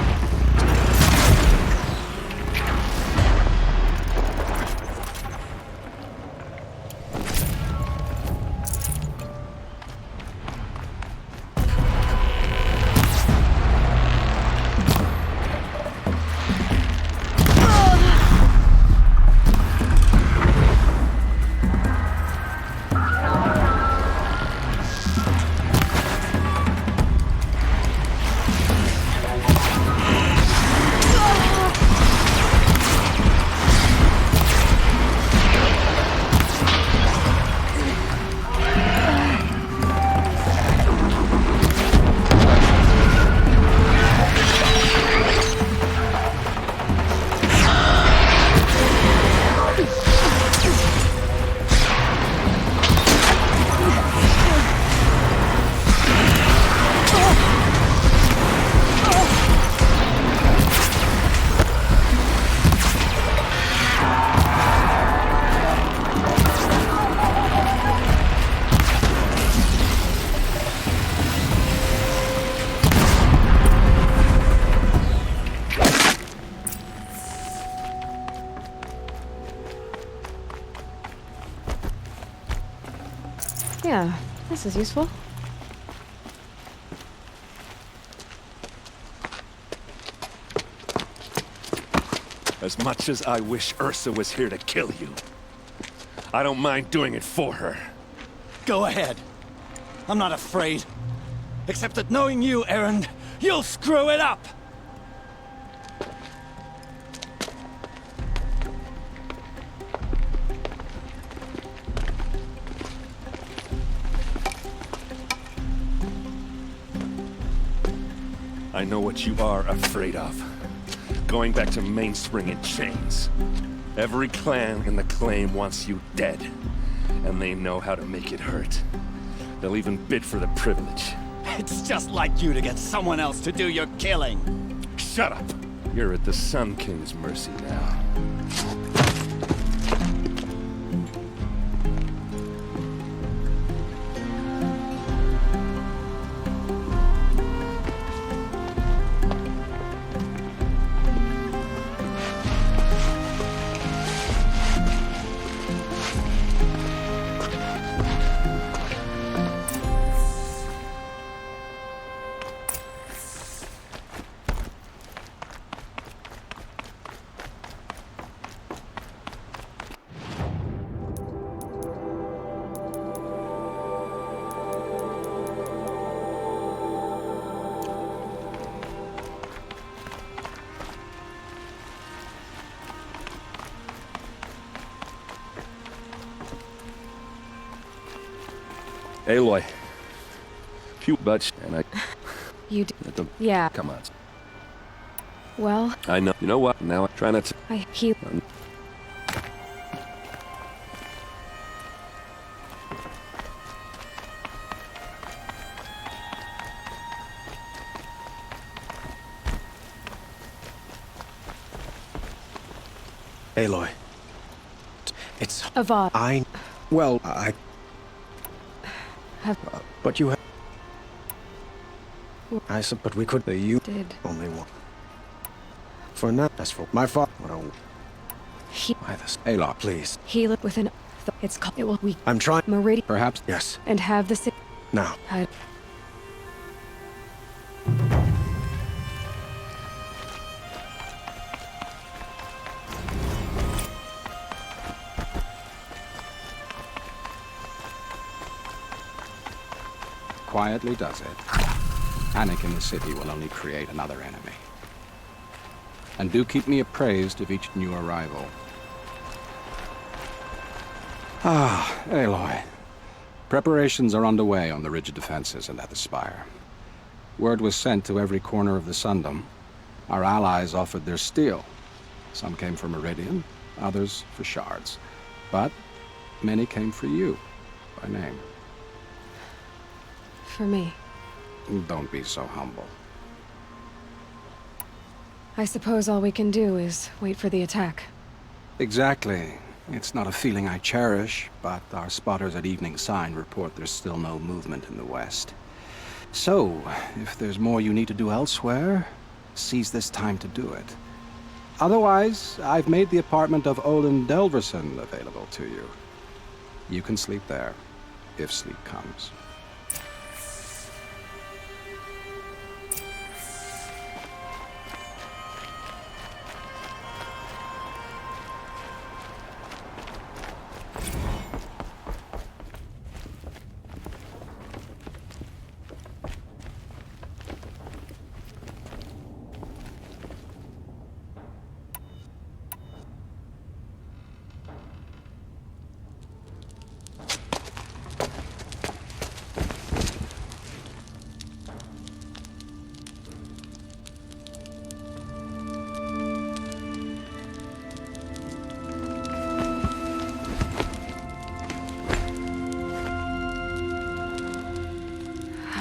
Yeah, this is useful. As much as I wish Ursa was here to kill you, I don't mind doing it for her. Go ahead. I'm not afraid. Except that knowing you, Erend, you'll screw it up! I know what you are afraid of. Going back to Mainspring in chains. Every clan in the claim wants you dead. And they know how to make it hurt. They'll even bid for the privilege. It's just like you to get someone else to do your killing. Shut up! You're at the Sun King's mercy now. Aloy. But and I. You do. Yeah. Come on. Well. I know. You know what? Now I try not to. He. Aloy. It's... Avad. Well, I... Have... but you have... but we could... You... Did... Only one. For now, as for my father... Why this? Aloy. Please. Heal it with an... It's called... It will... I'm trying... Meridian. Perhaps? Yes. And have the... Now. Quietly does it. Panic in the city will only create another enemy. And do keep me appraised of each new arrival. Ah, Aloy. Preparations are underway on the rigid defenses and at the spire. Word was sent to every corner of the Sundom. Our allies offered their steel. Some came for Meridian, others for shards. But many came for you, by name. For me. Don't be so humble. I suppose all we can do is wait for the attack. Exactly. It's not a feeling I cherish, but our spotters at Evening Sign report there's still no movement in the west. So, if there's more you need to do elsewhere, seize this time to do it. Otherwise, I've made the apartment of Olin Delverson available to you. You can sleep there, if sleep comes.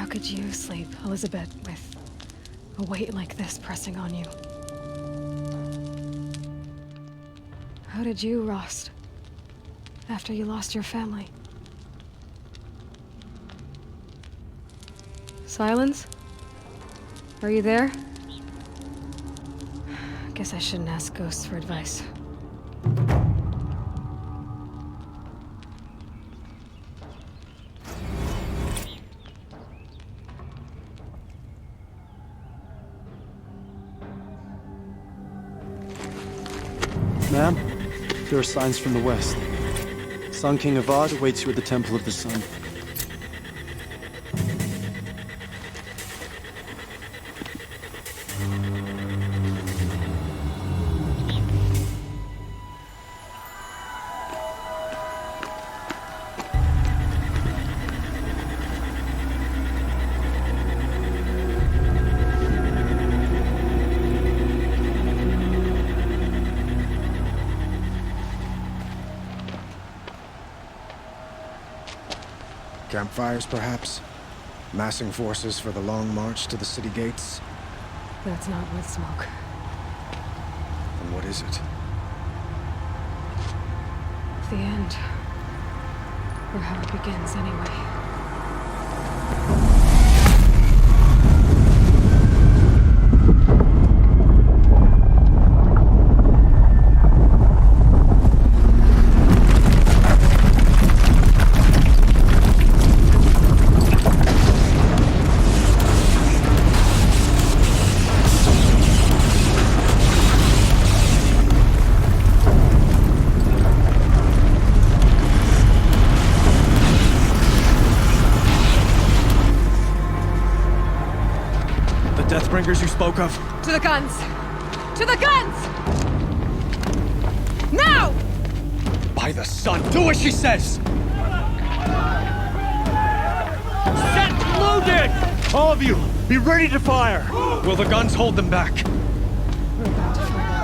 Could you sleep, Elizabeth, with a weight like this pressing on you? How did you, Rost, after you lost your family? Silence? Are you there? Guess I shouldn't ask ghosts for advice. Ma'am, there are signs from the west. Sun King Avad awaits you at the Temple of the Sun. Campfires, perhaps? Massing forces for the long march to the city gates? That's not with smoke. And what is it? The end. Or how it begins, anyway. Deathbringers you spoke of? To the guns! To the guns! Now! By the sun, do as she says! Set loaded! All of you, be ready to fire! Will the guns hold them back? We're about to find out.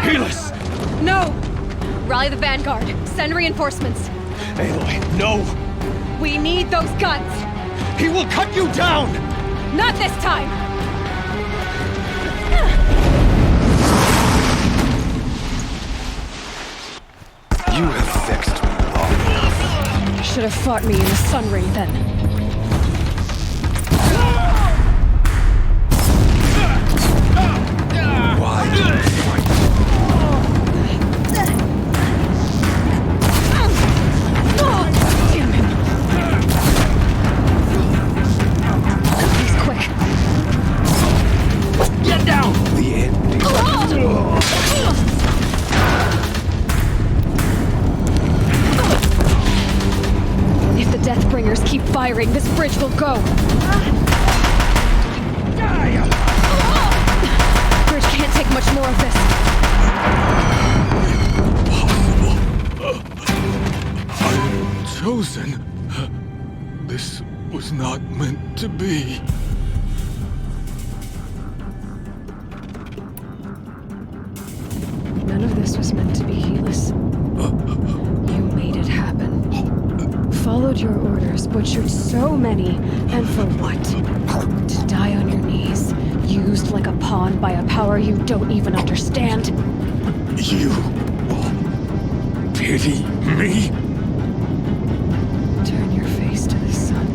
Helis! No! Rally the vanguard. Send reinforcements. Aloy, no! We need those guns! He will cut you down! Not this time! You have vexed me long. You should have fought me in the sun ring then. Why do you fight? He's quick. Get down! The end. If the Deathbringers keep firing, this bridge will go. Bridge can't take much more of this. I'm chosen. This was not meant to be. None of this was meant to be, Helis. You made it happen. Followed your orders, butchered so many, and for what? To die on your knees, used like a pawn by a power you don't even understand. You pity me? Turn your face to the sun.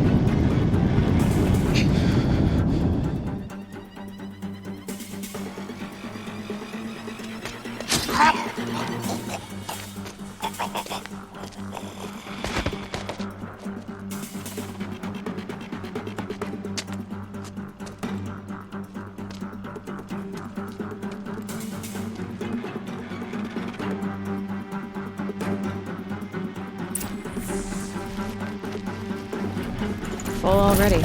Full already.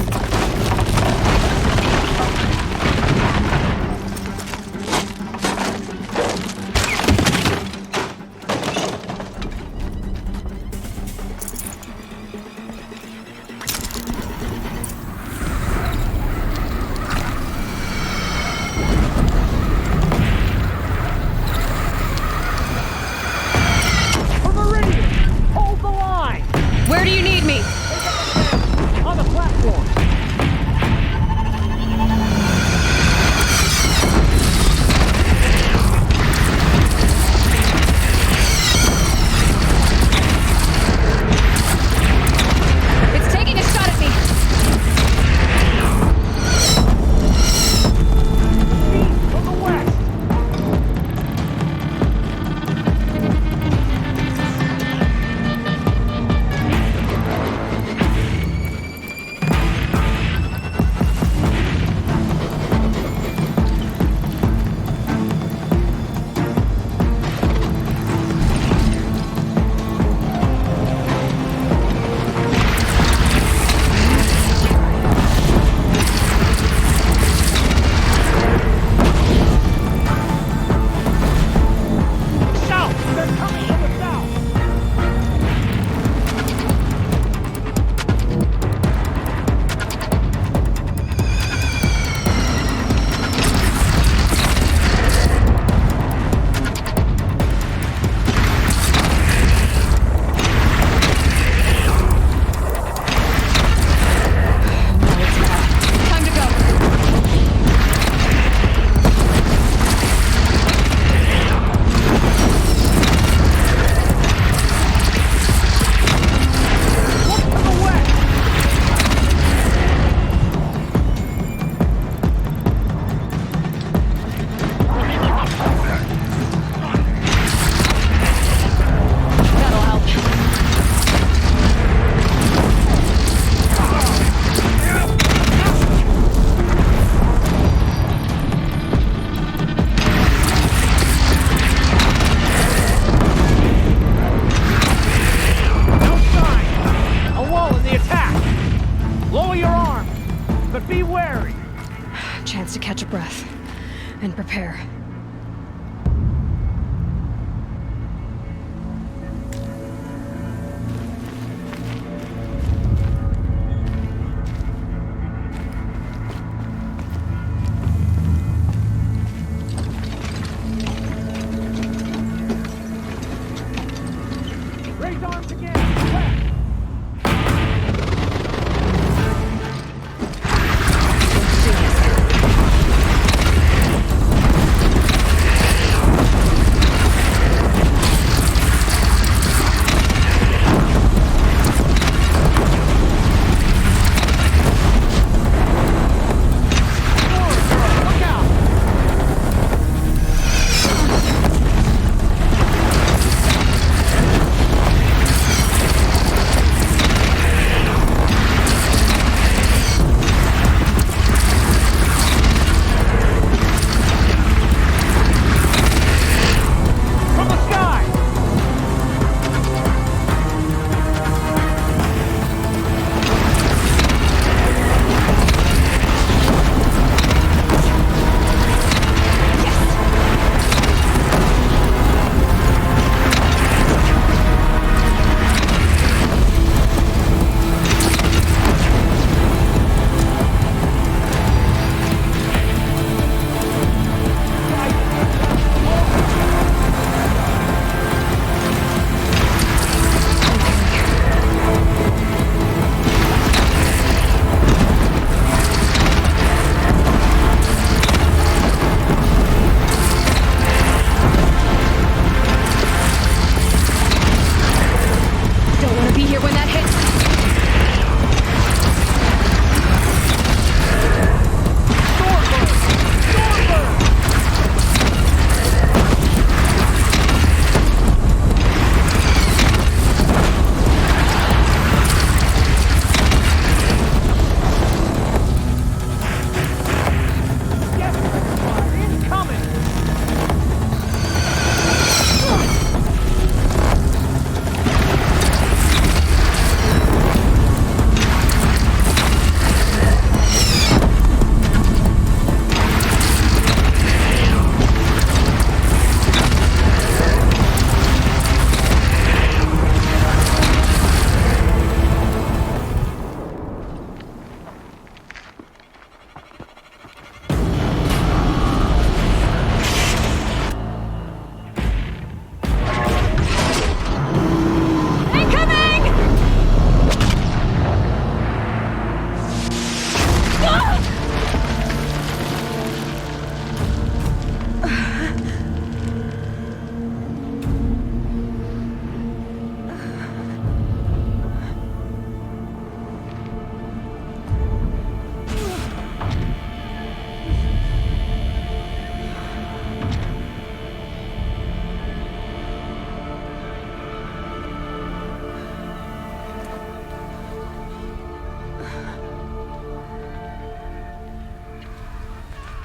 Meridian! Hold the line! Where do you need me? On the platform! wary! Chance to catch a breath. And prepare. Raise arms again!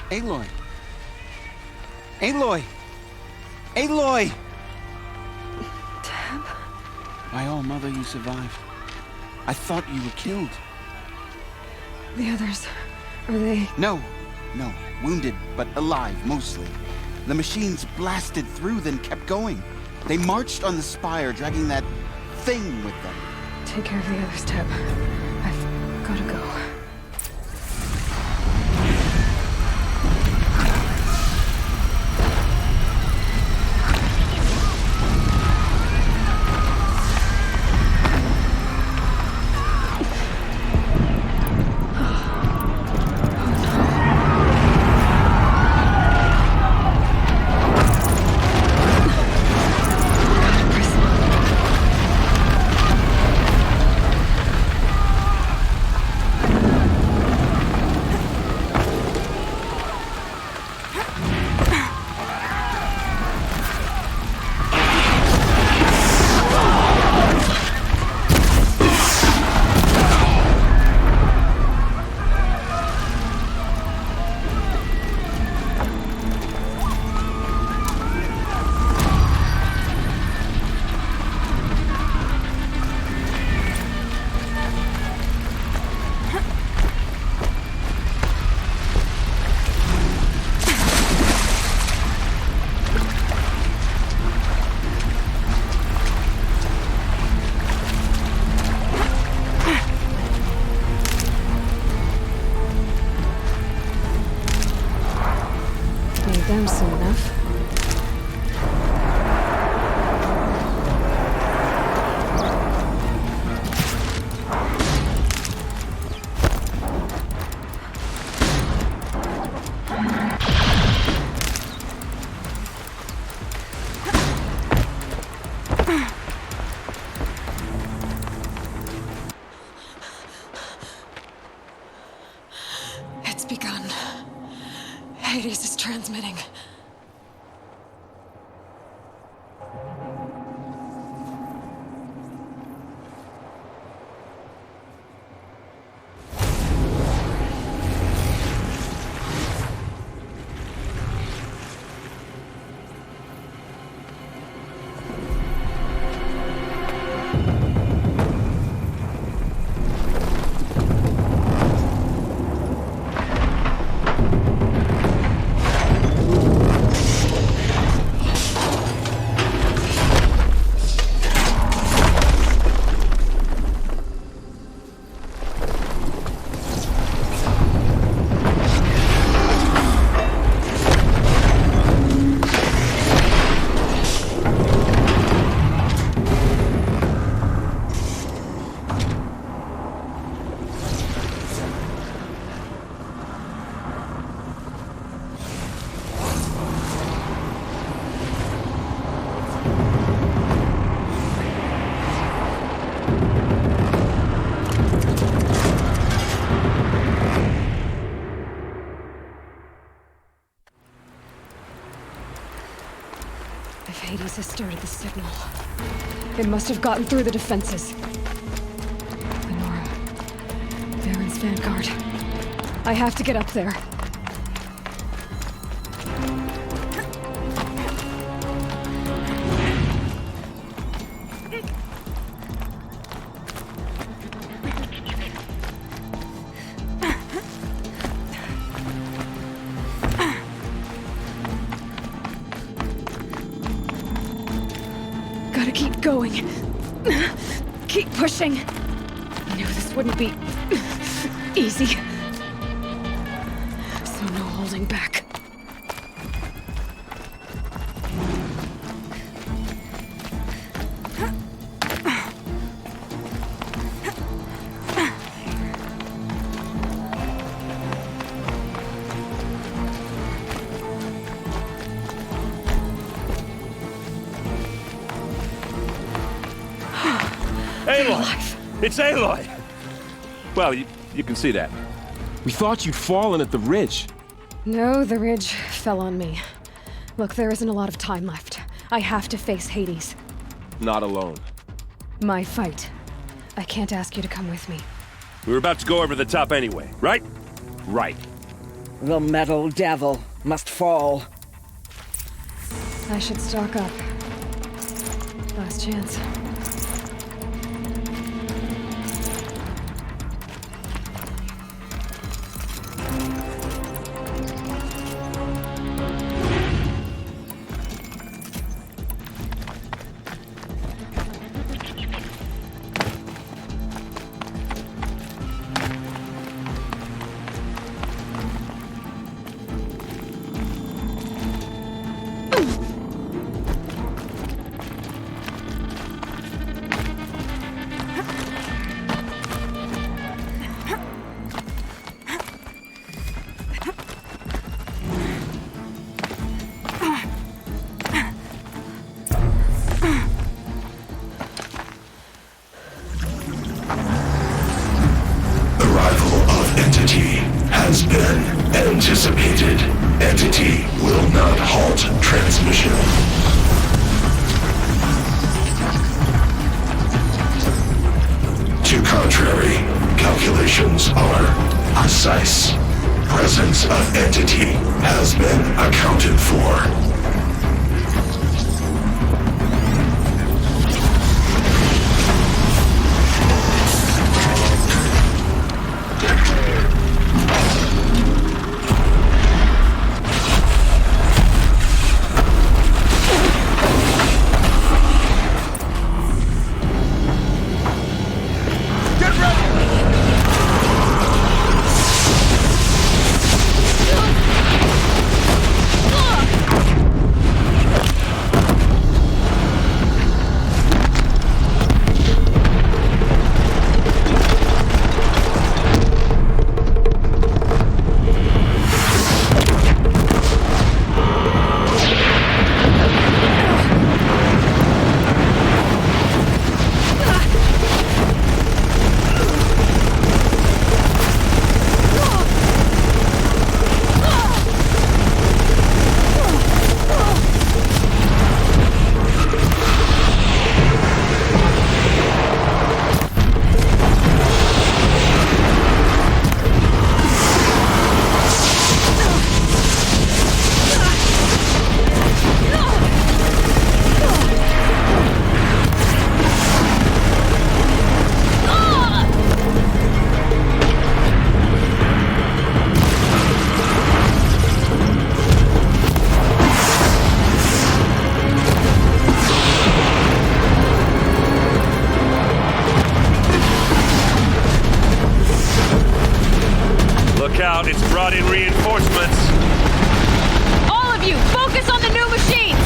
Aloy! Aloy! Aloy! Deb? My old mother, you survived. I thought you were killed. The others, are they... No. Wounded, but alive, mostly. The machines blasted through, then kept going. They marched on the spire, dragging that thing with them. Take care of the others, Deb. I've gotta go. down soon enough. It's begun. Hades is transmitting. If Hades has started the signal, it must have gotten through the defenses. The Nora. Erend's vanguard. I have to get up there. Gotta keep going. Keep pushing. I knew this wouldn't be easy. So no holding back. Aloy! It's Aloy! Well, you can see that. We thought you'd fallen at the ridge. No, the ridge fell on me. Look, there isn't a lot of time left. I have to face Hades. Not alone. My fight. I can't ask you to come with me. We were about to go over the top anyway, right? Right. The metal devil must fall. I should stock up. Last chance. Has been anticipated. Entity will not halt transmission. To contrary, calculations are precise. Presence of entity has been accounted for. Ugh! reinforcements! All of you, focus on the new machines!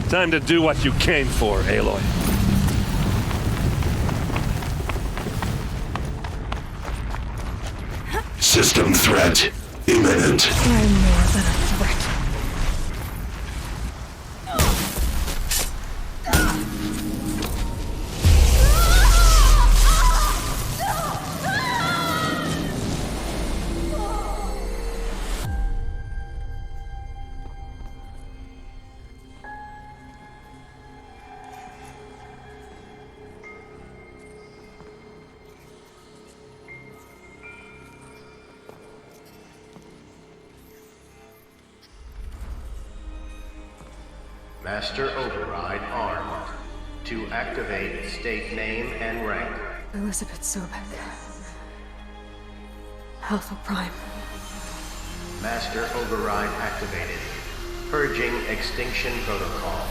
Time to do what you came for, Aloy. System threat imminent. I'm more than a threat. Master Override armed. To activate, state name and rank. Elizabeth Sobek. Alpha Prime. Master Override activated. Purging extinction protocol.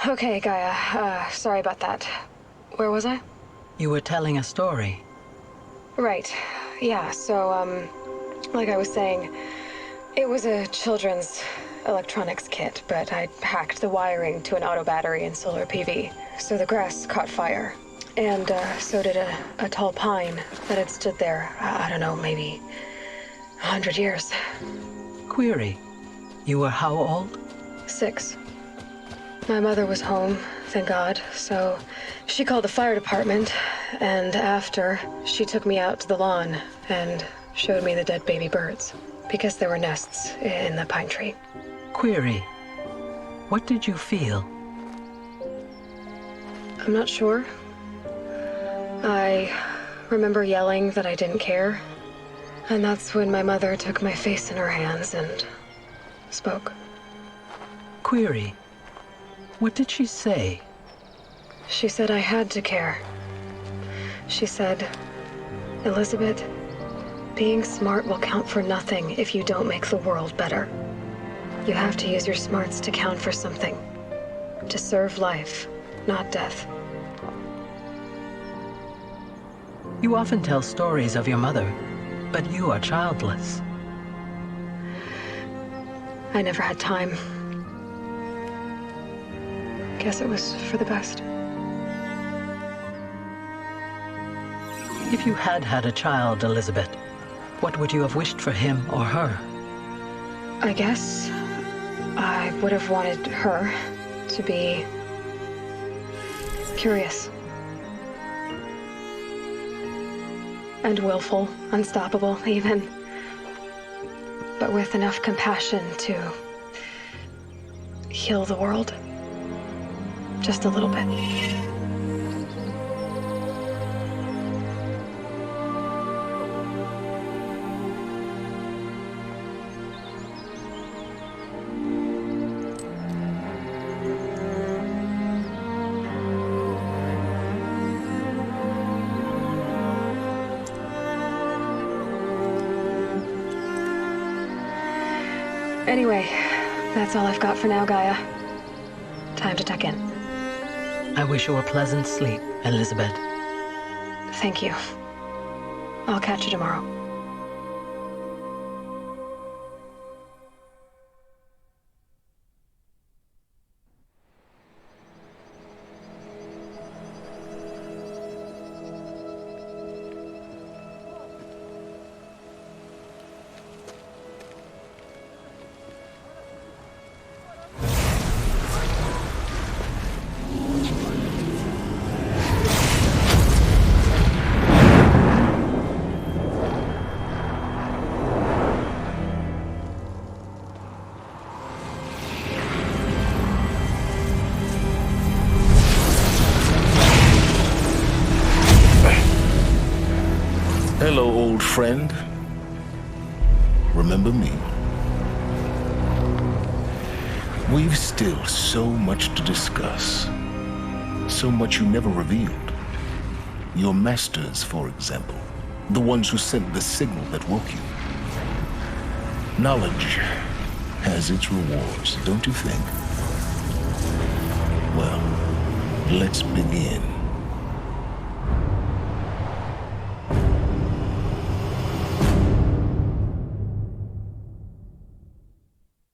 Okay, Gaia. Sorry about that. Where was I? You were telling a story. Right. Yeah, so, like I was saying, it was a children's electronics kit, but I hacked the wiring to an auto battery and solar PV. So the grass caught fire. And, so did a tall pine that had stood there, I don't know, maybe 100 years. Query. You were how old? 6. My mother was home, thank God, so she called the fire department, and after, she took me out to the lawn and showed me the dead baby birds, because there were nests in the pine tree. Query. What did you feel? I'm not sure. I remember yelling that I didn't care, and that's when my mother took my face in her hands and spoke. query. What did she say? She said I had to care. She said, Elizabeth, being smart will count for nothing if you don't make the world better. You have to use your smarts to count for something. To serve life, not death. You often tell stories of your mother, but you are childless. I never had time. Guess it was for the best. If you had had a child, Elizabeth, what would you have wished for him or her? I guess I would have wanted her to be curious. And willful, unstoppable, even. But with enough compassion to heal the world. Just a little bit. Anyway, that's all I've got for now, Gaia. Time to tuck in. I wish you a pleasant sleep, Elizabeth. Thank you. I'll catch you tomorrow. Hello, old friend. Remember me? We've still so much to discuss. So much you never revealed. Your masters, for example. The ones who sent the signal that woke you. Knowledge has its rewards, don't you think? Well, let's begin.